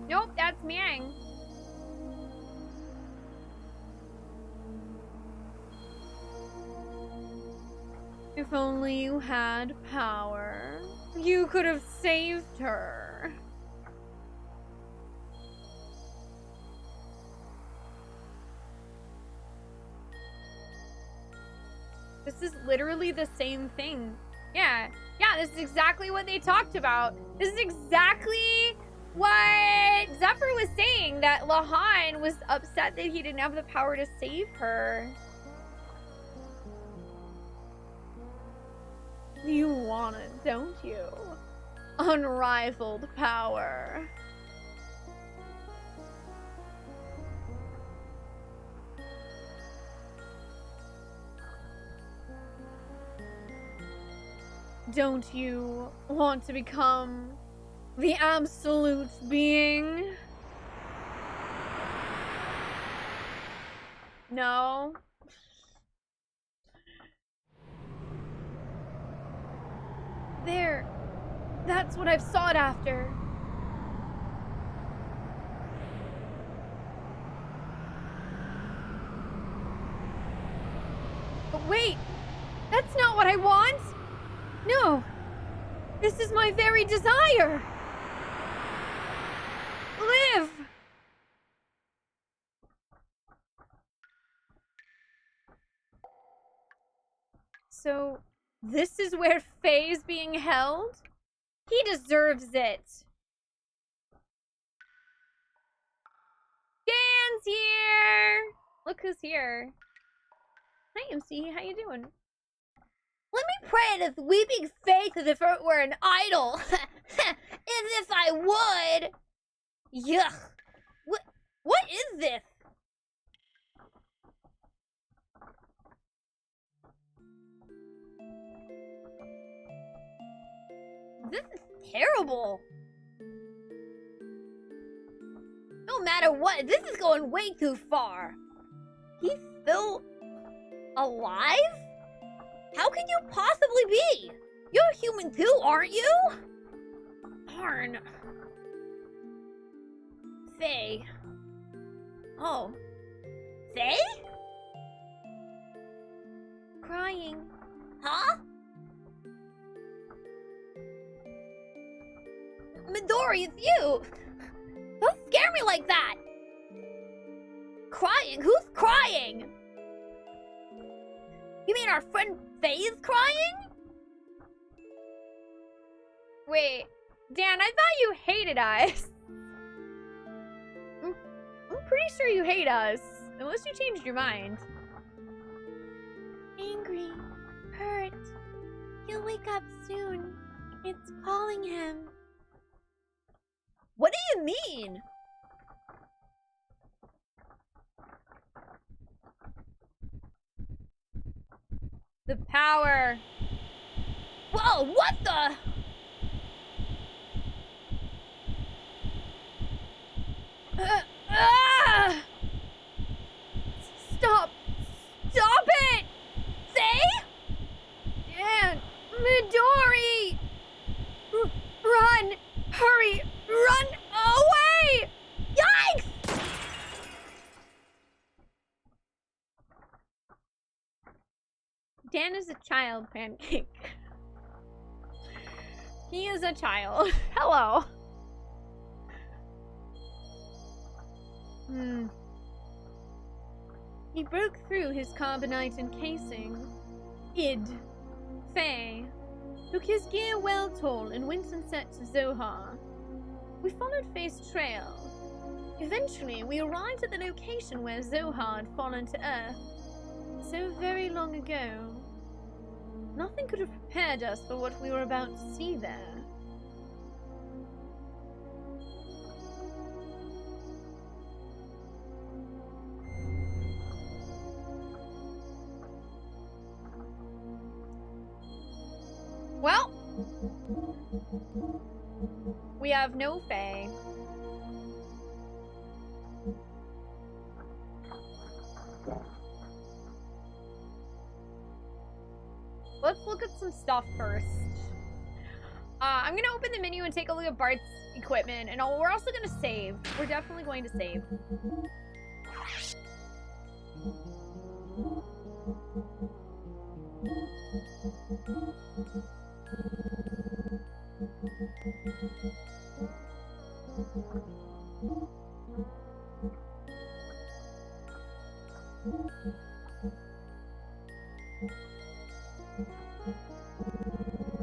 S1: Nope, that's Miang.
S8: If only you had power, you could have saved her.
S1: This is literally the same thing. Yeah, this is exactly what they talked about. This is exactly what Zephyr was saying, that Lahan was upset that he didn't have the power to save her.
S8: You want it, don't you? Unrivaled power. Don't you want to become the absolute being?
S1: No.
S8: There. That's what I've sought after. But wait! That's not what I want! No! This is my very desire! Live! So, this is where Faye's being held? He deserves it. Dan's here! Look who's here. Hi, MC. How you doing?
S4: Let me pray with weeping faith as if it were an idol. As if I would. Yuck. What is this? This is terrible. No matter what, this is going way too far. He's still alive? How could you possibly be? You're human too, aren't you? Darn. Faye. Oh. Faye? Crying. Huh? Midori, it's you! Don't scare me like that! Crying? Who's crying? You mean our friend Faye's crying?
S1: Wait, Dan, I thought you hated us. I'm pretty sure you hate us, unless you changed your mind.
S8: Angry. Hurt. He'll wake up soon. It's calling him.
S4: What do you mean?
S1: The power.
S4: Whoa, what the?
S8: Stop! Stop it!
S4: Faye?
S8: Dan! Midori! Run! Hurry! Run away!
S4: Yikes!
S1: Dan is a child, Pancake. He is a child. Hello.
S8: He broke through his carbonite encasing. Id. Faye. Took his gear well told and went and set to Zohar. We followed Faye's trail. Eventually, we arrived at the location where Zohar had fallen to earth. So very long ago. Nothing could have prepared us for what we were about to see there.
S1: Well, we have no Faye. Let's look at some stuff first. I'm gonna open the menu and take a look at Bart's equipment, and we're also gonna save. We're definitely going to save.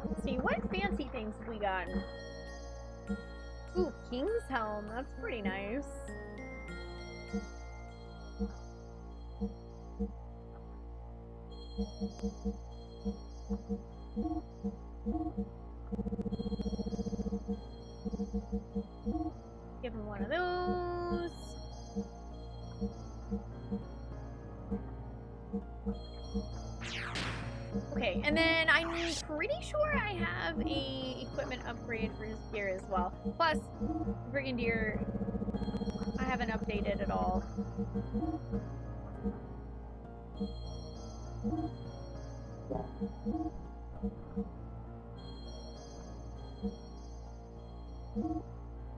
S1: Let's see, what fancy things have we gotten? Ooh, King's Helm. That's pretty nice. Give him one of those. Okay, and then I'm pretty sure I have a equipment upgrade for his gear as well. Plus, Brigadier, I haven't updated at all.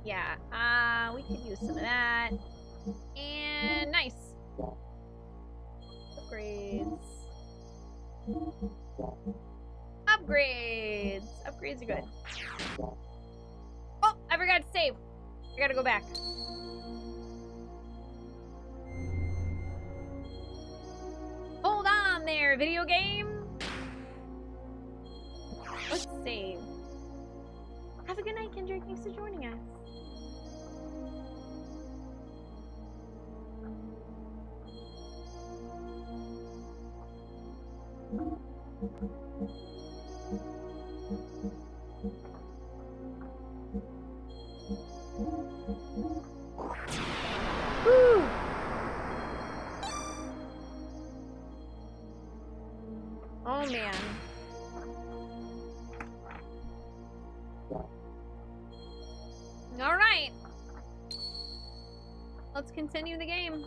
S1: Yeah, we could use some of that. And nice. Upgrades. Upgrades. Upgrades are good. Oh, I forgot to save. I gotta go back. Hold on there, video game. Let's save. Have a good night, Kendrick. Thanks for joining us. Woo! Oh man. All right. Let's continue the game.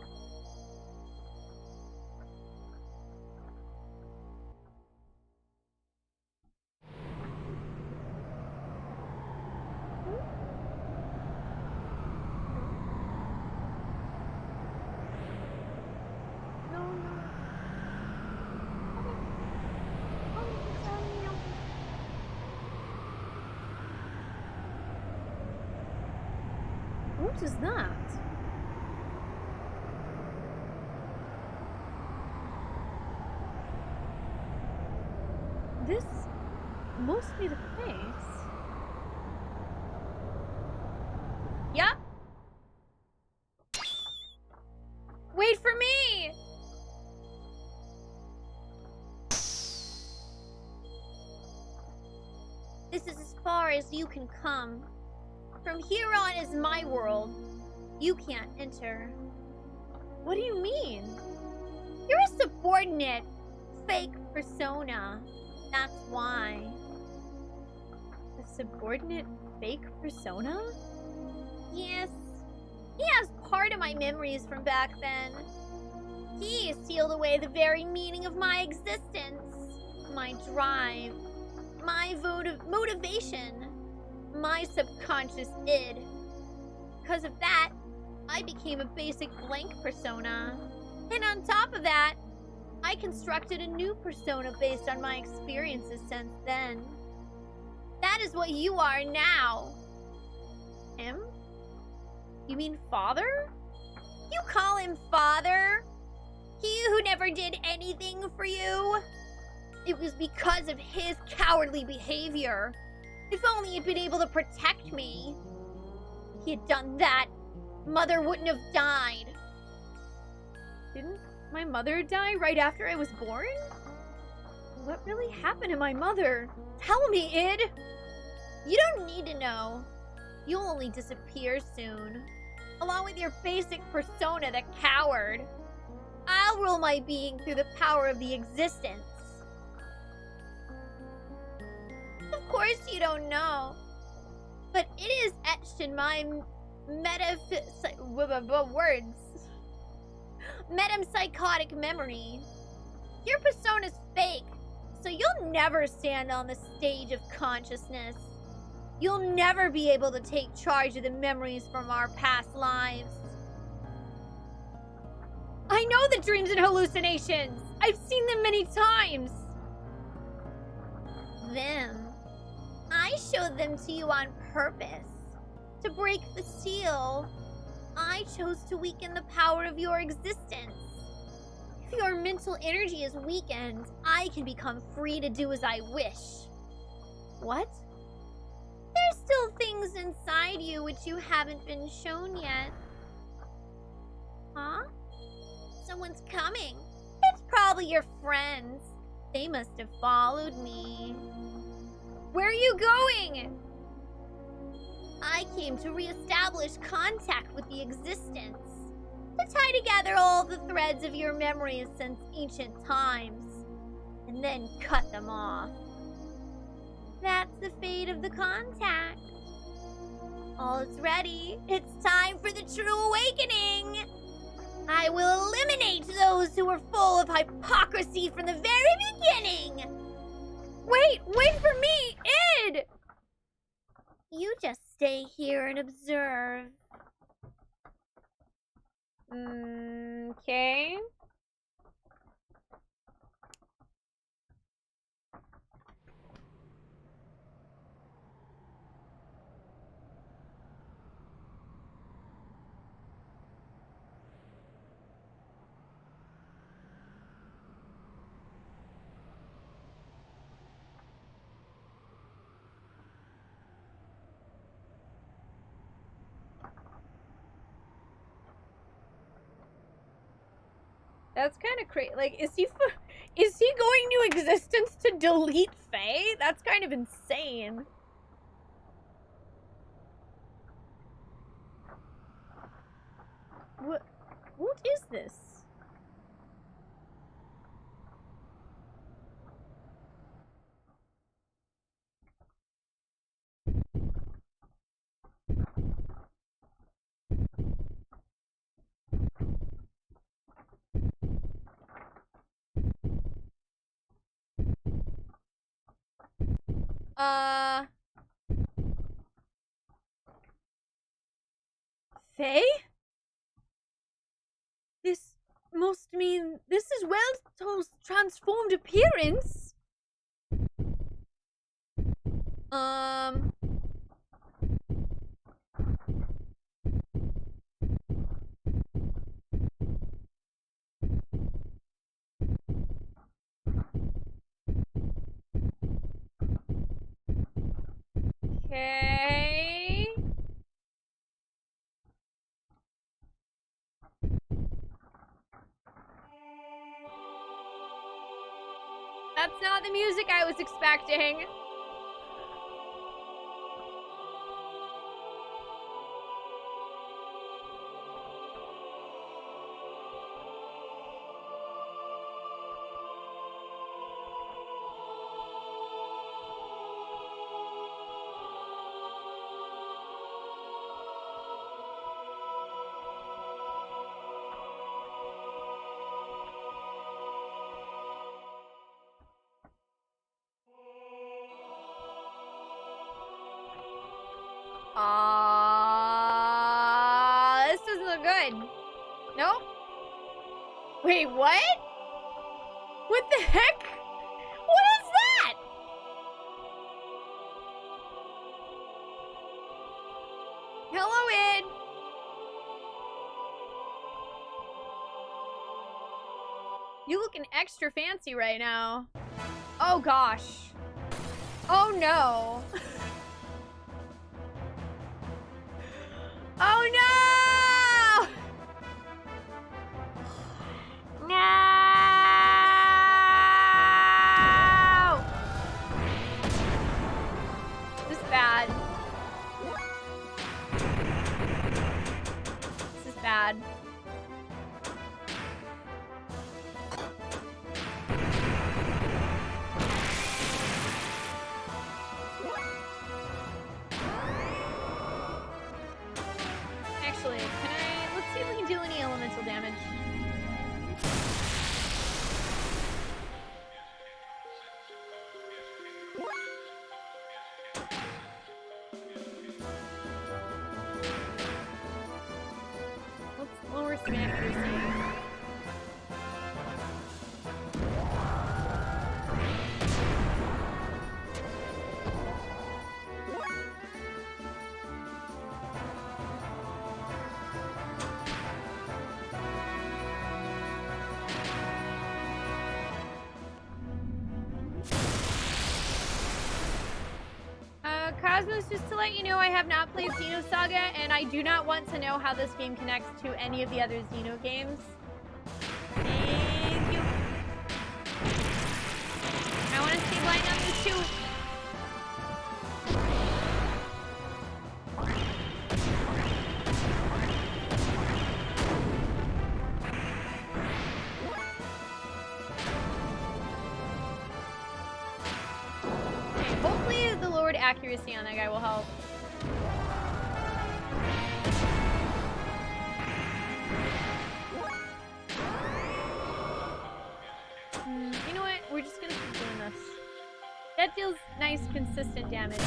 S1: What is that? This must be the place. Yup. Wait for me!
S4: This is as far as you can come. From here on is my world. You can't enter.
S1: What do you mean?
S4: You're a subordinate, fake persona. That's why.
S1: A subordinate fake persona?
S4: Yes. He has part of my memories from back then. He sealed away the very meaning of my existence. My drive. My motivation. My subconscious id. Because of that, I became a basic blank persona. And on top of that, I constructed a new persona based on my experiences since then. That is what you are now.
S1: Him? You mean father?
S4: You call him father? He who never did anything for you? It was because of his cowardly behavior. If only he'd been able to protect me. If he had done that, Mother wouldn't have died.
S1: Didn't my mother die right after I was born? What really happened to my mother? Tell me, Id!
S4: You don't need to know. You'll only disappear soon. Along with your basic persona, the coward. I'll rule my being through the power of the existence. Of course you don't know. But it is etched in my metempsychotic memory. Your persona's fake, so you'll never stand on the stage of consciousness. You'll never be able to take charge of the memories from our past lives.
S1: I know the dreams and hallucinations! I've seen them many times!
S4: Them. I showed them to you on purpose. To break the seal. I chose to weaken the power of your existence. If your mental energy is weakened, I can become free to do as I wish.
S1: What?
S4: There's still things inside you which you haven't been shown yet. Huh? Someone's coming. It's probably your friends. They must have followed me.
S1: Where are you going?
S4: I came to reestablish contact with the existence. To tie together all the threads of your memories since ancient times. And then cut them off. That's the fate of the contact. All is ready. It's time for the true awakening. I will eliminate those who were full of hypocrisy from the very beginning.
S1: Wait for me, Id!
S4: You just stay here and observe.
S1: Okay. That's kind of crazy. Like, is he going to existence to delete Faye? That's kind of insane. What is this? Faye? This must mean this is Welto's transformed appearance. Okay. That's not the music I was expecting. This doesn't look good. No? Wait, what? What the heck? What is that? Hello, Ed. You looking extra fancy right now. Oh, gosh. Oh, no. Oh no! No! This is bad. This is bad. Let's see if we can do any elemental damage. Let's lower some accuracy. Cosmos, just to let you know, I have not played Xenosaga, and I do not want to know how this game connects to any of the other Xeno games. Thank you. I want to see line up the two. Hopefully the lowered accuracy on that guy will help. You know what? We're just gonna keep doing this. That deals nice, consistent damage.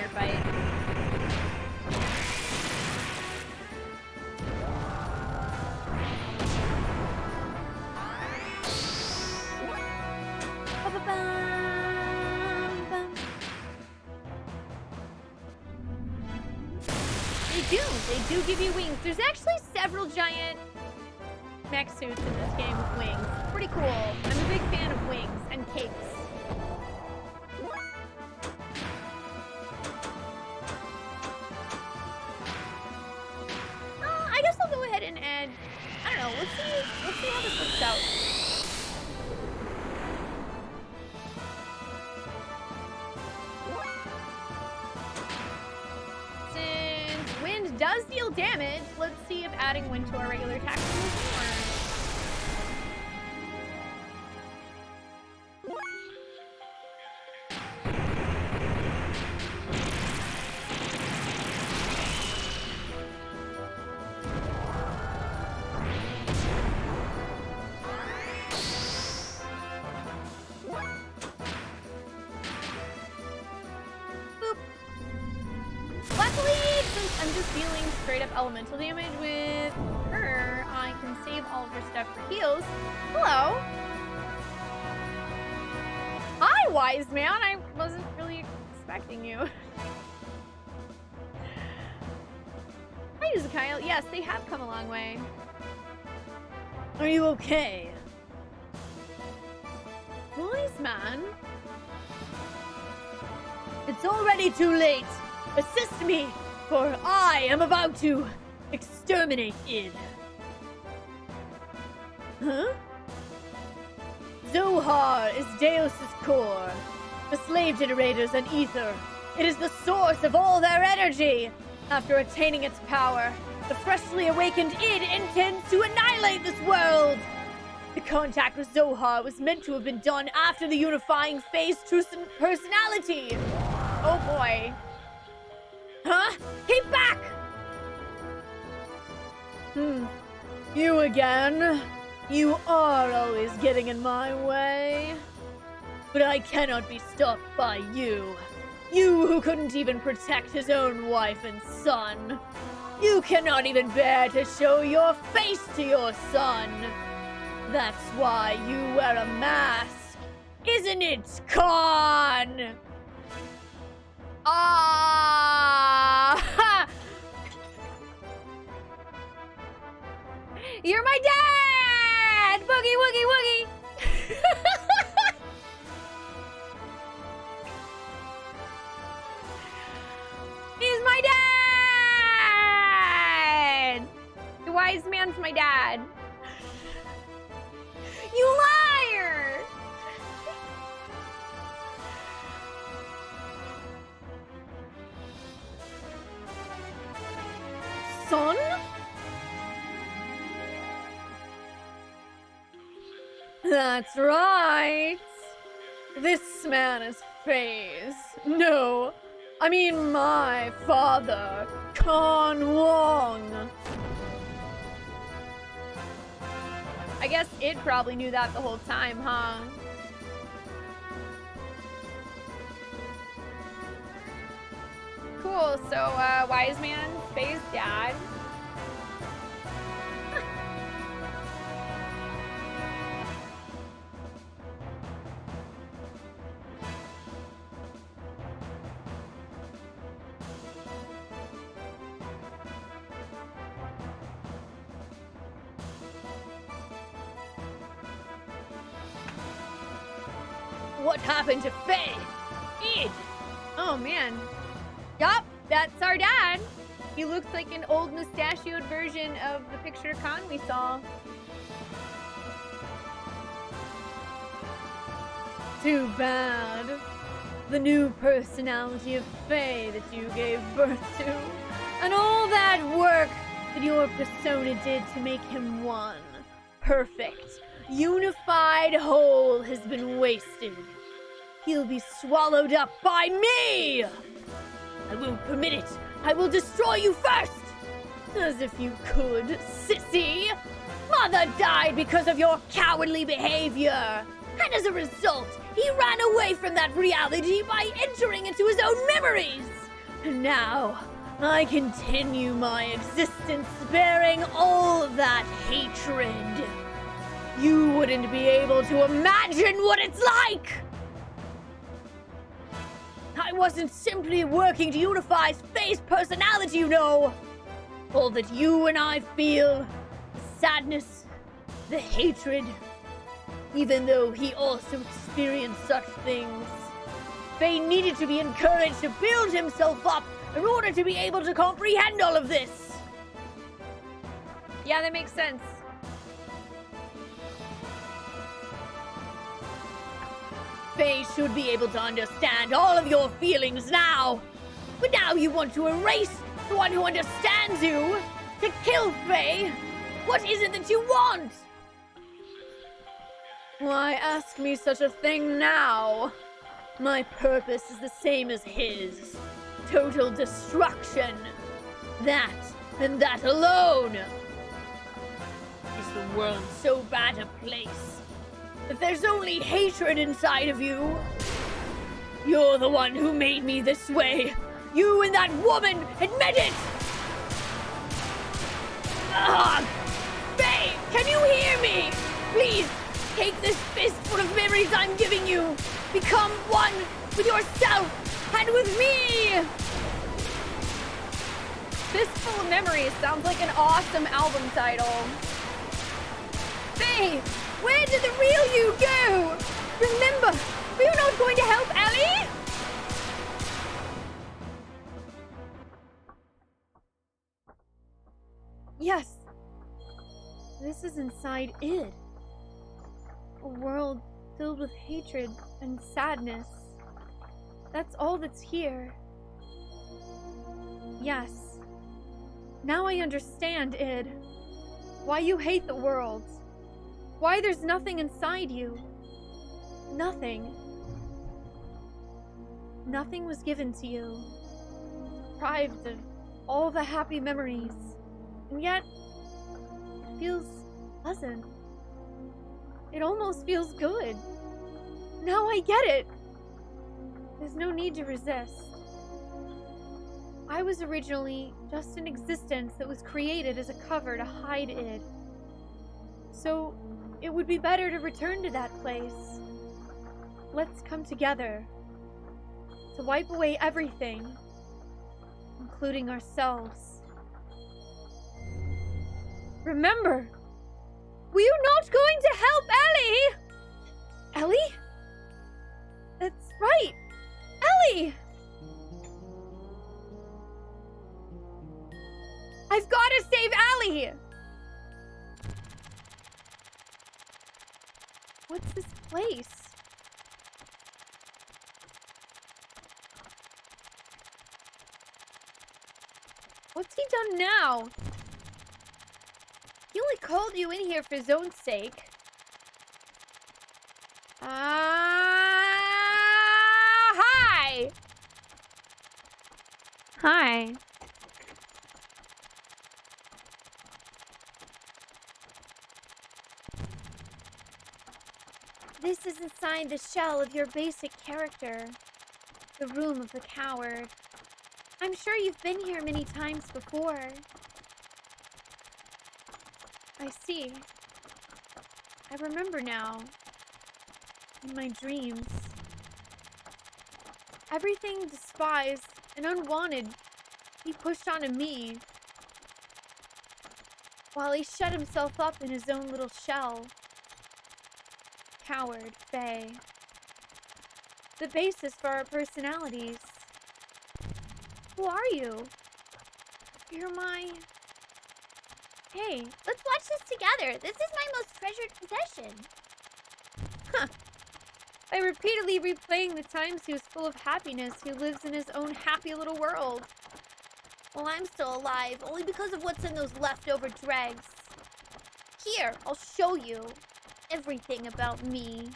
S1: sword fight. They do give you wings. There's actually several giant mech suits in this game with wings. Pretty cool. I'm a big fan of wings and capes. I guess I'll go ahead and add, I don't know, let's see how this works out. Does deal damage. Let's see if adding wind to our regular attack is more. I'm just dealing straight up elemental damage with her. I can save all of her stuff for heals. Hello. Hi, wise man. I wasn't really expecting you. Hi, Kyle. Yes, they have come a long way. Are you okay? Wise man? It's already too late. Assist me! For I am about to exterminate it. Huh? Zohar is Deus's core, the slave generators and ether. It is the source of all their energy. After attaining its power, the freshly awakened id intends to annihilate this world. The contact with Zohar was meant to have been done after the unifying phase true personality. Oh boy. Huh? Keep back! You again? You are always getting in my way. But I cannot be stopped by you. You who couldn't even protect his own wife and son. You cannot even bear to show your face to your son. That's why you wear a mask, isn't it, Khan? You're my dad! Boogie woogie woogie! He's my dad! The wise man's my dad. You liar! Son? That's right. This man is FaZe. No, I mean my father, Khan Wong. I guess it probably knew that the whole time, huh? Cool, so, wise man, FaZe's dad. What happened to Faye? Id! Oh man. Yup, that's our dad. He looks like an old mustachioed version of the picture Khan we saw. Too bad. The new personality of Faye that you gave birth to. And all that work that your persona did to make him one. Perfect. Unified whole has been wasted. He'll be swallowed up by me! I won't permit it. I will destroy you first! As if you could, sissy! Mother died because of your cowardly behavior! And as a result, he ran away from that reality by entering into his own memories!
S4: And now, I continue my existence bearing all that hatred. You wouldn't be able to imagine what it's like! I wasn't simply working to unify Faye's personality, you know! All that you and I feel, the sadness, the hatred, even though he also experienced such things. Faye needed to be encouraged to build himself up in order to be able to comprehend all of this.
S1: Yeah, that makes sense.
S4: Faye should be able to understand all of your feelings now. But now you want to erase the one who understands you, to kill Faye. What is it that you want? Why ask me such a thing now? My purpose is the same as his. Total destruction. That, and that alone. Is the world so bad a place? If there's only hatred inside of you, you're the one who made me this way. You and that woman, admit it! Faye, can you hear me? Please, take this fistful of memories I'm giving you. Become one with yourself and with me!
S1: Fistful of Memories sounds like an awesome album title.
S4: Faye, where did the real you go? Remember, we're not going to help Ellie?
S8: Yes. This is inside id. A world filled with hatred and sadness. That's all that's here. Yes. Now I understand, id. Why you hate the world. Why there's nothing inside you. Nothing. Nothing was given to you. Deprived of all the happy memories. And yet, it feels pleasant. It almost feels good. Now I get it. There's no need to resist. I was originally just an existence that was created as a cover to hide id. So, it would be better to return to that place. Let's come together. To wipe away everything, including ourselves. Remember, we're not going to help Ellie! Ellie? That's right! Ellie! I've got to save Ellie! What's this place? What's he done now? He only called you in here for his own sake. Hi! Hi. This is inside the shell of your basic character. The room of the coward. I'm sure you've been here many times before. I see. I remember now. In my dreams. Everything despised and unwanted he pushed onto me. While he shut himself up in his own little shell. Coward, Faye. The basis for our personalities. Who are you? You're my... Hey, let's watch this together. This is my most treasured possession. Huh. By repeatedly replaying the times he was full of happiness, he lives in his own happy little world. Well, I'm still alive, only because of what's in those leftover dregs. Here, I'll show you everything about me.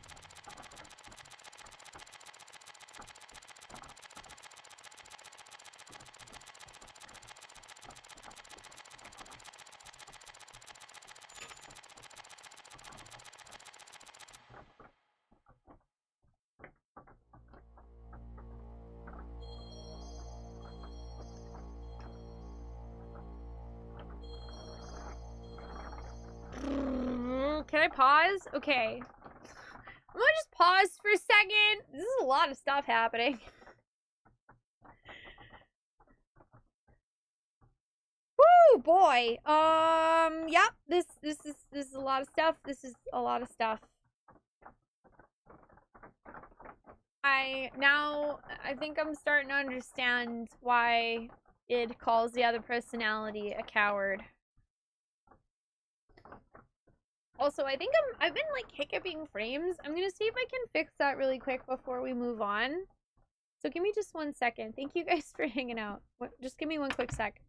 S1: I pause? Okay. I'm gonna just pause for a second. This is a lot of stuff happening. Woo, boy. Yep. This is a lot of stuff. This is a lot of stuff. I think I'm starting to understand why id calls the other personality a coward. Also, I think I've been like hiccuping frames. I'm gonna see if I can fix that really quick before we move on. So give me just 1 second. Thank you guys for hanging out. Just give me 1 quick sec.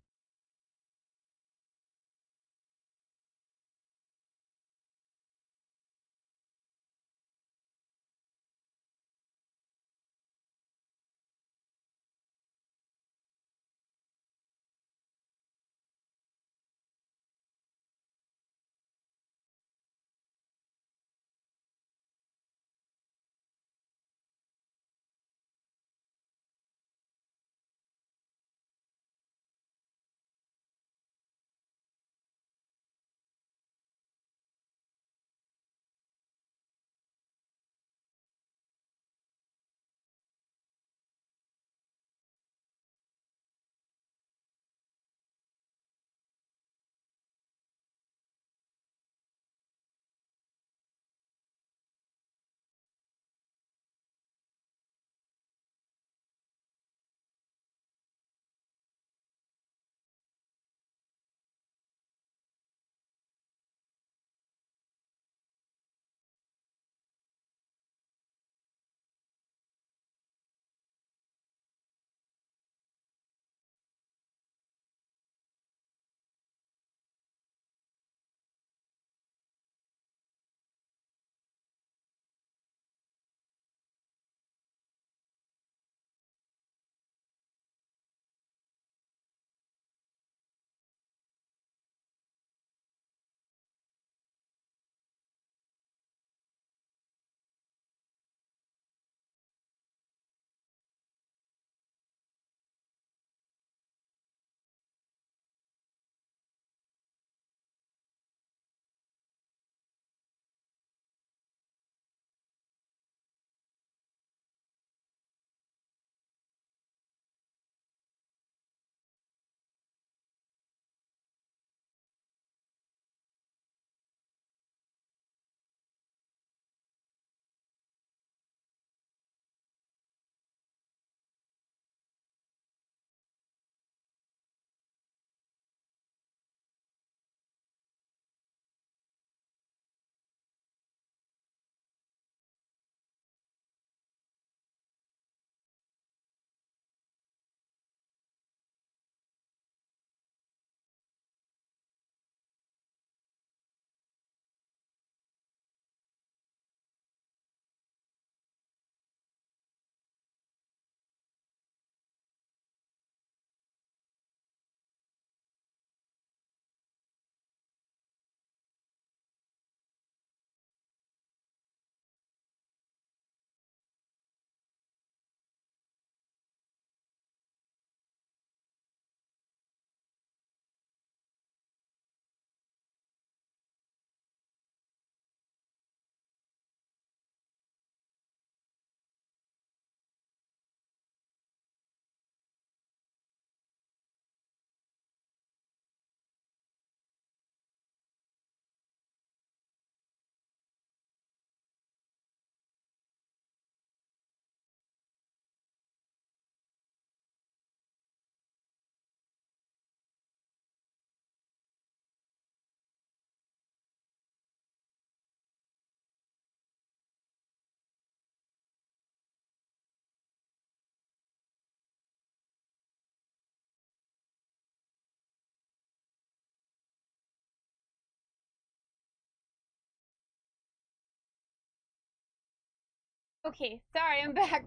S1: Okay, sorry, I'm back.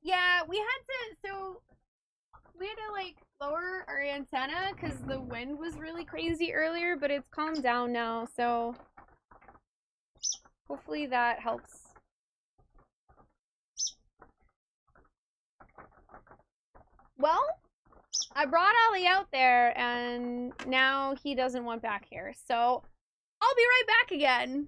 S1: Yeah, we had to like lower our antenna because the wind was really crazy earlier, but it's calmed down now, so hopefully that helps. Well, I brought Ollie out there and now he doesn't want back here, so I'll I'll be right back again.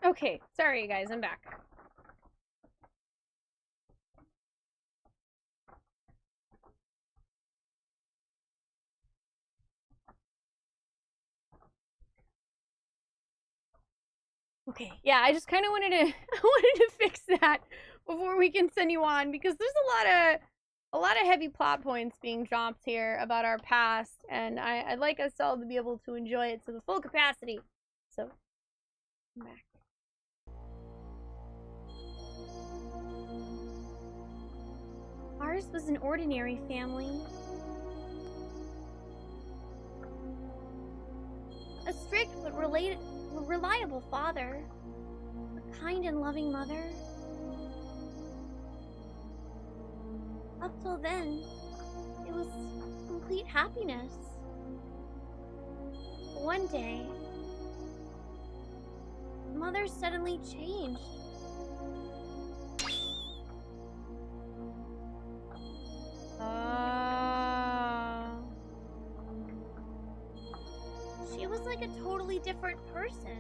S1: Okay, sorry guys, I'm back. Okay, yeah, I just kind of wanted to I wanted to fix that before we continue on because there's a lot of heavy plot points being dropped here about our past, and I'd like us all to be able to enjoy it to the full capacity. So, I'm back. Ours was an ordinary family. A strict but reliable father. A kind and loving mother. Up till then, it was complete happiness. One day, Mother suddenly changed. She was like a totally different person.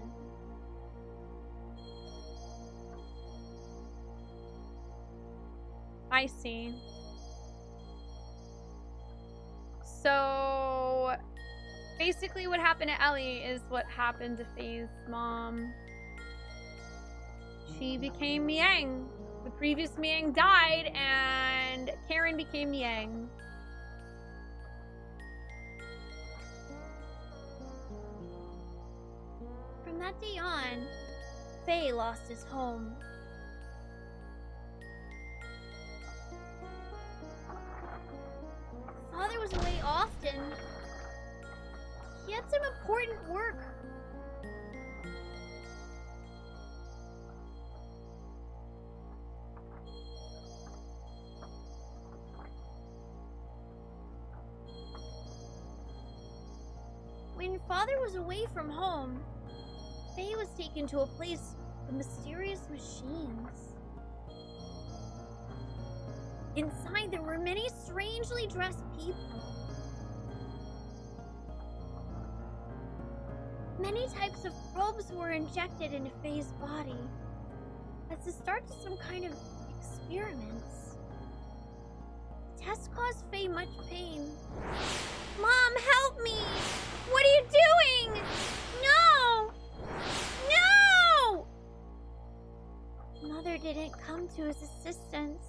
S1: I see. So, basically what happened to Ellie is what happened to Faye's mom. She became Miang. The previous Miang died, and Karen became Miang. From that day on, Faye lost his home. Father was away often. He had some important work. When Father was away from home, Faye was taken to a place with mysterious machines. Inside, there were many strangely dressed people. Many types of probes were injected into Faye's body as a start to some kind of experiments. The test caused Faye much pain. Mom, help me! What are you doing? No! No! Mother didn't come to his assistance.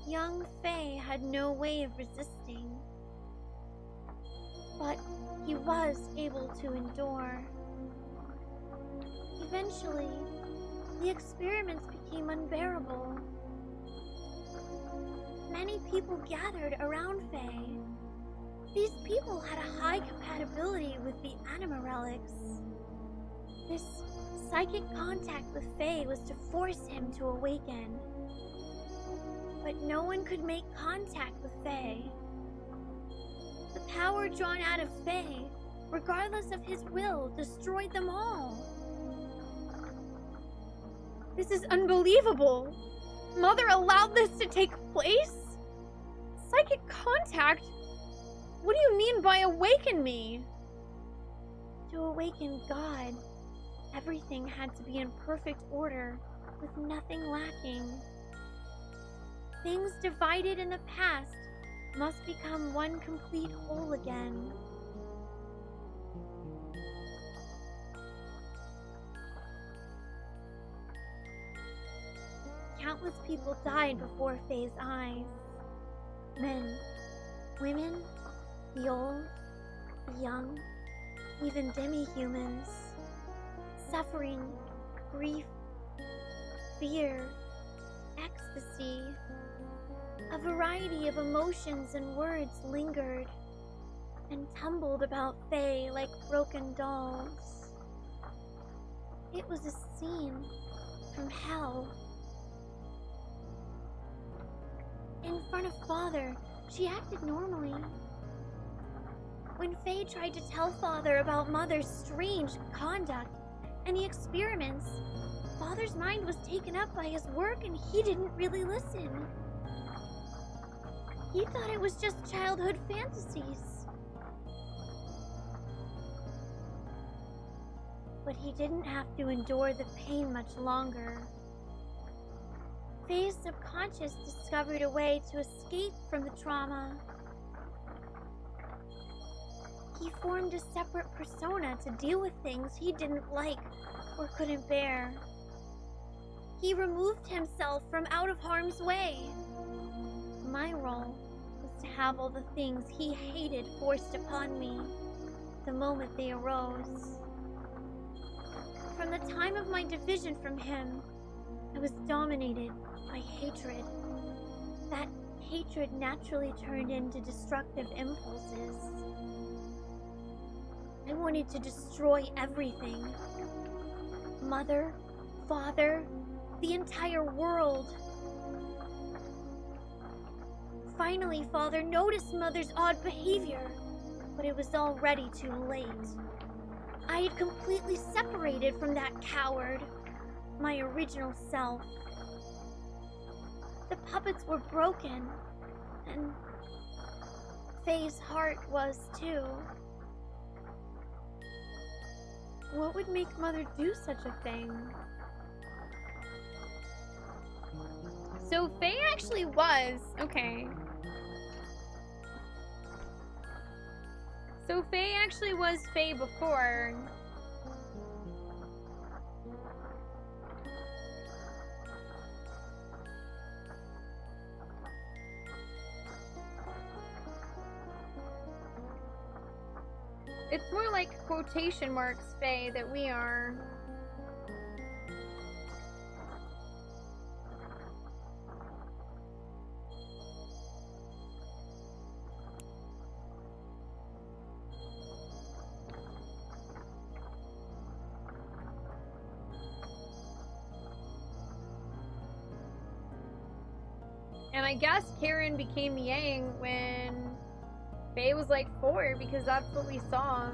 S1: Young Faye had no way of resisting, but he was able to endure. Eventually, the experiments became unbearable. Many people gathered around Faye. These people had a high compatibility with the anima relics. This psychic contact with Faye was to force him to awaken. But no one could make contact with Faye. The power drawn out of Faye, regardless of his will, destroyed them all. This is unbelievable. Mother allowed this to take place? Psychic contact? What do you mean by awaken me? To awaken God, everything had to be in perfect order, with nothing lacking. Things divided in the past must become one complete whole again. Countless people died before Faye's eyes. Men, women, the old, the young, even demi-humans. Suffering, grief, fear, ecstasy.
S4: A variety of emotions and words lingered and tumbled about Faye like broken dolls. It was a scene from hell. In front of Father, she acted normally. When Faye tried to tell Father about Mother's strange conduct and the experiments, Father's mind was taken up by his work and he didn't really listen. He thought it was just childhood fantasies. But he didn't have to endure the pain much longer. Faye's subconscious discovered a way to escape from the trauma. He formed a separate persona to deal with things he didn't like or couldn't bear. He removed himself from out of harm's way. My role was to have all the things he hated forced upon me the moment they arose. From the time of my division from him, I was dominated by hatred. That hatred naturally turned into destructive impulses. I wanted to destroy everything. Mother, Father, the entire world. Finally, Father noticed Mother's odd behavior, but it was already too late. I had completely separated from that coward, my original self. The puppets were broken, and Faye's heart was too.
S8: What would make Mother do such a thing?
S1: So Faye actually was... Okay. So Faye actually was Faye before. It's more like quotation marks Faye that we are. And I guess Karen became Yang when Faye was like 4, because that's what we saw.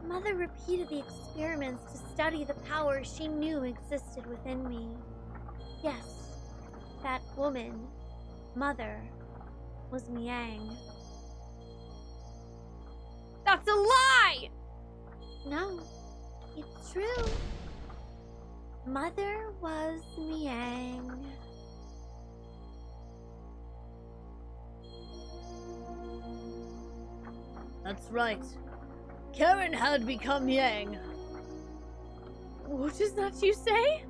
S4: Mother repeated the experiments to study the power she knew existed within me. Yes, that woman, Mother, was Miang.
S1: That's a lie!
S4: No, it's true. Mother was Miang.
S9: That's right. Karen had become Yang.
S8: What is that you say?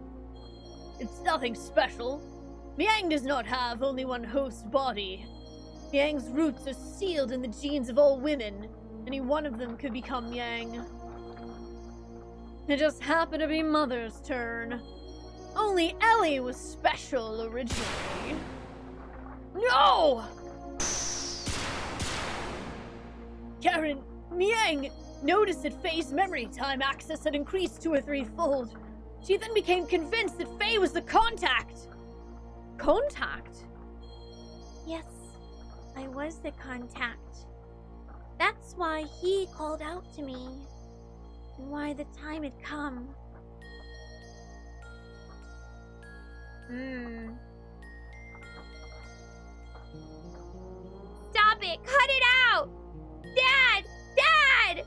S9: It's nothing special. Miang does not have only one host body. Miang's roots are sealed in the genes of all women. Any one of them could become Yang. It just happened to be Mother's turn. Only Ellie was special originally. No! Karen, Miang noticed that Faye's memory time access had increased 2 or 3-fold. She then became convinced that Faye was the contact.
S8: Contact?
S4: Yes, I was the contact. That's why he called out to me, and why the time had come.
S1: Stop it! Cut it out! Dad! Dad!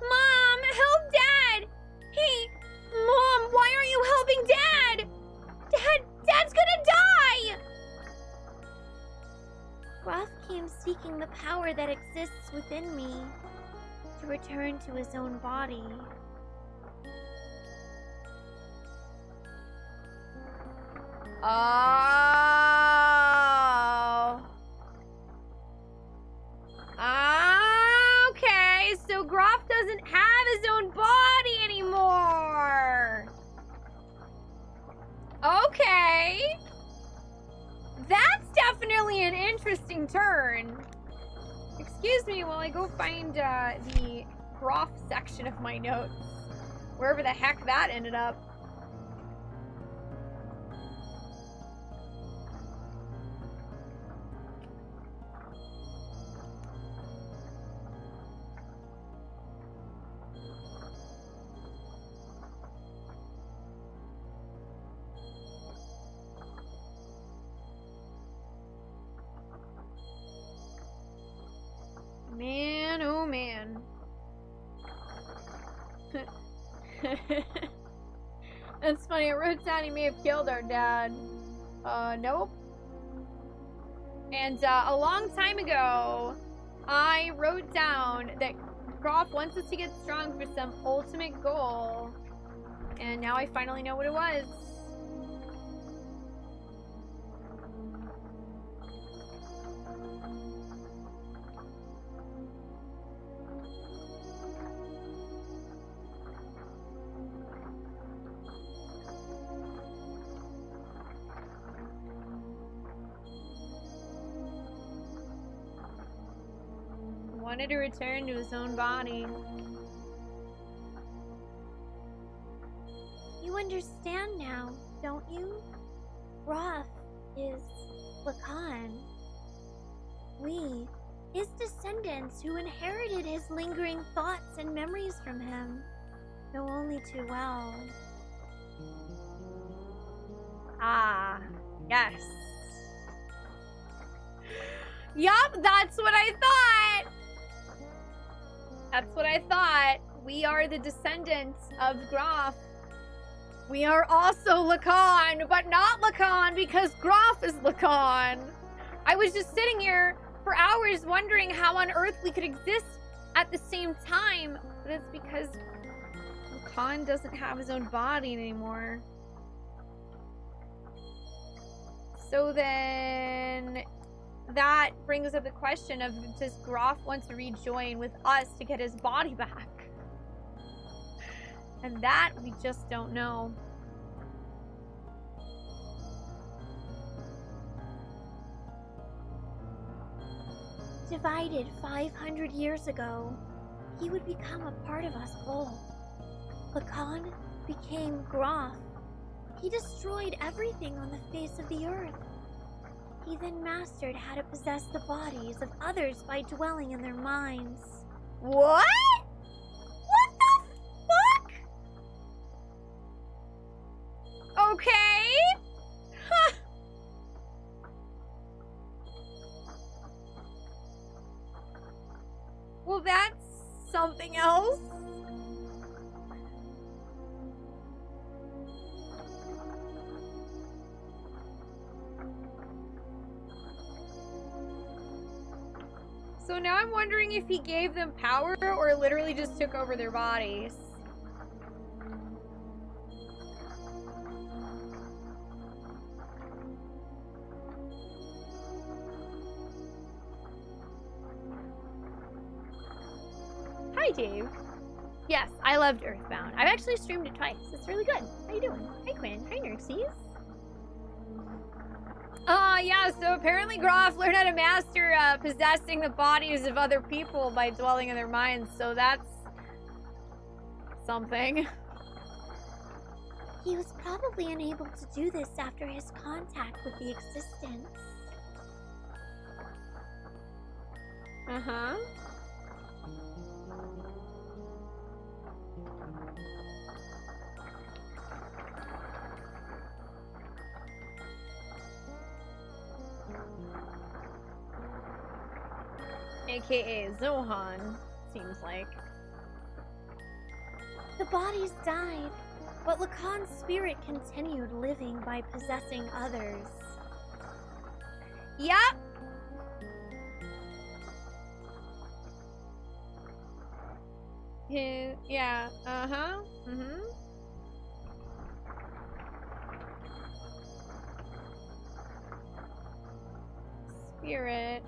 S1: Mom! Help Dad! Hey! Mom, why aren't you helping Dad? Dad's gonna die!
S4: Roth came seeking the power that exists within me to return to his own body.
S1: Okay, so Groff doesn't have his own body anymore. interesting turn. Excuse me while I go find the Groff section of my notes. Wherever the heck that ended up. Man, oh man. That's funny, I wrote down he may have killed our dad. Nope. And a long time ago, I wrote down that Groff wants us to get strong for some ultimate goal. And now I finally know what it was. Wanted to return to his own body.
S4: You understand now, don't you? Groff is Lacan. We, his descendants who inherited his lingering thoughts and memories from him, know only too well.
S1: Ah, yes. Yup, that's what I thought! That's what I thought. We are the descendants of Groff. We are also Lacan, but not Lacan because Groff is Lacan. I was just sitting here for hours wondering how on earth we could exist at the same time, but it's because Lacan doesn't have his own body anymore. So then that brings up the question of, does Groff want to rejoin with us to get his body back? And that we just don't know.
S4: Divided 500 years ago, he would become a part of us both. Lacan became Groff. He destroyed everything on the face of the earth. He then mastered how to possess the bodies of others by dwelling in their minds.
S1: What? What the fuck? Okay. Huh. Well, that's something else. So now I'm wondering if he gave them power or literally just took over their bodies. Hi, Dave. Yes, I loved Earthbound. I've actually streamed it twice. It's really good. How you doing? Hi, Quinn. Hi, Nerxies. Yeah, so apparently Groff learned how to master possessing the bodies of other people by dwelling in their minds, so that's something.
S4: He was probably unable to do this after his contact with the existence.
S1: Uh-huh. AKA Zohan, seems like.
S4: The bodies died, but Lacan's spirit continued living by possessing others.
S1: Yep. Yeah, uh-huh. Mm-hmm. Spirit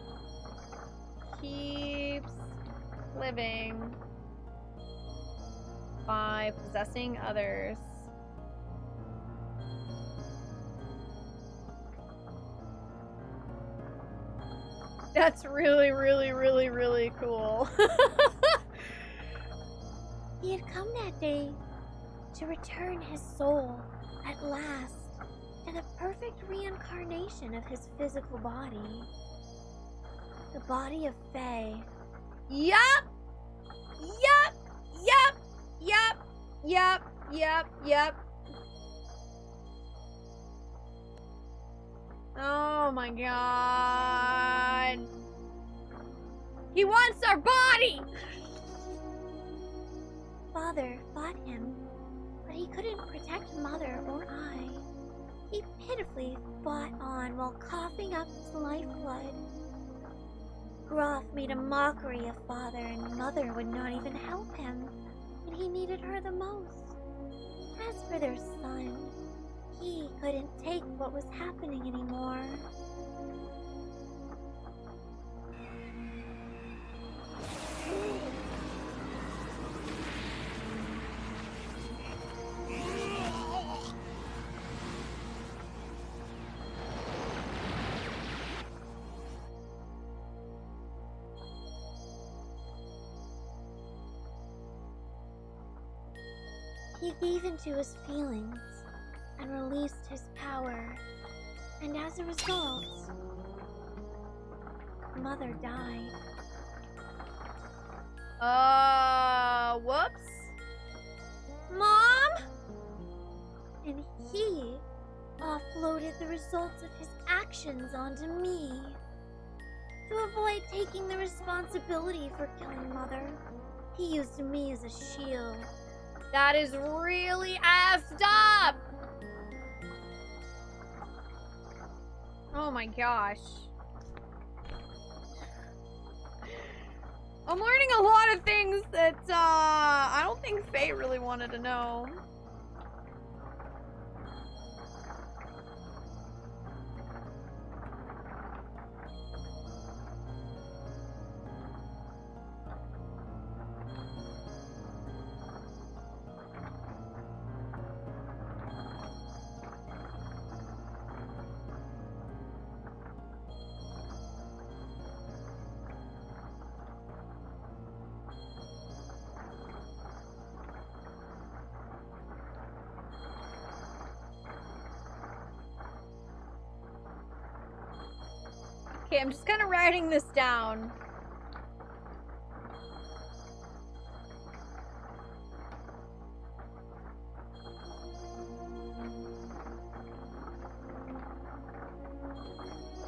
S1: keeps living by possessing others. That's really, really, really, really cool.
S4: He had come that day to return his soul, at last, to the perfect reincarnation of his physical body. The body of Faye.
S1: Yup! Yup! Yup! Yup! Yup! Yup! Yup! Oh my god. He wants our body!
S4: Father fought him, but he couldn't protect Mother or I. He pitifully fought on while coughing up his lifeblood. Groff made a mockery of Father, and Mother would not even help him when he needed her the most. As for their son, he couldn't take what was happening anymore. He gave into his feelings and released his power, and as a result, Mother died.
S1: Whoops. Mom?
S4: And he offloaded the results of his actions onto me. To avoid taking the responsibility for killing Mother, he used me as a shield.
S1: That is really effed up! Oh my gosh. I'm learning a lot of things that, I don't think Faye really wanted to know. Okay, I'm just kind of writing this down.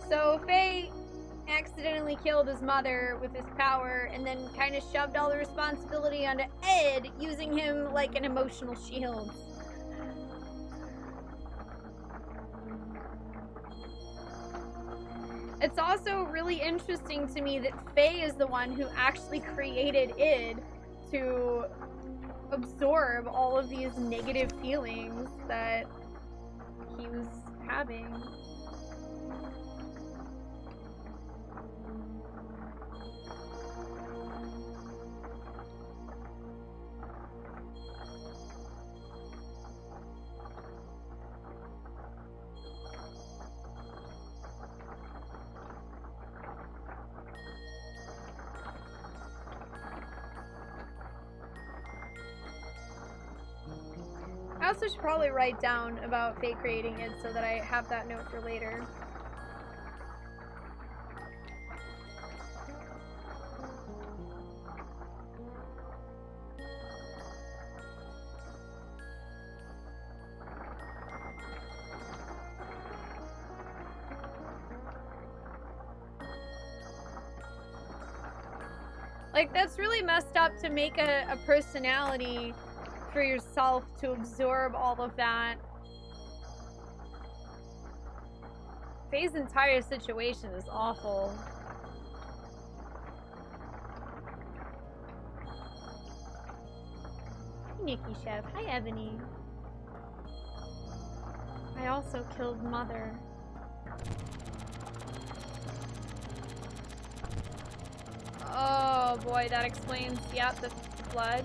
S1: So Faye accidentally killed his mother with his power and then kind of shoved all the responsibility onto Ed, using him like an emotional shield. It's also really interesting to me that Faye is the one who actually created Id to absorb all of these negative feelings that he was having. I also should probably write down about Faye creating it so that I have that note for later. Like, that's really messed up to make a personality for yourself to absorb all of that. Faye's entire situation is awful. Hi, Nikki Chef. Hi, Ebony. I also killed Mother. Oh boy, that explains, yep, the blood.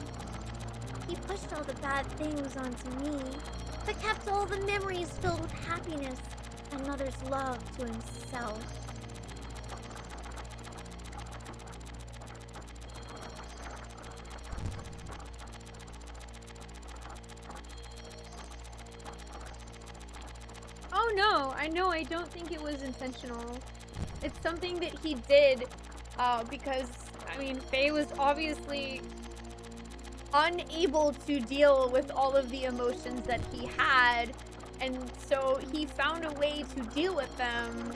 S4: He pushed all the bad things onto me, but kept all the memories filled with happiness and Mother's love to himself.
S1: no. I don't think it was intentional. It's something that he did because, I mean, Faye was obviously unable to deal with all of the emotions that he had, and so he found a way to deal with them,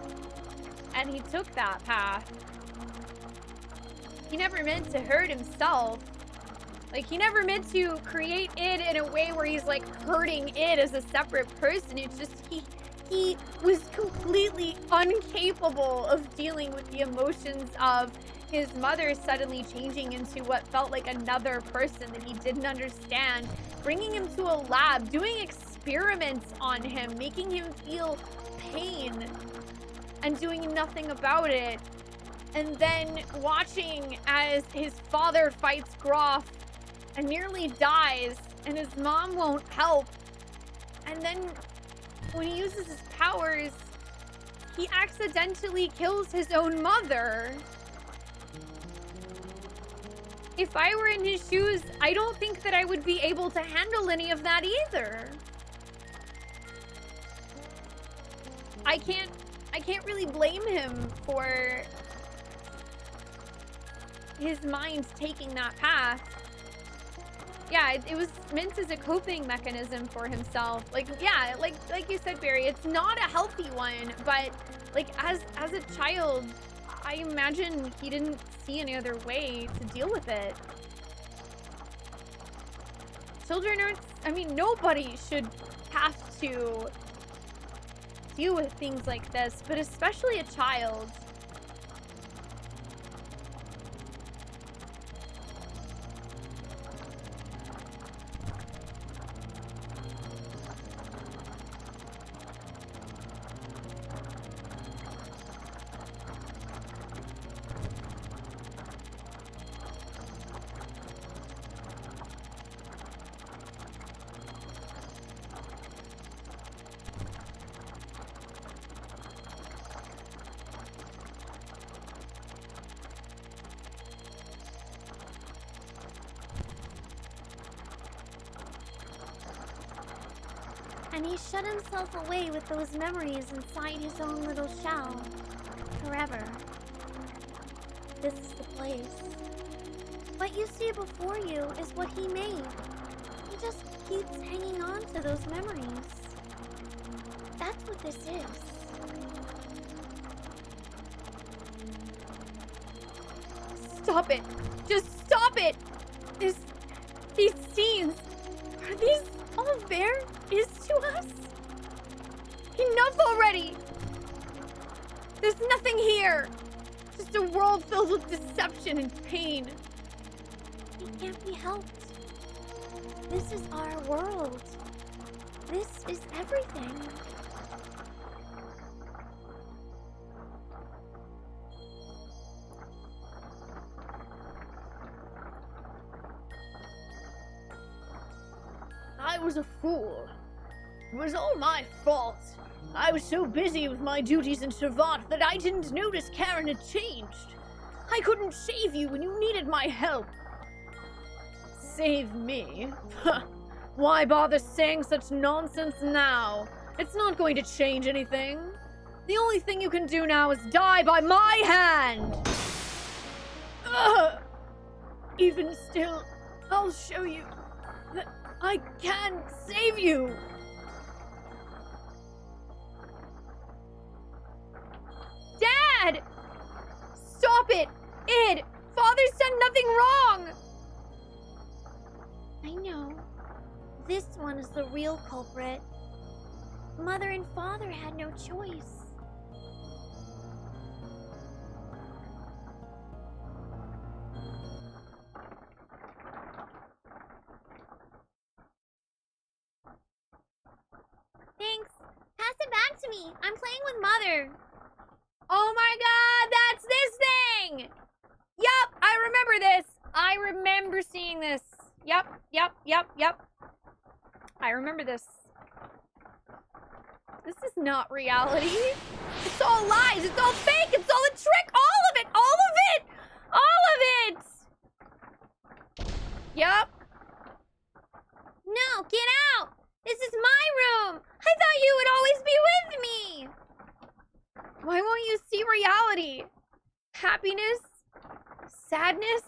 S1: and he took that path. He never meant to hurt himself. Like, he never meant to create it in a way where he's, like, hurting it as a separate person. It's just he was completely incapable of dealing with the emotions of his mother suddenly changing into what felt like another person that he didn't understand, bringing him to a lab, doing experiments on him, making him feel pain, and doing nothing about it. And then watching as his father fights Groff and nearly dies, and his mom won't help. And then when he uses his powers, he accidentally kills his own mother. If I were in his shoes, I don't think that I would be able to handle any of that either. I can't really blame him for his mind taking that path. Yeah, it was meant as a coping mechanism for himself. Like, yeah, like you said, Barry, it's not a healthy one, but like as a child, I imagine he didn't see any other way to deal with it. Children aren't, I mean, nobody should have to deal with things like this, but especially a child.
S8: And he shut himself away with those memories inside his own little shell. Forever. This is the place. What you see before you is what he made. He just keeps hanging on to those memories. That's what this is.
S1: Stop it! Just stop it! These scenes, are these all there is to us? Enough already! There's nothing here! Just a world filled with deception and pain.
S8: It can't be helped. This is our world. This is everything.
S9: I was a fool. It was all my fault. I was so busy with my duties in Shavat that I didn't notice Karen had changed. I couldn't save you when you needed my help. Save me? Why bother saying such nonsense now? It's not going to change anything. The only thing you can do now is die by my hand! Ugh. Even still, I'll show you that I can save you!
S1: Dad! Stop it! Id! Father's done nothing wrong!
S8: I know. This one is the real culprit. Mother and father had no choice. Thanks. Pass it back to me. I'm playing with Mother.
S1: Oh my god, that's this thing! Yup, I remember this. I remember seeing this. Yep. I remember this. This is not reality. It's all lies. It's all fake. It's all a trick. All of it. All of it. All of it. Yep.
S8: No, get out! This is my room! I I thought you would always be with me! Why won't you see reality? Happiness? Sadness?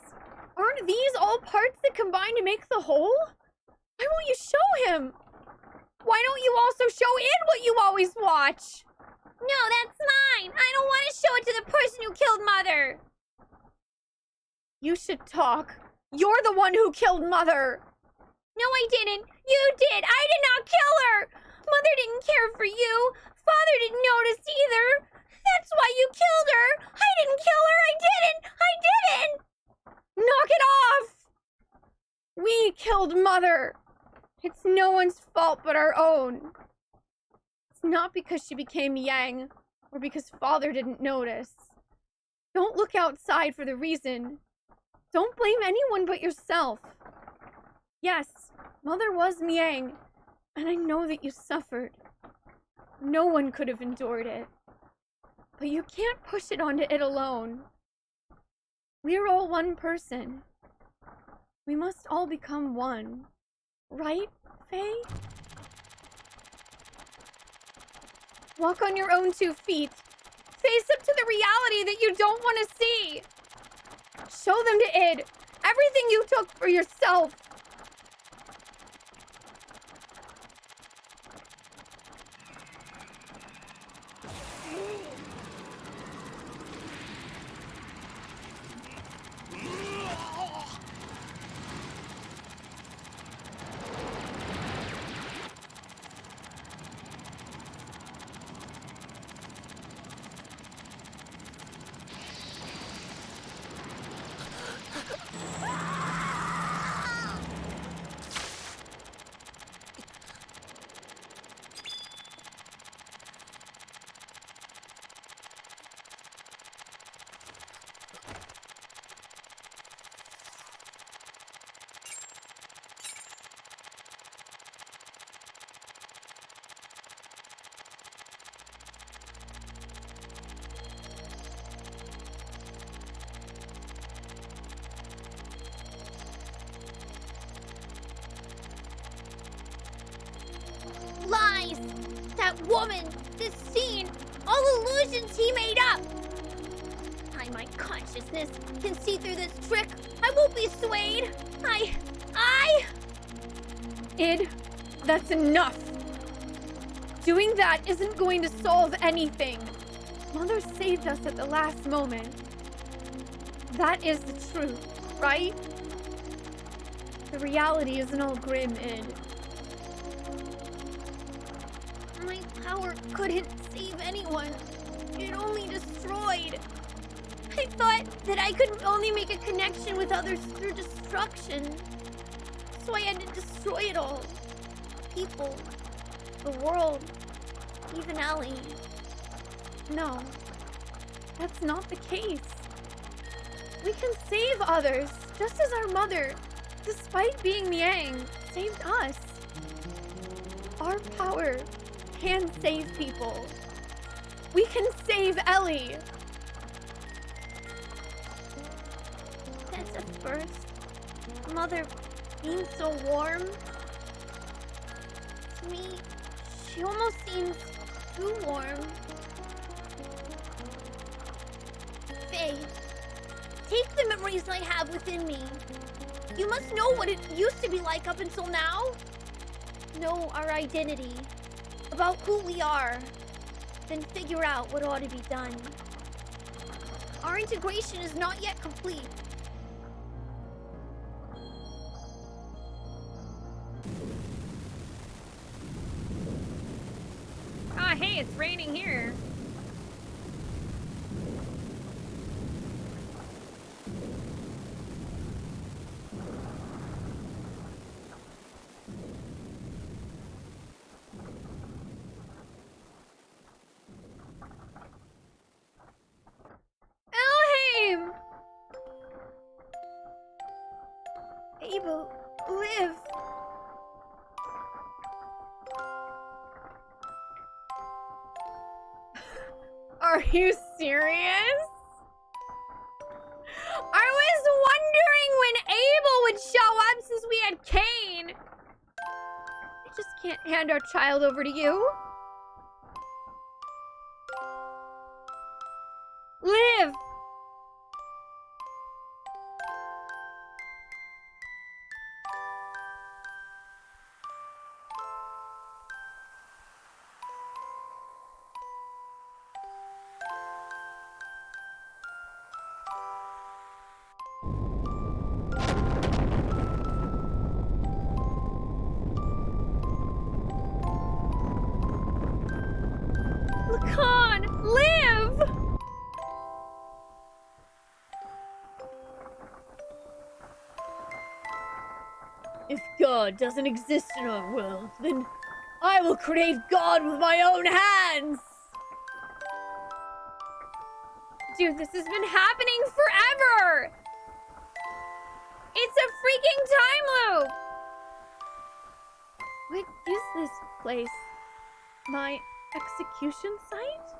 S8: Aren't these all parts that combine to make the whole? Why won't you show him? Why don't you also show Id what you always watch?
S4: No, that's mine. I don't want to show it to the person who killed Mother.
S8: You should talk. You're the one who killed Mother.
S4: No, I didn't. You did. I did not kill her. Mother didn't care for you. Father didn't notice either. That's why you killed her. I didn't kill her. I didn't. I didn't.
S8: Knock it off. We killed Mother. It's no one's fault but our own. It's not because she became Yang or because Father didn't notice. Don't look outside for the reason. Don't blame anyone but yourself. Yes, Mother was Miang, and I know that you suffered. No one could have endured it. But you can't push it onto it alone. We're all one person. We must all become one. Right, Faye? Walk on your own 2 feet. Face up to the reality that you don't want to see. Show them to Id everything you took for yourself.
S4: Lies! That woman! This scene! All illusions he made up! My consciousness can see through this trick. I won't be swayed.
S8: Id, that's enough. Doing that isn't going to solve anything. Mother saved us at the last moment. That is the truth, right? The reality isn't all grim, Id.
S4: My power couldn't save anyone. It only destroyed. I thought that I could only make a connection with others through destruction. So I had to destroy it all. People, the world, even Ellie.
S8: No, that's not the case. We can save others, just as our mother, despite being Miang, saved us. Our power can save people. We can save Ellie.
S4: That's a first. Mother being so warm. To me, she almost seems too warm. Faye, take the memories I have within me. You must know what it used to be like up until now. Know our identity, about who we are, then figure out what ought to be done. Our integration is not yet complete.
S1: Ah, hey, it's raining here.
S8: Elhaim! Abel, live! Are you serious? I was wondering when Abel would show up since we had Cain. I just can't
S1: hand our child over to you. Live! Lacan, live!
S9: If God doesn't exist in our world, then I will create God with my own hands!
S1: Dude, this has been happening forever! It's a freaking time loop!
S8: What is this place? My execution site?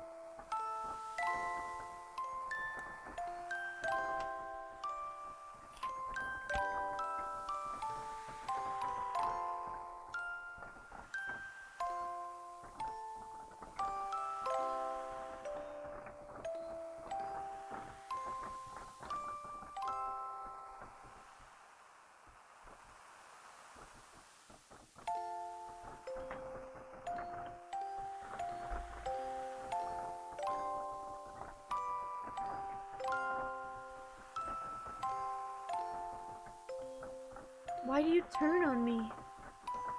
S8: Why do you turn on me?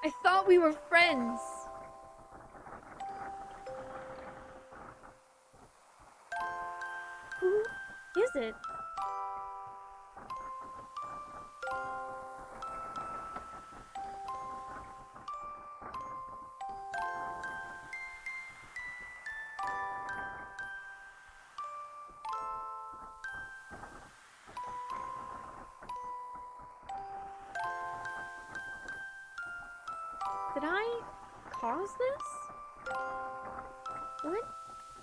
S1: I thought we were friends.
S8: Who is it? Did I cause this? What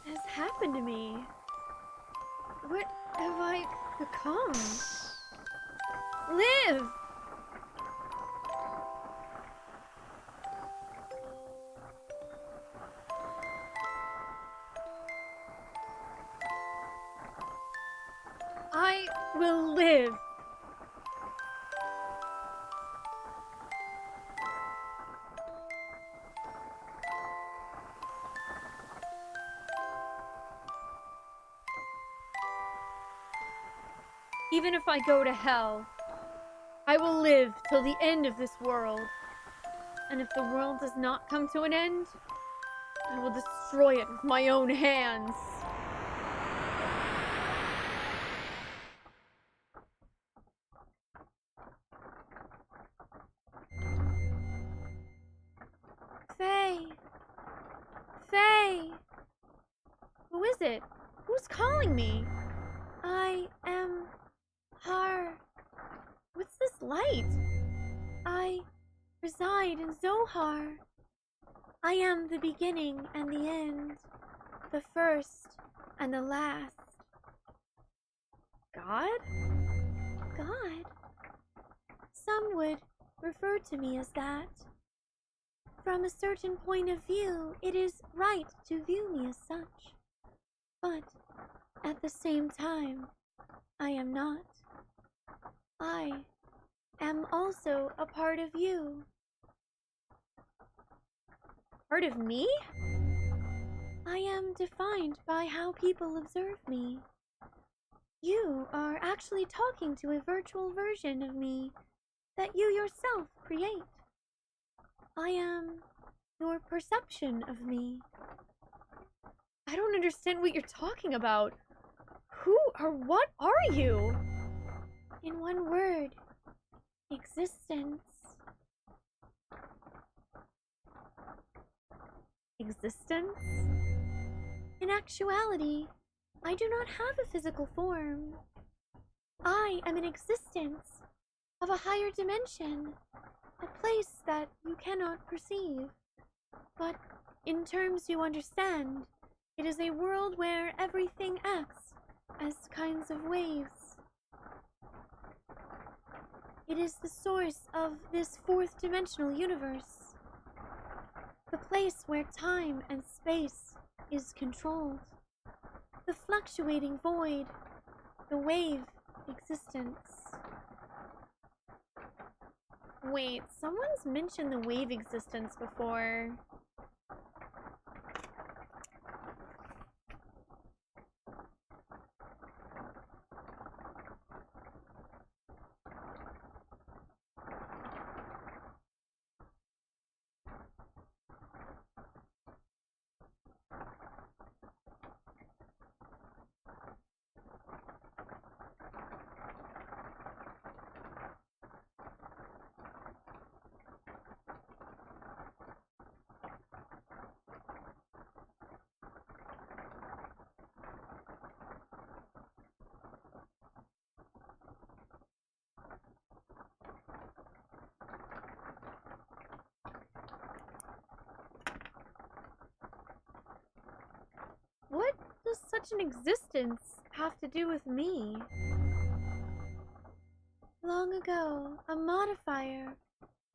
S8: has happened to me? What have I become?
S1: Live!
S8: I will live.
S1: Even if I go to hell, I will live till the end of this world. And if the world does not come to an end, I will destroy it with my own hands.
S8: Faye! Faye! Who is it? Who's calling me? I am Har. What's this light? I reside in Zohar. I am the beginning and the end, the first and the last. God? God? Some would refer to me as that. From a certain point of view, it is right to view me as such. But at the same time, I am not. I am also a part of you.
S1: Part of me?
S8: I am defined by how people observe me. You are actually talking to a virtual version of me that you yourself create. I am your perception of me.
S1: I don't understand what you're talking about. Who or what are you?
S8: In one word, existence.
S1: Existence?
S8: In actuality, I do not have a physical form. I am an existence of a higher dimension, a place that you cannot perceive. But in terms you understand, it is a world where everything acts as kinds of waves. It is the source of this fourth dimensional universe. The place where time and space is controlled. The fluctuating void. The wave existence. Wait, someone's mentioned the wave existence before. What does such an existence have to do with me? Long ago, a modifier,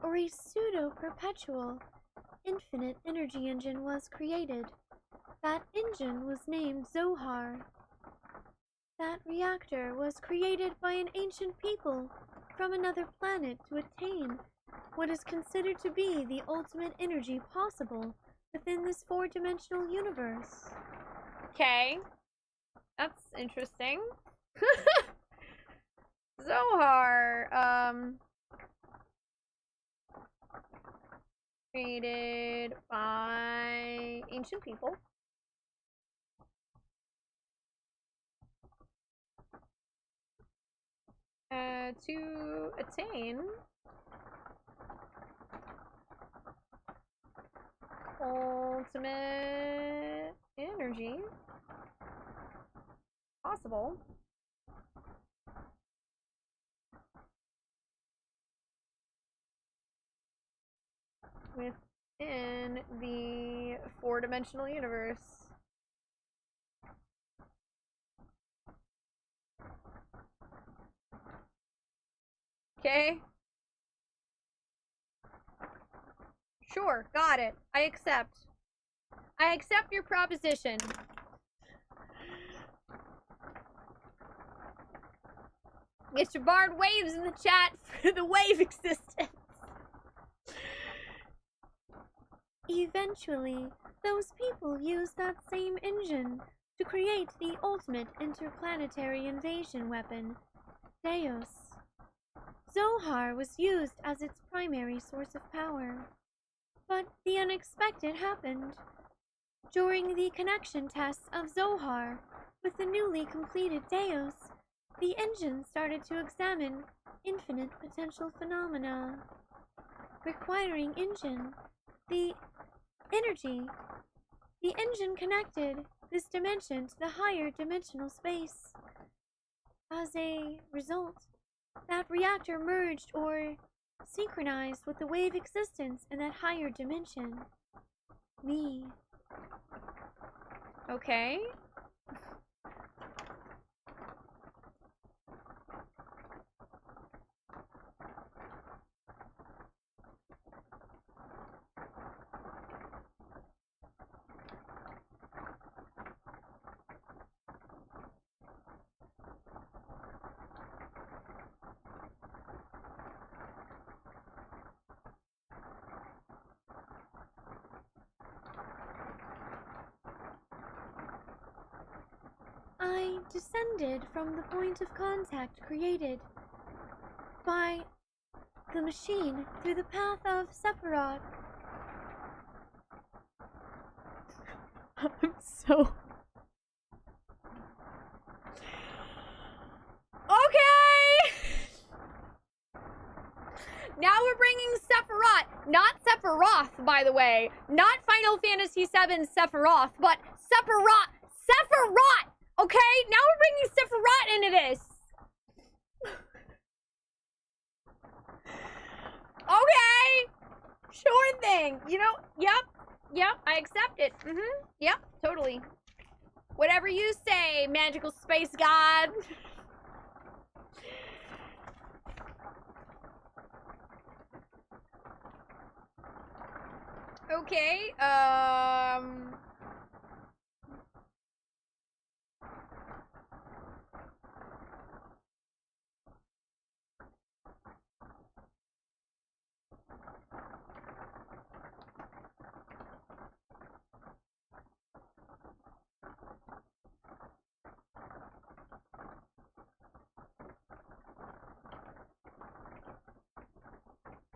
S8: or a pseudo-perpetual, infinite energy engine was created. That engine was named Zohar. That reactor was created by an ancient people from another planet to attain what is considered to be the ultimate energy possible within this four-dimensional universe.
S1: Okay. That's interesting. Zohar, created by ancient people. To attain ultimate energy possible within the four-dimensional universe. Okay. Sure, got it. I accept. I accept your proposition. Mr. Bard waves in the chat for the wave existence.
S8: Eventually, those people used that same engine to create the ultimate interplanetary invasion weapon, Deus. Zohar was used as its primary source of power. But the unexpected happened. During the connection tests of Zohar with the newly completed Deus, the engine started to examine infinite potential phenomena, requiring the engine connected this dimension to the higher dimensional space. As a result, that reactor merged or synchronized with the wave existence in that higher dimension. Me.
S1: Okay.
S8: I descended from the point of contact created by the machine through the path of Sephiroth.
S1: I'm so... Okay! Now we're bringing Sephiroth. Not Sephiroth, by the way. Not Final Fantasy VII Sephiroth, but Sephiroth. Sephiroth! Okay, now we're bringing Sephiroth into this. Okay, sure thing. You know, yep, I accept it. Yep, totally. Whatever you say, magical space god. Okay,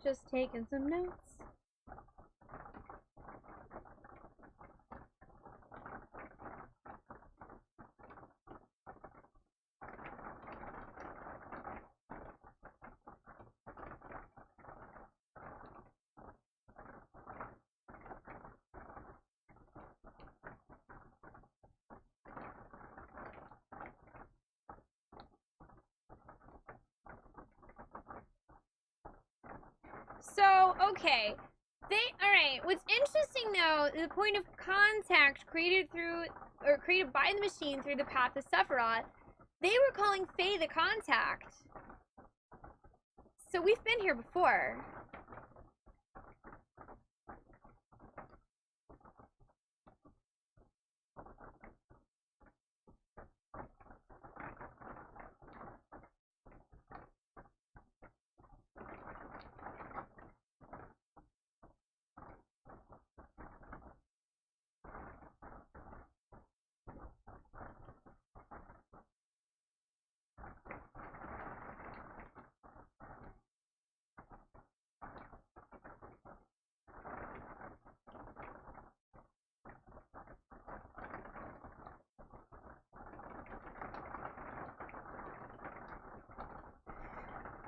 S8: Just taking some notes.
S1: so, okay. Alright, what's interesting though, the point of contact created by the machine through the path of Sephiroth, they were calling Faye the contact. So we've been here before.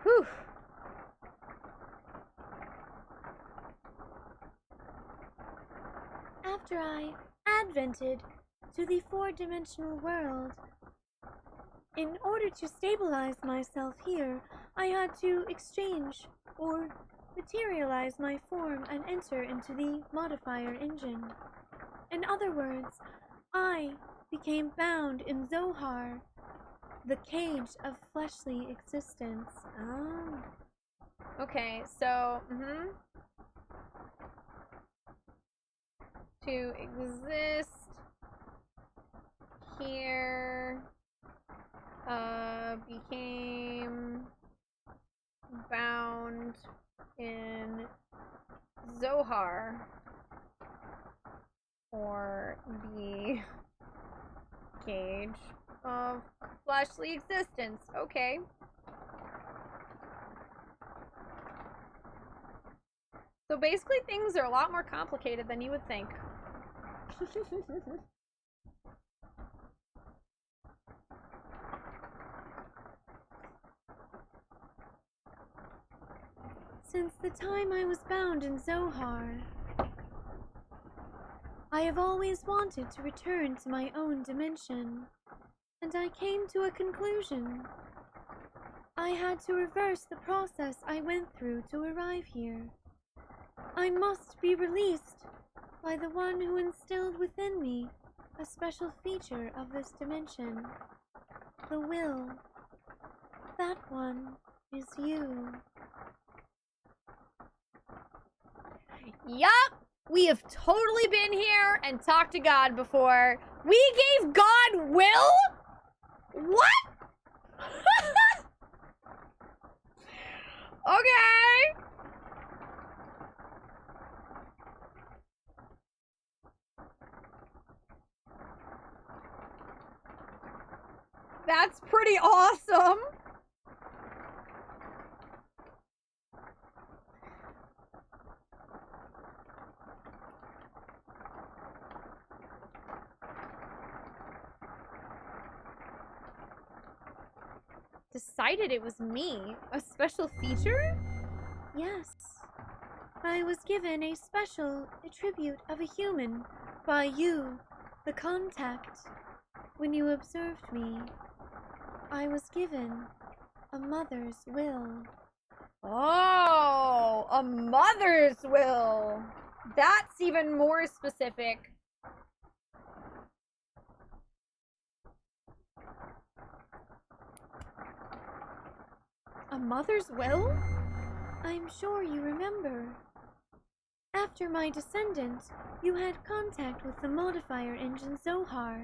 S1: Whew.
S8: After I advented to the four-dimensional world, in order to stabilize myself here, I had to exchange or materialize my form and enter into the modifier engine. In other words, I became bound in Zohar, the cage of fleshly existence.
S1: Oh. Okay, so, to exist here, became bound in Zohar, or the cage of fleshly existence. Okay. So basically things are a lot more complicated than you would think.
S8: Since the time I was bound in Zohar, I have always wanted to return to my own dimension, and I came to a conclusion. I had to reverse the process I went through to arrive here. I must be released by the one who instilled within me a special feature of this dimension, the will. That one is you.
S1: Yup! We have totally been here and talked to God before. We gave God will? What? Okay. That's pretty awesome. Decided it was me? A special feature?
S8: Yes. I was given a special attribute of a human by you, the contact. When you observed me, I was given a mother's will.
S1: Oh, a mother's will. That's even more specific. A mother's will?
S8: I'm sure you remember. After my descendant, you had contact with the modifier engine Zohar.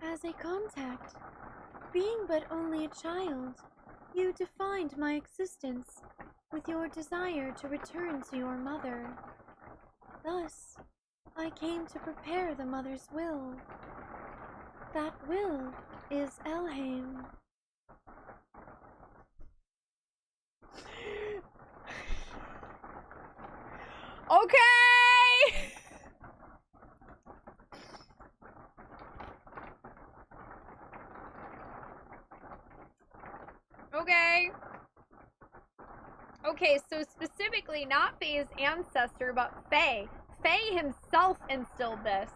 S8: As a contact, being but only a child, you defined my existence with your desire to return to your mother. Thus, I came to prepare the mother's will. That will is Elheim.
S1: Okay! Okay. Okay, so specifically not Faye's ancestor, but Faye. Faye himself instilled this.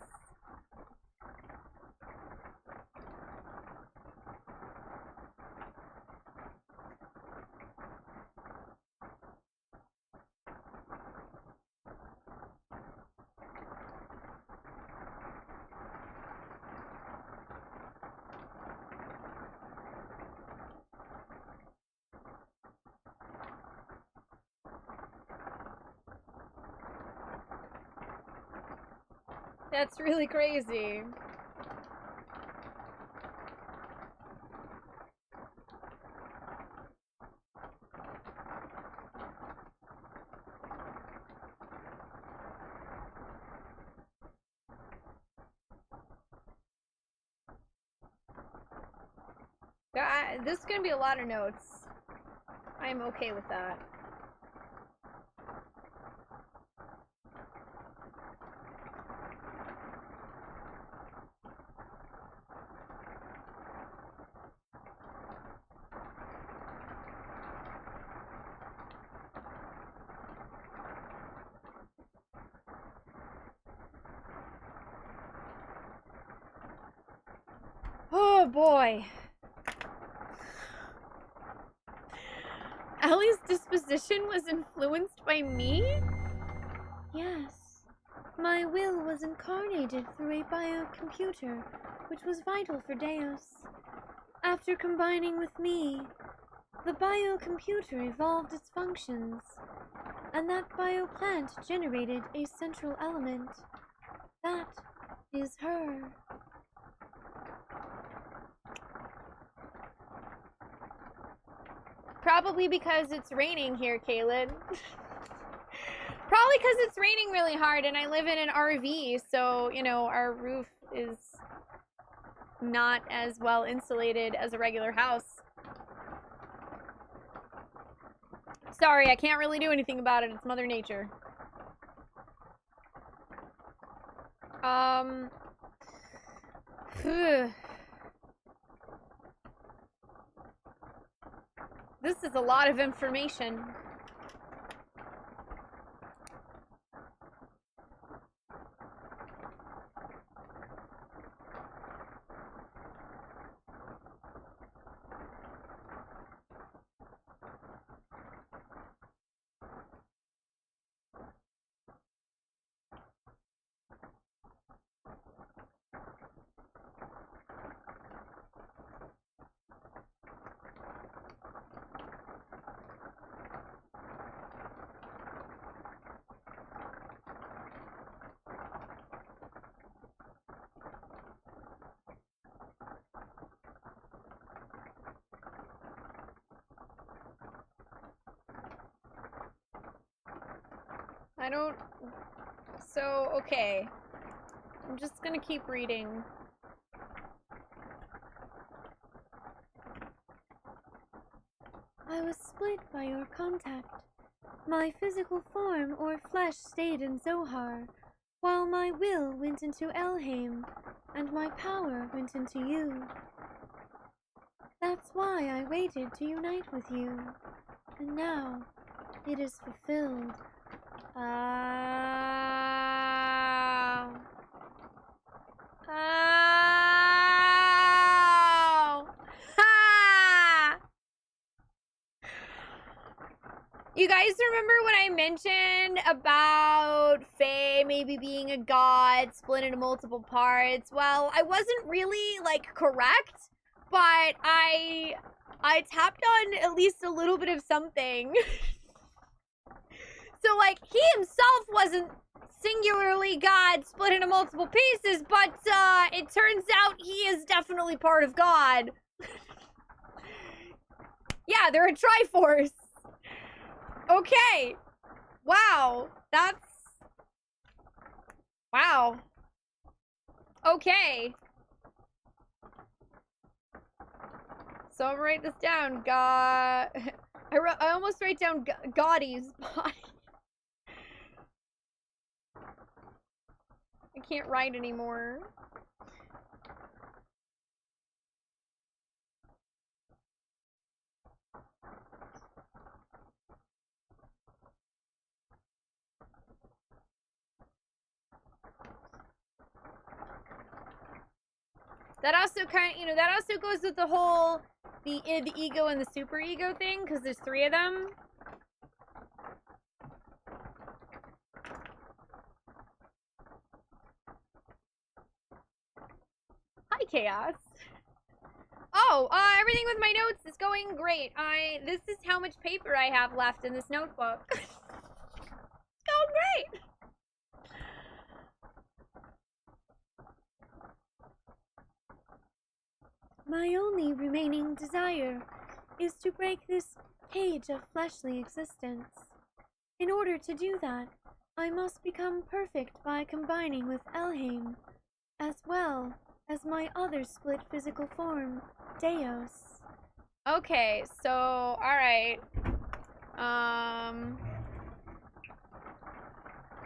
S1: That's really crazy. This is gonna be a lot of notes. I'm okay with that. Oh boy. Ellie's disposition was influenced by me?
S8: Yes. My will was incarnated through a biocomputer, which was vital for Deus. After combining with me, the biocomputer evolved its functions, and that bioplant generated a central element. That is her.
S1: Probably because it's raining here, Kaylin. Probably because it's raining really hard and I live in an RV, so, you know, our roof is not as well insulated as a regular house. Sorry, I can't really do anything about it. It's Mother Nature. This is a lot of information. I don't... So, okay. I'm just gonna keep reading.
S8: I was split by your contact. My physical form or flesh stayed in Zohar, while my will went into Elheim, and my power went into you. That's why I waited to unite with you, and now it is fulfilled.
S1: You guys remember when I mentioned about Faye maybe being a god split into multiple parts? Well, I wasn't really, like, correct, but I tapped on at least a little bit of something. So, like, he himself wasn't singularly God split into multiple pieces, but it turns out he is definitely part of God. Yeah, they're a Triforce. Okay. Wow. That's... Wow. Okay. So I'm gonna write this down. God... I almost write down Gaudy's body. I can't write anymore. That also kind of, that also goes with the whole the ego and the super ego thing, because there's 3 of them. Hi, Chaos. Oh, everything with my notes is going great. This is how much paper I have left in this notebook. It's going great.
S8: My only remaining desire is to break this cage of fleshly existence. In order to do that, I must become perfect by combining with Elheim, as well as my other split physical form, Deos.
S1: Okay, so, alright.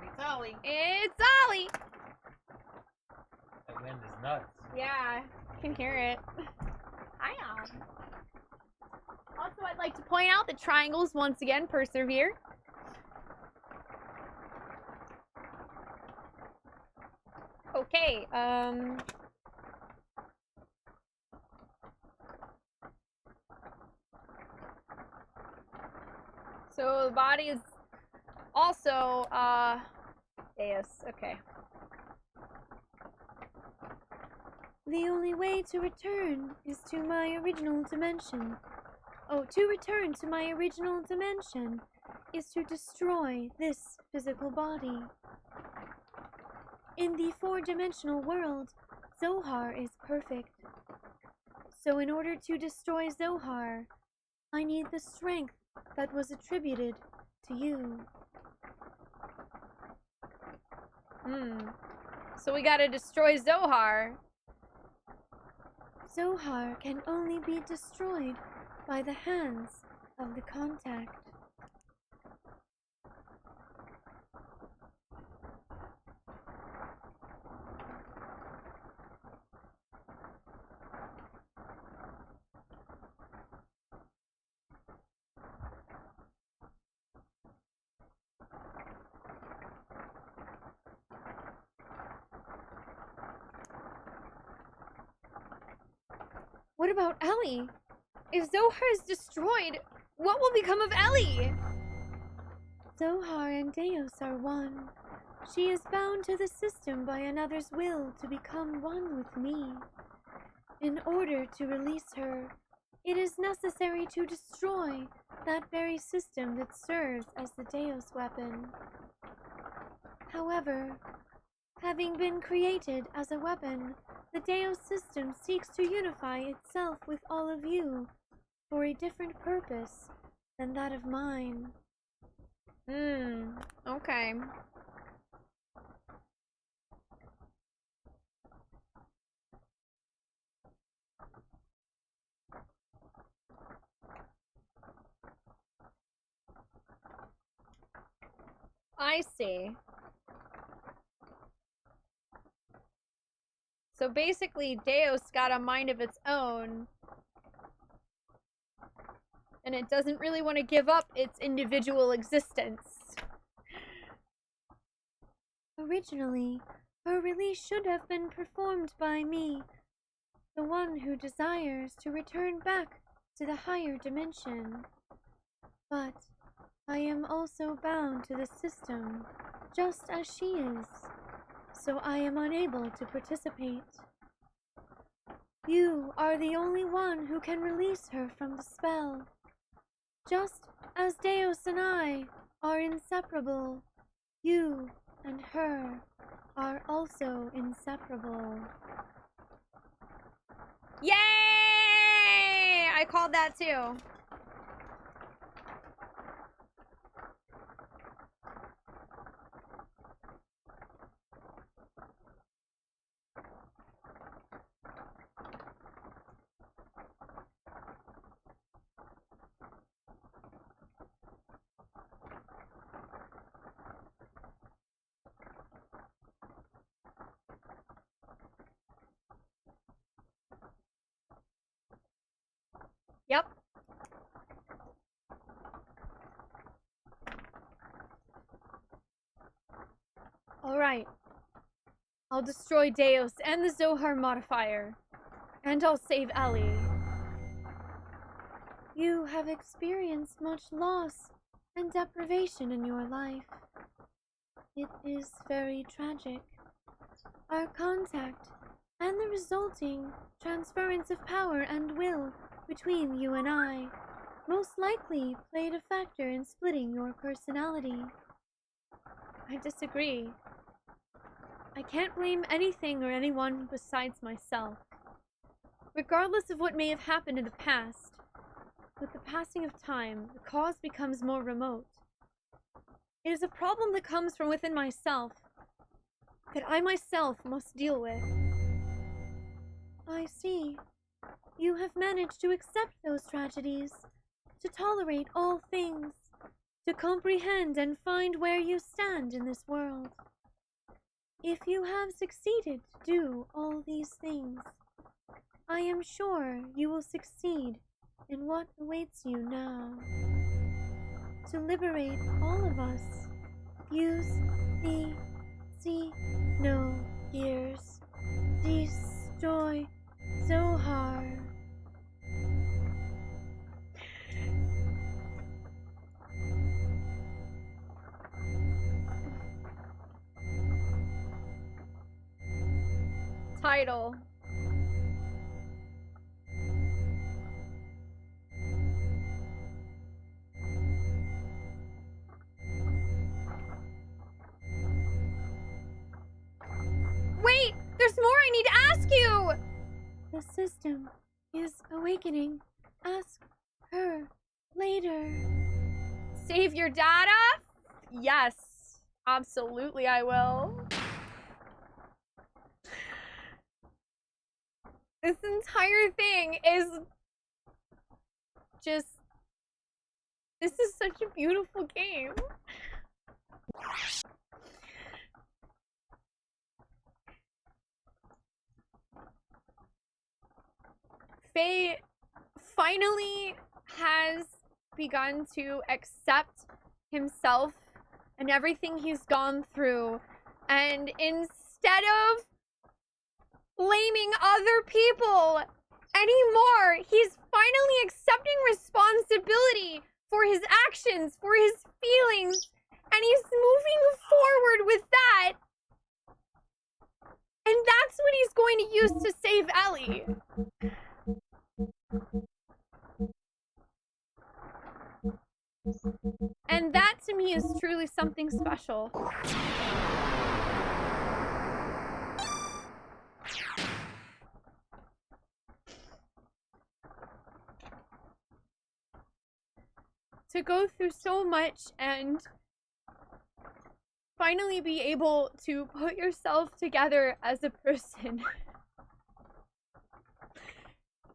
S3: It's Ollie.
S1: It's Ollie!
S3: That wind is nuts.
S1: Yeah, I can hear it. Hi, Also, I'd like to point out that triangles once again persevere. Okay, so the body is also, Deus, okay.
S8: The only way to return is to my original dimension. Oh, to return to my original dimension is to destroy this physical body. In the 4-dimensional world, Zohar is perfect. So in order to destroy Zohar, I need the strength that was attributed to you.
S1: So we gotta destroy Zohar.
S8: Zohar can only be destroyed by the hands of the contact.
S1: What about Ellie? If Zohar is destroyed, what will become of Ellie?
S8: Zohar and Deos are one. She is bound to the system by another's will to become one with me. In order to release her, it is necessary to destroy that very system that serves as the Deos weapon. However, having been created as a weapon, the Deos system seeks to unify itself with all of you for a different purpose than that of mine.
S1: Okay. I see. So basically, Deus got a mind of its own, and it doesn't really want to give up its individual existence.
S8: Originally, her release should have been performed by me, the one who desires to return back to the higher dimension. But I am also bound to the system, just as she is, so I am unable to participate. You are the only one who can release her from the spell. Just as Deus and I are inseparable, you and her are also inseparable.
S1: Yay! I called that too. Yep. Alright. I'll destroy Deus and the Zohar modifier. And I'll save Ellie.
S8: You have experienced much loss and deprivation in your life. It is very tragic. Our contact and the resulting transference of power and will between you and I most likely played a factor in splitting your personality.
S1: I disagree. I can't blame anything or anyone besides myself. Regardless of what may have happened in the past, with the passing of time, the cause becomes more remote. It is a problem that comes from within myself, that I myself must deal with.
S8: I see. You have managed to accept those tragedies, to tolerate all things, to comprehend and find where you stand in this world. If you have succeeded to do all these things, I am sure you will succeed in what awaits you now. To liberate all of us, use the Xenogears. Destroy Zohar.
S1: Title. Wait! There's more I need to ask you!
S8: The system is awakening. Ask her later.
S1: Save your data? Yes. Absolutely I will. This entire thing is just... This is such a beautiful game. Faye finally has begun to accept himself and everything he's gone through, and instead of blaming other people anymore, he's finally accepting responsibility for his actions, for his feelings, and he's moving forward with that. And that's what he's going to use to save Ellie. And that to me is truly something special. To go through so much and finally be able to put yourself together as a person.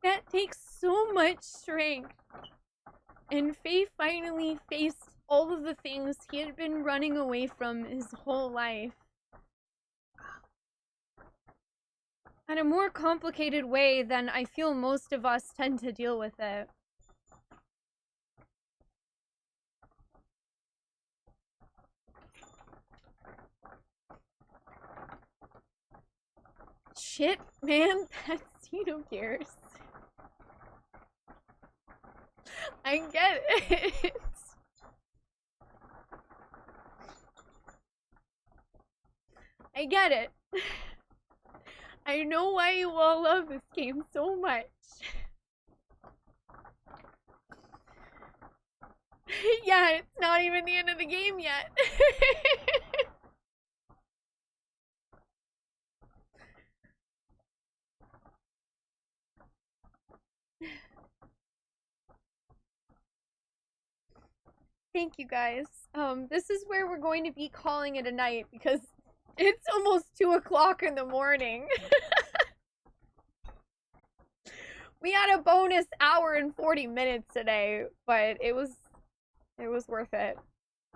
S1: That takes so much strength. And Faye finally faced all of the things he had been running away from his whole life. In a more complicated way than I feel most of us tend to deal with it. Shit, man, that's Xenogears. I get it. I get it. I know why you all love this game so much. Yeah, it's not even the end of the game yet. Thank you guys. This is where we're going to be calling it a night because it's almost 2 o'clock in the morning. We had a bonus hour and 40 minutes today, but it was worth it.